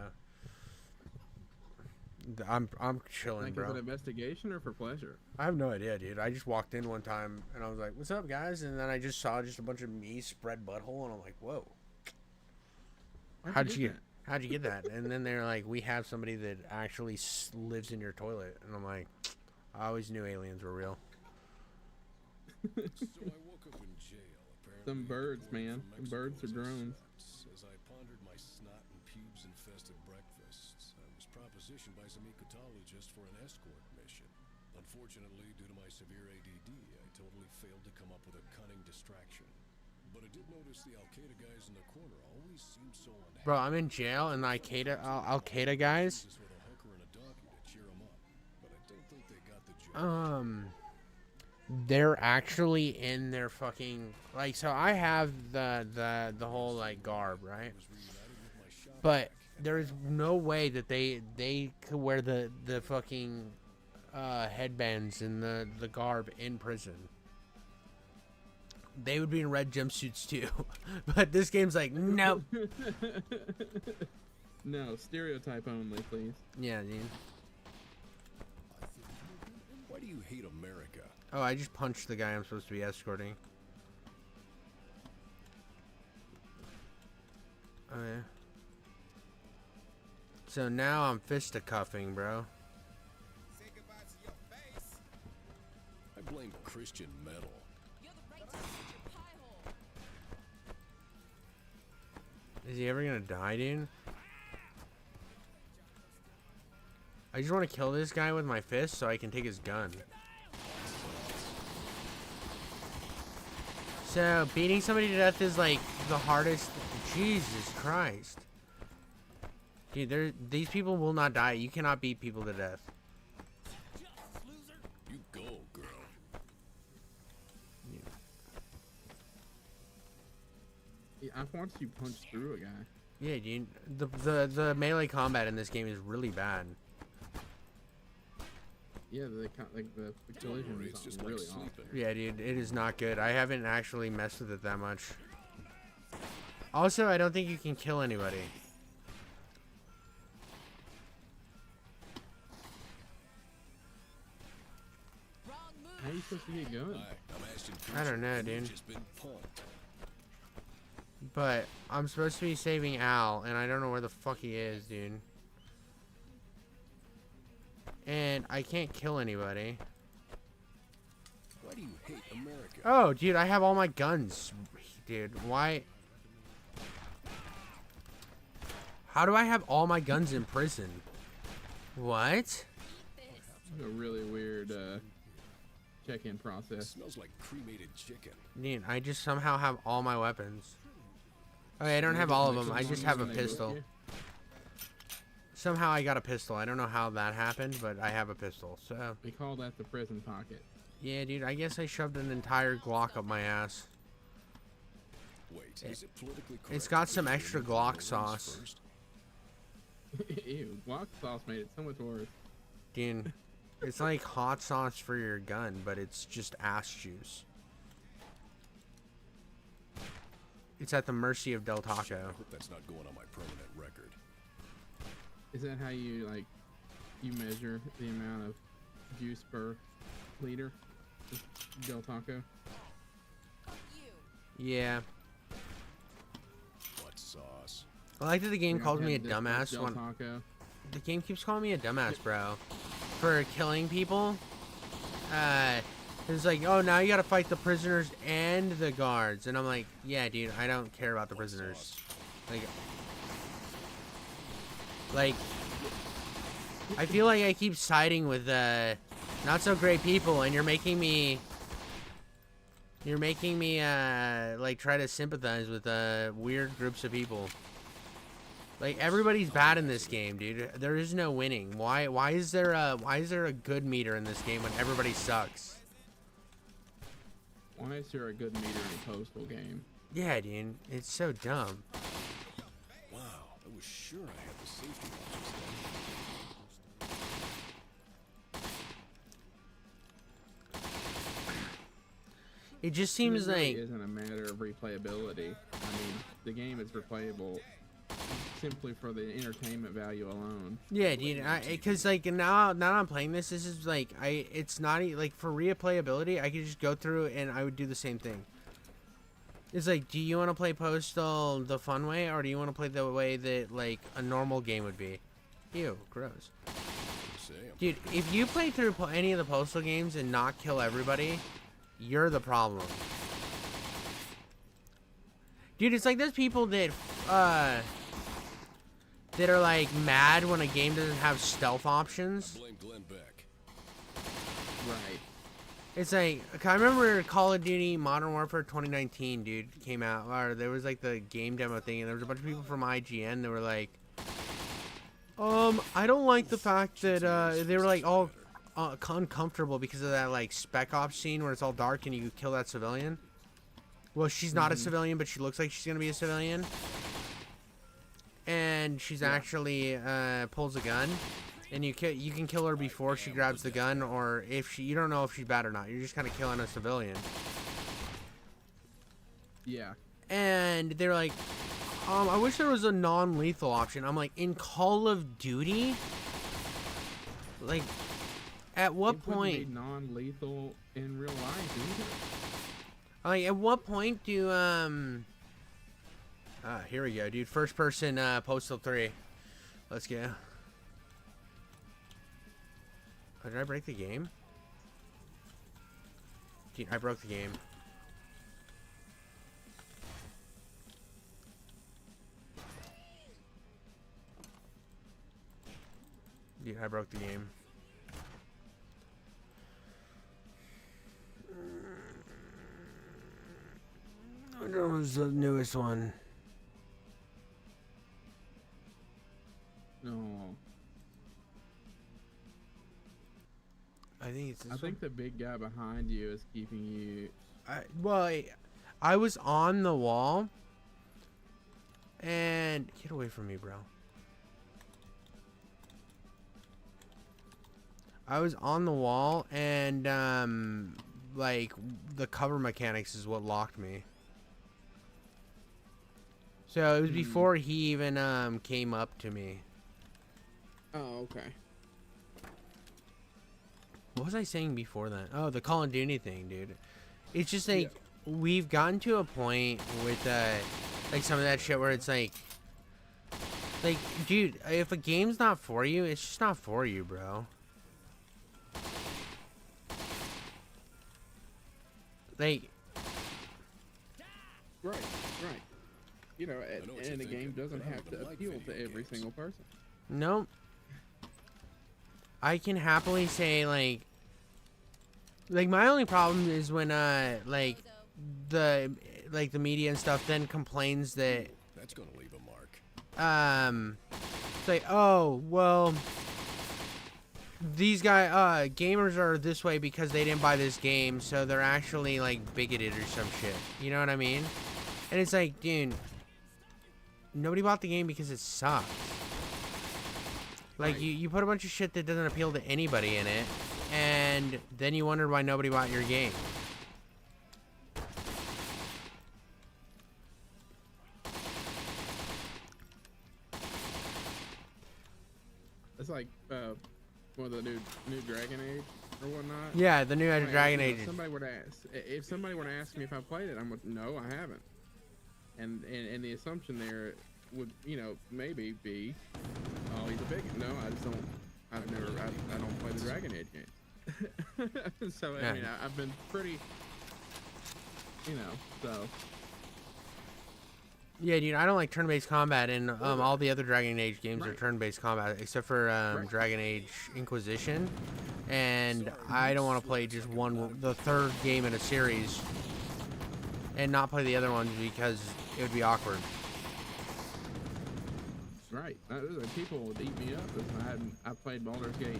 I'm chilling, Like, bro. is it an investigation or for pleasure? I have no idea, dude. I just walked in one time and I was like, "What's up, guys?" And then I just saw just a bunch of me spread butthole, and I'm like, "Whoa, how'd you get that?" And then they're like, "We have somebody that actually lives in your toilet," and I'm like, "I always knew aliens were real." So I woke up in jail, apparently. Some birds, man. Some birds are drones. As I pondered my snot and pubes-infested breakfasts, I was propositioned by some ecotologists for an escort mission. Unfortunately, due to my severe ADD, I totally failed to come up with a cunning distraction. But I did notice the Al-Qaeda guys in the corner always seemed so unhappy. Bro, I'm in jail, and the Al-Qaeda guys, With a hooker and a donkey to cheer 'em up, but I don't think they got the job. they're actually in their fucking, like, so I have the whole like garb, right? But there's no way that they could wear the fucking headbands and the garb in prison. They would be in red jumpsuits too. But this game's like, nope. No, stereotype only, please. Yeah, dude. Why do you hate America? Oh, I just punched the guy I'm supposed to be escorting. Okay. So now I'm fisticuffing, bro. I blame Christian metal. Is he ever gonna die, dude? I just want to kill this guy with my fist so I can take his gun. So, beating somebody to death is like the hardest. Jesus Christ. Dude, these people will not die. You cannot beat people to death. You go, girl. Yeah, I've watched you punch through a guy. Yeah, dude. The melee combat in this game is really bad. Yeah, the collision is really awesome. Yeah, dude, it is not good. I haven't actually messed with it that much. Also, I don't think you can kill anybody. How are you supposed to get going? I don't know, dude. But I'm supposed to be saving Al, and I don't know where the fuck he is, dude. And I can't kill anybody. Why do you hate America? Oh, dude, I have all my guns. Dude, why? How do I have all my guns in prison? What? A really weird check-in process. Smells like cremated chicken. Dude, I just somehow have all my weapons. Okay, I don't have all of them. I just have a pistol. Somehow I got a pistol. I don't know how that happened, but I have a pistol, so. We call that the prison pocket. Yeah, dude, I guess I shoved an entire Glock up my ass. Wait, is it politically correct? It's got some extra Glock sauce. Ew, Glock sauce made it so much worse. Dude, it's like hot sauce for your gun, but it's just ass juice. It's at the mercy of Del Taco. I hope that's not going on my permanent record. Is that how you you measure the amount of juice per liter? Del Taco? Yeah. What sauce? I like that the game calls me a Del dumbass when Taco. the game keeps calling me a dumbass, bro, for killing people. It's like, oh, now you gotta fight the prisoners and the guards, and I'm like, yeah, dude, I don't care about the prisoners. Like, I feel like I keep siding with not so great people, and you're making me like try to sympathize with weird groups of people. Like, everybody's bad in this game, dude. There is no winning. Why is there a good meter in this game when everybody sucks? Why is there a good meter in a postal game? Yeah, dude. It's so dumb. Wow, I was sure I had the safety watches It just seems really like isn't a matter of replayability. I mean, the game is replayable simply for the entertainment value alone. yeah, dude. Because like now I'm playing this. This is like it's not like for replayability. I could just go through and I would do the same thing. It's like, do you want to play Postal the fun way, or do you want to play the way that like a normal game would be? Ew, gross. Dude, if you play through any of the Postal games and not kill everybody, you're the problem. Dude, it's like those people that are like mad when a game doesn't have stealth options. Right. It's like, I remember Call of Duty Modern Warfare 2019, dude, came out, or there was like the game demo thing, and there was a bunch of people from IGN that were like, I don't like the fact that, they were like all uncomfortable because of that like Spec Ops scene where it's all dark and you kill that civilian. Well, she's not a civilian, but she looks like she's gonna be a civilian. And she's actually, pulls a gun. And you can kill her before she grabs the gun, or if you don't know if she's bad or not. You're just kind of killing a civilian. Yeah. And they're like, I wish there was a non-lethal option. I'm like, in Call of Duty? Like, at what point? It wouldn't be non-lethal in real life either. Like, at what point do, here we go, dude. First person, Postal 3. Let's go. Oh, did I break the game? Dude, I broke the game. Dude, I broke the game. Which one was the newest one? No. I think it's this I think the big guy behind you is keeping you... I was on the wall. And... Get away from me, bro. I was on the wall and, like, the cover mechanics is what locked me. So it was before he even, came up to me. Oh, okay. What was I saying before that? Oh, the Call of Duty thing, dude. It's just like, we've gotten to a point with, like, some of that shit where it's like, dude, if a game's not for you, it's just not for you, bro. Like... Right. You know, and the game doesn't have to appeal to every single person. Nope. I can happily say, like, my only problem is when, like, the media and stuff then complains that, that's gonna leave a mark. It's like, oh, well, these gamers are this way because they didn't buy this game, so they're actually, like, bigoted or some shit. You know what I mean? And it's like, dude, nobody bought the game because it sucks. Like, you put a bunch of shit that doesn't appeal to anybody in it, and then you wonder why nobody bought your game. It's like, one of the new Dragon Age or whatnot. Yeah, the new Dragon Age. If somebody were to ask me if I played it, I'm like, no, I haven't. And the assumption there would, you know, maybe be, oh, he's a bigot. No, I don't play the Dragon Age games. So, yeah. I mean, I've been pretty, you know, so. Yeah, dude, I don't like turn-based combat, and all the other Dragon Age games are turn-based combat, except for Dragon Age Inquisition, and I don't want to play just the third game in a series, and not play the other ones because it would be awkward. Right. People would eat me up if I played Baldur's Gate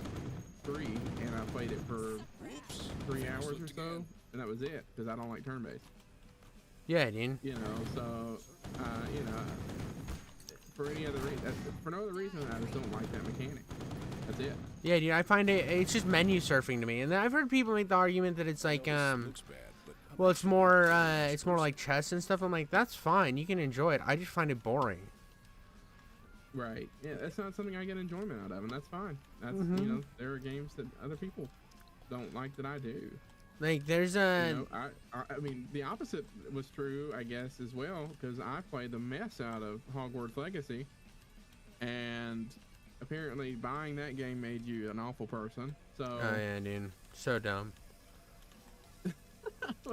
3, and I played it for 3 hours or so, and that was it, because I don't like turn-based. Yeah, dude. You know, so, you know, for any other reason, for no other reason, I just don't like that mechanic. That's it. Yeah, dude, I find it's just menu surfing to me. And I've heard people make the argument that it's like, well, it's more like chess and stuff. I'm like, that's fine. You can enjoy it. I just find it boring. Right. Yeah, that's not something I get enjoyment out of, and that's fine. That's Mhm. you know, there are games that other people don't like that I do. Like, there's a. You know, I mean, the opposite was true, I guess, as well, because I played the mess out of Hogwarts Legacy, and apparently buying that game made you an awful person. So. Oh yeah, dude, so dumb.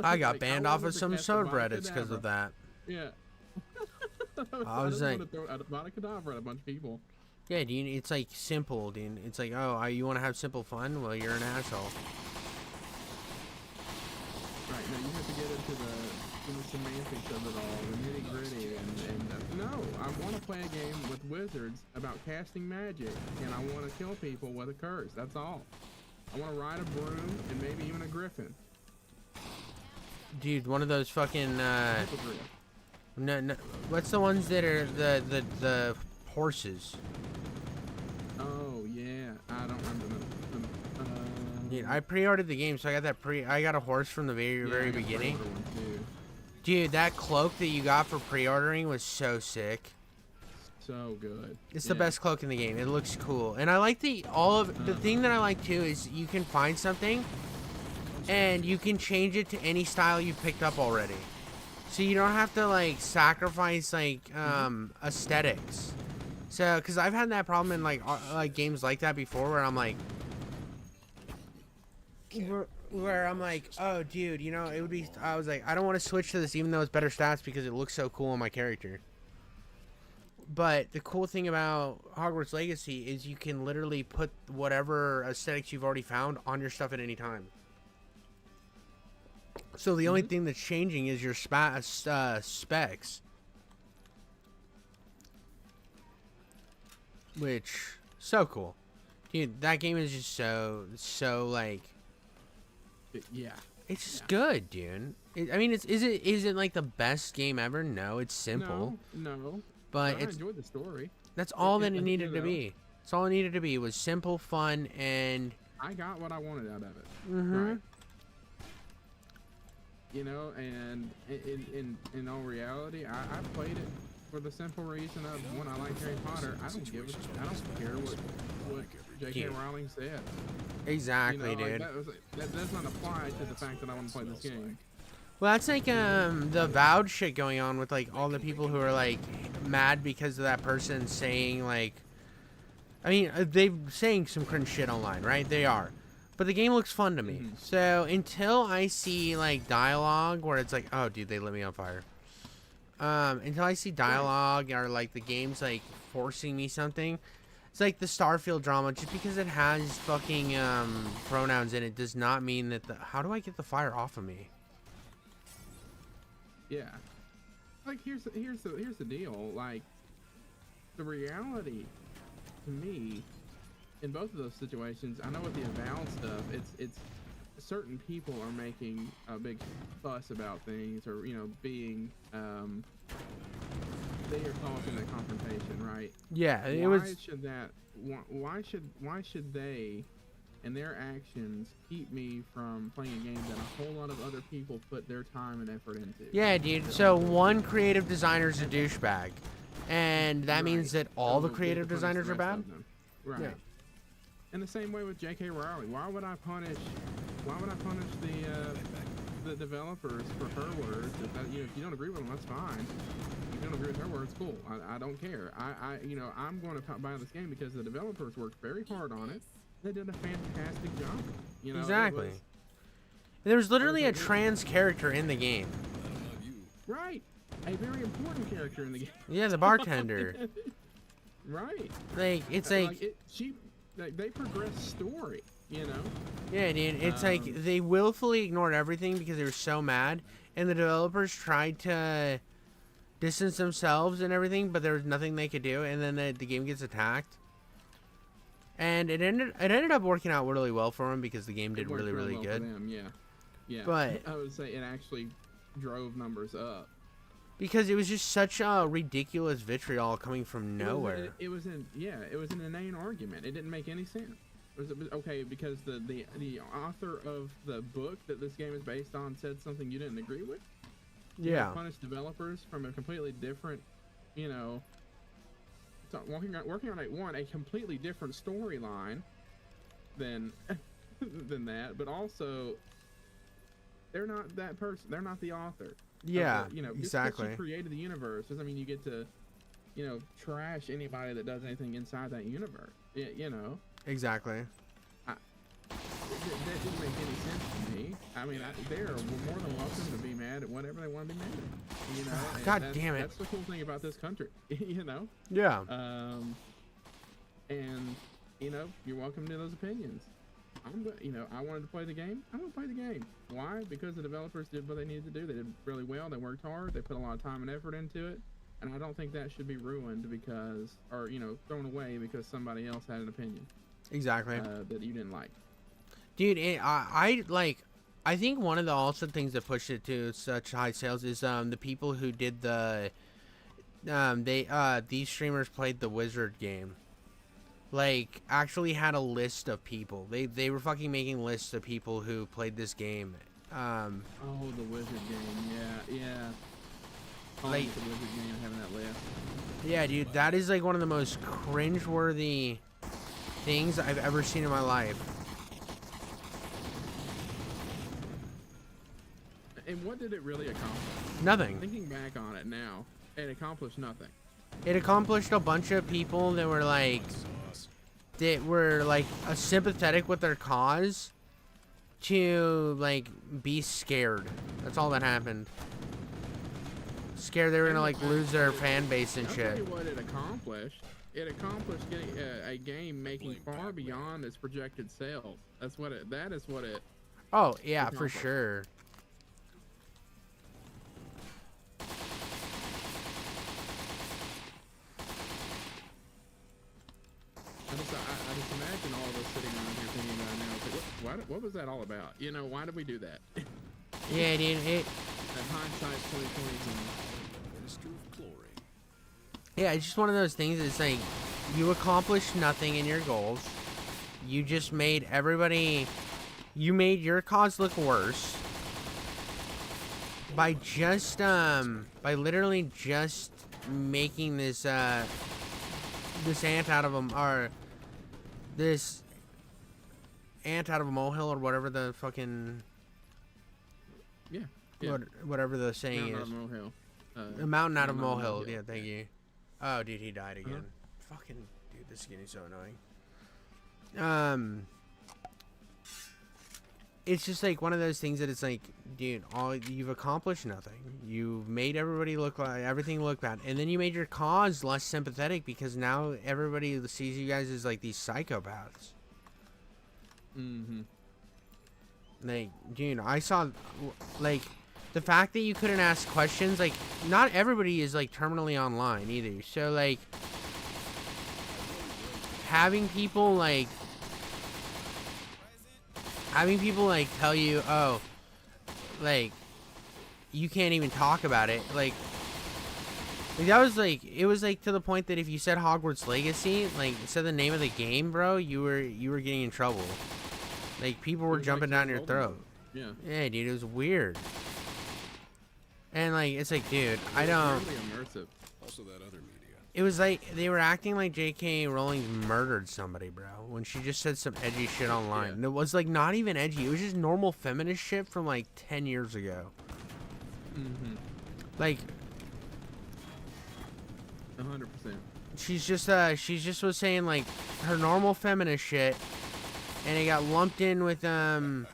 I got banned off of some subreddits because of that. Yeah. I was like, want to throw Avada Kedavra at a bunch of people. yeah, dude, it's like simple, dude. It's like, oh, you want to have simple fun? Well, you're an asshole. Right, now you have to get into the semantics of it all, the nitty gritty, and no, I want to play a game with wizards about casting magic, and I want to kill people with a curse. That's all. I want to ride a broom and maybe even a griffin. Dude, one of those fucking no, what's the ones that are the horses? Oh yeah, I don't remember them. Dude, I pre-ordered the game, so I got a horse from the very beginning. Dude, that cloak that you got for pre-ordering was so sick. So good. It's the best cloak in the game. It looks cool, and I like the thing that I like too is you can find something, and you can change it to any style you picked up already. So you don't have to like sacrifice like aesthetics. So, cause I've had that problem in like games like that before, where I'm like, oh dude, you know, it would be. I was like, I don't want to switch to this, even though it's better stats because it looks so cool on my character. But the cool thing about Hogwarts Legacy is you can literally put whatever aesthetics you've already found on your stuff at any time. So the only thing that's changing is your specs. Which, so cool. Dude, that game is just so like... Yeah. It's just good, dude. I mean, is it like the best game ever? No, it's simple. No. But I enjoyed the story. That's all that it needed to be. That's all it needed to be. It was simple, fun, and... I got what I wanted out of it. Mm-hmm. Right. You know, and in all reality, I played it for the simple reason of, when I like Harry Potter, I don't care what J.K. Rowling said. Exactly, you know, dude. That does not apply to the fact that I want to play this game. Well, that's like the Avowed shit going on with like all the people who are like mad because of that person saying like, I mean, they're saying some cringe shit online, right? They are. But the game looks fun to me. So until I see like dialogue where it's like, oh dude, they lit me on fire. Until I see dialogue or like the game's like forcing me something, it's like the Starfield drama. Just because it has fucking pronouns in it does not mean that how do I get the fire off of me? Yeah. Like here's the deal. Like the reality to me in both of those situations, I know with the Avowed stuff, it's certain people are making a big fuss about things, or you know, being they are causing a confrontation, right? Yeah, it why was. Should that? Why should they and their actions keep me from playing a game that a whole lot of other people put their time and effort into? Yeah, dude. So one creative designer's a douchebag, and that means that all the creative designers are bad. Right. Yeah. In the same way with J.K. Rowling, why would I punish the developers for her words? If you don't agree with them, that's fine. If you don't agree with her words, cool. I don't care. I'm going to buy this game because the developers worked very hard on it. They did a fantastic job. You know, exactly. There was literally a trans character in the game. Right. A very important character in the game. Yeah, the bartender. Right. Like it's like they progress story, you know. Yeah, dude. It's like they willfully ignored everything because they were so mad, and the developers tried to distance themselves and everything, but there was nothing they could do, and then the game gets attacked. And it ended up working out really well for them because the game did really well good. For them, yeah. But I would say it actually drove numbers up. Because it was just such a ridiculous vitriol coming from nowhere. It was an inane argument. It didn't make any sense. Okay, because the author of the book that this game is based on said something you didn't agree with? Yeah. Punish developers from a completely different, you know, working on a completely different storyline than that, but also they're not that person. They're not the author. Yeah, you know, exactly. Just because you created the universe doesn't mean you get to, you know, trash anybody that does anything inside that universe. You know. Exactly. That didn't make any sense to me. I mean, they're more than welcome to be mad at whatever they want to be mad at. You know. God damn it. That's the cool thing about this country. You know. Yeah. And you know, you're welcome to those opinions. You know, I wanted to play the game. I'm gonna play the game. Why? Because the developers did what they needed to do. They did really well. They worked hard. They put a lot of time and effort into it. And I don't think that should be ruined because, or you know, thrown away because somebody else had an opinion. Exactly. That you didn't like. Dude, I think one of the also things that pushed it to such high sales is the people who did these streamers played the Wizard game. Like, actually had a list of people. They were fucking making lists of people who played this game. Oh, the Wizard game. Yeah. Like the Wizard game, having that list. Yeah, dude, that is like one of the most cringe-worthy things I've ever seen in my life. And what did it really accomplish? Nothing. Thinking back on it now, it accomplished nothing. It accomplished a bunch of people that were like sympathetic with their cause to like be scared. That's all that happened. Scared they were gonna like lose their fan base and shit. I'll tell you what it accomplished. It accomplished getting a game making far beyond its projected sales. That is what it. Oh yeah, for sure. I just imagine all of us sitting around here thinking about it now. Like, what was that all about? You know, why did we do that? Yeah, dude. That hindsight 2020. Yeah, it's just one of those things. It's like you accomplished nothing in your goals. You just made everybody. You made your cause look worse by just by literally just making this this ant out of them, or this ant out of a molehill, or whatever the fucking whatever the saying is. A mountain out of a molehill. Yeah, thank you. Oh, dude, he died again. Fucking dude, this is getting so annoying. It's just like one of those things that it's like, dude, you've accomplished nothing. You've made everybody look like everything look bad, and then you made your cause less sympathetic because now everybody sees you guys as like these psychopaths. Like, dude, I saw like the fact that you couldn't ask questions. Like, not everybody is like terminally online either. So like having people like tell you, oh, like you can't even talk about it. Like that was like, it was like to the point that if you said Hogwarts Legacy, like said the name of the game, bro, you were getting in trouble. Like people were jumping down your throat. Yeah, dude, it was weird. And like it's like, dude, I don't. Really immersive. Also, that other media. It was like they were acting like J.K. Rowling murdered somebody, bro, when she just said some edgy shit online. And it was like not even edgy. It was just normal feminist shit from like 10 years ago. Like 100%. She just was saying like her normal feminist shit, and it got lumped in with fucking.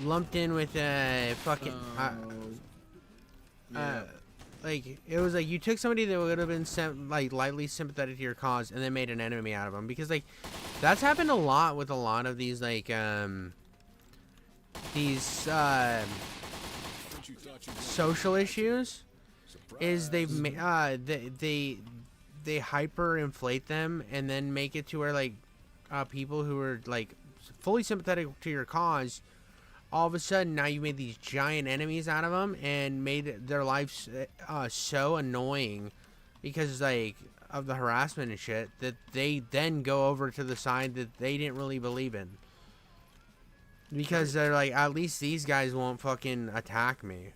Lumped in with fucking like it was like you took somebody that would have been like lightly sympathetic to your cause and then made an enemy out of them, because like that's happened a lot with a lot of these like social issues. Is they hyper inflate them and then make it to where like people who are like fully sympathetic to your cause all of a sudden now you made these giant enemies out of them and made their lives so annoying because like of the harassment and shit that they then go over to the side that they didn't really believe in. Because they're like, at least these guys won't fucking attack me.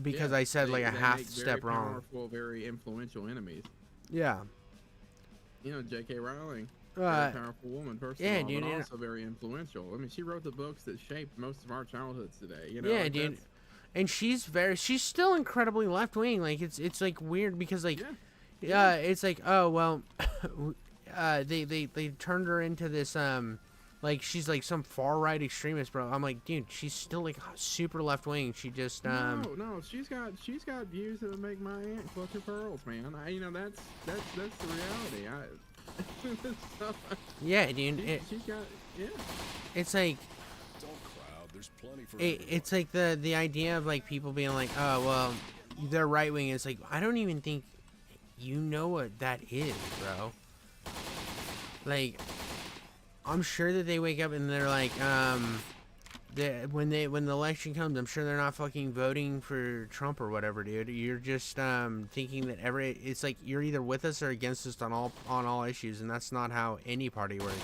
Because I said like a half step wrong. Powerful, very influential enemies. Yeah. You know, J.K. Rowling, very powerful woman, first of all, but also very influential. I mean, she wrote the books that shaped most of our childhoods today. You know, yeah, like dude. And she's still incredibly left wing. Like it's like weird because like, it's like, oh well, they turned her into this like she's like some far right extremist, bro. I'm like, dude, she's still like super left wing. She just no, she's got views that would make my aunt clutch her pearls, man. You know that's the reality. Yeah, dude. She's got It's like There's plenty for it's like the idea of like people being like, oh well, they're right wing. It's like I don't even think you know what that is, bro. Like, I'm sure that they wake up and they're like, when the election comes, I'm sure they're not fucking voting for Trump or whatever, dude. You're just thinking that it's like you're either with us or against us on all issues, and that's not how any party works.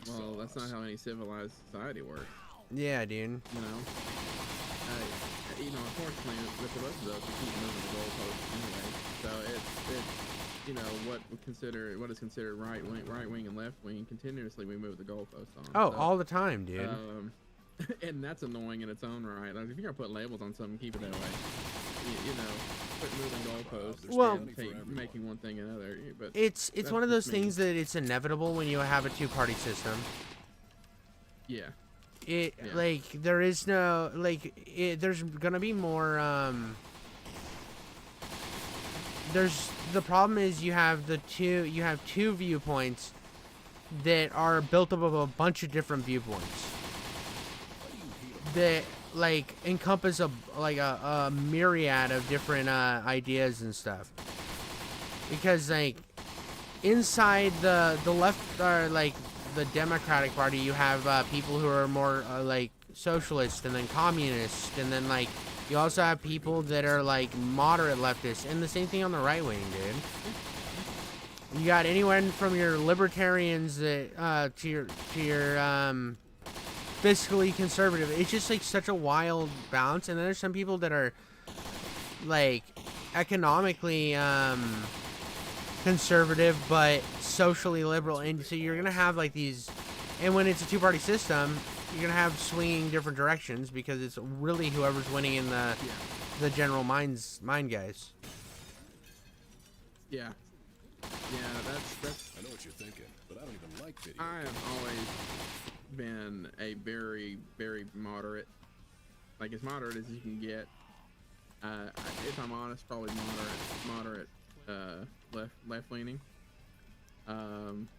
Well, that's not how any civilized society works. Yeah, dude. You know, unfortunately, with the rest of us, we keep moving the goalposts anyway. So it's you know what is considered right wing and left wing. Continuously, we move the goalposts on. Oh, all the time, dude. And that's annoying in its own right. Like, if you're gonna put labels on something, keep it that way. You know, quit moving goalposts. Well, making one thing another. But it's one of those things that it's inevitable when you have a two-party system. Yeah. Like there is no there's gonna be more the problem is you have two viewpoints that are built up of a bunch of different viewpoints that like encompass a myriad of different ideas and stuff, because like inside the left or like the Democratic Party you have people who are more like socialist and then communist, and then like you also have people that are like moderate leftists, and the same thing on the right wing, dude. You got anywhere from your libertarians that to your fiscally conservative. It's just like such a wild balance. And then there's some people that are like economically conservative but socially liberal, and so you're gonna have like these, and when it's a two-party system you're gonna have swinging different directions because it's really whoever's winning in the general mind guys. Yeah, that's I know what you're thinking, but I don't even like video. I have always been a very, very moderate, like as moderate as you can get. If I'm honest, probably moderate left leaning,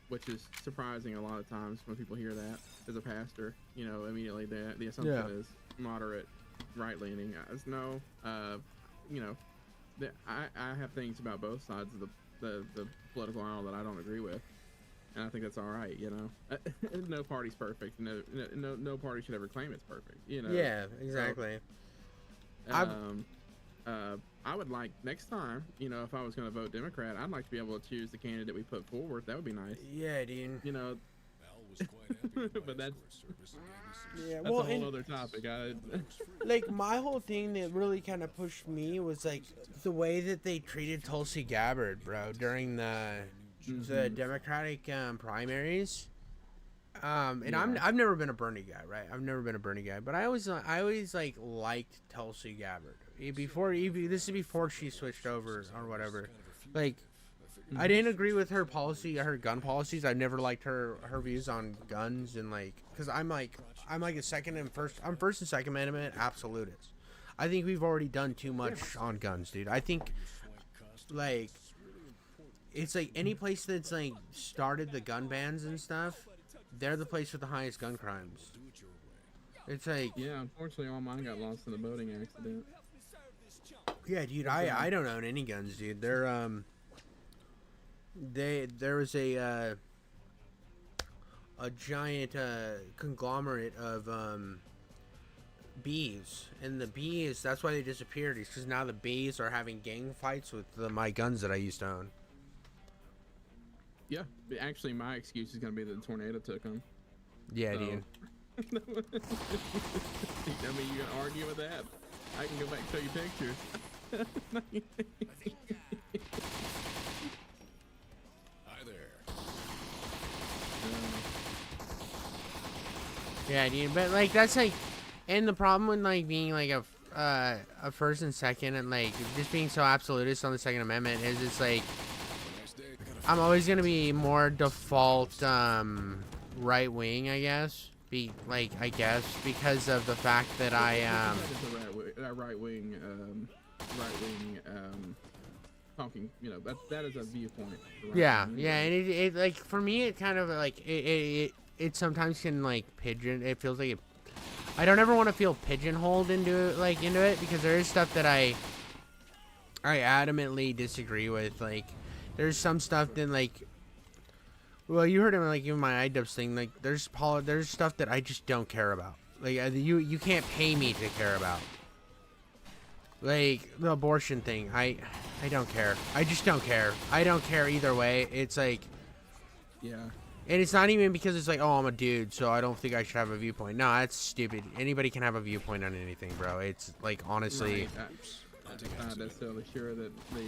which is surprising a lot of times when people hear that. As a pastor, you know, immediately the assumption is moderate right leaning. No, you know, I have things about both sides of the political aisle that I don't agree with, and I think that's all right. You know, no party's perfect. No party should ever claim it's perfect. You know. Yeah, exactly. I would like next time, you know, if I was going to vote Democrat, I'd like to be able to choose the candidate we put forward. That would be nice. Yeah, dude. You know. But that's yeah, that's a whole other topic. Like my whole thing that really kind of pushed me was like the way that they treated Tulsi Gabbard, bro, during the Democratic primaries. And I've never been a Bernie guy, right? I've never been a Bernie guy, but I always like liked Tulsi Gabbard this is before she switched over or whatever. Like, I didn't agree with her her gun policies. I never liked her views on guns, and like, cause I'm like I'm first and second amendment absolutist. I think we've already done too much on guns, dude. I think like it's like any place that's like started the gun bans and stuff, they're the place with the highest gun crimes. It's like, yeah, unfortunately all mine got lost in a boating accident. Yeah, dude, I don't own any guns, dude. They're there was a a giant conglomerate of bees, and the bees, that's why they disappeared, is because now the bees are having gang fights with my guns that I used to own. Yeah, actually, my excuse is gonna be that the tornado took them. Yeah, dude. I mean, you gonna argue with that? I can go back and show you pictures. Hi there. Yeah, dude, but like that's like, and the problem with like being like a first and second and like just being so absolutist on the Second Amendment is it's like I'm always gonna be more default right wing, I guess. Because of the fact that I right wing talking, you know, that is a viewpoint. Yeah, and it like for me it kind of like it sometimes can like pigeon. It feels like I don't ever want to feel pigeonholed into it because there is stuff that I adamantly disagree with. Like there's some stuff that like, well, you heard him like even my iDubbbz thing. Like there's stuff that I just don't care about. Like you can't pay me to care about. Like the abortion thing, I don't care. I just don't care. I don't care either way. It's like, yeah. And it's not even because it's like, oh, I'm a dude, so I don't think I should have a viewpoint. No, that's stupid. Anybody can have a viewpoint on anything, bro. It's like, honestly. Right. I'm not necessarily sure that the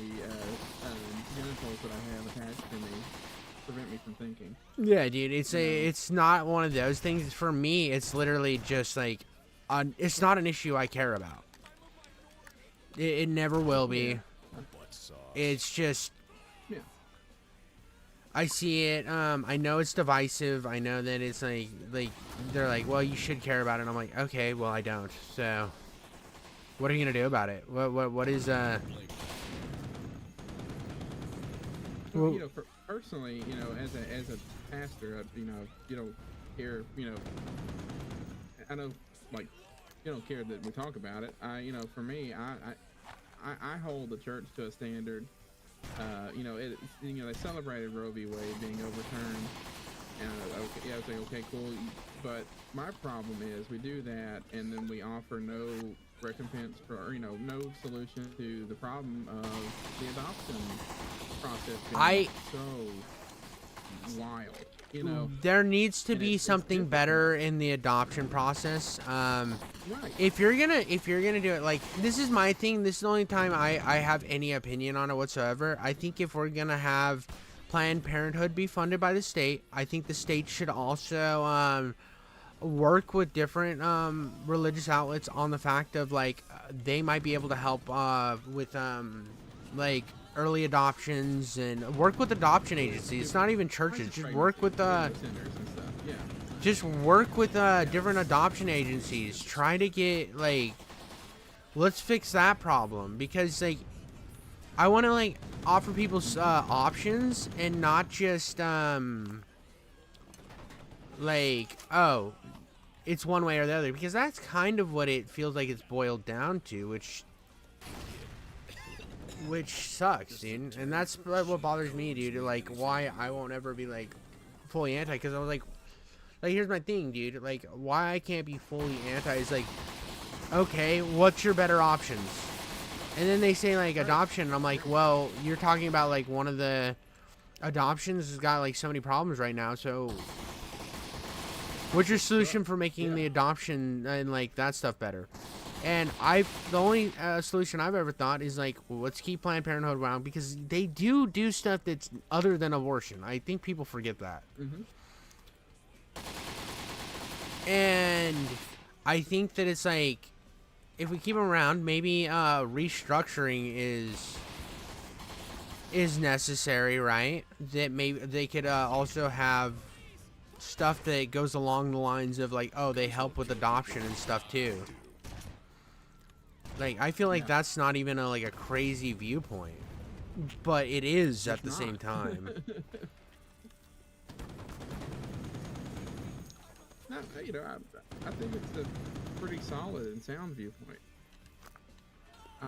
genitals that I have attached to me prevent me from thinking. Yeah, dude. It's not one of those things. For me, it's literally just like, it's not an issue I care about. It never will be. It's just. I see it. I know it's divisive. I know that it's like they're like, well, you should care about it. And I'm like, okay, well, I don't. So, what are you gonna do about it? What is Well, you know, personally, you know, as a pastor, you know, you don't care. You know, I know, like, you don't care that we talk about it. You know, for me, I hold the church to a standard. You know, they celebrated Roe v. Wade being overturned, and okay, yeah, I was like, okay, cool. But my problem is we do that, and then we offer no recompense for, or, you know, no solution to the problem of the adoption process being so wild. You know, there needs to be something better in the adoption process. If you're gonna do it, like, this is my thing. This is the only time I have any opinion on it whatsoever. I think if we're gonna have Planned Parenthood be funded by the state, I think the state should also work with different religious outlets on the fact of like they might be able to help with like early adoptions and work with adoption agencies. It's not even churches. Just work with different adoption agencies. Try to get like, let's fix that problem, because like I want to like offer people options and not just like, oh, it's one way or the other, because that's kind of what it feels like it's boiled down to, which sucks, dude. And that's what bothers me, dude. Like, why I won't ever be like fully anti, because I was like here's my thing, dude. Like, why I can't be fully anti is like, okay, what's your better options? And then they say like adoption, and I'm like, well, you're talking about like one of the adoptions has got like so many problems right now, so what's your solution for making the adoption and like that stuff better? And the only solution I've ever thought is like, well, let's keep Planned Parenthood around, because they do stuff that's other than abortion. I think people forget that. And I think that it's like, if we keep them around, maybe restructuring is necessary, right? That maybe they could also have stuff that goes along the lines of like, oh, they help with adoption and stuff too. Like, I feel like that's not even a crazy viewpoint, but it is at the same time. No, you know, I think it's a pretty solid and sound viewpoint.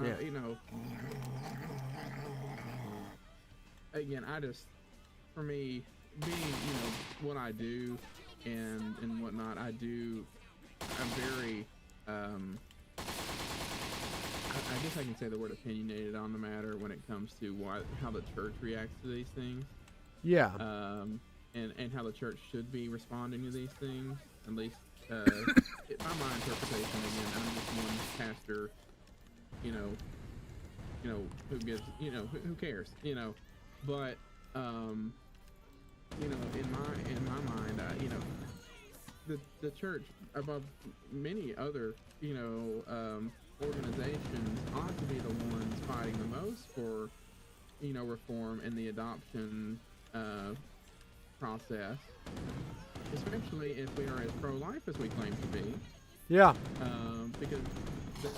Yeah. You know, again, for me, being, you know, what I do, and whatnot, I'm very, I guess I can say the word opinionated on the matter when it comes to how the church reacts to these things. Yeah. And how the church should be responding to these things. At least, by my interpretation, again, I'm just one pastor, who gives, who cares, but, in my mind, the church, above many other, organizations, ought to be the ones fighting the most for, reform in the adoption process, especially if we are as pro-life as we claim to be. Yeah. Because there's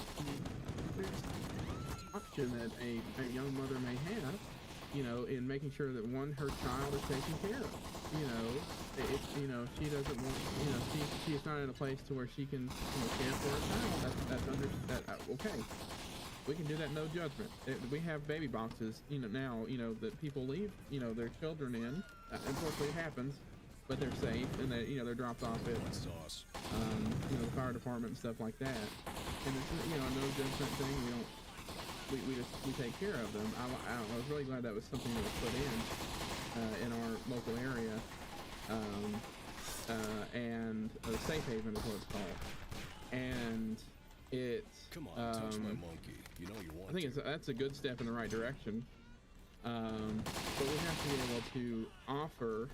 option that a young mother may have, in making sure that her child is taken care of. She doesn't want, she's not in a place to where she can, care for her child. That's okay. We can do that, no judgment. We have baby boxes, now, that people leave, their children in. Unfortunately, it happens, but they're safe and they're dropped off at, the fire department and stuff like that. And it's, a no judgment thing. We take care of them. I was really glad that was something that was put in our local area, and Safe Haven is what it's called. And it's come on, touch my monkey. You know you want. I think that's a good step in the right direction. But we have to be able to offer,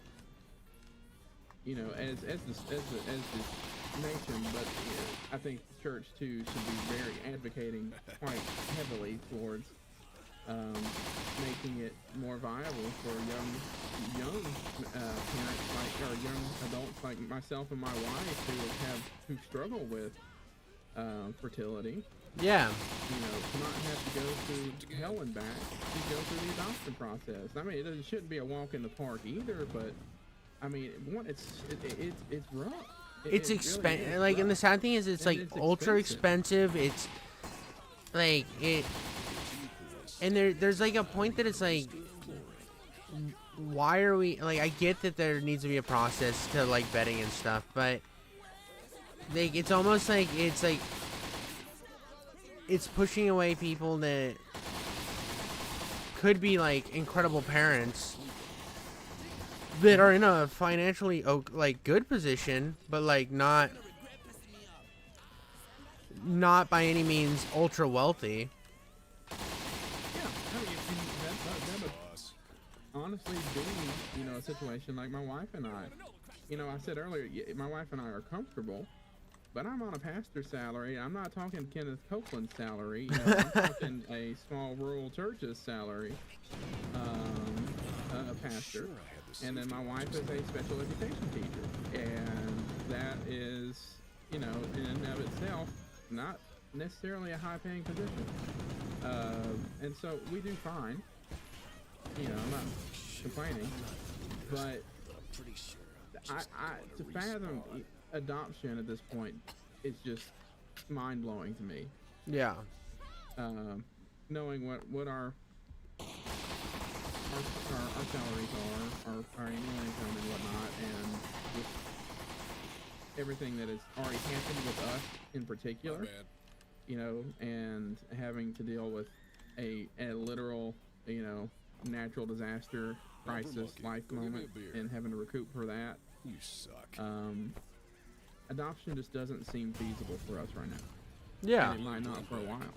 as this nation, but I think the church too should be very advocating quite heavily towards making it more viable for young parents or young adults like myself and my wife who struggle with fertility. Yeah. To not have to go through hell and back, to go through the adoption process. I mean, it shouldn't be a walk in the park either, but I mean, it's rough. It's expensive. Like, and the sad thing is, it's like ultra expensive. It's like it, and there's like a point that it's like, why are we like? I get that there needs to be a process to like vetting and stuff, but like it's almost like it's pushing away people that could be like incredible parents that are in a financially like good position, but like not by any means ultra wealthy. Yeah, I mean, that would honestly be, a situation like my wife and I. I said earlier, my wife and I are comfortable, but I'm on a pastor's salary. I'm not talking Kenneth Copeland's salary. I'm talking a small rural church's salary, a pastor. And then my wife is a special education teacher. And that is, in and of itself, not necessarily a high-paying position. And so we do fine. I'm not complaining. But to fathom adoption at this point is just mind-blowing to me. Yeah. Knowing what our salaries are, our annual income and whatnot, and just everything that has already happened with us in particular, and having to deal with a literal, natural disaster, crisis, life moment, and having to recoup for that. You suck. Adoption just doesn't seem feasible for us right now. Yeah. And it might not for a while.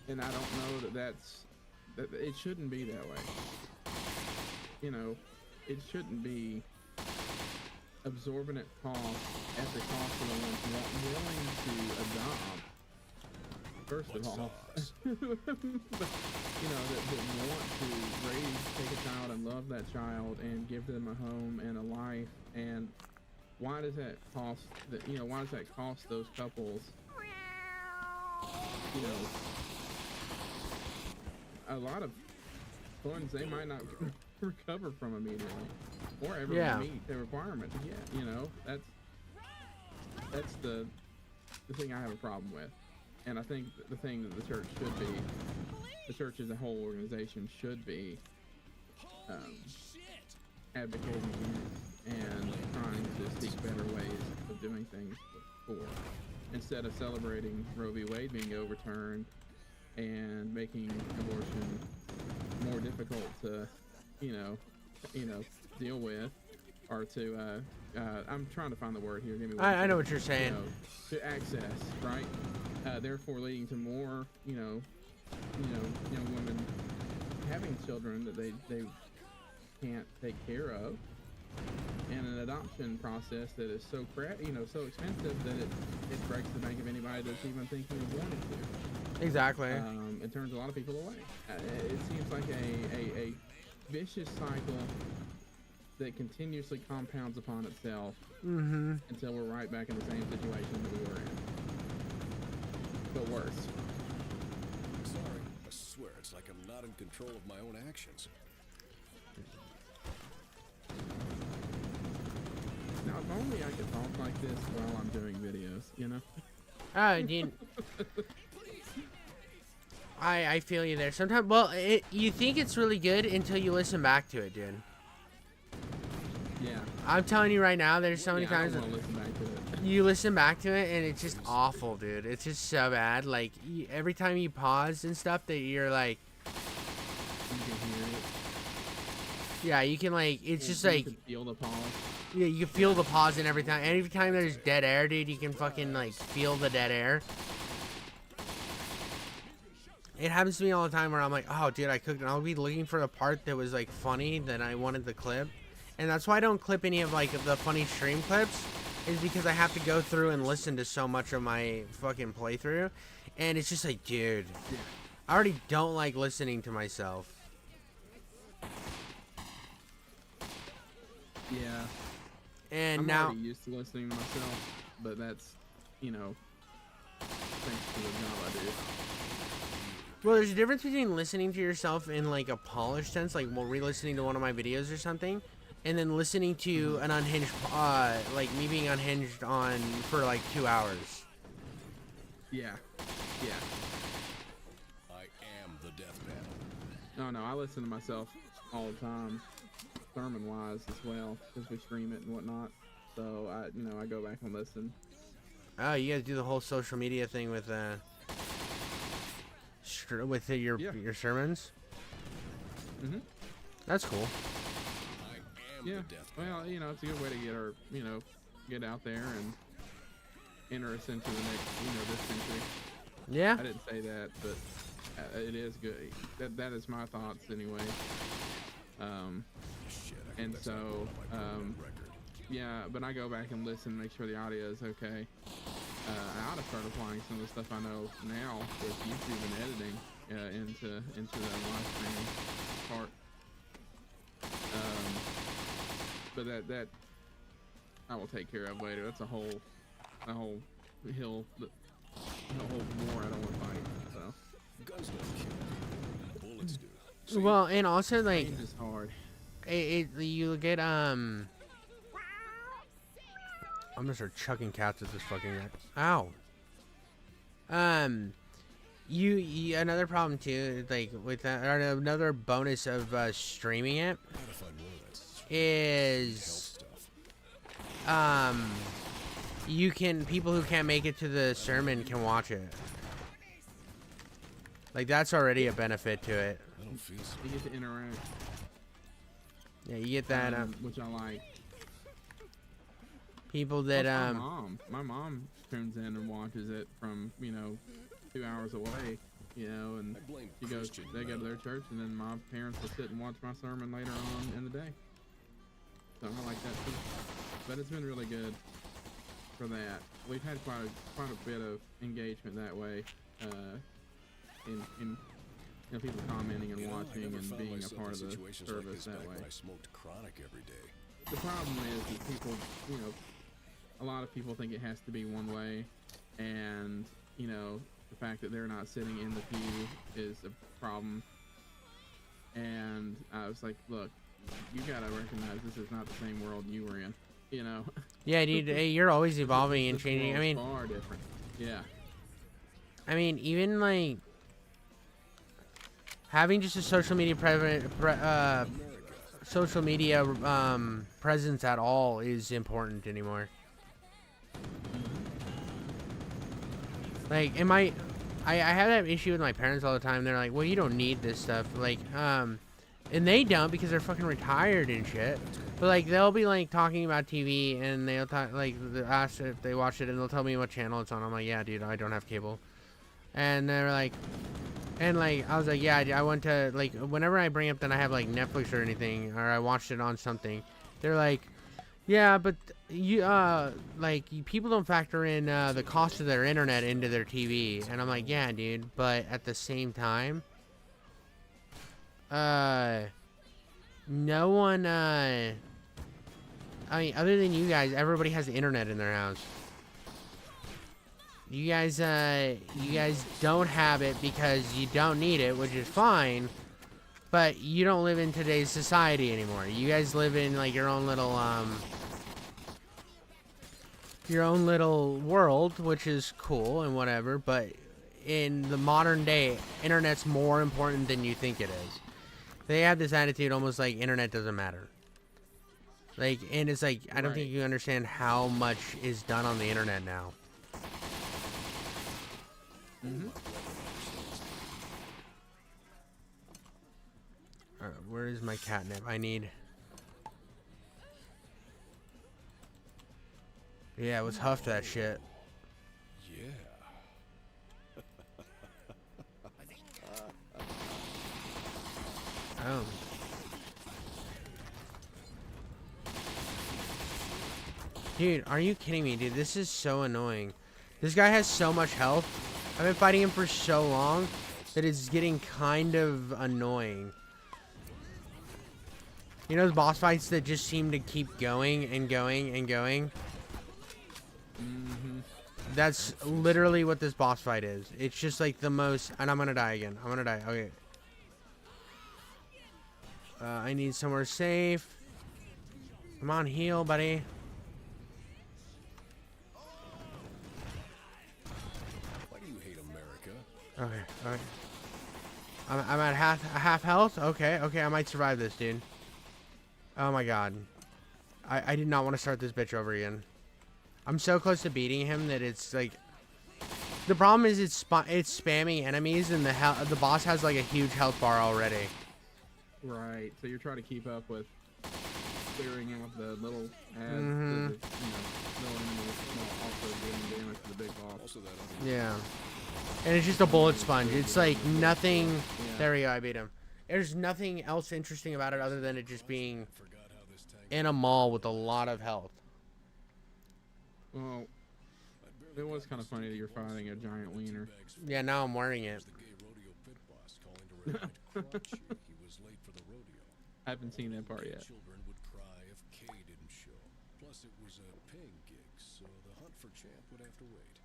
And I don't know that it shouldn't be that way. It shouldn't be absorbent cost at the cost of the ones willing to adopt. First of all, but that want to take a child and love that child and give them a home and a life. And why does that cost? Why does that cost those couples? A lot of funds they might not recover from immediately, or ever meet the requirement to get. That's the thing I have a problem with. And I think the thing that the church should be, the church as a whole organization should be advocating and trying to seek better ways of doing things before, instead of celebrating Roe v. Wade being overturned and making abortion more difficult to, deal with, or to, I'm trying to find the word here. Give me one I know second. what you're saying. To access, right? Therefore leading to more, young women having children that they can't take care of, and an adoption process that is so so expensive that it breaks the bank of anybody that's even thinking of wanting to. Exactly. It turns a lot of people away. It seems like a vicious cycle that continuously compounds upon itself until we're right back in the same situation that we were in, but worse. Sorry, I swear it's like I'm not in control of my own actions. Now, if only I could talk like this while I'm doing videos, Oh, dude. I feel you there. Sometimes, you think it's really good until you listen back to it, dude. Yeah. I'm telling you right now, there's so many I times don't wanna listen back to it. you listen back to it and it's just awful, dude. It's just so bad. Like, every time you pause and stuff that you're like... You can hear it. Yeah, you can, like, it's just like... You can feel the pause. Yeah, you can feel the pause in every time. Every time there's dead air, dude, you can fucking, like, feel the dead air. It happens to me all the time where I'm like, oh, dude, I cooked, and I'll be looking for the part that was, like, funny that I wanted to clip. And that's why I don't clip any of, like, the funny stream clips, is because I have to go through and listen to so much of my fucking playthrough. And it's just like, dude, I already don't like listening to myself. Yeah. And I'm now... already used to listening to myself, but that's, thanks to the job I do. Well, there's a difference between listening to yourself in, like, a polished sense, like, re-listening to one of my videos or something, and then listening to an unhinged, like, me being unhinged for, like, 2 hours. Yeah. Yeah. I am the death panel. No, I listen to myself all the time, sermon-wise as well, because we stream it and whatnot. So, I go back and listen. Oh, you guys do the whole social media thing with, your sermons? Mm-hmm. That's cool. Yeah, well, it's a good way to get our, get out there and enter us into the next, this century. Yeah. I didn't say that, but it is good. That is my thoughts anyway. And so, yeah, but I go back and listen, make sure the audio is okay. I ought to start applying some of the stuff I know now with YouTube and editing into the live streaming part. But that I will take care of later. That's a whole hill, a whole war I don't want to fight. So guns don't kill. Bullets do. Well, and also, like, change is hard. You get I'm gonna start chucking cats at this fucking guy. Ow. You another problem too, like with that, or another bonus of streaming it is people who can't make it to the sermon can watch it. Like, that's already a benefit to it. I don't feel so. You get to interact. Yeah, you get that which I like. People that my mom tunes in and watches it from 2 hours away, and they go to their church, and then my parents will sit and watch my sermon later on in the day. So I like that too. But it's been really good for that. We've had quite a bit of engagement that way, in people commenting and watching and being a part of the service that way. I smoked chronic every day. The problem is that people, a lot of people think it has to be one way, and the fact that they're not sitting in the pew is a problem. And I was like, look, you gotta recognize this is not the same world you were in, Yeah, dude, you're always evolving and changing. I mean, far different. Yeah. I mean, even like having just a social media social media presence at all is important anymore. Like, I have that issue with my parents all the time. They're like, well, you don't need this stuff. Like, and they don't because they're fucking retired and shit. But, like, they'll be, like, talking about TV and they'll talk, like, ask if they watch it and they'll tell me what channel it's on. I'm like, yeah, dude, I don't have cable. And they're like, and, like, I was like, yeah, I went to, like, whenever I bring up that I have, like, Netflix or anything, or I watched it on something, they're like, yeah, but you, like, people don't factor in, the cost of their internet into their TV. And I'm like, yeah, dude, but at the same time, no one, I mean, other than you guys, everybody has the internet in their house. You guys don't have it because you don't need it, which is fine. But you don't live in today's society anymore. You guys live in, like, your own little world, which is cool and whatever. But in the modern day, internet's more important than you think it is. They have this attitude almost like internet doesn't matter. Like, and it's like, I don't think you understand how much is done on the internet now. Alright, where is my catnip? I need... Yeah, let's huff that shit. Yeah. Oh. Dude, are you kidding me, dude? This is so annoying. This guy has so much health. I've been fighting him for so long that it's getting kind of annoying. You know those boss fights that just seem to keep going and going and going? That's literally what this boss fight is. It's just like the most... And I'm gonna die again. I'm gonna die. Okay. I need somewhere safe. Come on, heal, buddy. Why do you hate America? Okay, alright. I'm at half health? Okay, I might survive this, dude. Oh my god. I did not want to start this bitch over again. I'm so close to beating him that it's like... The problem is it's spamming enemies and the boss has like a huge health bar already. Right, so you're trying to keep up with clearing out the little ads, Mhm. the, little enemies, also doing damage to the big boss. Yeah. And it's just a bullet sponge. It's like nothing... There we go, I beat him. There's nothing else interesting about it other than it just being in a mall with a lot of health. Well, it was kind of funny that you're fighting a giant wiener. Yeah, now I'm wearing it. I haven't seen that part yet. Children would cry if Kay didn't show. Plus, it was a paying gig, so the hunt for champ would have to wait.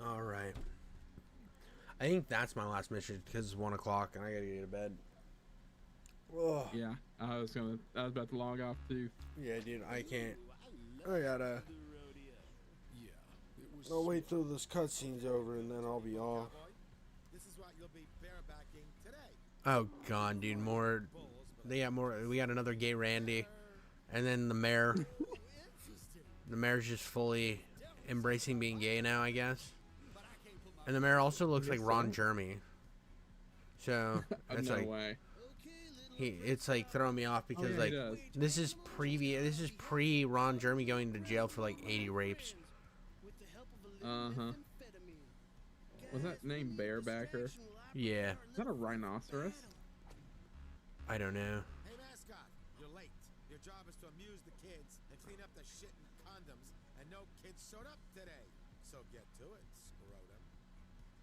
All right. I think that's my last mission because it's 1 o'clock and I gotta get to bed. Ugh. Yeah, I was about to log off too. Yeah, dude, I can't. I gotta. I'll wait till this cutscene's over and then I'll be off. Oh god, dude, more. They got more. We got another gay Randy, and then the mayor. The mayor's just fully embracing being gay now, I guess. And the mayor also looks like Ron Jeremy. So that's No like way. it's like throwing me off because yeah, like he does. this is pre Ron Jeremy going to jail for like 80 rapes. Uh-huh. Was that named Bearbacker? Yeah. Is that a rhinoceros? I don't know. Hey, mascot, you're late. Your job is to amuse the kids and clean up the shit and condoms, and no kids showed up today. So get to it, scrotum.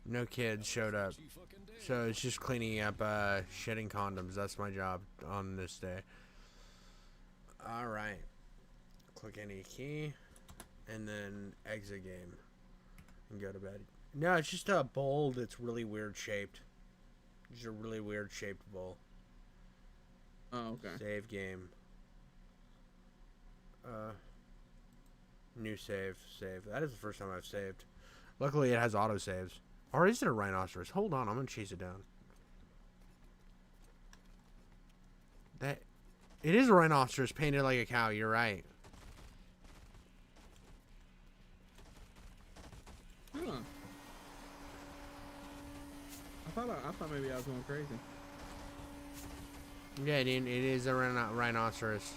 No kids showed up. So it's just cleaning up shitting condoms. That's my job on this day. Alright. Click any key. And then exit game. And go to bed. No, it's just a bowl that's really weird shaped. Just a really weird shaped bowl. Oh, okay. Save game. New save. Save. That is the first time I've saved. Luckily it has auto saves. Or is it a rhinoceros? Hold on, I'm gonna chase it down. That it is a rhinoceros painted like a cow. You're right. Huh. I thought maybe I was going crazy. Yeah, it is a rhinoceros.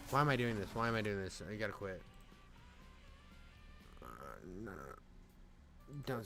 Why am I doing this? Why am I doing this? I gotta quit. No. Don't